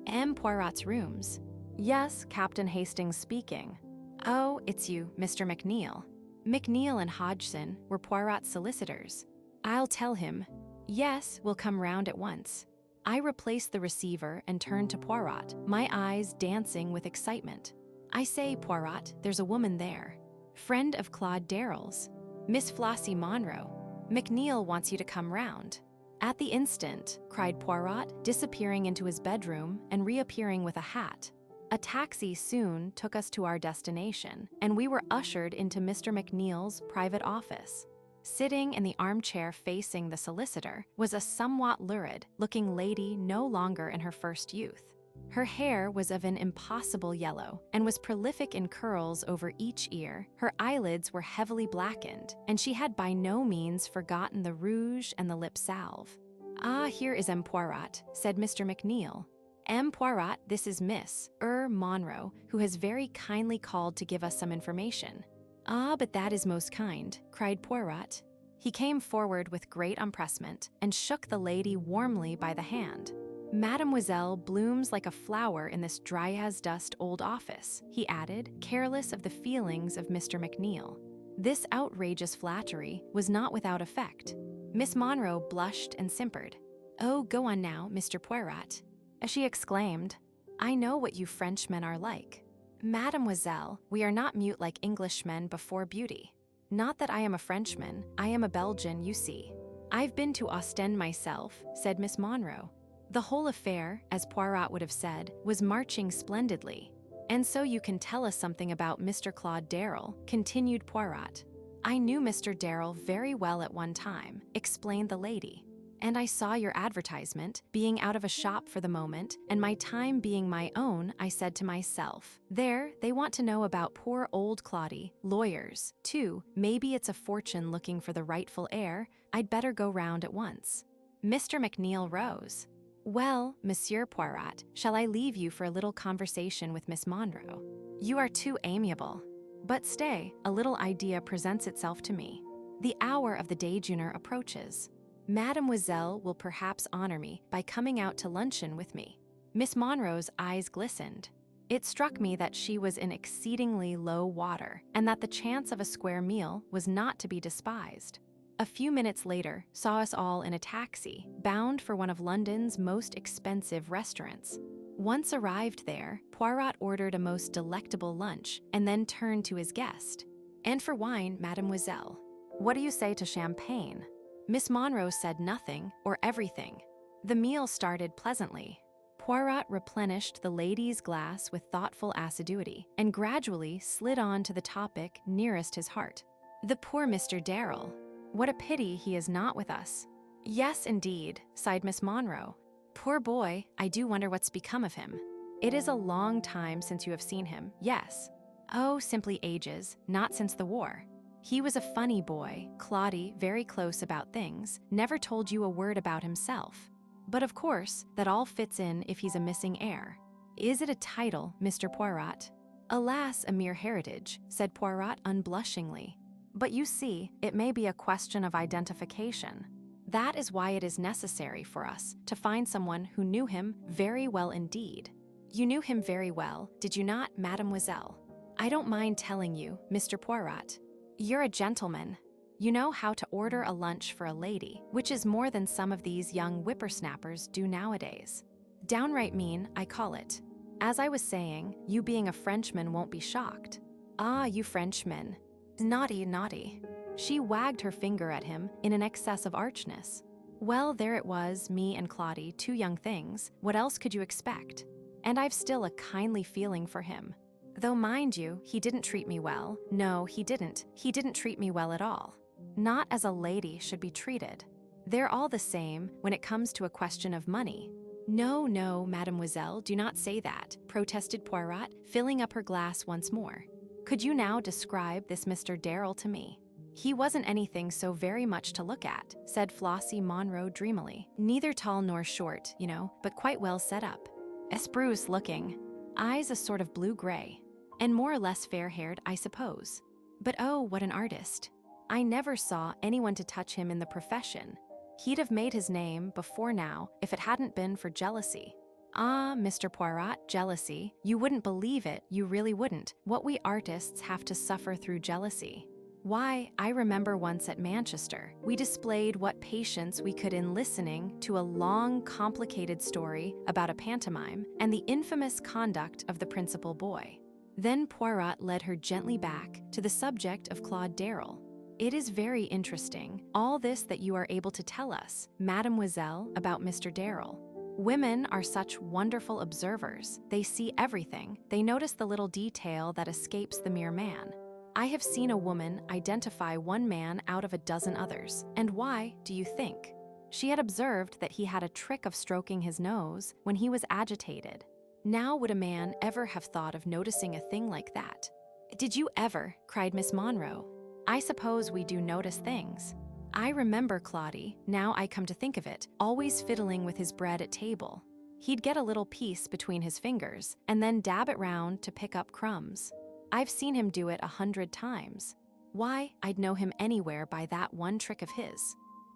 M. Poirot's rooms. Yes, Captain Hastings speaking. Oh, it's you, Mr. McNeil. McNeil and Hodgson were Poirot's solicitors. I'll tell him. Yes, we'll come round at once. I replaced the receiver and turned to Poirot, my eyes dancing with excitement. I say, Poirot, there's a woman there. Friend of Claude Darrell's. Miss Flossie Monroe. McNeil wants you to come round. At the instant, cried Poirot, disappearing into his bedroom and reappearing with a hat. A taxi soon took us to our destination, and we were ushered into Mr. McNeil's private office. Sitting in the armchair facing the solicitor was a somewhat lurid-looking lady no longer in her first youth. Her hair was of an impossible yellow and was prolific in curls over each ear. Her eyelids were heavily blackened, and she had by no means forgotten the rouge and the lip salve. Ah, here is M. Poirot, said Mr. McNeil. M. Poirot, this is Miss Monroe, who has very kindly called to give us some information. Ah, but that is most kind, cried Poirot. He came forward with great empressement and shook the lady warmly by the hand. Mademoiselle blooms like a flower in this dry-as-dust old office, he added, careless of the feelings of Mr. McNeil. This outrageous flattery was not without effect. Miss Monroe blushed and simpered. Oh, go on now, Mr. Poirot. As she exclaimed, I know what you Frenchmen are like. Mademoiselle, we are not mute like Englishmen before beauty. Not that I am a Frenchman, I am a Belgian, you see. I've been to Ostend myself, said Miss Monroe. The whole affair, as Poirot would have said, was marching splendidly. And so you can tell us something about Mr. Claude Darrell, continued Poirot. I knew Mr. Darrell very well at one time, explained the lady. And I saw your advertisement, being out of a shop for the moment, and my time being my own, I said to myself, there, they want to know about poor old Claudie, lawyers, too, maybe it's a fortune looking for the rightful heir, I'd better go round at once. Mr. McNeil rose. Well, Monsieur Poirot, shall I leave you for a little conversation with Miss Monroe? You are too amiable. But stay, a little idea presents itself to me. The hour of the déjeuner approaches. Mademoiselle will perhaps honor me by coming out to luncheon with me. Miss Monroe's eyes glistened. It struck me that she was in exceedingly low water, and that the chance of a square meal was not to be despised. A few minutes later saw us all in a taxi, bound for one of London's most expensive restaurants. Once arrived there, Poirot ordered a most delectable lunch, and then turned to his guest. And for wine, mademoiselle. What do you say to champagne? Miss Monroe said nothing or everything. The meal started pleasantly. Poirot replenished the lady's glass with thoughtful assiduity and gradually slid on to the topic nearest his heart. The poor Mr. Darrell. What a pity he is not with us. Yes, indeed, sighed Miss Monroe. Poor boy, I do wonder what's become of him. It is a long time since you have seen him, yes. Oh, simply ages, not since the war. He was a funny boy, Claudie, very close about things, never told you a word about himself. But of course, that all fits in if he's a missing heir. Is it a title, Mr. Poirot? Alas, a mere heritage, said Poirot unblushingly. But you see, it may be a question of identification. That is why it is necessary for us to find someone who knew him very well indeed. You knew him very well, did you not, mademoiselle? I don't mind telling you, Mr. Poirot. You're a gentleman. You know how to order a lunch for a lady, which is more than some of these young whippersnappers do nowadays. Downright mean, I call it. As I was saying, you being a Frenchman won't be shocked. Ah, you Frenchmen. Naughty, naughty. She wagged her finger at him in an excess of archness. Well, there it was, me and Claudie, two young things. What else could you expect? And I've still a kindly feeling for him. Though mind you, he didn't treat me well. No, he didn't. He didn't treat me well at all. Not as a lady should be treated. They're all the same when it comes to a question of money. No, no, mademoiselle, do not say that, protested Poirot, filling up her glass once more. Could you now describe this Mr. Darrell to me? He wasn't anything so very much to look at, said Flossie Monroe dreamily. Neither tall nor short, you know, but quite well set up. Spruce looking. Eyes a sort of blue-gray. And more or less fair-haired, I suppose. But oh, what an artist. I never saw anyone to touch him in the profession. He'd have made his name before now if it hadn't been for jealousy. Ah, Mr. Poirot, jealousy. You wouldn't believe it, you really wouldn't, what we artists have to suffer through jealousy. Why, I remember once at Manchester, we displayed what patience we could in listening to a long, complicated story about a pantomime and the infamous conduct of the principal boy. Then Poirot led her gently back to the subject of Claude Darrell. It is very interesting, all this that you are able to tell us, mademoiselle, about Mr. Darrell. Women are such wonderful observers. They see everything. They notice the little detail that escapes the mere man. I have seen a woman identify one man out of a dozen others. And why, do you think? She had observed that he had a trick of stroking his nose when he was agitated. Now would a man ever have thought of noticing a thing like that? Did you ever? Cried Miss Monroe. I suppose we do notice things. I remember Claudie, now I come to think of it, always fiddling with his bread at table. He'd get a little piece between his fingers and then dab it round to pick up crumbs. I've seen him do it 100 times. Why, I'd know him anywhere by that one trick of his.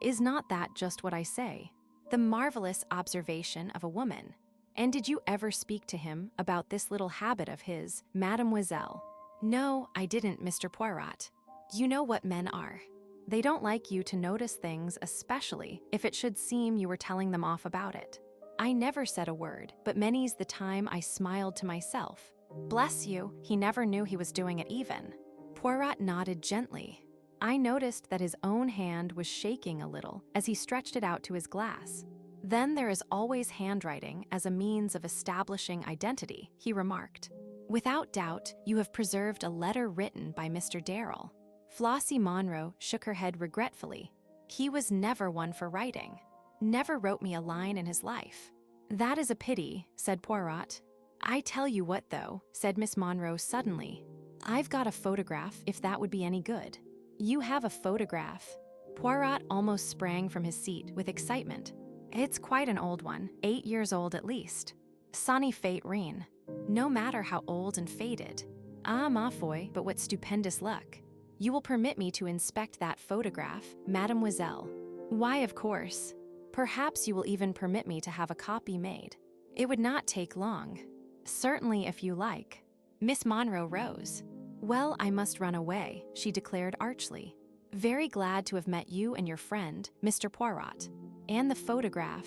Is not that just what I say? The marvelous observation of a woman. And did you ever speak to him about this little habit of his, mademoiselle? No, I didn't, Mr. Poirot. You know what men are. They don't like you to notice things, especially if it should seem you were telling them off about it. I never said a word, but many's the time I smiled to myself. Bless you, he never knew he was doing it even. Poirot nodded gently. I noticed that his own hand was shaking a little as he stretched it out to his glass. Then there is always handwriting as a means of establishing identity, he remarked. Without doubt, you have preserved a letter written by Mr. Darrell. Flossie Monroe shook her head regretfully. He was never one for writing. Never wrote me a line in his life. That is a pity, said Poirot. I tell you what, though, said Miss Monroe suddenly. I've got a photograph, if that would be any good. You have a photograph? Poirot almost sprang from his seat with excitement. It's quite an old one, 8 years old at least. Sonny fate reine. No matter how old and faded. Ah, ma foi, but what stupendous luck. You will permit me to inspect that photograph, mademoiselle. Why, of course. Perhaps you will even permit me to have a copy made. It would not take long. Certainly, if you like. Miss Monroe rose. Well, I must run away, she declared archly. Very glad to have met you and your friend, Mr. Poirot. And the photograph.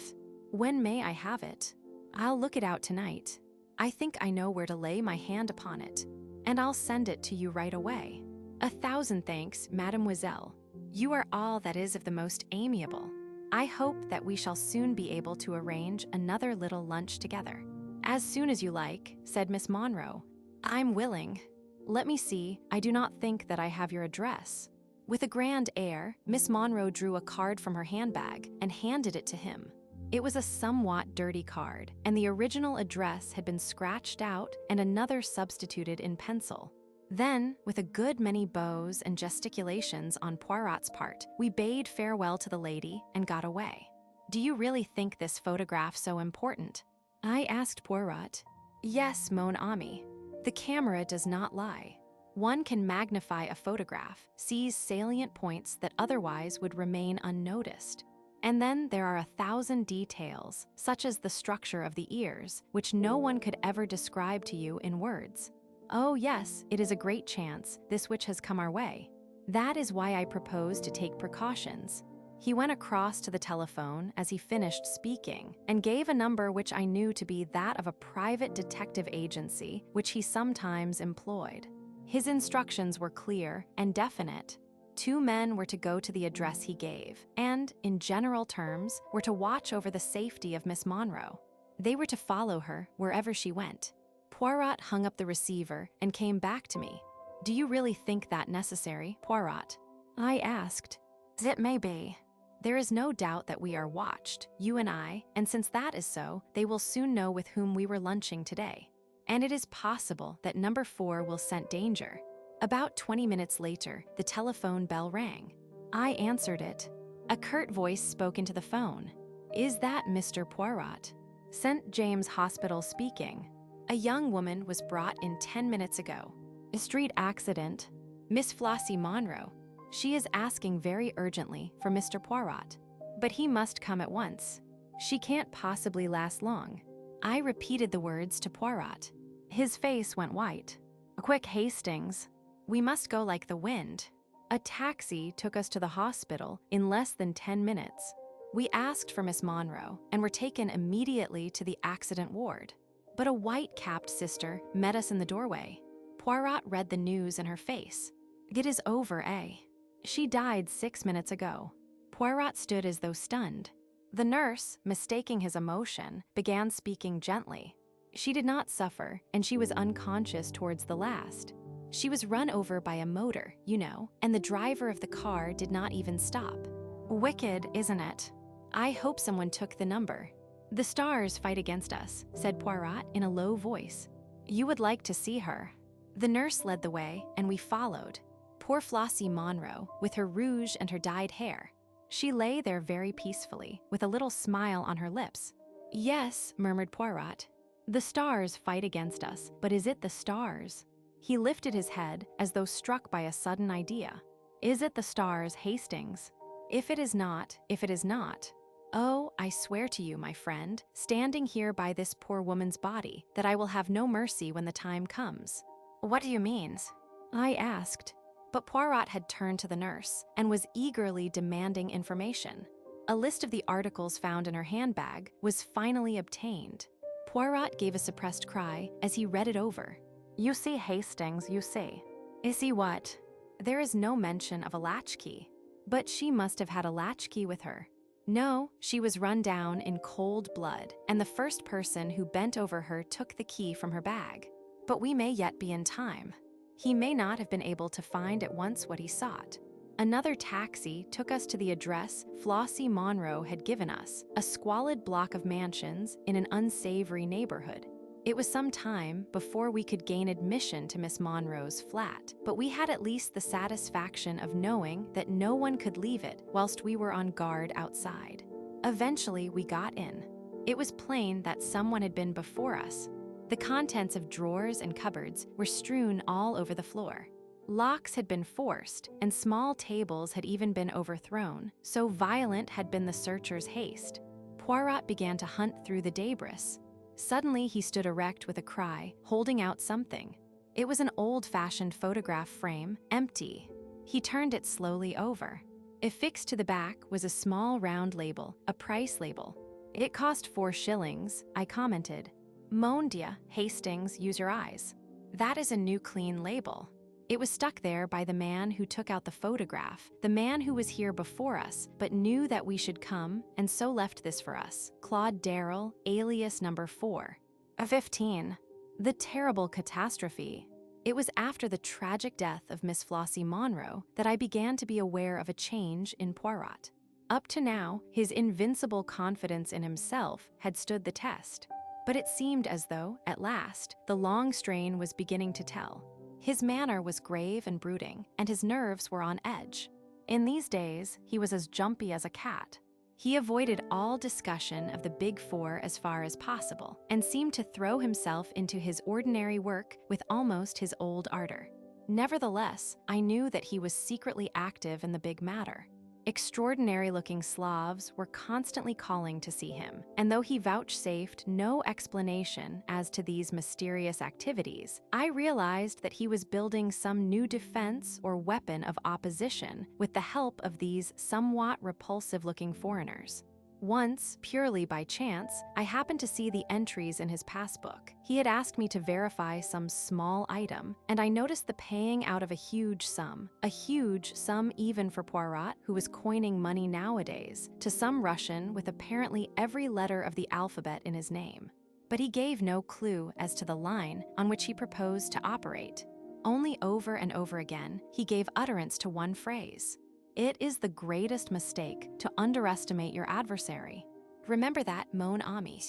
When may I have it? I'll look it out tonight. I think I know where to lay my hand upon it. And I'll send it to you right away. 1,000 thanks, mademoiselle. You are all that is of the most amiable. I hope that we shall soon be able to arrange another little lunch together. As soon as you like, said Miss Monroe. I'm willing. Let me see, I do not think that I have your address. With a grand air, Miss Monroe drew a card from her handbag and handed it to him. It was a somewhat dirty card, and the original address had been scratched out and another substituted in pencil. Then, with a good many bows and gesticulations on Poirot's part, we bade farewell to the lady and got away. Do you really think this photograph so important? I asked Poirot. Yes, mon ami. The camera does not lie. One can magnify a photograph, seize salient points that otherwise would remain unnoticed. And then there are 1,000 details, such as the structure of the ears, which no one could ever describe to you in words. Oh yes, it is a great chance, this which has come our way. That is why I propose to take precautions. He went across to the telephone as he finished speaking and gave a number which I knew to be that of a private detective agency which he sometimes employed. His instructions were clear and definite. 2 men were to go to the address he gave and, in general terms, were to watch over the safety of Miss Monroe. They were to follow her wherever she went. Poirot hung up the receiver and came back to me. Do you really think that necessary, Poirot? I asked. It may be. There is no doubt that we are watched, you and I, and since that is so, they will soon know with whom we were lunching today. And it is possible that number 4 will scent danger. About 20 minutes later, the telephone bell rang. I answered it. A curt voice spoke into the phone. Is that Mr. Poirot? St. James Hospital speaking. A young woman was brought in 10 minutes ago. A street accident. Miss Flossie Monroe. She is asking very urgently for Mr. Poirot. But he must come at once. She can't possibly last long. I repeated the words to Poirot. His face went white. A quick, Hastings. We must go like the wind. A taxi took us to the hospital in less than 10 minutes. We asked for Miss Monroe and were taken immediately to the accident ward. But a white-capped sister met us in the doorway. Poirot read the news in her face. It is over, eh? She died 6 minutes ago. Poirot stood as though stunned. The nurse, mistaking his emotion, began speaking gently. She did not suffer, and she was unconscious towards the last. She was run over by a motor, you know, and the driver of the car did not even stop. Wicked, isn't it? I hope someone took the number. The stars fight against us, said Poirot in a low voice. You would like to see her. The nurse led the way, and we followed. Poor Flossie Monroe, with her rouge and her dyed hair. She lay there very peacefully, with a little smile on her lips. Yes, murmured Poirot. The stars fight against us, but is it the stars? He lifted his head as though struck by a sudden idea. Is it the stars, Hastings? If it is not, if it is not. Oh, I swear to you, my friend, standing here by this poor woman's body, that I will have no mercy when the time comes. What do you mean? I asked. But Poirot had turned to the nurse and was eagerly demanding information. A list of the articles found in her handbag was finally obtained. Poirot gave a suppressed cry as he read it over. You see, Hastings, you see. Is he what? There is no mention of a latchkey. But she must have had a latchkey with her. No, she was run down in cold blood, and the first person who bent over her took the key from her bag. But we may yet be in time. He may not have been able to find at once what he sought. Another taxi took us to the address Flossie Monroe had given us, a squalid block of mansions in an unsavory neighborhood. It was some time before we could gain admission to Miss Monroe's flat, but we had at least the satisfaction of knowing that no one could leave it whilst we were on guard outside. Eventually, we got in. It was plain that someone had been before us. The contents of drawers and cupboards were strewn all over the floor. Locks had been forced, and small tables had even been overthrown, so violent had been the searchers' haste. Poirot began to hunt through the debris. Suddenly he stood erect with a cry, holding out something. It was an old-fashioned photograph frame, empty. He turned it slowly over. Affixed to the back was a small round label, a price label. It cost 4 shillings, I commented. Mon Dieu, Hastings, use your eyes. That is a new clean label. It was stuck there by the man who took out the photograph, the man who was here before us, but knew that we should come, and so left this for us. Claude Darrell, alias number 4. 15. The Terrible Catastrophe. It was after the tragic death of Miss Flossie Monroe that I began to be aware of a change in Poirot. Up to now, his invincible confidence in himself had stood the test. But it seemed as though, at last, the long strain was beginning to tell. His manner was grave and brooding, and his nerves were on edge. In these days, he was as jumpy as a cat. He avoided all discussion of the Big Four as far as possible and seemed to throw himself into his ordinary work with almost his old ardor. Nevertheless, I knew that he was secretly active in the big matter. Extraordinary-looking Slavs were constantly calling to see him, and though he vouchsafed no explanation as to these mysterious activities, I realized that he was building some new defense or weapon of opposition with the help of these somewhat repulsive-looking foreigners. Once, purely by chance, I happened to see the entries in his passbook. He had asked me to verify some small item, and I noticed the paying out of a huge sum even for Poirot, who was coining money nowadays, to some Russian with apparently every letter of the alphabet in his name. But he gave no clue as to the line on which he proposed to operate. Only over and over again, he gave utterance to one phrase: "It is the greatest mistake to underestimate your adversary. Remember that, mon ami."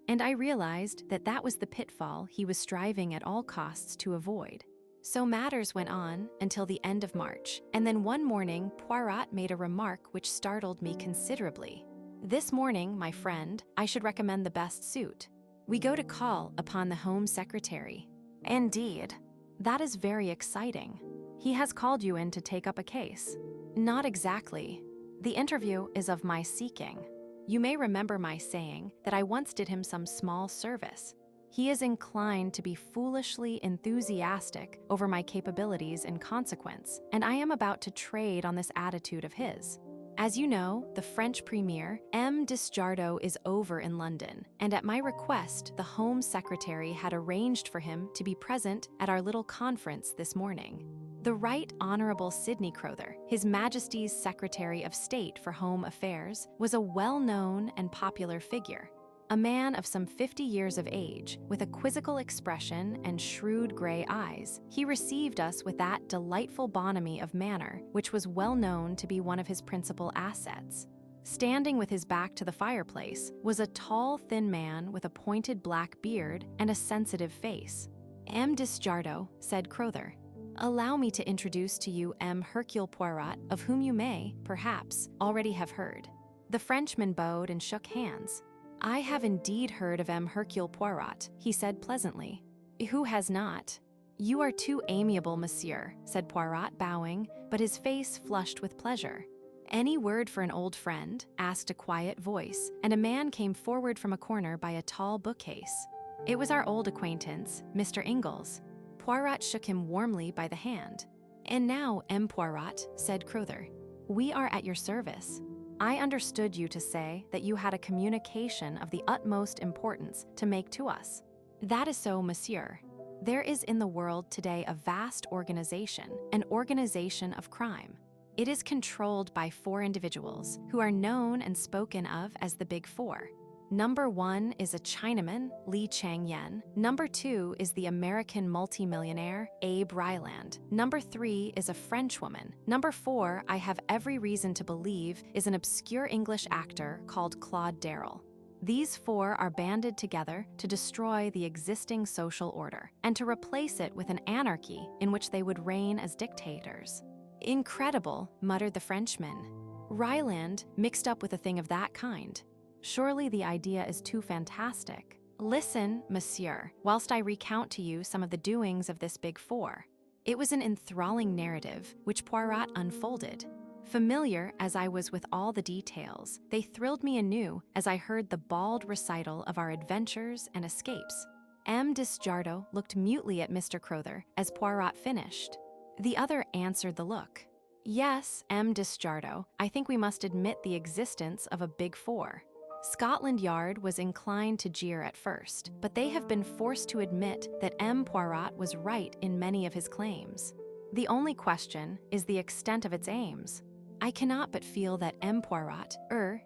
And I realized that that was the pitfall he was striving at all costs to avoid. So matters went on until the end of March, and then one morning Poirot made a remark which startled me considerably. "This morning, my friend, I should recommend the best suit. We go to call upon the Home Secretary." "Indeed. That is very exciting. He has called you in to take up a case." "Not exactly. The interview is of my seeking. You may remember my saying that I once did him some small service. He is inclined to be foolishly enthusiastic over my capabilities in consequence, and I am about to trade on this attitude of his. As you know, the French Premier, M. Disjardo, is over in London, and at my request, the Home Secretary had arranged for him to be present at our little conference this morning. The Right Honourable Sidney Crowther, His Majesty's Secretary of State for Home Affairs, was a well-known and popular figure. A man of some 50 years of age, with a quizzical expression and shrewd gray eyes, he received us with that delightful bonhomie of manner which was well known to be one of his principal assets. Standing with his back to the fireplace was a tall, thin man with a pointed black beard and a sensitive face. "M. Disjardo," said Crowther, "allow me to introduce to you M. Hercule Poirot, of whom you may, perhaps, already have heard." The Frenchman bowed and shook hands. "I have indeed heard of M. Hercule Poirot," he said pleasantly. "Who has not?" "You are too amiable, monsieur," said Poirot, bowing, but his face flushed with pleasure. "Any word for an old friend?" asked a quiet voice, and a man came forward from a corner by a tall bookcase. It was our old acquaintance, Mr. Ingalls. Poirot shook him warmly by the hand. "And now, M. Poirot," said Crowther, "we are at your service. I understood you to say that you had a communication of the utmost importance to make to us." "That is so, monsieur. There is in the world today a vast organization, an organization of crime. It is controlled by 4 individuals who are known and spoken of as the Big Four. Number 1 is a Chinaman, Li Chang-Yen. Number 2 is the American multimillionaire, Abe Ryland. Number 3 is a Frenchwoman. Number 4, I have every reason to believe, is an obscure English actor called Claude Darrell. These 4 are banded together to destroy the existing social order and to replace it with an anarchy in which they would reign as dictators." "Incredible," muttered the Frenchman. "Ryland mixed up with a thing of that kind. Surely the idea is too fantastic. Listen, monsieur, whilst I recount to you some of the doings of this Big Four." It was an enthralling narrative which Poirot unfolded. Familiar as I was with all the details, they thrilled me anew as I heard the bald recital of our adventures and escapes. M. Disjardo looked mutely at Mr. Crowther as Poirot finished. The other answered the look. "Yes, M. Disjardo, I think we must admit the existence of a Big Four. Scotland Yard was inclined to jeer at first, but they have been forced to admit that M. Poirot was right in many of his claims. The only question is the extent of its aims. I cannot but feel that M. Poirot,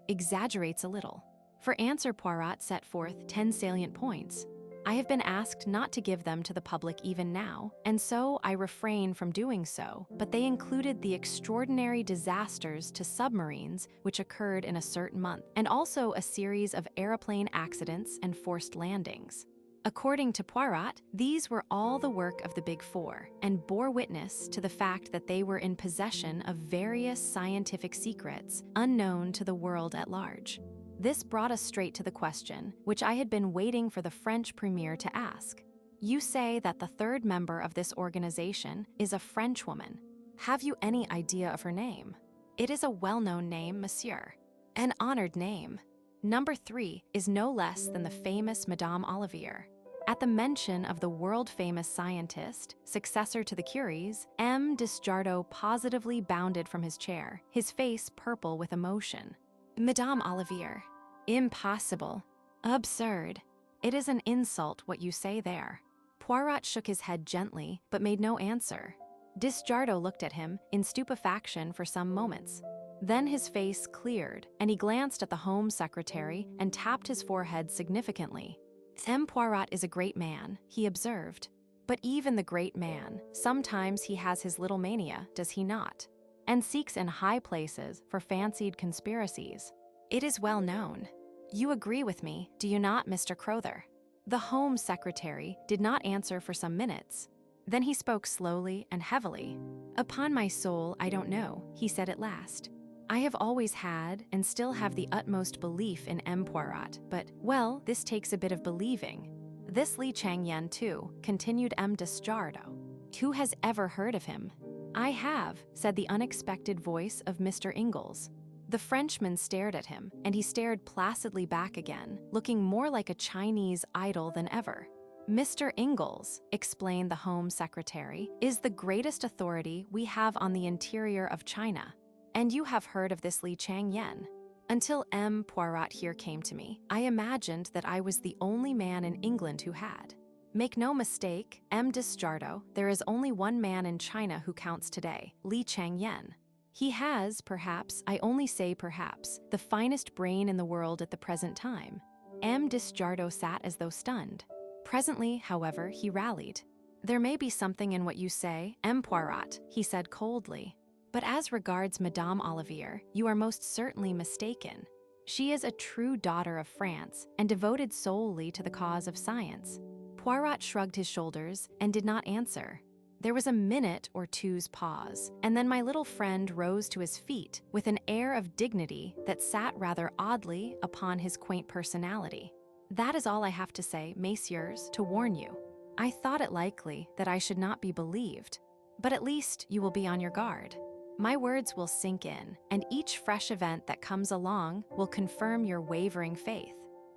exaggerates a little." For answer, Poirot set forth 10 salient points. I have been asked not to give them to the public even now, and so I refrain from doing so, but they included the extraordinary disasters to submarines which occurred in a certain month, and also a series of aeroplane accidents and forced landings. According to Poirot, these were all the work of the Big Four and bore witness to the fact that they were in possession of various scientific secrets unknown to the world at large. This brought us straight to the question, which I had been waiting for the French premier to ask. You say that the third member of this organization is a Frenchwoman. Have you any idea of her name? It is a well-known name, monsieur. An honored name. Number 3 is no less than the famous Madame Olivier. At the mention of the world-famous scientist, successor to the Curies, M. Desjardins positively bounded from his chair, his face purple with emotion. Madame Olivier. Impossible. Absurd. It is an insult what you say there. Poirot shook his head gently, but made no answer. Desjardins looked at him in stupefaction for some moments. Then his face cleared, and he glanced at the Home Secretary and tapped his forehead significantly. M. Poirot is a great man, he observed. But even the great man, sometimes he has his little mania, does he not? And seeks in high places for fancied conspiracies. It is well known. You agree with me, do you not, Mr. Crowther? The Home Secretary did not answer for some minutes. Then he spoke slowly and heavily. Upon my soul, I don't know, he said at last. I have always had and still have the utmost belief in M. Poirot, but, well, this takes a bit of believing. This Li Chang-Yen, too, continued M. Desjardins. Who has ever heard of him? I have, said the unexpected voice of Mr. Ingalls. The Frenchman stared at him, and he stared placidly back again, looking more like a Chinese idol than ever. Mr. Ingalls, explained the Home Secretary, is the greatest authority we have on the interior of China. And you have heard of this Li Chang-Yen. Until M. Poirot here came to me, I imagined that I was the only man in England who had. Make no mistake, M. Desjardins, there is only one man in China who counts today, Li Chang-Yen. He has, perhaps, I only say perhaps, the finest brain in the world at the present time. M. Desjardins sat as though stunned. Presently, however, he rallied. There may be something in what you say, M. Poirot, he said coldly. But as regards Madame Olivier, you are most certainly mistaken. She is a true daughter of France and devoted solely to the cause of science. Poirot shrugged his shoulders and did not answer. There was a minute or two's pause, and then my little friend rose to his feet with an air of dignity that sat rather oddly upon his quaint personality. That is all I have to say, messieurs, to warn you. I thought it likely that I should not be believed, but at least you will be on your guard. My words will sink in, and each fresh event that comes along will confirm your wavering faith.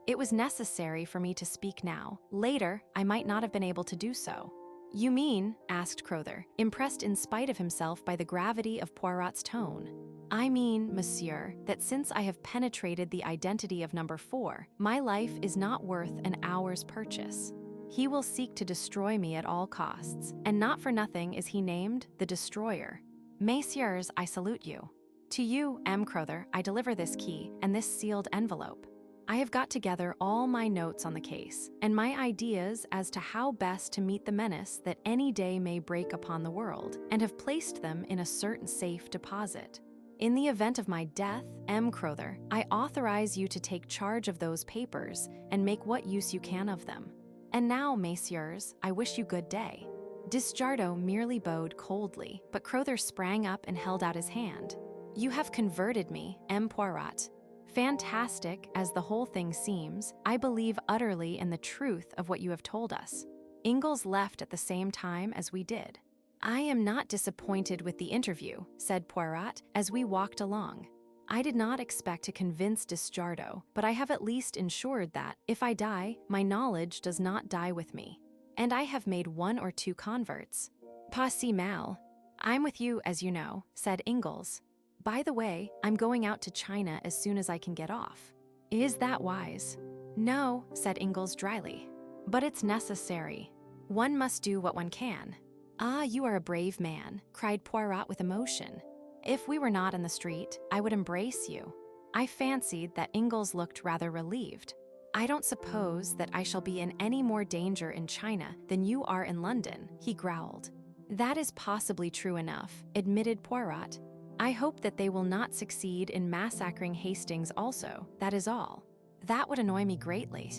It was necessary for me to speak now. Later, I might not have been able to do so. You mean, asked Crowther, impressed in spite of himself by the gravity of Poirot's tone. I mean, monsieur, that since I have penetrated the identity of number 4, my life is not worth an hour's purchase. He will seek to destroy me at all costs, and not for nothing is he named the Destroyer. Messieurs, I salute you. To you, M. Crowther, I deliver this key and this sealed envelope. I have got together all my notes on the case and my ideas as to how best to meet the menace that any day may break upon the world, and have placed them in a certain safe deposit. In the event of my death, M. Crowther, I authorize you to take charge of those papers and make what use you can of them. And now, messieurs, I wish you good day. Desjardins merely bowed coldly, but Crowther sprang up and held out his hand. You have converted me, M. Poirot. Fantastic as the whole thing seems, I believe utterly in the truth of what you have told us. Ingalls left at the same time as we did. I am not disappointed with the interview, said Poirot as we walked along. I did not expect to convince Desjardins, but I have at least ensured that, if I die, my knowledge does not die with me. And I have made 1 or 2 converts. Pas si mal. I'm with you, as you know, said Ingalls. By the way, I'm going out to China as soon as I can get off. Is that wise? No, said Ingalls dryly. But it's necessary. One must do what one can. Ah, you are a brave man, cried Poirot with emotion. If we were not in the street, I would embrace you. I fancied that Ingalls looked rather relieved. I don't suppose that I shall be in any more danger in China than you are in London, he growled. That is possibly true enough, admitted Poirot. I hope that they will not succeed in massacring Hastings also, that is all. That would annoy me greatly.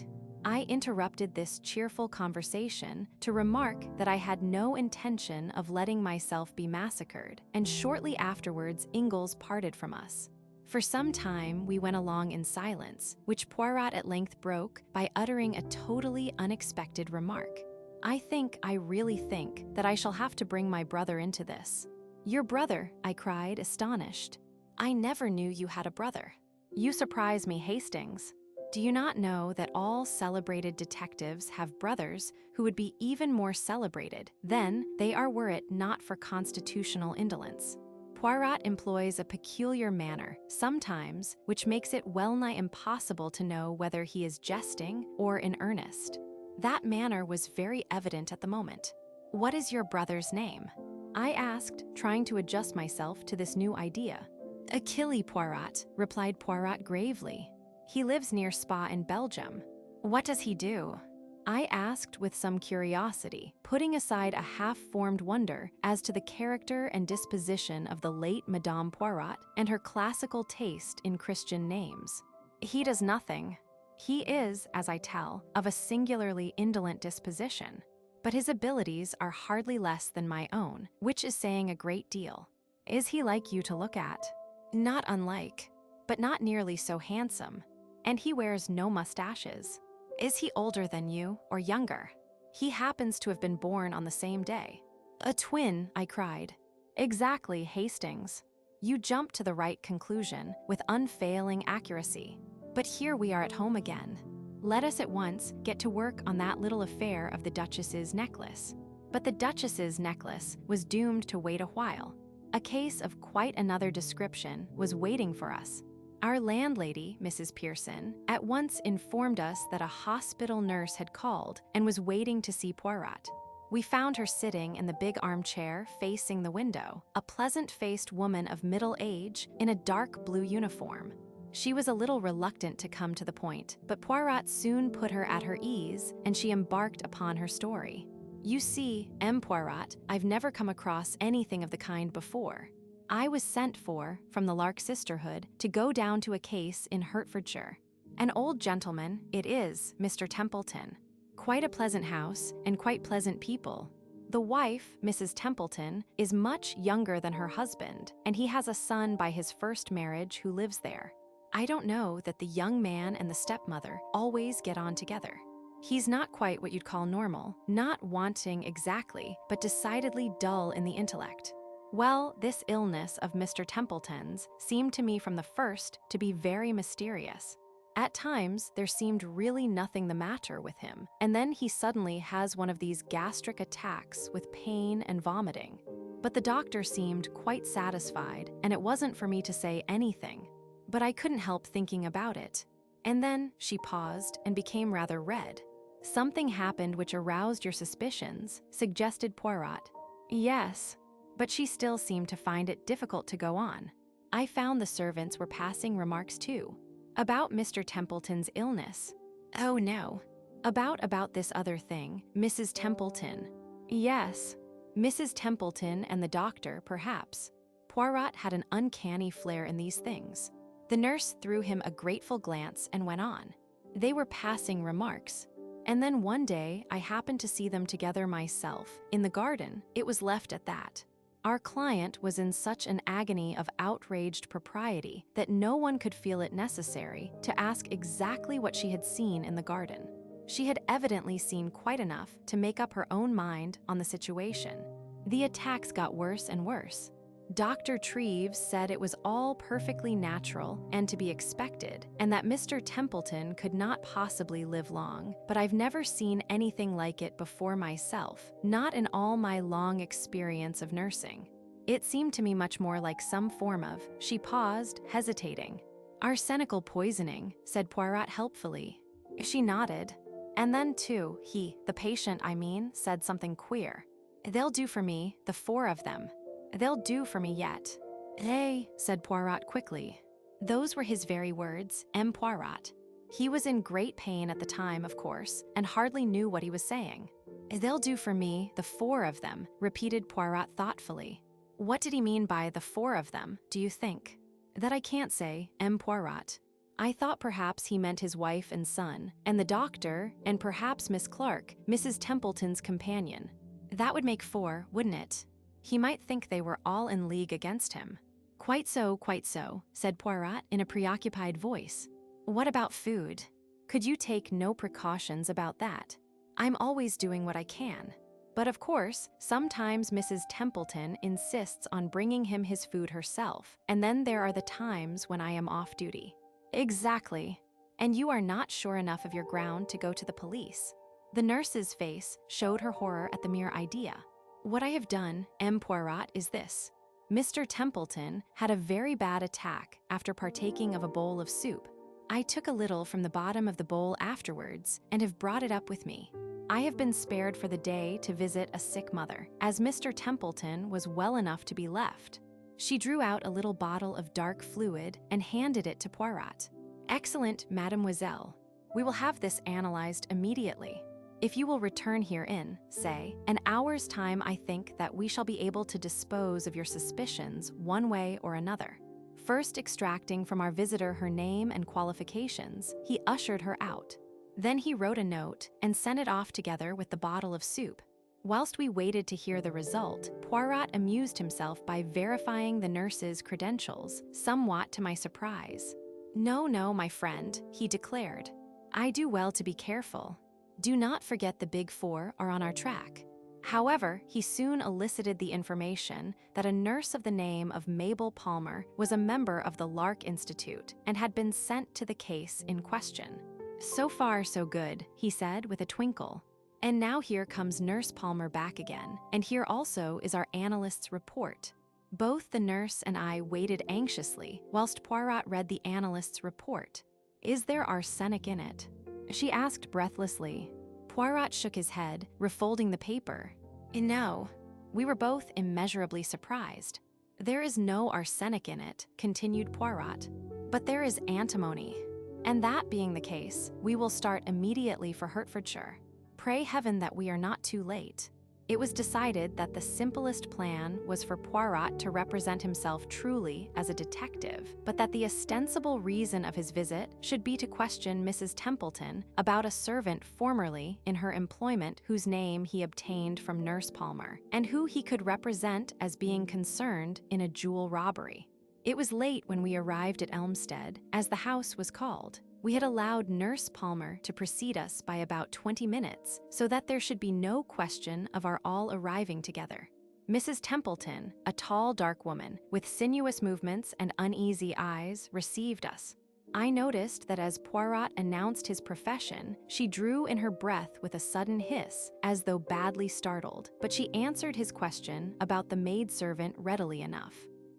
I interrupted this cheerful conversation to remark that I had no intention of letting myself be massacred, and shortly afterwards Ingalls parted from us. For some time we went along in silence, which Poirot at length broke by uttering a totally unexpected remark. I really think that I shall have to bring my brother into this." "Your brother?" I cried, astonished. "I never knew you had a brother." "You surprise me, Hastings. Do you not know that all celebrated detectives have brothers who would be even more celebrated than they are were it not for constitutional indolence? Poirot employs a peculiar manner, sometimes, which makes it well-nigh impossible to know whether he is jesting or in earnest. That manner was very evident at the moment. "What is your brother's name?" I asked, trying to adjust myself to this new idea. "Achille Poirot," replied Poirot gravely. "He lives near Spa in Belgium." "What does he do?" I asked with some curiosity, putting aside a half-formed wonder as to the character and disposition of the late Madame Poirot and her classical taste in Christian names. "He does nothing. He is, as I tell, of a singularly indolent disposition, but his abilities are hardly less than my own, which is saying a great deal." "Is he like you to look at?" "Not unlike, but not nearly so handsome, and he wears no mustaches." "Is he older than you, or younger?" "He happens to have been born on the same day." "A twin," I cried. "Exactly, Hastings. You jump to the right conclusion with unfailing accuracy. But here we are at home again. Let us at once get to work on that little affair of the Duchess's necklace." But the Duchess's necklace was doomed to wait a while. A case of quite another description was waiting for us. Our landlady, Mrs. Pearson, at once informed us that a hospital nurse had called and was waiting to see Poirot. We found her sitting in the big armchair facing the window, a pleasant-faced woman of middle age in a dark blue uniform. She was a little reluctant to come to the point, but Poirot soon put her at her ease, and she embarked upon her story. "You see, M. Poirot, I've never come across anything of the kind before. I was sent for, from the Lark Sisterhood, to go down to a case in Hertfordshire. An old gentleman, it is, Mr. Templeton. Quite a pleasant house, and quite pleasant people. The wife, Mrs. Templeton, is much younger than her husband, and he has a son by his first marriage who lives there. I don't know that the young man and the stepmother always get on together. He's not quite what you'd call normal, not wanting exactly, but decidedly dull in the intellect. Well, this illness of Mr. Templeton's seemed to me from the first to be very mysterious. At times, there seemed really nothing the matter with him, and then he suddenly has one of these gastric attacks with pain and vomiting. But the doctor seemed quite satisfied, and it wasn't for me to say anything. But I couldn't help thinking about it. And then she paused and became rather red. "Something happened which aroused your suspicions," suggested Poirot. "Yes." But she still seemed to find it difficult to go on. I found the servants were passing remarks too. "About Mr. Templeton's illness." "Oh, no." About this other thing, Mrs. Templeton." "Yes. Mrs. Templeton and the doctor, perhaps." Poirot had an uncanny flair in these things. The nurse threw him a grateful glance and went on. They were passing remarks. And then one day, I happened to see them together myself. In the garden, it was left at that. Our client was in such an agony of outraged propriety that no one could feel it necessary to ask exactly what she had seen in the garden. She had evidently seen quite enough to make up her own mind on the situation. The attacks got worse and worse. Dr. Thieves said it was all perfectly natural and to be expected, and that Mr. Templeton could not possibly live long, but I've never seen anything like it before myself, not in all my long experience of nursing. It seemed to me much more like some form of," she paused, hesitating. "Arsenical poisoning," said Poirot helpfully. She nodded. And then, too, the patient, I mean, said something queer. "They'll do for me, the four of them. They'll do for me yet." "Eh," said Poirot quickly. Those were his very words, M. Poirot. He was in great pain at the time, of course, and hardly knew what he was saying. "They'll do for me, the four of them," repeated Poirot thoughtfully. What did he mean by the four of them, do you think? That I can't say, M. Poirot. I thought perhaps he meant his wife and son, and the doctor, and perhaps Miss Clark, Mrs. Templeton's companion. That would make 4, wouldn't it? He might think they were all in league against him. Quite so, said Poirot in a preoccupied voice. What about food? Could you take no precautions about that? I'm always doing what I can. But of course, sometimes Mrs. Templeton insists on bringing him his food herself, and then there are the times when I am off duty. Exactly. And you are not sure enough of your ground to go to the police. The nurse's face showed her horror at the mere idea. What I have done, M. Poirot, is this. Mr. Templeton had a very bad attack after partaking of a bowl of soup. I took a little from the bottom of the bowl afterwards and have brought it up with me. I have been spared for the day to visit a sick mother, as Mr. Templeton was well enough to be left. She drew out a little bottle of dark fluid and handed it to Poirot. Excellent, mademoiselle. We will have this analyzed immediately. If you will return here in, say, an hour's time, I think that we shall be able to dispose of your suspicions one way or another. First extracting from our visitor her name and qualifications, he ushered her out. Then he wrote a note and sent it off together with the bottle of soup. Whilst we waited to hear the result, Poirot amused himself by verifying the nurse's credentials, somewhat to my surprise. No, my friend, he declared. I do well to be careful. Do not forget the big 4 are on our track. However, he soon elicited the information that a nurse of the name of Mabel Palmer was a member of the Lark Institute and had been sent to the case in question. So far, so good, he said with a twinkle. And now here comes Nurse Palmer back again, and here also is our analyst's report. Both the nurse and I waited anxiously whilst Poirot read the analyst's report. Is there arsenic in it? She asked breathlessly. Poirot shook his head, refolding the paper. No. We were both immeasurably surprised. There is no arsenic in it, continued Poirot. But there is antimony. And that being the case, we will start immediately for Hertfordshire. Pray heaven that we are not too late. It was decided that the simplest plan was for Poirot to represent himself truly as a detective, but that the ostensible reason of his visit should be to question Mrs. Templeton about a servant formerly in her employment whose name he obtained from Nurse Palmer, and who he could represent as being concerned in a jewel robbery. It was late when we arrived at Elmstead, as the house was called. We had allowed Nurse Palmer to precede us by about 20 minutes, so that there should be no question of our all arriving together. Mrs. Templeton, a tall, dark woman, with sinuous movements and uneasy eyes, received us. I noticed that as Poirot announced his profession, she drew in her breath with a sudden hiss, as though badly startled, but she answered his question about the maidservant readily enough.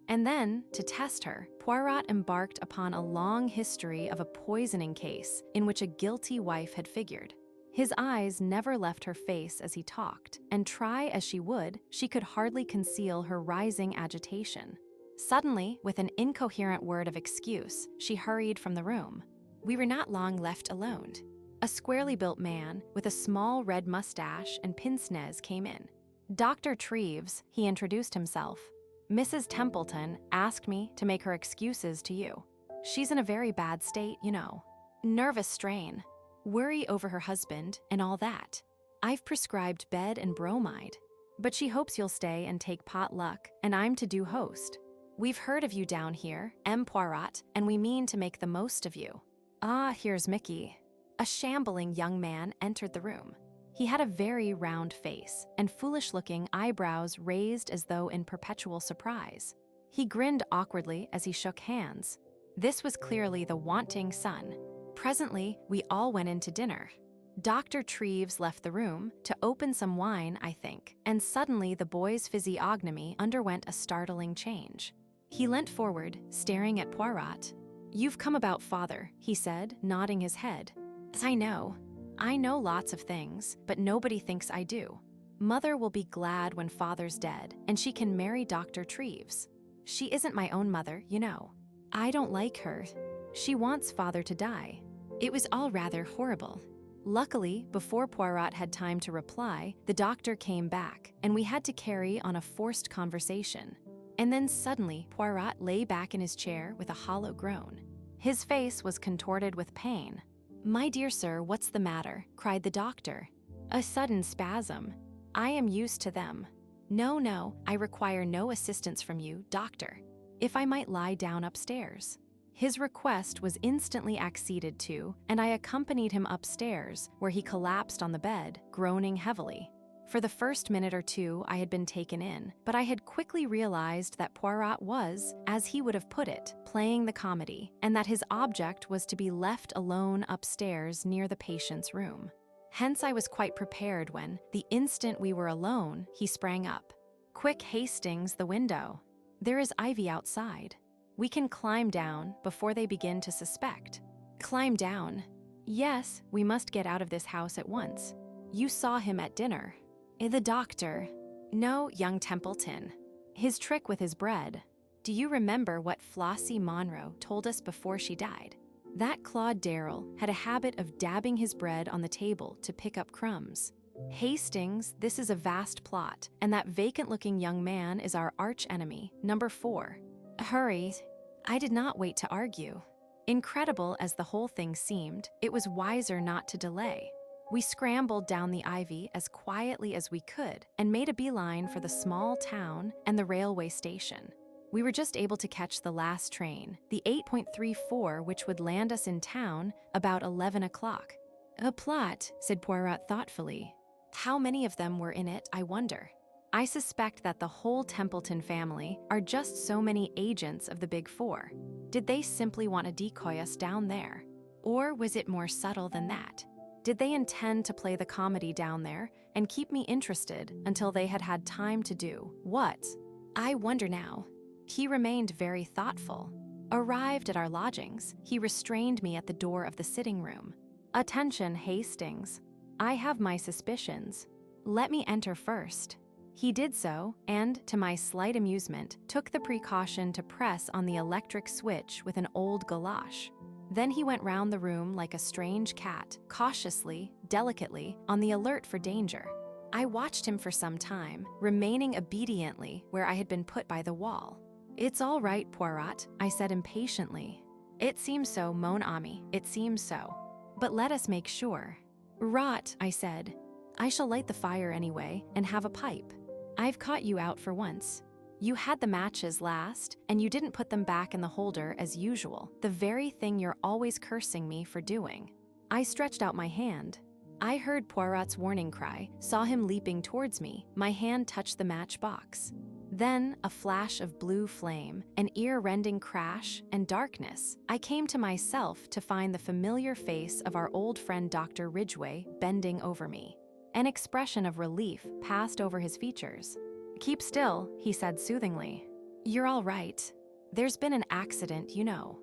And then, to test her, Poirot embarked upon a long history of a poisoning case in which a guilty wife had figured. His eyes never left her face as he talked, and try as she would, she could hardly conceal her rising agitation. Suddenly, with an incoherent word of excuse, she hurried from the room. We were not long left alone. A squarely built man with a small red mustache and pince-nez came in. Dr. Thieves, he introduced himself. Mrs. Templeton asked me to make her excuses to you. She's in a very bad state, you know. Nervous strain, worry over her husband, and all that. I've prescribed bed and bromide. But she hopes you'll stay and take pot luck, and I'm to do host. We've heard of you down here, M. Poirot, and we mean to make the most of you. Ah, here's Mickey. A shambling young man entered the room. He had a very round face and foolish-looking eyebrows raised as though in perpetual surprise. He grinned awkwardly as he shook hands. This was clearly the wanting son. Presently, we all went in to dinner. Dr. Thieves left the room to open some wine, I think, and suddenly the boy's physiognomy underwent a startling change. He leant forward, staring at Poirot. You've come about father, he said, nodding his head. I know lots of things, but nobody thinks I do. Mother will be glad when father's dead, and she can marry Dr. Thieves. She isn't my own mother, you know. I don't like her. She wants father to die. It was all rather horrible. Luckily, before Poirot had time to reply, the doctor came back, and we had to carry on a forced conversation. And then suddenly, Poirot lay back in his chair with a hollow groan. His face was contorted with pain. "My dear sir, what's the matter?" cried the doctor. "A sudden spasm. I am used to them." No, I require no assistance from you, doctor. If I might lie down upstairs." His request was instantly acceded to, and I accompanied him upstairs, where he collapsed on the bed, groaning heavily. For the first minute or two, I had been taken in, but I had quickly realized that Poirot was, as he would have put it, playing the comedy, and that his object was to be left alone upstairs near the patient's room. Hence I was quite prepared when, the instant we were alone, he sprang up. "Quick, Hastings, the window. There is ivy outside. We can climb down before they begin to suspect." "Climb down?" "Yes, we must get out of this house at once. You saw him at dinner." "The doctor?" "No, young Templeton. His trick with his bread. Do you remember what Flossie Monroe told us before she died? That Claude Darrell had a habit of dabbing his bread on the table to pick up crumbs. Hastings, this is a vast plot, and that vacant-looking young man is our arch-enemy, number 4. Hurry." I did not wait to argue. Incredible as the whole thing seemed, it was wiser not to delay. We scrambled down the ivy as quietly as we could and made a beeline for the small town and the railway station. We were just able to catch the last train, the 8.34, which would land us in town about 11 o'clock. "A plot," said Poirot thoughtfully. "How many of them were in it, I wonder? I suspect that the whole Templeton family are just so many agents of the Big Four. Did they simply want to decoy us down there? Or was it more subtle than that? Did they intend to play the comedy down there and keep me interested until they had had time to do what? I wonder now." He remained very thoughtful. Arrived at our lodgings, he restrained me at the door of the sitting room. "Attention, Hastings. I have my suspicions. Let me enter first." He did so, and, to my slight amusement, took the precaution to press on the electric switch with an old galoche. Then he went round the room like a strange cat, cautiously, delicately, on the alert for danger. I watched him for some time, remaining obediently where I had been put by the wall. "It's all right, Poirot," I said impatiently. "It seems so, mon ami, it seems so. But let us make sure." "Rot," I said. "I shall light the fire anyway and have a pipe. I've caught you out for once. You had the matches last, and you didn't put them back in the holder as usual, the very thing you're always cursing me for doing." I stretched out my hand. I heard Poirot's warning cry, saw him leaping towards me, my hand touched the matchbox. Then, a flash of blue flame, an ear-rending crash, and darkness. I came to myself to find the familiar face of our old friend Dr. Ridgway bending over me. An expression of relief passed over his features. "Keep still," he said soothingly. "You're all right. There's been an accident, you know."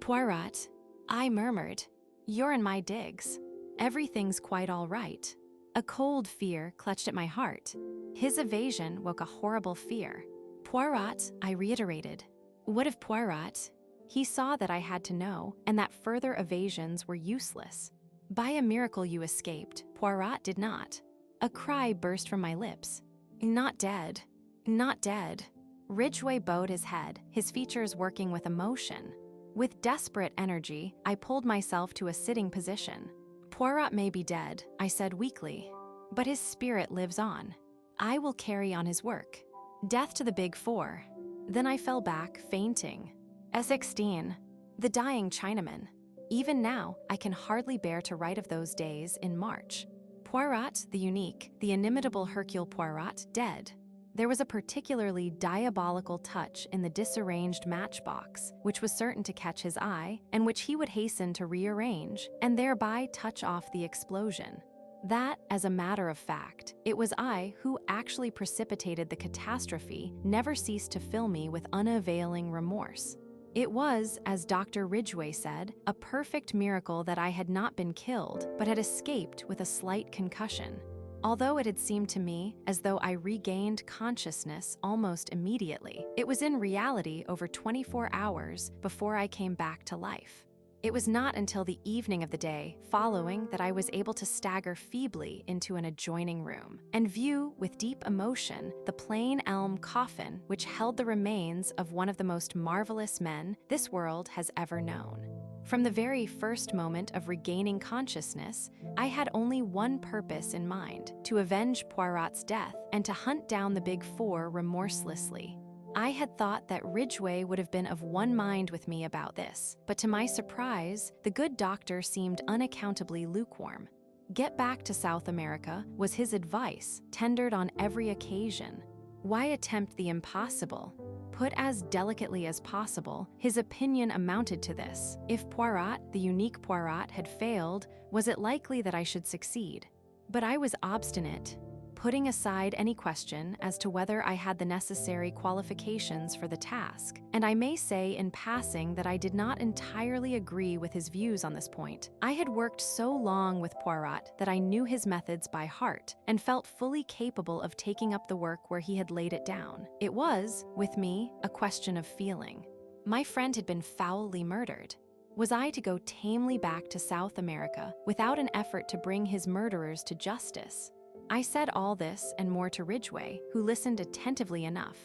"Poirot," I murmured. "You're in my digs. Everything's quite all right." A cold fear clutched at my heart. His evasion woke a horrible fear. "Poirot," I reiterated. "What of Poirot?" He saw that I had to know, and that further evasions were useless. "By a miracle you escaped. Poirot did not." A cry burst from my lips. "Not dead. Not dead." Ridgway bowed his head, his features working with emotion. With desperate energy, I pulled myself to a sitting position. "Poirot may be dead," I said weakly, "but his spirit lives on. I will carry on his work. Death to the Big Four." Then I fell back, fainting. "16. The Dying Chinaman. Even now, I can hardly bear to write of those days in March. Poirot, the unique, the inimitable Hercule Poirot, dead. There was a particularly diabolical touch in the disarranged matchbox, which was certain to catch his eye, and which he would hasten to rearrange, and thereby touch off the explosion. That, as a matter of fact, it was I who actually precipitated the catastrophe, never ceased to fill me with unavailing remorse. It was, as Dr. Ridgway said, a perfect miracle that I had not been killed, but had escaped with a slight concussion. Although it had seemed to me as though I regained consciousness almost immediately, it was in reality over 24 hours before I came back to life. It was not until the evening of the day following that I was able to stagger feebly into an adjoining room and view with deep emotion the plain elm coffin which held the remains of one of the most marvelous men this world has ever known. From the very first moment of regaining consciousness, I had only one purpose in mind: to avenge Poirot's death and to hunt down the Big Four remorselessly. I had thought that Ridgway would have been of one mind with me about this, but to my surprise, the good doctor seemed unaccountably lukewarm. Get back to South America was his advice, tendered on every occasion. Why attempt the impossible? Put as delicately as possible, his opinion amounted to this: if Poirot, the unique Poirot, had failed, was it likely that I should succeed? But I was obstinate, putting aside any question as to whether I had the necessary qualifications for the task. And I may say in passing that I did not entirely agree with his views on this point. I had worked so long with Poirot that I knew his methods by heart and felt fully capable of taking up the work where he had laid it down. It was, with me, a question of feeling. My friend had been foully murdered. Was I to go tamely back to South America without an effort to bring his murderers to justice? I said all this and more to Ridgway, who listened attentively enough.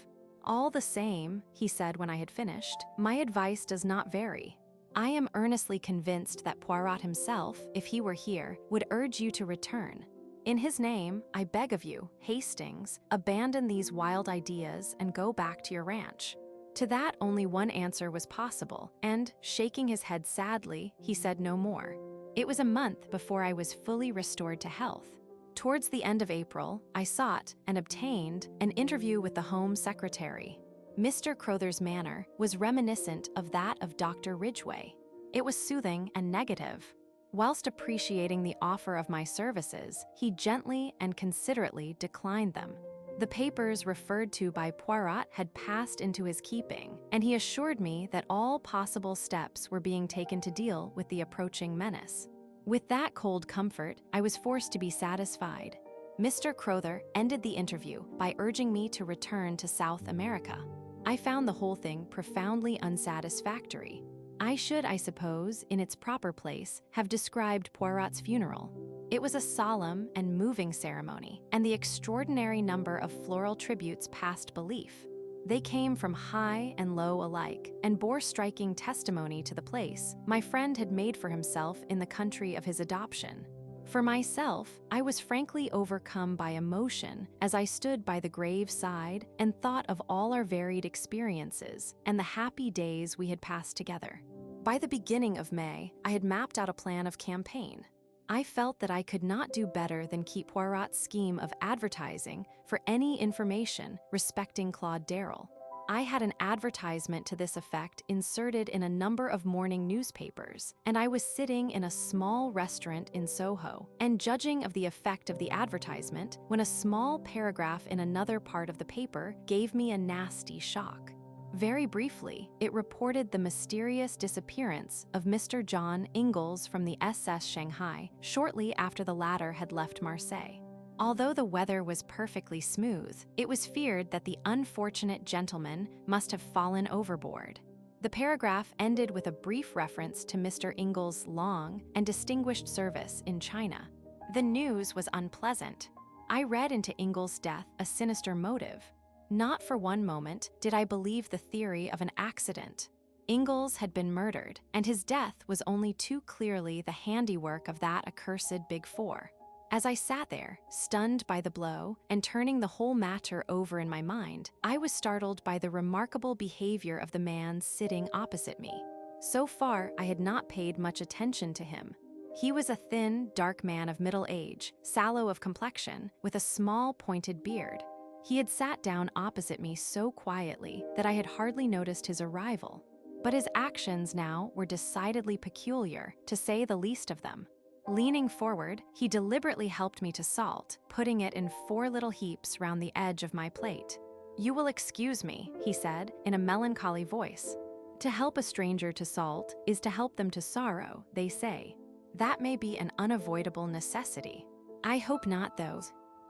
All the same, he said when I had finished, my advice does not vary. I am earnestly convinced that Poirot himself, if he were here, would urge you to return. In his name, I beg of you, Hastings, abandon these wild ideas and go back to your ranch. To that only one answer was possible, and, shaking his head sadly, he said no more. It was a month before I was fully restored to health. Towards the end of April, I sought and obtained an interview with the Home Secretary. Mr. Crowther's manner was reminiscent of that of Dr. Ridgway. It was soothing and negative. Whilst appreciating the offer of my services, he gently and considerately declined them. The papers referred to by Poirot had passed into his keeping, and he assured me that all possible steps were being taken to deal with the approaching menace. With that cold comfort, I was forced to be satisfied. Mr. Crowther ended the interview by urging me to return to South America. I found the whole thing profoundly unsatisfactory. I should, I suppose, in its proper place, have described Poirot's funeral. It was a solemn and moving ceremony, and the extraordinary number of floral tributes passed belief. They came from high and low alike, and bore striking testimony to the place my friend had made for himself in the country of his adoption. For myself, I was frankly overcome by emotion as I stood by the grave side and thought of all our varied experiences and the happy days we had passed together. By the beginning of May, I had mapped out a plan of campaign. I felt that I could not do better than keep Poirot's scheme of advertising for any information respecting Claude Darrell. I had an advertisement to this effect inserted in a number of morning newspapers, and I was sitting in a small restaurant in Soho and judging of the effect of the advertisement when a small paragraph in another part of the paper gave me a nasty shock. Very briefly, it reported the mysterious disappearance of Mr. John Ingalls from the SS Shanghai shortly after the latter had left Marseille. Although the weather was perfectly smooth, it was feared that the unfortunate gentleman must have fallen overboard. The paragraph ended with a brief reference to Mr. Ingalls' long and distinguished service in China. The news was unpleasant. I read into Ingalls' death a sinister motive. Not for one moment did I believe the theory of an accident. Ingalls had been murdered, and his death was only too clearly the handiwork of that accursed Big Four. As I sat there, stunned by the blow, and turning the whole matter over in my mind, I was startled by the remarkable behavior of the man sitting opposite me. So far, I had not paid much attention to him. He was a thin, dark man of middle age, sallow of complexion, with a small, pointed beard. He had sat down opposite me so quietly that I had hardly noticed his arrival. But his actions now were decidedly peculiar, to say the least of them. Leaning forward, he deliberately helped me to salt, putting it in 4 little heaps round the edge of my plate. "You will excuse me," he said, in a melancholy voice. "To help a stranger to salt is to help them to sorrow, they say. That may be an unavoidable necessity. I hope not, though.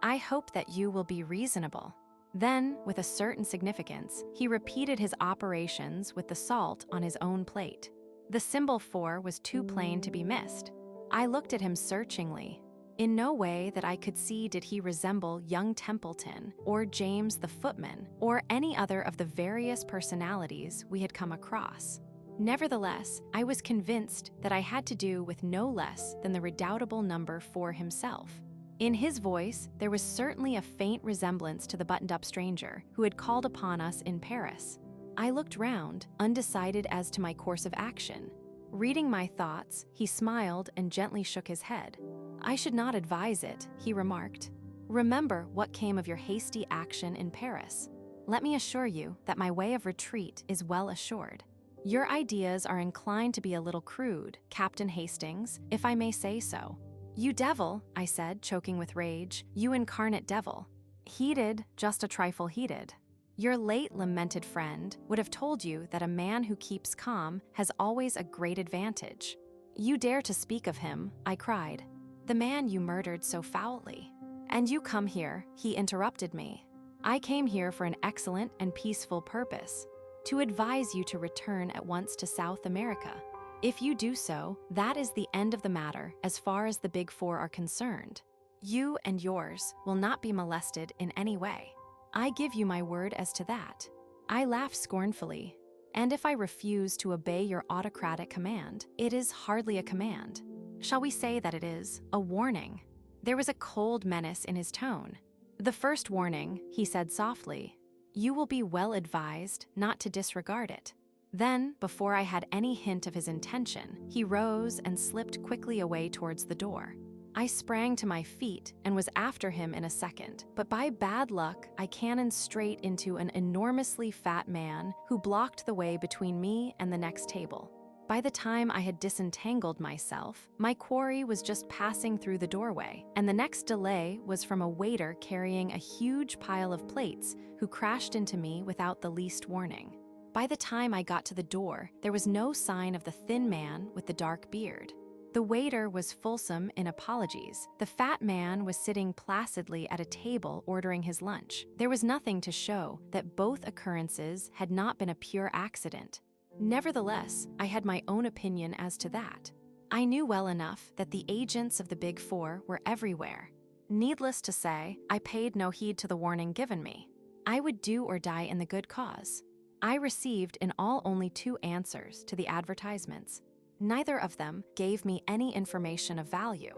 I hope that you will be reasonable." Then, with a certain significance, he repeated his operations with the salt on his own plate. The symbol 4 was too plain to be missed. I looked at him searchingly. In no way that I could see did he resemble young Templeton, or James the footman, or any other of the various personalities we had come across. Nevertheless, I was convinced that I had to do with no less than the redoubtable number 4 himself. In his voice, there was certainly a faint resemblance to the buttoned-up stranger who had called upon us in Paris. I looked round, undecided as to my course of action. Reading my thoughts, he smiled and gently shook his head. "I should not advise it," he remarked. "Remember what came of your hasty action in Paris. Let me assure you that my way of retreat is well assured. Your ideas are inclined to be a little crude, Captain Hastings, if I may say so." "You devil," I said, choking with rage, "you incarnate devil." "Heated, just a trifle heated. Your late lamented friend would have told you that a man who keeps calm has always a great advantage." "You dare to speak of him," I cried. "The man you murdered so foully." "And you come here," he interrupted me. "I came here for an excellent and peaceful purpose, to advise you to return at once to South America. If you do so, that is the end of the matter as far as the Big Four are concerned. You and yours will not be molested in any way. I give you my word as to that." I laughed scornfully. "And if I refuse to obey your autocratic command, it is hardly a command. Shall we say that it is a warning?" There was a cold menace in his tone. "The first warning," he said softly. "You will be well advised not to disregard it." Then, before I had any hint of his intention, he rose and slipped quickly away towards the door. I sprang to my feet and was after him in a second, but by bad luck, I cannoned straight into an enormously fat man who blocked the way between me and the next table. By the time I had disentangled myself, my quarry was just passing through the doorway, and the next delay was from a waiter carrying a huge pile of plates who crashed into me without the least warning. By the time I got to the door, there was no sign of the thin man with the dark beard. The waiter was fulsome in apologies. The fat man was sitting placidly at a table ordering his lunch. There was nothing to show that both occurrences had not been a pure accident. Nevertheless, I had my own opinion as to that. I knew well enough that the agents of the Big Four were everywhere. Needless to say, I paid no heed to the warning given me. I would do or die in the good cause. I received in all only 2 answers to the advertisements. Neither of them gave me any information of value.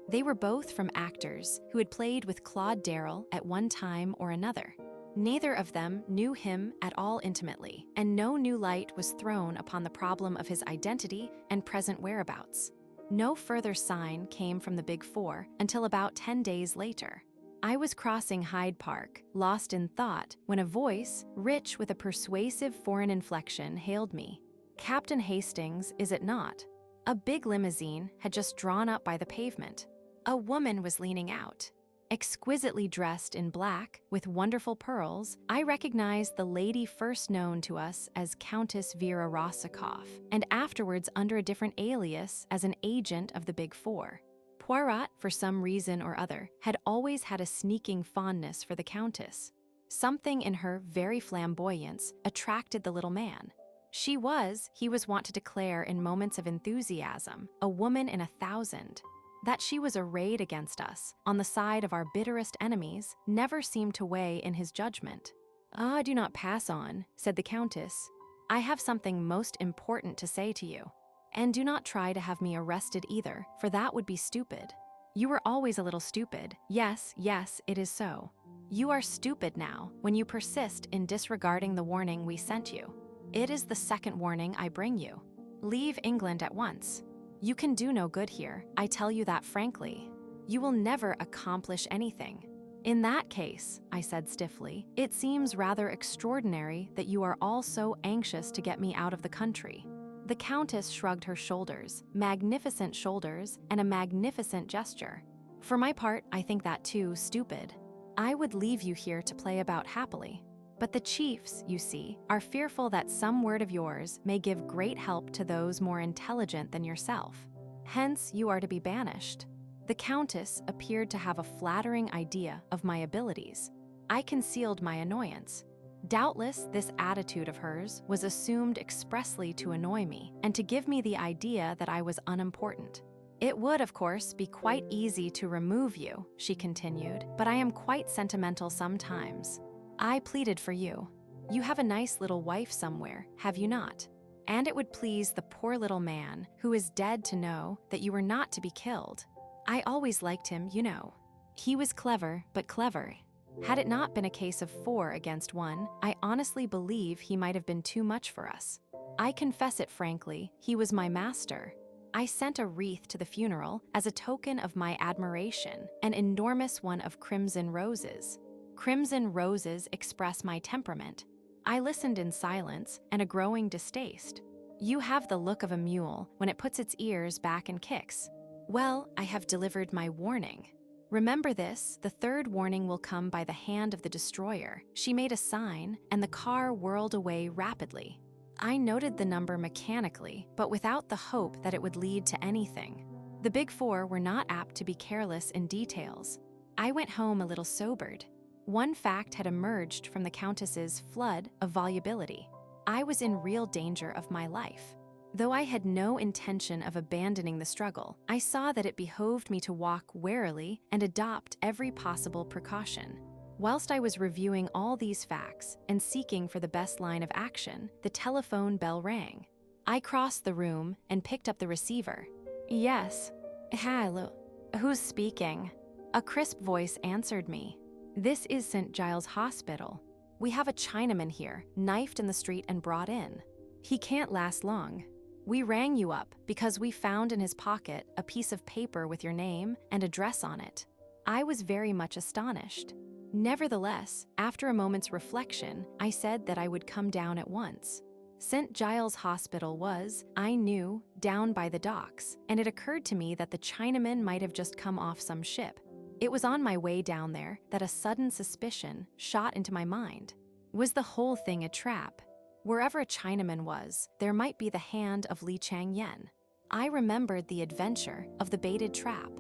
They were both from actors who had played with Claude Darrell at one time or another. Neither of them knew him at all intimately, and no new light was thrown upon the problem of his identity and present whereabouts. No further sign came from the Big Four until about 10 days later. I was crossing Hyde Park, lost in thought, when a voice, rich with a persuasive foreign inflection, hailed me. "Captain Hastings, is it not?" A big limousine had just drawn up by the pavement. A woman was leaning out. Exquisitely dressed in black, with wonderful pearls, I recognized the lady first known to us as Countess Vera Rossakoff, and afterwards under a different alias as an agent of the Big Four. Poirot, for some reason or other, had always had a sneaking fondness for the Countess. Something in her very flamboyance attracted the little man. She was, he was wont to declare in moments of enthusiasm, a woman in 1,000. That she was arrayed against us, on the side of our bitterest enemies, never seemed to weigh in his judgment. "Ah, do not pass on," said the Countess. "I have something most important to say to you. And do not try to have me arrested either, for that would be stupid. You were always a little stupid. Yes, yes, it is so. You are stupid now when you persist in disregarding the warning we sent you. It is the second warning I bring you. Leave England at once. You can do no good here, I tell you that frankly. You will never accomplish anything. In that case," I said stiffly, "it seems rather extraordinary that you are all so anxious to get me out of the country." The Countess shrugged her shoulders, magnificent shoulders, and a magnificent gesture. "For my part, I think that too stupid. I would leave you here to play about happily. But the chiefs, you see, are fearful that some word of yours may give great help to those more intelligent than yourself. Hence, you are to be banished." The Countess appeared to have a flattering idea of my abilities. I concealed my annoyance. Doubtless, this attitude of hers was assumed expressly to annoy me and to give me the idea that I was unimportant. "It would, of course, be quite easy to remove you," she continued, "but I am quite sentimental sometimes. I pleaded for you. You have a nice little wife somewhere, have you not? And it would please the poor little man who is dead to know that you were not to be killed. I always liked him, you know. He was clever, but clever. Had it not been a case of 4 against 1, I honestly believe he might have been too much for us. I confess it frankly, he was my master. I sent a wreath to the funeral as a token of my admiration, an enormous one of crimson roses. Crimson roses express my temperament. I listened in silence and a growing distaste. You have the look of a mule when it puts its ears back and kicks. Well, I have delivered my warning. Remember this, the 3rd warning will come by the hand of the destroyer. She made a sign, and the car whirled away rapidly. I noted the number mechanically, but without the hope that it would lead to anything. The Big Four were not apt to be careless in details. I went home a little sobered. One fact had emerged from the Countess's flood of volubility. I was in real danger of my life. Though I had no intention of abandoning the struggle, I saw that it behoved me to walk warily and adopt every possible precaution. Whilst I was reviewing all these facts and seeking for the best line of action, the telephone bell rang. I crossed the room and picked up the receiver. Yes. Hello. Who's speaking? A crisp voice answered me. This is St. Giles Hospital. We have a Chinaman here, knifed in the street and brought in. He can't last long. We rang you up because we found in his pocket a piece of paper with your name and address on it. I was very much astonished. Nevertheless, after a moment's reflection, I said that I would come down at once. St. Giles Hospital was, I knew, down by the docks, and it occurred to me that the Chinaman might have just come off some ship. It was on my way down there that a sudden suspicion shot into my mind. Was the whole thing a trap? Wherever a Chinaman was, there might be the hand of Li Chang-Yen. I remembered the adventure of the baited trap.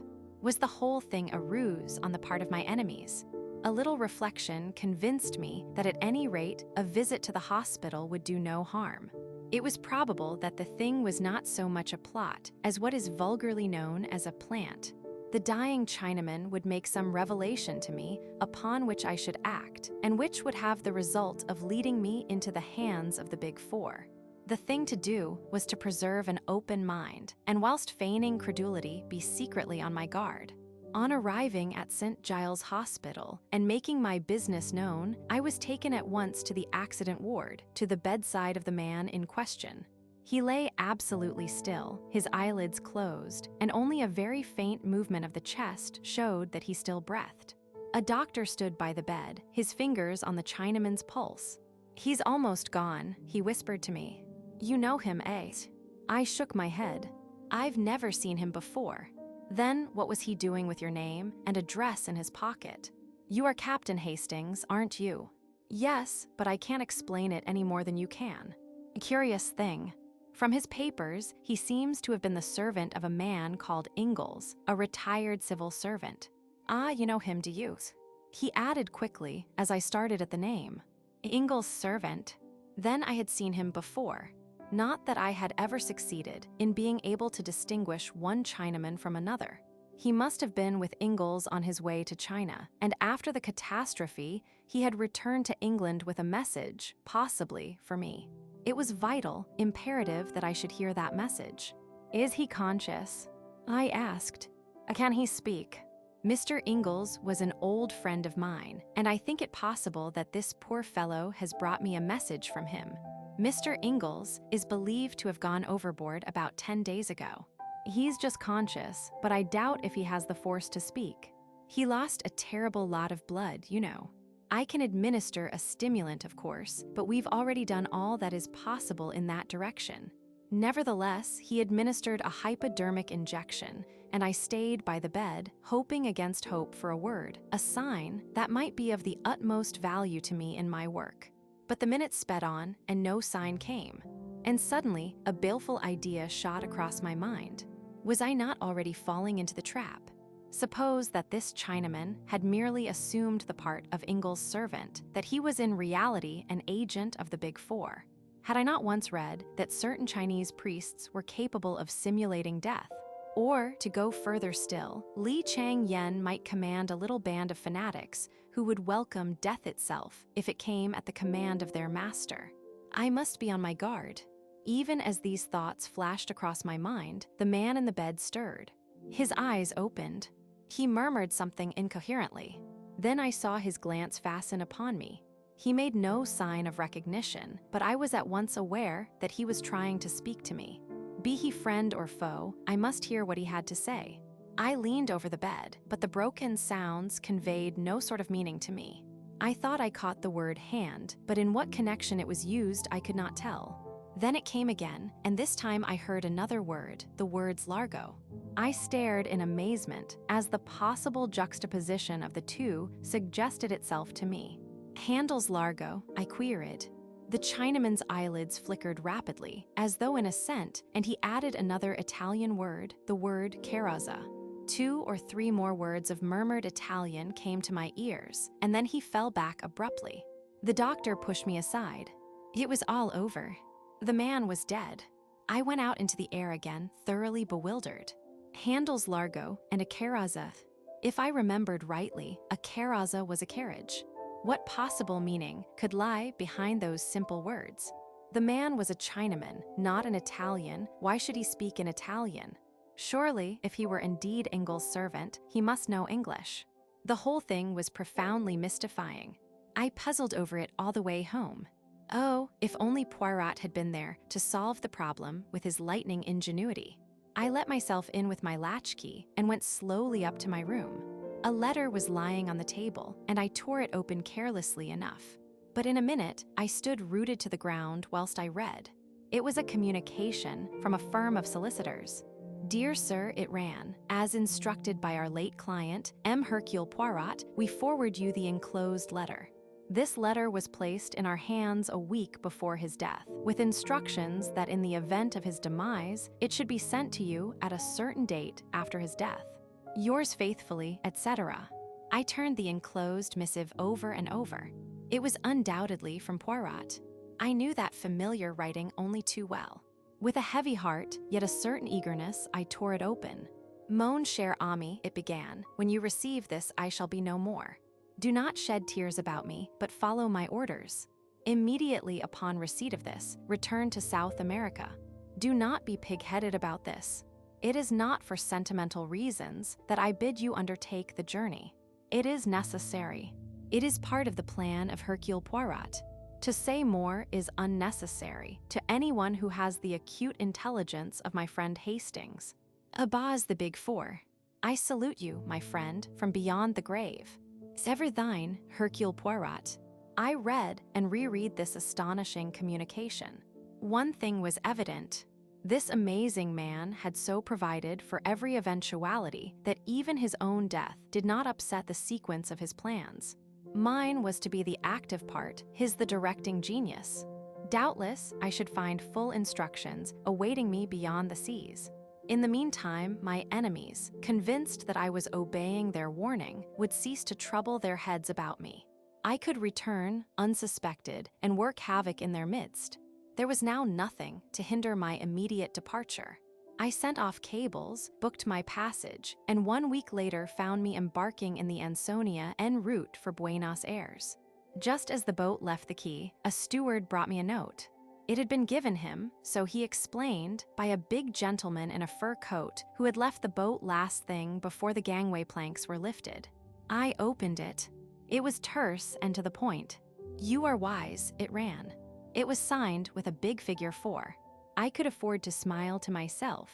Was the whole thing a ruse on the part of my enemies? A little reflection convinced me that at any rate, a visit to the hospital would do no harm. It was probable that the thing was not so much a plot as what is vulgarly known as a plant. The dying Chinaman would make some revelation to me upon which I should act, and which would have the result of leading me into the hands of the Big Four. The thing to do was to preserve an open mind, and whilst feigning credulity, be secretly on my guard. On arriving at St. Giles Hospital and making my business known, I was taken at once to the accident ward, to the bedside of the man in question. He lay absolutely still, his eyelids closed, and only a very faint movement of the chest showed that he still breathed. A doctor stood by the bed, his fingers on the Chinaman's pulse. "He's almost gone," he whispered to me. "You know him, eh?" I shook my head. "I've never seen him before." "Then what was he doing with your name and address in his pocket?" "You are Captain Hastings, aren't you?" "Yes, but I can't explain it any more than you can." A curious thing. From his papers, he seems to have been the servant of a man called Ingalls, a retired civil servant. "Ah, you know him, do you?" He added quickly, as I started at the name. "Ingalls' servant." Then I had seen him before. Not that I had ever succeeded in being able to distinguish one Chinaman from another. He must have been with Ingalls on his way to China, and after the catastrophe, he had returned to England with a message, possibly for me. It was vital, imperative that I should hear that message. "Is he conscious?" I asked. "Can he speak?" Mr. Ingalls was an old friend of mine, and I think it possible that this poor fellow has brought me a message from him. Mr. Ingalls is believed to have gone overboard about 10 days ago. He's just conscious, but I doubt if he has the force to speak. He lost a terrible lot of blood, you know. I can administer a stimulant, of course, but we've already done all that is possible in that direction. Nevertheless, he administered a hypodermic injection, and I stayed by the bed, hoping against hope for a word, a sign that might be of the utmost value to me in my work. But the minutes sped on, and no sign came. And suddenly, a baleful idea shot across my mind. Was I not already falling into the trap? Suppose that this Chinaman had merely assumed the part of Ingalls' servant, that he was in reality an agent of the Big Four. Had I not once read that certain Chinese priests were capable of simulating death? Or, to go further still, Li Chang-Yen might command a little band of fanatics who would welcome death itself if it came at the command of their master. I must be on my guard. Even as these thoughts flashed across my mind, the man in the bed stirred. His eyes opened. He murmured something incoherently. Then I saw his glance fasten upon me. He made no sign of recognition, but I was at once aware that he was trying to speak to me. Be he friend or foe, I must hear what he had to say. I leaned over the bed, but the broken sounds conveyed no sort of meaning to me. I thought I caught the word hand, but in what connection it was used I could not tell. Then it came again, and this time I heard another word, the words Largo. I stared in amazement as the possible juxtaposition of the two suggested itself to me. Handles Largo, I queried. The Chinaman's eyelids flickered rapidly, as though in assent, and he added another Italian word, the word Carazza. 2 or 3 more words of murmured Italian came to my ears, and then he fell back abruptly. The doctor pushed me aside. It was all over. The man was dead. I went out into the air again, thoroughly bewildered. Handles Largo and a Carazza. If I remembered rightly, a Carazza was a carriage. What possible meaning could lie behind those simple words? The man was a Chinaman, not an Italian. Why should he speak in Italian? Surely, if he were indeed Ingle's servant, he must know English. The whole thing was profoundly mystifying. I puzzled over it all the way home. Oh, if only Poirot had been there to solve the problem with his lightning ingenuity. I let myself in with my latchkey and went slowly up to my room. A letter was lying on the table, and I tore it open carelessly enough. But in a minute, I stood rooted to the ground whilst I read. It was a communication from a firm of solicitors. Dear Sir, it ran, as instructed by our late client, M. Hercule Poirot, we forward you the enclosed letter. This letter was placed in our hands a week before his death, with instructions that in the event of his demise, it should be sent to you at a certain date after his death. Yours faithfully, etc. I turned the enclosed missive over and over. It was undoubtedly from Poirot. I knew that familiar writing only too well. With a heavy heart, yet a certain eagerness, I tore it open. Mon cher ami, it began, when you receive this I shall be no more. Do not shed tears about me, but follow my orders. Immediately upon receipt of this, return to South America. Do not be pig-headed about this. It is not for sentimental reasons that I bid you undertake the journey. It is necessary. It is part of the plan of Hercule Poirot. To say more is unnecessary to anyone who has the acute intelligence of my friend Hastings. Abas the Big Four. I salute you, my friend, from beyond the grave. Ever thine, Hercule Poirot. I read and reread this astonishing communication. One thing was evident. This amazing man had so provided for every eventuality that even his own death did not upset the sequence of his plans. Mine was to be the active part, his the directing genius. Doubtless, I should find full instructions awaiting me beyond the seas. In the meantime, my enemies, convinced that I was obeying their warning, would cease to trouble their heads about me. I could return, unsuspected, and work havoc in their midst. There was now nothing to hinder my immediate departure. I sent off cables, booked my passage, and 1 week later found me embarking in the Ansonia en route for Buenos Aires. Just as the boat left the quay, a steward brought me a note. It had been given him, so he explained, by a big gentleman in a fur coat who had left the boat last thing before the gangway planks were lifted. I opened it. It was terse and to the point. You are wise, it ran. It was signed with a big figure 4. I could afford to smile to myself.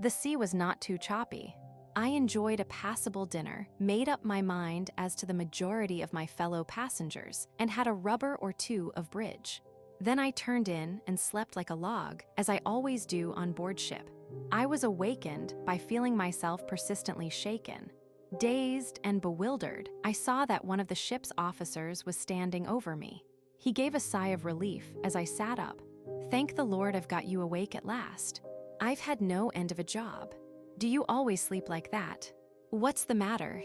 The sea was not too choppy. I enjoyed a passable dinner, made up my mind as to the majority of my fellow passengers, and had a rubber or 2 of bridge. Then I turned in and slept like a log, as I always do on board ship. I was awakened by feeling myself persistently shaken. Dazed and bewildered, I saw that one of the ship's officers was standing over me. He gave a sigh of relief as I sat up. Thank the Lord I've got you awake at last. I've had no end of a job. Do you always sleep like that? What's the matter?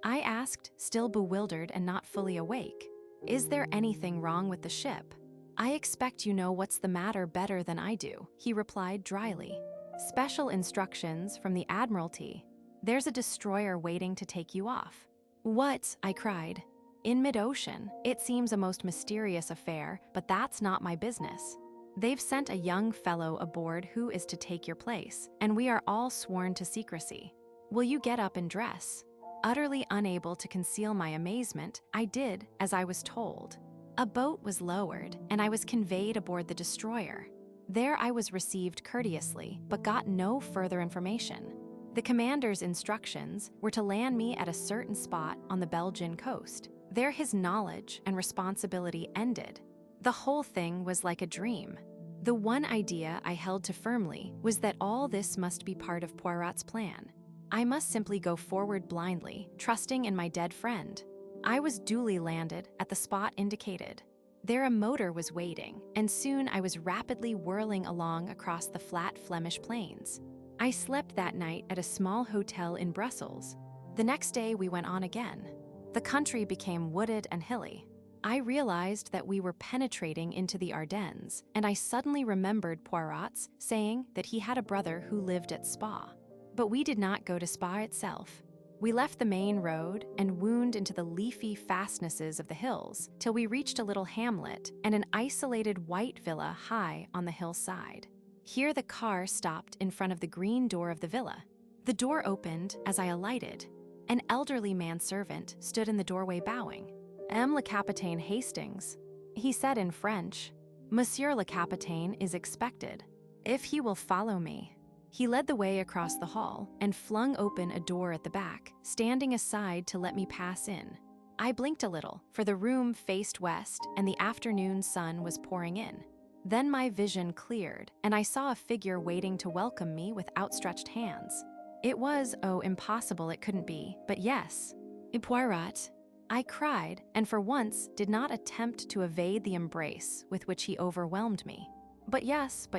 I asked, still bewildered and not fully awake. Is there anything wrong with the ship? I expect you know what's the matter better than I do, he replied dryly. Special instructions from the Admiralty. There's a destroyer waiting to take you off. What? I cried. In mid-ocean, it seems a most mysterious affair, but that's not my business. They've sent a young fellow aboard who is to take your place, and we are all sworn to secrecy. Will you get up and dress?" Utterly unable to conceal my amazement, I did as I was told. A boat was lowered, and I was conveyed aboard the destroyer. There I was received courteously, but got no further information. The commander's instructions were to land me at a certain spot on the Belgian coast. There his knowledge and responsibility ended. The whole thing was like a dream. The one idea I held to firmly was that all this must be part of Poirot's plan. I must simply go forward blindly, trusting in my dead friend. I was duly landed at the spot indicated. There a motor was waiting, and soon I was rapidly whirling along across the flat Flemish plains. I slept that night at a small hotel in Brussels. The next day we went on again. The country became wooded and hilly. I realized that we were penetrating into the Ardennes, and I suddenly remembered Poirot's saying that he had a brother who lived at Spa. But we did not go to Spa itself. We left the main road and wound into the leafy fastnesses of the hills till we reached a little hamlet and an isolated white villa high on the hillside. Here the car stopped in front of the green door of the villa. The door opened as I alighted. An elderly manservant stood in the doorway bowing. "M. le Capitaine Hastings," he said in French. "Monsieur le Capitaine is expected. If he will follow me." He led the way across the hall and flung open a door at the back, standing aside to let me pass in. I blinked a little, for the room faced west and the afternoon sun was pouring in. Then my vision cleared, and I saw a figure waiting to welcome me with outstretched hands. It was, oh, impossible it couldn't be, but yes. "Poirot," I cried, and for once did not attempt to evade the embrace with which he overwhelmed me. But yes,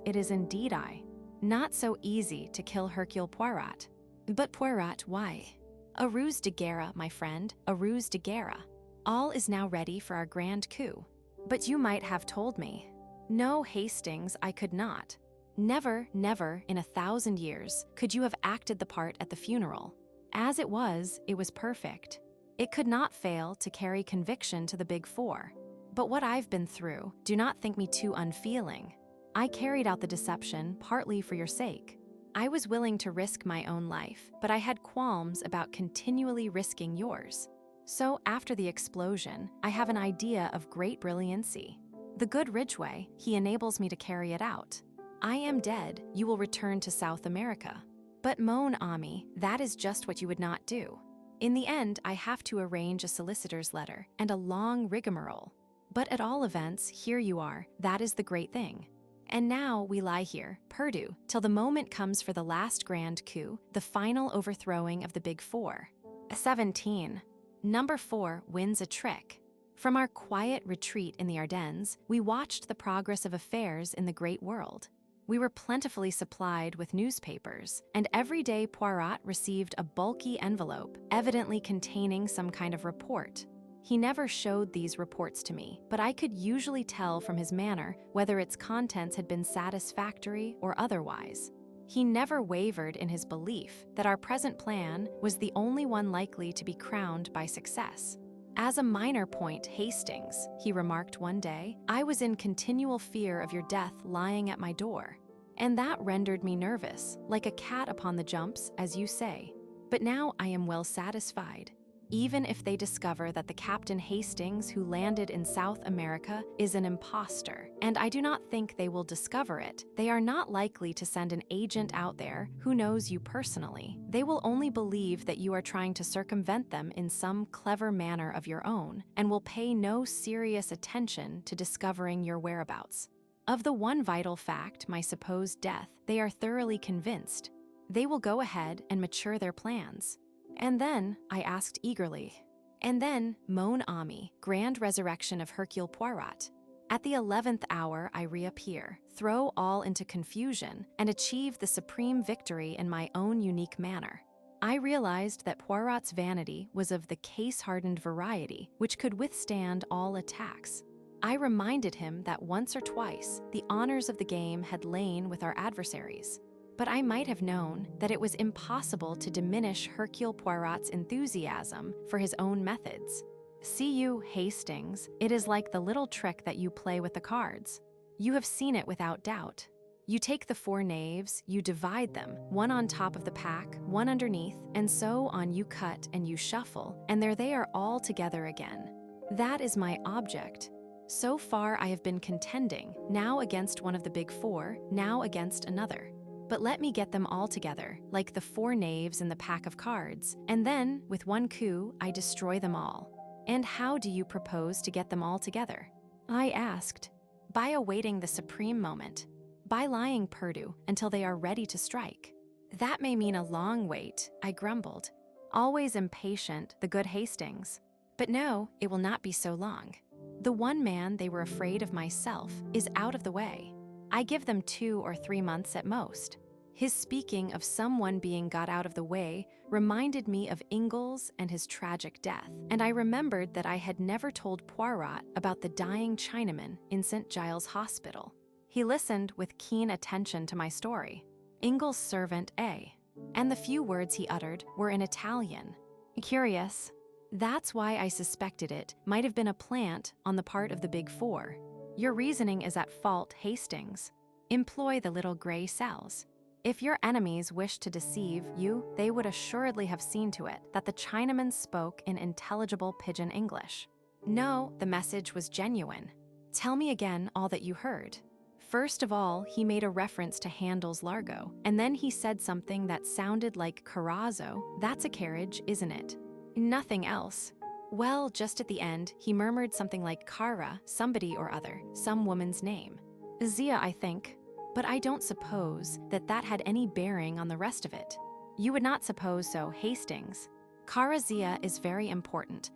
it is indeed I. Not so easy to kill Hercule Poirot. But Poirot, why? A ruse de guerre, my friend, a ruse de guerre. All is now ready for our grand coup. But you might have told me. No, Hastings, I could not. Never, never in 1,000 years could you have acted the part at the funeral. As it was perfect. It could not fail to carry conviction to the Big Four. But what I've been through, do not think me too unfeeling. I carried out the deception partly for your sake. I was willing to risk my own life, but I had qualms about continually risking yours. So after the explosion, I have an idea of great brilliancy. The good Ridgway, he enables me to carry it out. I am dead, you will return to South America. But mon ami, that is just what you would not do. In the end, I have to arrange a solicitor's letter and a long rigmarole. But at all events, here you are, that is the great thing. And now we lie here, perdu, till the moment comes for the last grand coup, the final overthrowing of the Big Four. 17. Number 4 wins a trick. From our quiet retreat in the Ardennes, we watched the progress of affairs in the great world. We were plentifully supplied with newspapers, and every day Poirot received a bulky envelope, evidently containing some kind of report. He never showed these reports to me, but I could usually tell from his manner whether its contents had been satisfactory or otherwise. He never wavered in his belief that our present plan was the only one likely to be crowned by success. "As a minor point, Hastings," he remarked one day, "I was in continual fear of your death lying at my door. And that rendered me nervous, like a cat upon the jumps, as you say. But now I am well satisfied. Even if they discover that the Captain Hastings who landed in South America is an imposter, and I do not think they will discover it, they are not likely to send an agent out there who knows you personally. They will only believe that you are trying to circumvent them in some clever manner of your own, and will pay no serious attention to discovering your whereabouts. Of the one vital fact, my supposed death, they are thoroughly convinced. They will go ahead and mature their plans. And then, I asked eagerly, and then, mon ami, grand resurrection of Hercule Poirot. At the 11th hour, I reappear, throw all into confusion, and achieve the supreme victory in my own unique manner. I realized that Poirot's vanity was of the case-hardened variety which could withstand all attacks. I reminded him that once or twice, the honors of the game had lain with our adversaries. But I might have known that it was impossible to diminish Hercule Poirot's enthusiasm for his own methods. See you, Hastings, it is like the little trick that you play with the cards. You have seen it without doubt. You take the 4 knaves, you divide them, one on top of the pack, one underneath, and so on you cut and you shuffle, and there they are all together again. That is my object. So far I have been contending, now against one of the big 4, now against another. But let me get them all together, like the 4 knaves in the pack of cards, and then, with one coup, I destroy them all. And how do you propose to get them all together? I asked. By awaiting the supreme moment. By lying perdu until they are ready to strike. That may mean a long wait, I grumbled. Always impatient, the good Hastings. But no, it will not be so long. The one man they were afraid of, myself, is out of the way. I give them 2 or 3 months at most. His speaking of someone being got out of the way reminded me of Ingalls and his tragic death, and I remembered that I had never told Poirot about the dying Chinaman in St. Giles Hospital. He listened with keen attention to my story. Ingalls' servant A. And the few words he uttered were in Italian. Curious. That's why I suspected it might have been a plant on the part of the Big 4. Your reasoning is at fault, Hastings. Employ the little gray cells. If your enemies wished to deceive you, they would assuredly have seen to it that the Chinaman spoke in intelligible pidgin English. No, the message was genuine. Tell me again all that you heard. First of all, he made a reference to Handel's Largo, and then he said something that sounded like Carrazzo. That's a carriage, isn't it? Nothing else. Well, just at the end, he murmured something like Cara, somebody or other, some woman's name. Zia, I think. But I don't suppose that that had any bearing on the rest of it. You would not suppose so, Hastings. Cara Zia is very important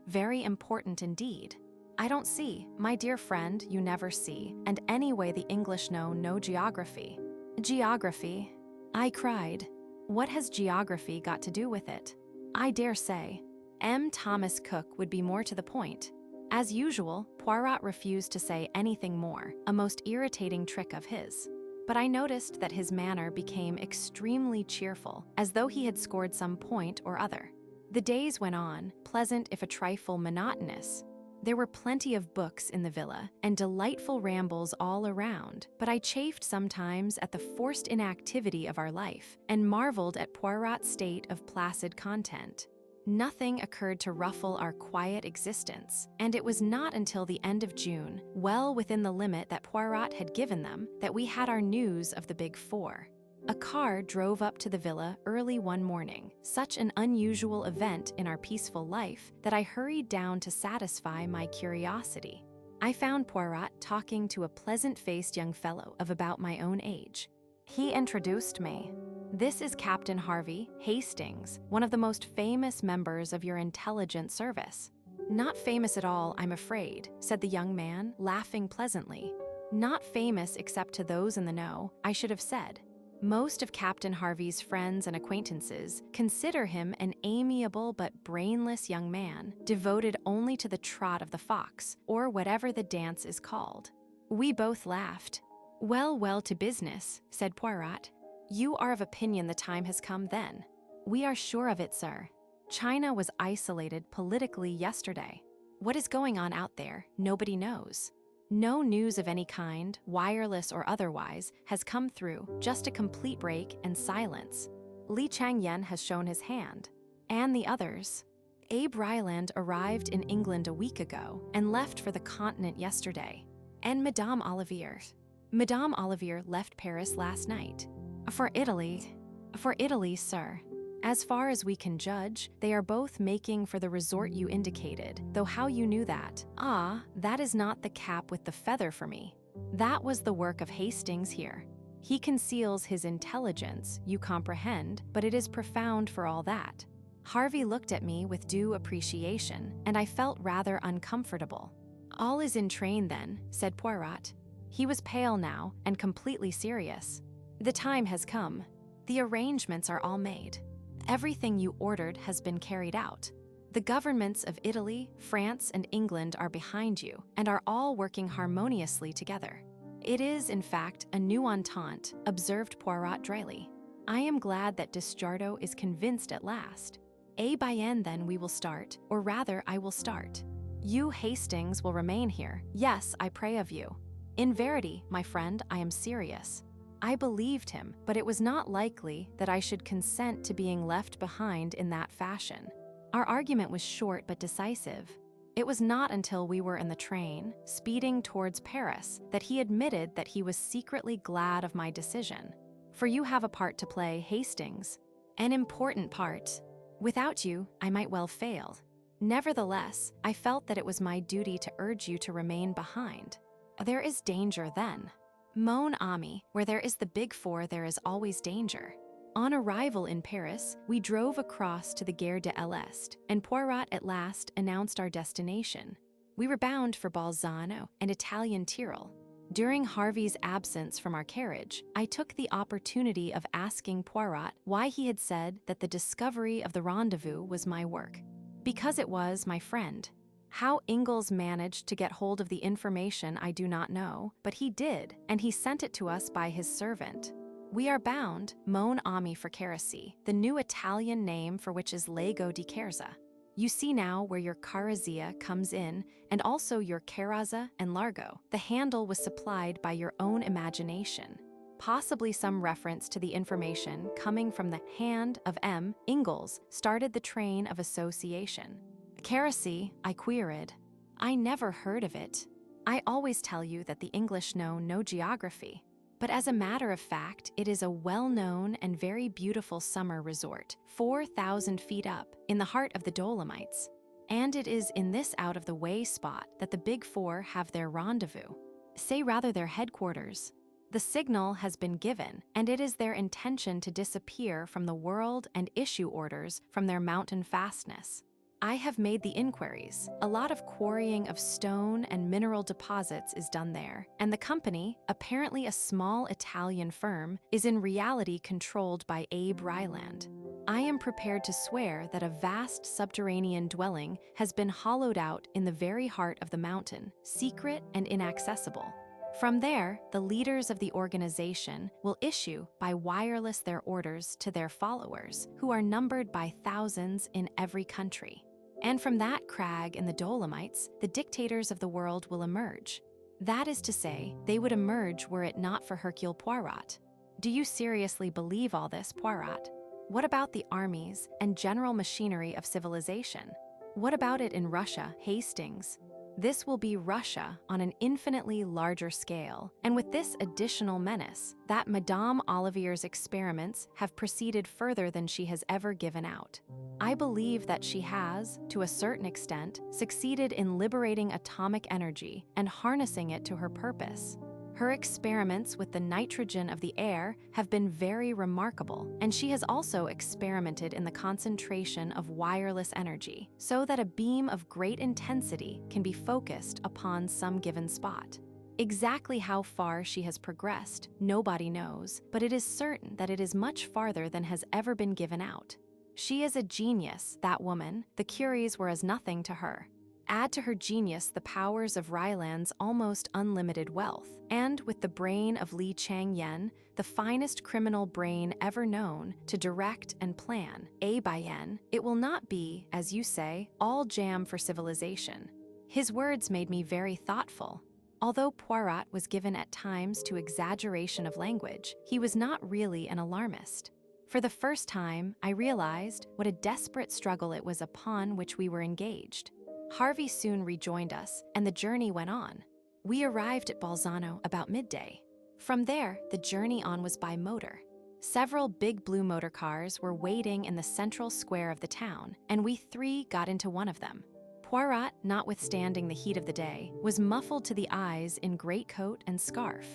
indeed. I don't see, my dear friend, you never see, and anyway the English know no geography. Geography? I cried. What has geography got to do with it? I dare say. M. Thomas Cook would be more to the point. As usual, Poirot refused to say anything more, a most irritating trick of his. But I noticed that his manner became extremely cheerful, as though he had scored some point or other. The days went on, pleasant if a trifle monotonous. There were plenty of books in the villa, and delightful rambles all around, but I chafed sometimes at the forced inactivity of our life, and marveled at Poirot's state of placid content. Nothing occurred to ruffle our quiet existence, and it was not until the end of June, well within the limit that Poirot had given them, that we had our news of the Big 4. A car drove up to the villa early one morning, such an unusual event in our peaceful life that I hurried down to satisfy my curiosity. I found Poirot talking to a pleasant-faced young fellow of about my own age. He introduced me. This is Captain Harvey Hastings, one of the most famous members of your intelligence service. Not famous at all, I'm afraid, said the young man, laughing pleasantly. Not famous except to those in the know, I should have said. Most of Captain Harvey's friends and acquaintances consider him an amiable but brainless young man, devoted only to the trot of the fox, or whatever the dance is called. We both laughed. Well, to business, said Poirot. You are of opinion the time has come then. We are sure of it, sir. China was isolated politically yesterday. What is going on out there, nobody knows. No news of any kind, wireless or otherwise, has come through, just a complete break and silence. Li Chang-Yen has shown his hand. And the others. Abe Ryland arrived in England a week ago and left for the continent yesterday. And Madame Olivier left Paris last night. For Italy, sir. As far as we can judge, they are both making for the resort you indicated, though how you knew that? Ah, that is not the cap with the feather for me. That was the work of Hastings here. He conceals his intelligence, you comprehend, but it is profound for all that. Harvey looked at me with due appreciation, and I felt rather uncomfortable. All is in train then, said Poirot. He was pale now, and completely serious. The time has come. The arrangements are all made. Everything you ordered has been carried out. The governments of Italy, France, and England are behind you, and are all working harmoniously together. It is, in fact, a new entente, observed Poirot dryly. I am glad that Desjardins is convinced at last. Bien then we will start, or rather I will start. You, Hastings, will remain here. Yes, I pray of you. In verity, my friend, I am serious. I believed him, but it was not likely that I should consent to being left behind in that fashion. Our argument was short but decisive. It was not until we were in the train, speeding towards Paris, that he admitted that he was secretly glad of my decision. For you have a part to play, Hastings. An important part. Without you, I might well fail. Nevertheless, I felt that it was my duty to urge you to remain behind. There is danger then. Mon ami, where there is the Big Four, there is always danger. On arrival in Paris, we drove across to the Gare de l'Est, and Poirot at last announced our destination. We were bound for Bolzano and Italian Tyrol. During Harvey's absence from our carriage, I took the opportunity of asking Poirot why he had said that the discovery of the rendezvous was my work. Because it was, my friend. How Ingalls managed to get hold of the information I do not know, but he did, and he sent it to us by his servant. We are bound, Mon ami for Carissy, the new Italian name for which is Lago di Carza. You see now where your Carazia comes in, and also your Caraza and Largo. The handle was supplied by your own imagination. Possibly some reference to the information coming from the hand of M. Ingalls started the train of association. Carissy, I queried. I never heard of it. I always tell you that the English know no geography. But as a matter of fact, it is a well-known and very beautiful summer resort, 4,000 feet up, in the heart of the Dolomites. And it is in this out-of-the-way spot that the Big Four have their rendezvous. Say rather their headquarters. The signal has been given, and it is their intention to disappear from the world and issue orders from their mountain fastness. I have made the inquiries. A lot of quarrying of stone and mineral deposits is done there, and the company, apparently a small Italian firm, is in reality controlled by Abe Ryland. I am prepared to swear that a vast subterranean dwelling has been hollowed out in the very heart of the mountain, secret and inaccessible. From there, the leaders of the organization will issue by wireless their orders to their followers, who are numbered by thousands in every country. And from that crag in the Dolomites, the dictators of the world will emerge. That is to say, they would emerge were it not for Hercule Poirot. Do you seriously believe all this, Poirot? What about the armies and general machinery of civilization? What about it in Russia, Hastings? This will be Russia on an infinitely larger scale, and with this additional menace, that Madame Olivier's experiments have proceeded further than she has ever given out. I believe that she has, to a certain extent, succeeded in liberating atomic energy and harnessing it to her purpose. Her experiments with the nitrogen of the air have been very remarkable, and she has also experimented in the concentration of wireless energy, so that a beam of great intensity can be focused upon some given spot. Exactly how far she has progressed, nobody knows, but it is certain that it is much farther than has ever been given out. She is a genius, that woman. The Curies were as nothing to her. Add to her genius the powers of Ryland's almost unlimited wealth, and with the brain of Li Chang-Yen, the finest criminal brain ever known, to direct and plan, Yen, it will not be, as you say, all jam for civilization. His words made me very thoughtful. Although Poirot was given at times to exaggeration of language, he was not really an alarmist. For the first time, I realized what a desperate struggle it was upon which we were engaged. Harvey soon rejoined us, and the journey went on. We arrived at Bolzano about midday. From there, the journey on was by motor. Several big blue motor cars were waiting in the central square of the town, and we three got into one of them. Poirot, notwithstanding the heat of the day, was muffled to the eyes in greatcoat and scarf.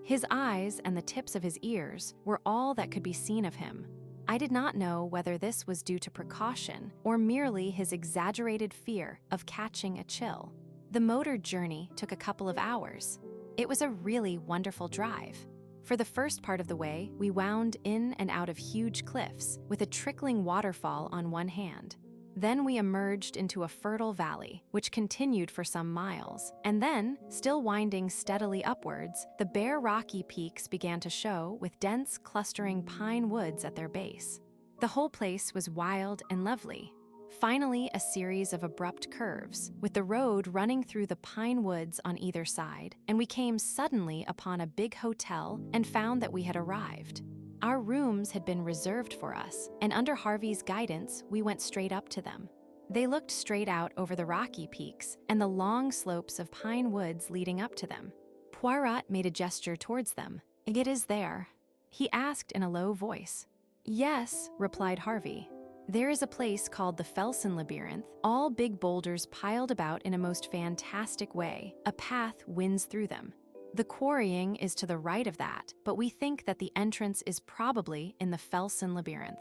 His eyes and the tips of his ears were all that could be seen of him. I did not know whether this was due to precaution or merely his exaggerated fear of catching a chill. The motor journey took a couple of hours. It was a really wonderful drive. For the first part of the way, we wound in and out of huge cliffs, with a trickling waterfall on one hand. Then we emerged into a fertile valley, which continued for some miles, and then, still winding steadily upwards, the bare rocky peaks began to show with dense clustering pine woods at their base. The whole place was wild and lovely. Finally, a series of abrupt curves, with the road running through the pine woods on either side, and we came suddenly upon a big hotel and found that we had arrived. Our rooms had been reserved for us, and under Harvey's guidance, we went straight up to them. They looked straight out over the rocky peaks and the long slopes of pine woods leading up to them. Poirot made a gesture towards them. "It is there?" he asked in a low voice. "Yes," replied Harvey. "There is a place called the Felsenlabyrynth, all big boulders piled about in a most fantastic way. A path winds through them. The quarrying is to the right of that, but we think that the entrance is probably in the Felsenlabyrynth."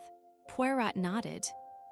Poirot nodded.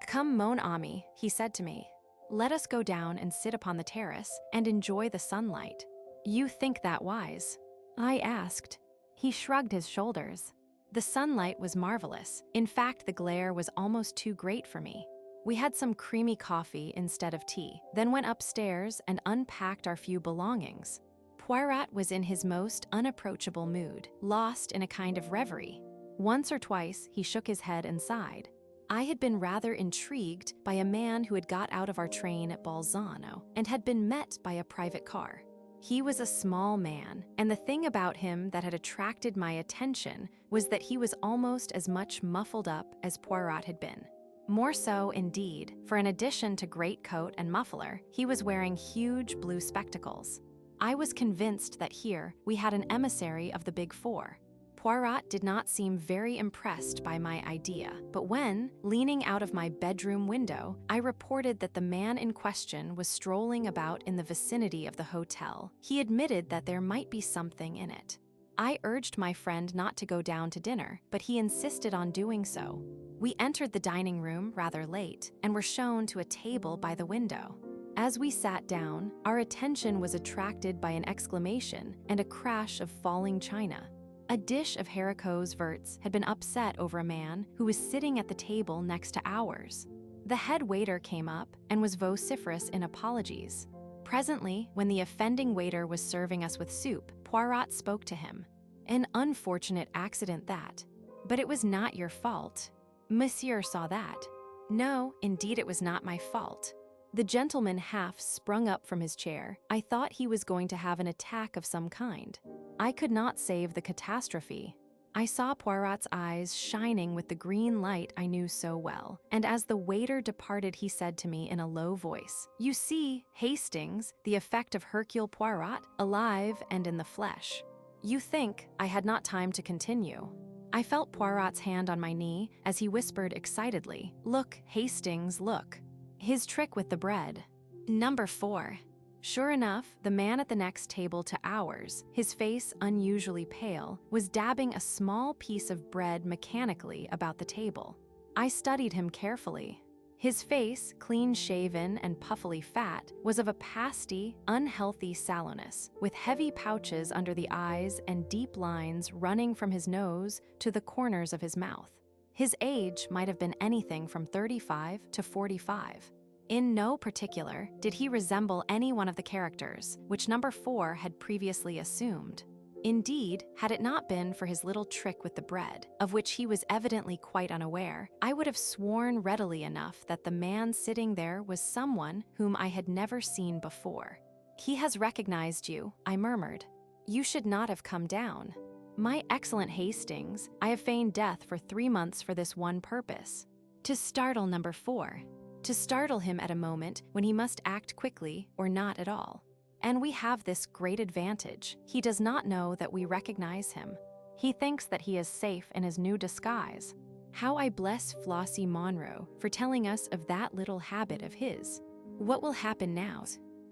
"Come, mon ami," he said to me. "Let us go down and sit upon the terrace and enjoy the sunlight." "You think that wise?" I asked. He shrugged his shoulders. The sunlight was marvelous. In fact, the glare was almost too great for me. We had some creamy coffee instead of tea, then went upstairs and unpacked our few belongings. Poirot was in his most unapproachable mood, lost in a kind of reverie. Once or twice, he shook his head and sighed. I had been rather intrigued by a man who had got out of our train at Bolzano and had been met by a private car. He was a small man, and the thing about him that had attracted my attention was that he was almost as much muffled up as Poirot had been. More so, indeed, for in addition to greatcoat and muffler, he was wearing huge blue spectacles. I was convinced that here we had an emissary of the Big Four. Poirot did not seem very impressed by my idea, but when, leaning out of my bedroom window, I reported that the man in question was strolling about in the vicinity of the hotel, he admitted that there might be something in it. I urged my friend not to go down to dinner, but he insisted on doing so. We entered the dining room rather late and were shown to a table by the window. As we sat down, our attention was attracted by an exclamation and a crash of falling china. A dish of haricots verts had been upset over a man who was sitting at the table next to ours. The head waiter came up and was vociferous in apologies. Presently, when the offending waiter was serving us with soup, Poirot spoke to him. "An unfortunate accident that. But it was not your fault. Monsieur saw that." "No, indeed it was not my fault." The gentleman half sprung up from his chair. I thought he was going to have an attack of some kind. I could not save the catastrophe. I saw Poirot's eyes shining with the green light I knew so well, and as the waiter departed he said to me in a low voice, "You see, Hastings, the effect of Hercule Poirot, alive and in the flesh." You think I had not time to continue. I felt Poirot's hand on my knee as he whispered excitedly, "Look, Hastings, look. His trick with the bread. Number 4. Sure enough, the man at the next table to ours, his face unusually pale, was dabbing a small piece of bread mechanically about the table. I studied him carefully. His face, clean-shaven and puffily fat, was of a pasty, unhealthy sallowness, with heavy pouches under the eyes and deep lines running from his nose to the corners of his mouth. His age might have been anything from 35 to 45. In no particular did he resemble any one of the characters which number 4 had previously assumed. Indeed, had it not been for his little trick with the bread, of which he was evidently quite unaware, I would have sworn readily enough that the man sitting there was someone whom I had never seen before. "He has recognized you," I murmured. "You should not have come down." "My excellent Hastings, I have feigned death for 3 months for this one purpose. To startle number 4. To startle him at a moment when he must act quickly or not at all. And we have this great advantage. He does not know that we recognize him. He thinks that he is safe in his new disguise. How I bless Flossie Monroe for telling us of that little habit of his. What will happen now?"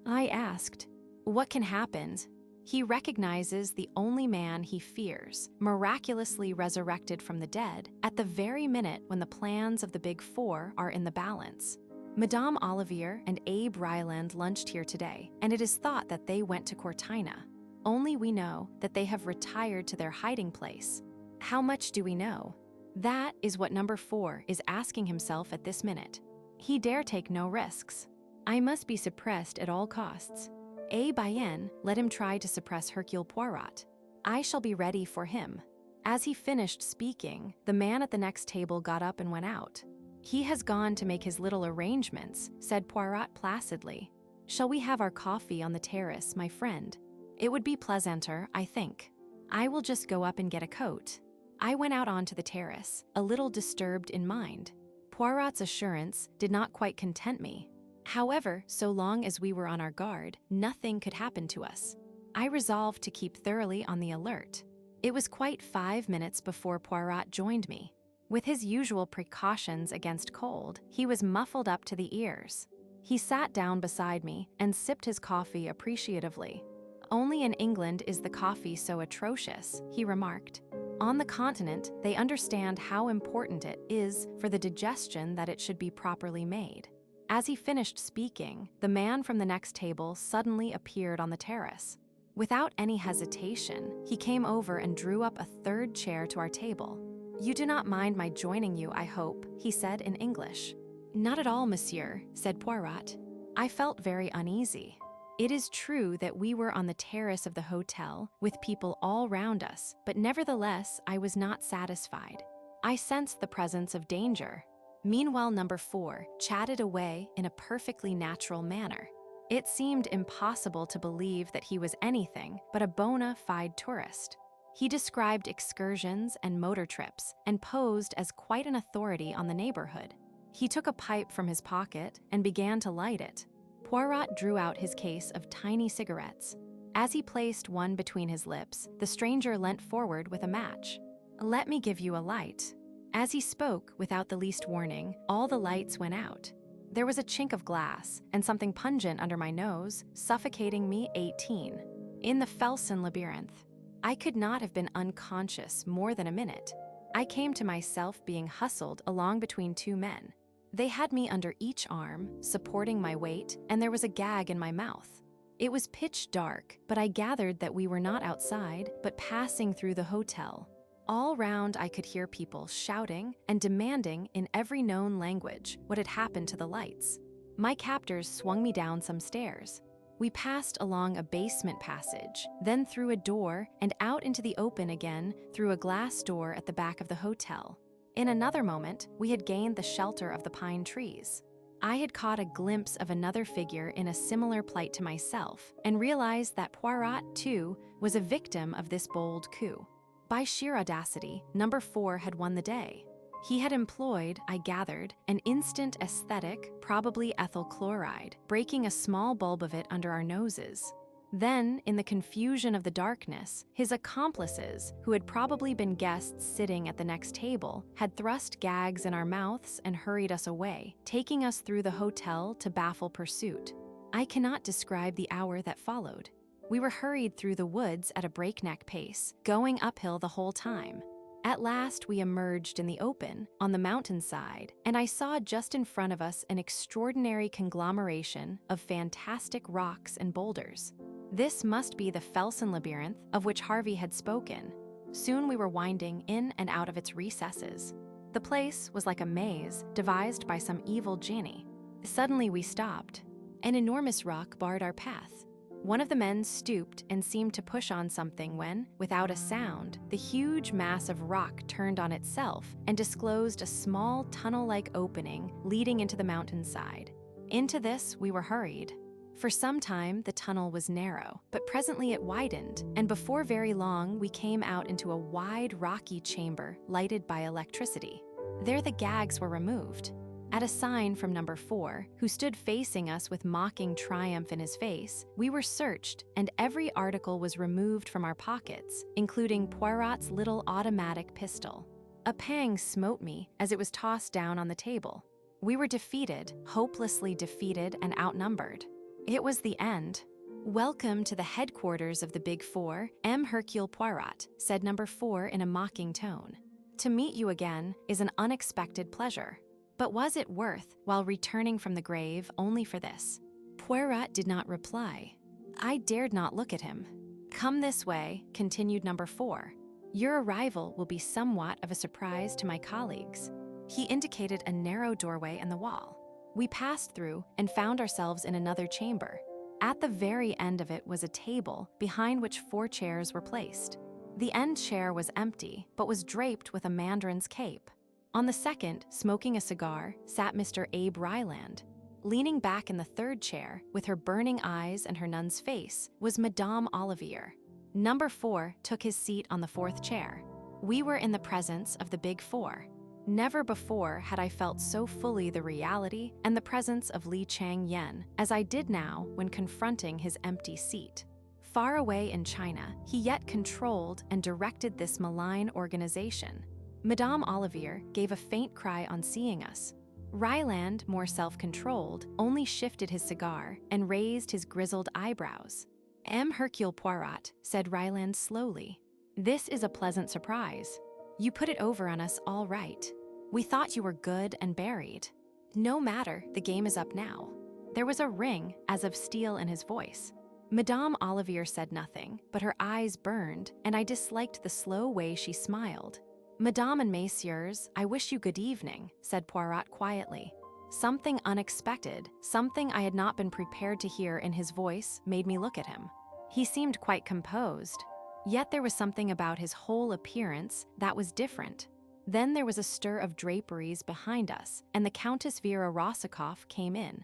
I asked. "What can happen? He recognizes the only man he fears, miraculously resurrected from the dead, at the very minute when the plans of the Big Four are in the balance. Madame Olivier and Abe Ryland lunched here today, and it is thought that they went to Cortina. Only we know that they have retired to their hiding place. How much do we know? That is what number 4 is asking himself at this minute. He dare take no risks. I must be suppressed at all costs. Bien, let him try to suppress Hercule Poirot. I shall be ready for him." As he finished speaking, the man at the next table got up and went out. "He has gone to make his little arrangements," said Poirot placidly. "Shall we have our coffee on the terrace, my friend? It would be pleasanter, I think. I will just go up and get a coat." I went out onto the terrace, a little disturbed in mind. Poirot's assurance did not quite content me. However, so long as we were on our guard, nothing could happen to us. I resolved to keep thoroughly on the alert. It was quite 5 minutes before Poirot joined me. With his usual precautions against cold, he was muffled up to the ears. He sat down beside me and sipped his coffee appreciatively. "Only in England is the coffee so atrocious," he remarked. "On the continent, they understand how important it is for the digestion that it should be properly made." As he finished speaking, the man from the next table suddenly appeared on the terrace. Without any hesitation, he came over and drew up a third chair to our table. "You do not mind my joining you, I hope," he said in English. "Not at all, monsieur," said Poirot. I felt very uneasy. It is true that we were on the terrace of the hotel, with people all round us, but nevertheless I was not satisfied. I sensed the presence of danger. Meanwhile, number 4 chatted away in a perfectly natural manner. It seemed impossible to believe that he was anything but a bona fide tourist. He described excursions and motor trips and posed as quite an authority on the neighborhood. He took a pipe from his pocket and began to light it. Poirot drew out his case of tiny cigarettes. As he placed one between his lips, the stranger leant forward with a match. "Let me give you a light." As he spoke, without the least warning, all the lights went out. There was a chink of glass and something pungent under my nose, suffocating me 18. In the Felsenlabyrynth. I could not have been unconscious more than a minute. I came to myself being hustled along between 2 men. They had me under each arm, supporting my weight, and there was a gag in my mouth. It was pitch dark, but I gathered that we were not outside, but passing through the hotel. All round I could hear people shouting and demanding in every known language what had happened to the lights. My captors swung me down some stairs. We passed along a basement passage, then through a door and out into the open again through a glass door at the back of the hotel. In another moment, we had gained the shelter of the pine trees. I had caught a glimpse of another figure in a similar plight to myself and realized that Poirot, too, was a victim of this bold coup. By sheer audacity, number 4 had won the day. He had employed, I gathered, an instant aesthetic, probably ethyl chloride, breaking a small bulb of it under our noses. Then, in the confusion of the darkness, his accomplices, who had probably been guests sitting at the next table, had thrust gags in our mouths and hurried us away, taking us through the hotel to baffle pursuit. I cannot describe the hour that followed. We were hurried through the woods at a breakneck pace, going uphill the whole time. At last, we emerged in the open, on the mountainside, and I saw just in front of us an extraordinary conglomeration of fantastic rocks and boulders. This must be the Felsenlabyrynth of which Harvey had spoken. Soon we were winding in and out of its recesses. The place was like a maze devised by some evil genie. Suddenly we stopped. An enormous rock barred our path. One of the men stooped and seemed to push on something when, without a sound, the huge mass of rock turned on itself and disclosed a small tunnel-like opening leading into the mountainside. Into this we were hurried. For some time, the tunnel was narrow, but presently it widened, and before very long we came out into a wide, rocky chamber lighted by electricity. There the gags were removed. At a sign from number 4, who stood facing us with mocking triumph in his face, we were searched, and every article was removed from our pockets, including Poirot's little automatic pistol. A pang smote me as it was tossed down on the table. We were defeated, hopelessly defeated and outnumbered. It was the end. "Welcome to the headquarters of the Big Four, Hercule Poirot," said number 4 in a mocking tone. "To meet you again is an unexpected pleasure. But was it worth, while returning from the grave, only for this?" Poirot did not reply. I dared not look at him. "Come this way," continued number 4. "Your arrival will be somewhat of a surprise to my colleagues." He indicated a narrow doorway in the wall. We passed through and found ourselves in another chamber. At the very end of it was a table, behind which 4 chairs were placed. The end chair was empty, but was draped with a mandarin's cape. On the second, smoking a cigar, sat Mr. Abe Ryland. Leaning back in the third chair, with her burning eyes and her nun's face, was Madame Olivier. Number 4 took his seat on the fourth chair. We were in the presence of the Big Four. Never before had I felt so fully the reality and the presence of Li Chang-Yen as I did now when confronting his empty seat. Far away in China, he yet controlled and directed this malign organization. Madame Olivier gave a faint cry on seeing us. Ryland, more self-controlled, only shifted his cigar and raised his grizzled eyebrows. Hercule Poirot, said Ryland slowly. This is a pleasant surprise. You put it over on us all right. We thought you were good and buried. No matter, the game is up now. There was a ring, as of steel in his voice. Madame Olivier said nothing, but her eyes burned, and I disliked the slow way she smiled. Madame and messieurs, I wish you good evening, said Poirot quietly. Something unexpected, something I had not been prepared to hear in his voice, made me look at him. He seemed quite composed. Yet there was something about his whole appearance that was different. Then there was a stir of draperies behind us, and the Countess Vera Rosikoff came in.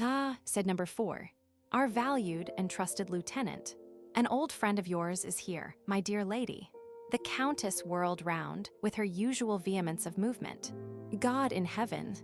Ah, said number 4. Our valued and trusted lieutenant. An old friend of yours is here, my dear lady. The Countess whirled round, with her usual vehemence of movement. God in heaven,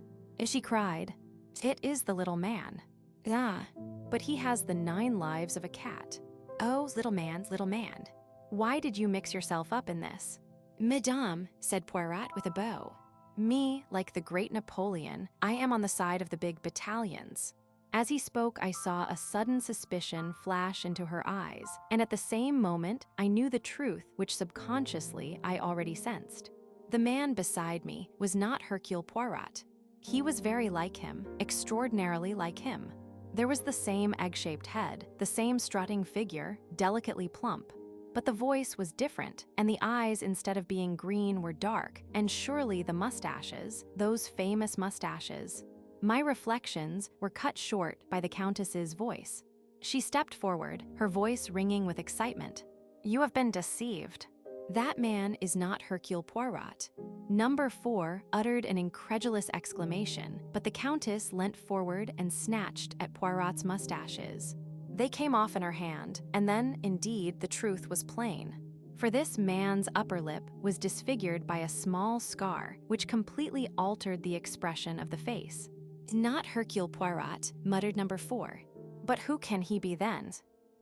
she cried. It is the little man. Ah, but he has the 9 lives of a cat. Oh, little man, little man. Why did you mix yourself up in this? Madame, said Poirot with a bow. Me, like the great Napoleon, I am on the side of the big battalions. As he spoke, I saw a sudden suspicion flash into her eyes, and at the same moment, I knew the truth which subconsciously I already sensed. The man beside me was not Hercule Poirot. He was very like him, extraordinarily like him. There was the same egg-shaped head, the same strutting figure, delicately plump. But the voice was different, and the eyes, instead of being green, were dark, and surely the mustaches, those famous mustaches. My reflections were cut short by the Countess's voice. She stepped forward, her voice ringing with excitement. You have been deceived. That man is not Hercule Poirot. Number 4 uttered an incredulous exclamation, but the Countess leant forward and snatched at Poirot's mustaches. They came off in her hand, and then, indeed, the truth was plain. For this man's upper lip was disfigured by a small scar, which completely altered the expression of the face. Not Hercule Poirot, muttered number 4. But who can he be then?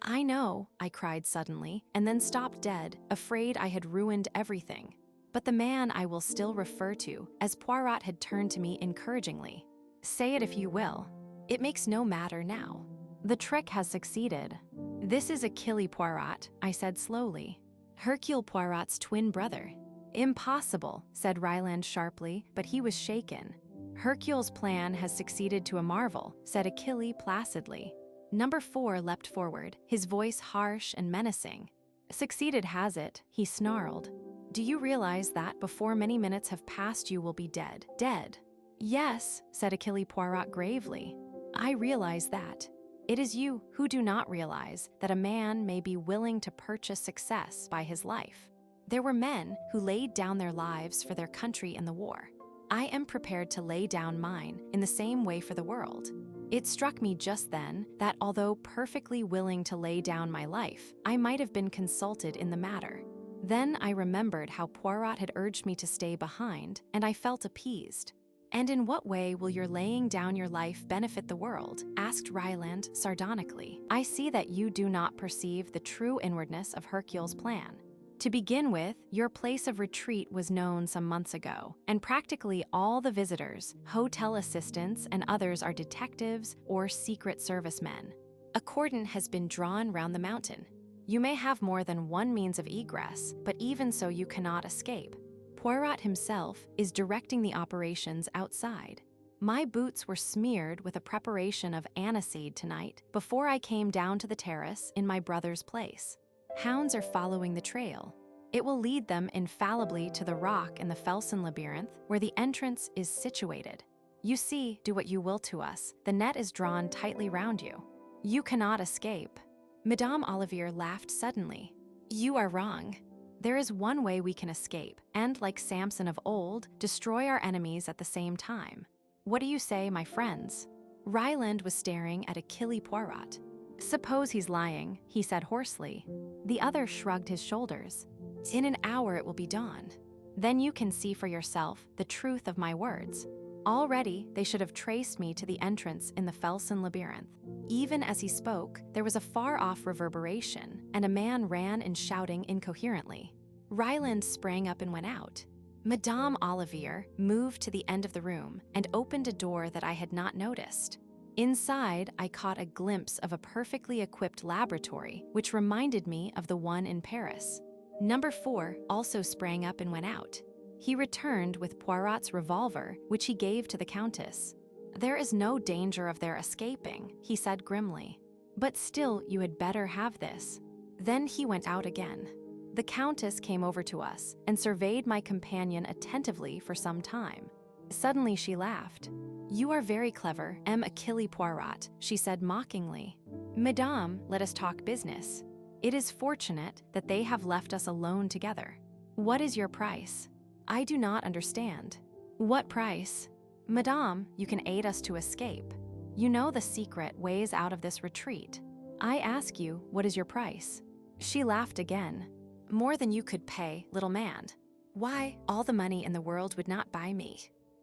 I know, I cried suddenly, and then stopped dead, afraid I had ruined everything. But the man I will still refer to, as Poirot had turned to me encouragingly. Say it if you will. It makes no matter now. The trick has succeeded. This is Achille Poirot, I said slowly. Hercule Poirot's twin brother. Impossible, said Ryland sharply, but he was shaken. Hercule's plan has succeeded to a marvel, said Achille placidly. Number 4 leapt forward, his voice harsh and menacing. Succeeded has it, he snarled. Do you realize that before many minutes have passed you will be dead? Dead. Yes, said Achille Poirot gravely. I realize that. It is you who do not realize that a man may be willing to purchase success by his life. There were men who laid down their lives for their country in the war. I am prepared to lay down mine in the same way for the world. It struck me just then that although perfectly willing to lay down my life, I might have been consulted in the matter. Then I remembered how Poirot had urged me to stay behind, and I felt appeased. And in what way will your laying down your life benefit the world? Asked Ryland sardonically. I see that you do not perceive the true inwardness of Hercule's plan. To begin with, your place of retreat was known some months ago, and practically all the visitors, hotel assistants, and others are detectives or secret service men. A cordon has been drawn round the mountain. You may have more than one means of egress, but even so you cannot escape. Poirot himself is directing the operations outside. My boots were smeared with a preparation of aniseed tonight before I came down to the terrace in my brother's place. Hounds are following the trail. It will lead them infallibly to the rock in the Felsenlabyrynth where the entrance is situated. You see, do what you will to us, the net is drawn tightly round you. You cannot escape. Madame Olivier laughed suddenly. You are wrong. There is one way we can escape, and like Samson of old, destroy our enemies at the same time. What do you say, my friends?" Ryland was staring at Hercule Poirot. "Suppose he's lying," he said hoarsely. The other shrugged his shoulders. "In an hour it will be dawn. Then you can see for yourself the truth of my words." Already, they should have traced me to the entrance in the Felsenlabyrynth. Even as he spoke, there was a far-off reverberation, and a man ran and shouting incoherently. Ryland sprang up and went out. Madame Olivier moved to the end of the room and opened a door that I had not noticed. Inside, I caught a glimpse of a perfectly equipped laboratory, which reminded me of the one in Paris. Number 4 also sprang up and went out. He returned with Poirot's revolver, which he gave to the Countess. "There is no danger of their escaping," he said grimly. "But still, you had better have this." Then he went out again. The Countess came over to us and surveyed my companion attentively for some time. Suddenly she laughed. "You are very clever, Hercule Poirot," she said mockingly. "Madame, let us talk business. It is fortunate that they have left us alone together. What is your price?" "I do not understand." "What price?" "Madame, you can aid us to escape. You know the secret ways out of this retreat. I ask you, what is your price?" She laughed again. "More than you could pay, little man. Why, all the money in the world would not buy me."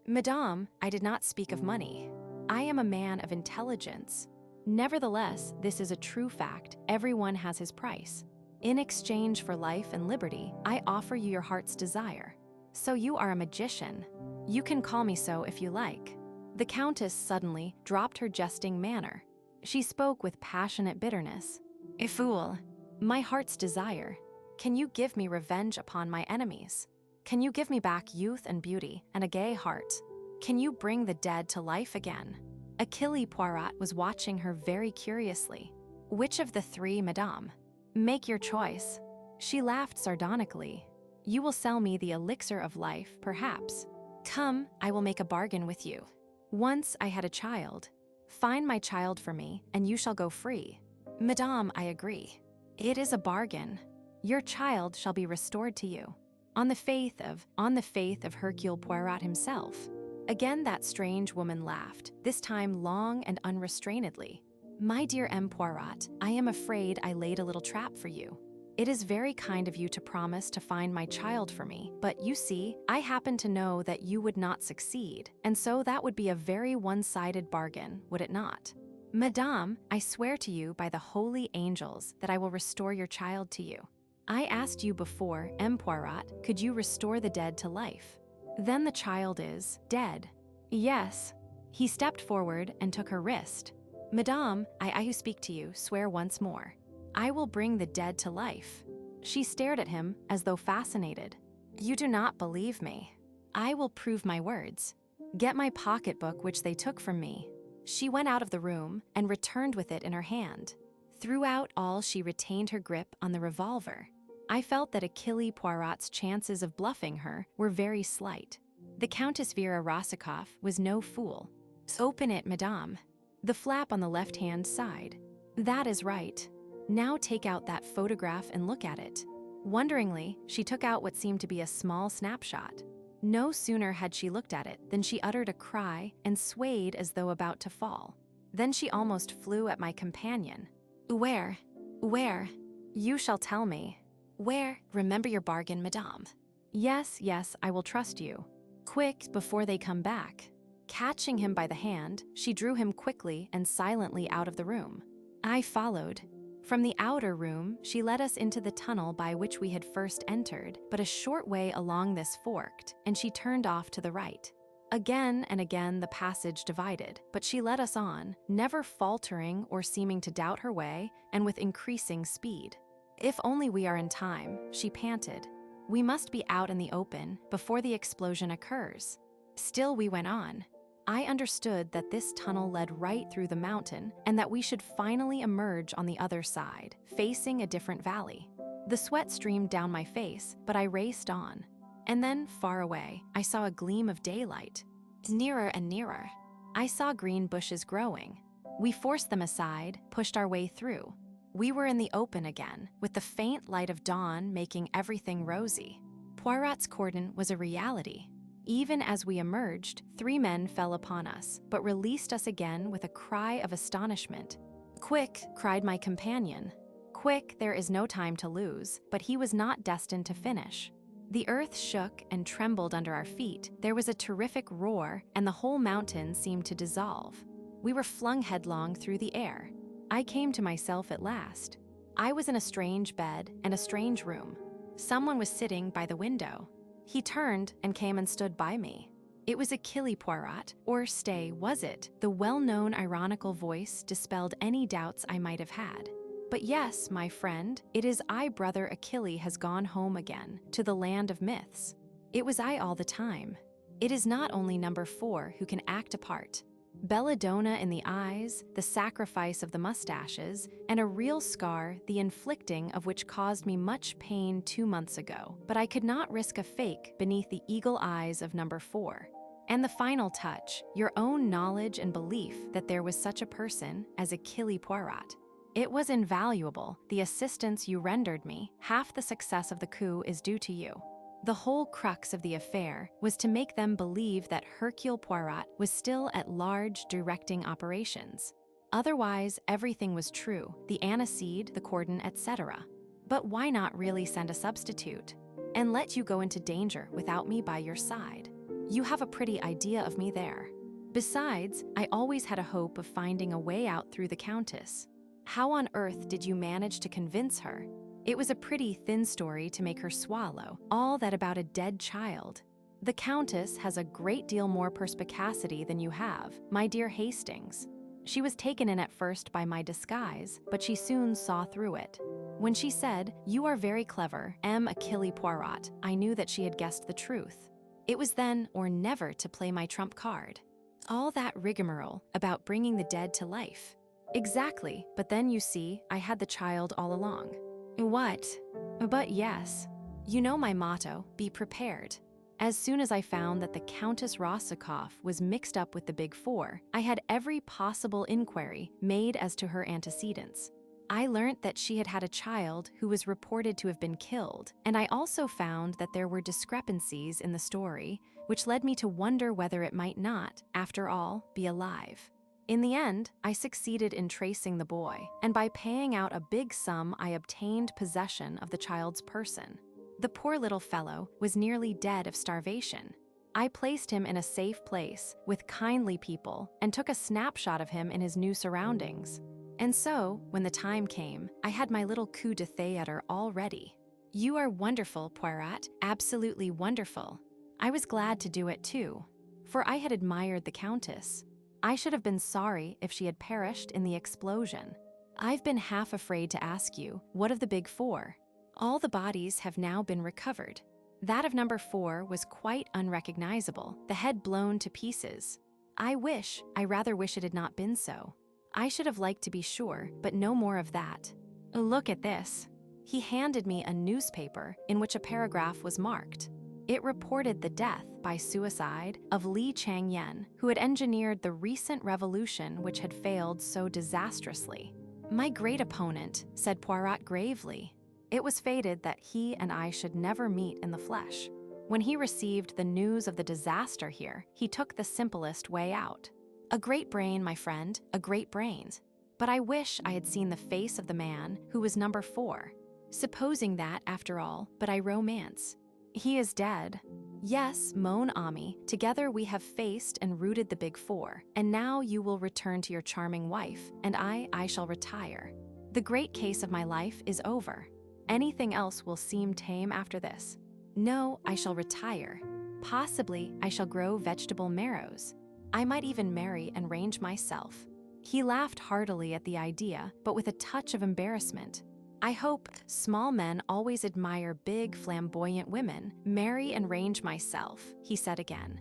"Madame, I did not speak of money. I am a man of intelligence. Nevertheless, this is a true fact. Everyone has his price. In exchange for life and liberty, I offer you your heart's desire. So you are a magician. You can call me so if you like." The Countess suddenly dropped her jesting manner. She spoke with passionate bitterness. "A fool. My heart's desire. Can you give me revenge upon my enemies? Can you give me back youth and beauty and a gay heart? Can you bring the dead to life again?" Hercule Poirot was watching her very curiously. "Which of the 3, madame? Make your choice." She laughed sardonically. "You will sell me the elixir of life, perhaps. Come, I will make a bargain with you. Once I had a child. Find my child for me, and you shall go free." "Madame, I agree. It is a bargain. Your child shall be restored to you. On the faith of Hercule Poirot himself." Again that strange woman laughed, this time long and unrestrainedly. "My dear M. Poirot, I am afraid I laid a little trap for you. It is very kind of you to promise to find my child for me, but you see, I happen to know that you would not succeed, and so that would be a very one-sided bargain, would it not? Madame, I swear to you by the holy angels that I will restore your child to you. I asked you before, M. Poirot, could you restore the dead to life? Then the child is dead." "Yes." He stepped forward and took her wrist. "Madame, I who speak to you swear once more. I will bring the dead to life." She stared at him as though fascinated. "You do not believe me. I will prove my words. Get my pocketbook which they took from me." She went out of the room and returned with it in her hand. Throughout all, she retained her grip on the revolver. I felt that Hercule Poirot's chances of bluffing her were very slight. The Countess Vera Rosikoff was no fool. "Open it, madame." The flap on the left-hand side. "That is right. Now take out that photograph and look at it." Wonderingly, she took out what seemed to be a small snapshot. No sooner had she looked at it than she uttered a cry and swayed as though about to fall. Then she almost flew at my companion. Where? You shall tell me. Where? Remember your bargain, madame." Yes, I will trust you. Quick, before they come back." Catching him by the hand, she drew him quickly and silently out of the room. I followed. From the outer room, she led us into the tunnel by which we had first entered, but a short way along this forked, and she turned off to the right. Again and again the passage divided, but she led us on, never faltering or seeming to doubt her way, and with increasing speed. "If only we are in time," she panted. "We must be out in the open before the explosion occurs." Still we went on. I understood that this tunnel led right through the mountain and that we should finally emerge on the other side, facing a different valley. The sweat streamed down my face, but I raced on. And then, far away, I saw a gleam of daylight. Nearer and nearer. I saw green bushes growing. We forced them aside, pushed our way through. We were in the open again, with the faint light of dawn making everything rosy. Poirot's cordon was a reality. Even as we emerged, 3 men fell upon us, but released us again with a cry of astonishment. "Quick!" cried my companion. Quick, there is no time to lose, but he was not destined to finish. The earth shook and trembled under our feet, there was a terrific roar, and the whole mountain seemed to dissolve. We were flung headlong through the air. I came to myself at last. I was in a strange bed and a strange room. Someone was sitting by the window. He turned and came and stood by me. It was Hercule Poirot, or stay, was it? The well-known ironical voice dispelled any doubts I might have had. But yes, my friend, it is I, brother Achille, has gone home again, to the land of myths. It was I all the time. It is not only number 4 who can act a part. Belladonna in the eyes, the sacrifice of the mustaches, and a real scar, the inflicting of which caused me much pain 2 months ago. But I could not risk a fake beneath the eagle eyes of number 4. And the final touch, your own knowledge and belief that there was such a person as Hercule Poirot. It was invaluable, the assistance you rendered me. Half the success of the coup is due to you. The whole crux of the affair was to make them believe that Hercule Poirot was still at large directing operations. Otherwise, everything was true, the aniseed, the cordon, etc. But why not really send a substitute? And let you go into danger without me by your side? You have a pretty idea of me there. Besides, I always had a hope of finding a way out through the Countess. How on earth did you manage to convince her? It was a pretty thin story to make her swallow all that about a dead child. The Countess has a great deal more perspicacity than you have, my dear Hastings. She was taken in at first by my disguise, but she soon saw through it. When she said, "You are very clever, M. Hercule Poirot," I knew that she had guessed the truth. It was then or never to play my trump card. All that rigmarole about bringing the dead to life. Exactly, but then you see, I had the child all along. What? But yes. You know my motto, be prepared. As soon as I found that the Countess Rossakoff was mixed up with the Big Four, I had every possible inquiry made as to her antecedents. I learnt that she had had a child who was reported to have been killed, and I also found that there were discrepancies in the story, which led me to wonder whether it might not, after all, be alive. In the end, I succeeded in tracing the boy, and by paying out a big sum, I obtained possession of the child's person. The poor little fellow was nearly dead of starvation. I placed him in a safe place, with kindly people, and took a snapshot of him in his new surroundings. And so, when the time came, I had my little coup de theater all ready. You are wonderful, Poirot, absolutely wonderful. I was glad to do it too, for I had admired the Countess. I should have been sorry if she had perished in the explosion. I've been half afraid to ask you, what of the Big Four? All the bodies have now been recovered. That of number 4 was quite unrecognizable, the head blown to pieces. I rather wish it had not been so. I should have liked to be sure, but no more of that. Look at this. He handed me a newspaper in which a paragraph was marked. It reported the death by suicide of Li Chang-Yen, who had engineered the recent revolution which had failed so disastrously. My great opponent, said Poirot gravely. It was fated that he and I should never meet in the flesh. When he received the news of the disaster here, he took the simplest way out. A great brain, my friend, a great brain. But I wish I had seen the face of the man who was number 4. Supposing that, after all, but I romance. He is dead. Yes, mon ami, together we have faced and routed the Big Four, and now you will return to your charming wife, and I shall retire. The great case of my life is over. Anything else will seem tame after this. No, I shall retire. Possibly I shall grow vegetable marrows. I might even marry and range myself. He laughed heartily at the idea, but with a touch of embarrassment. I hope small men always admire big, flamboyant women. Marry and range myself, he said again.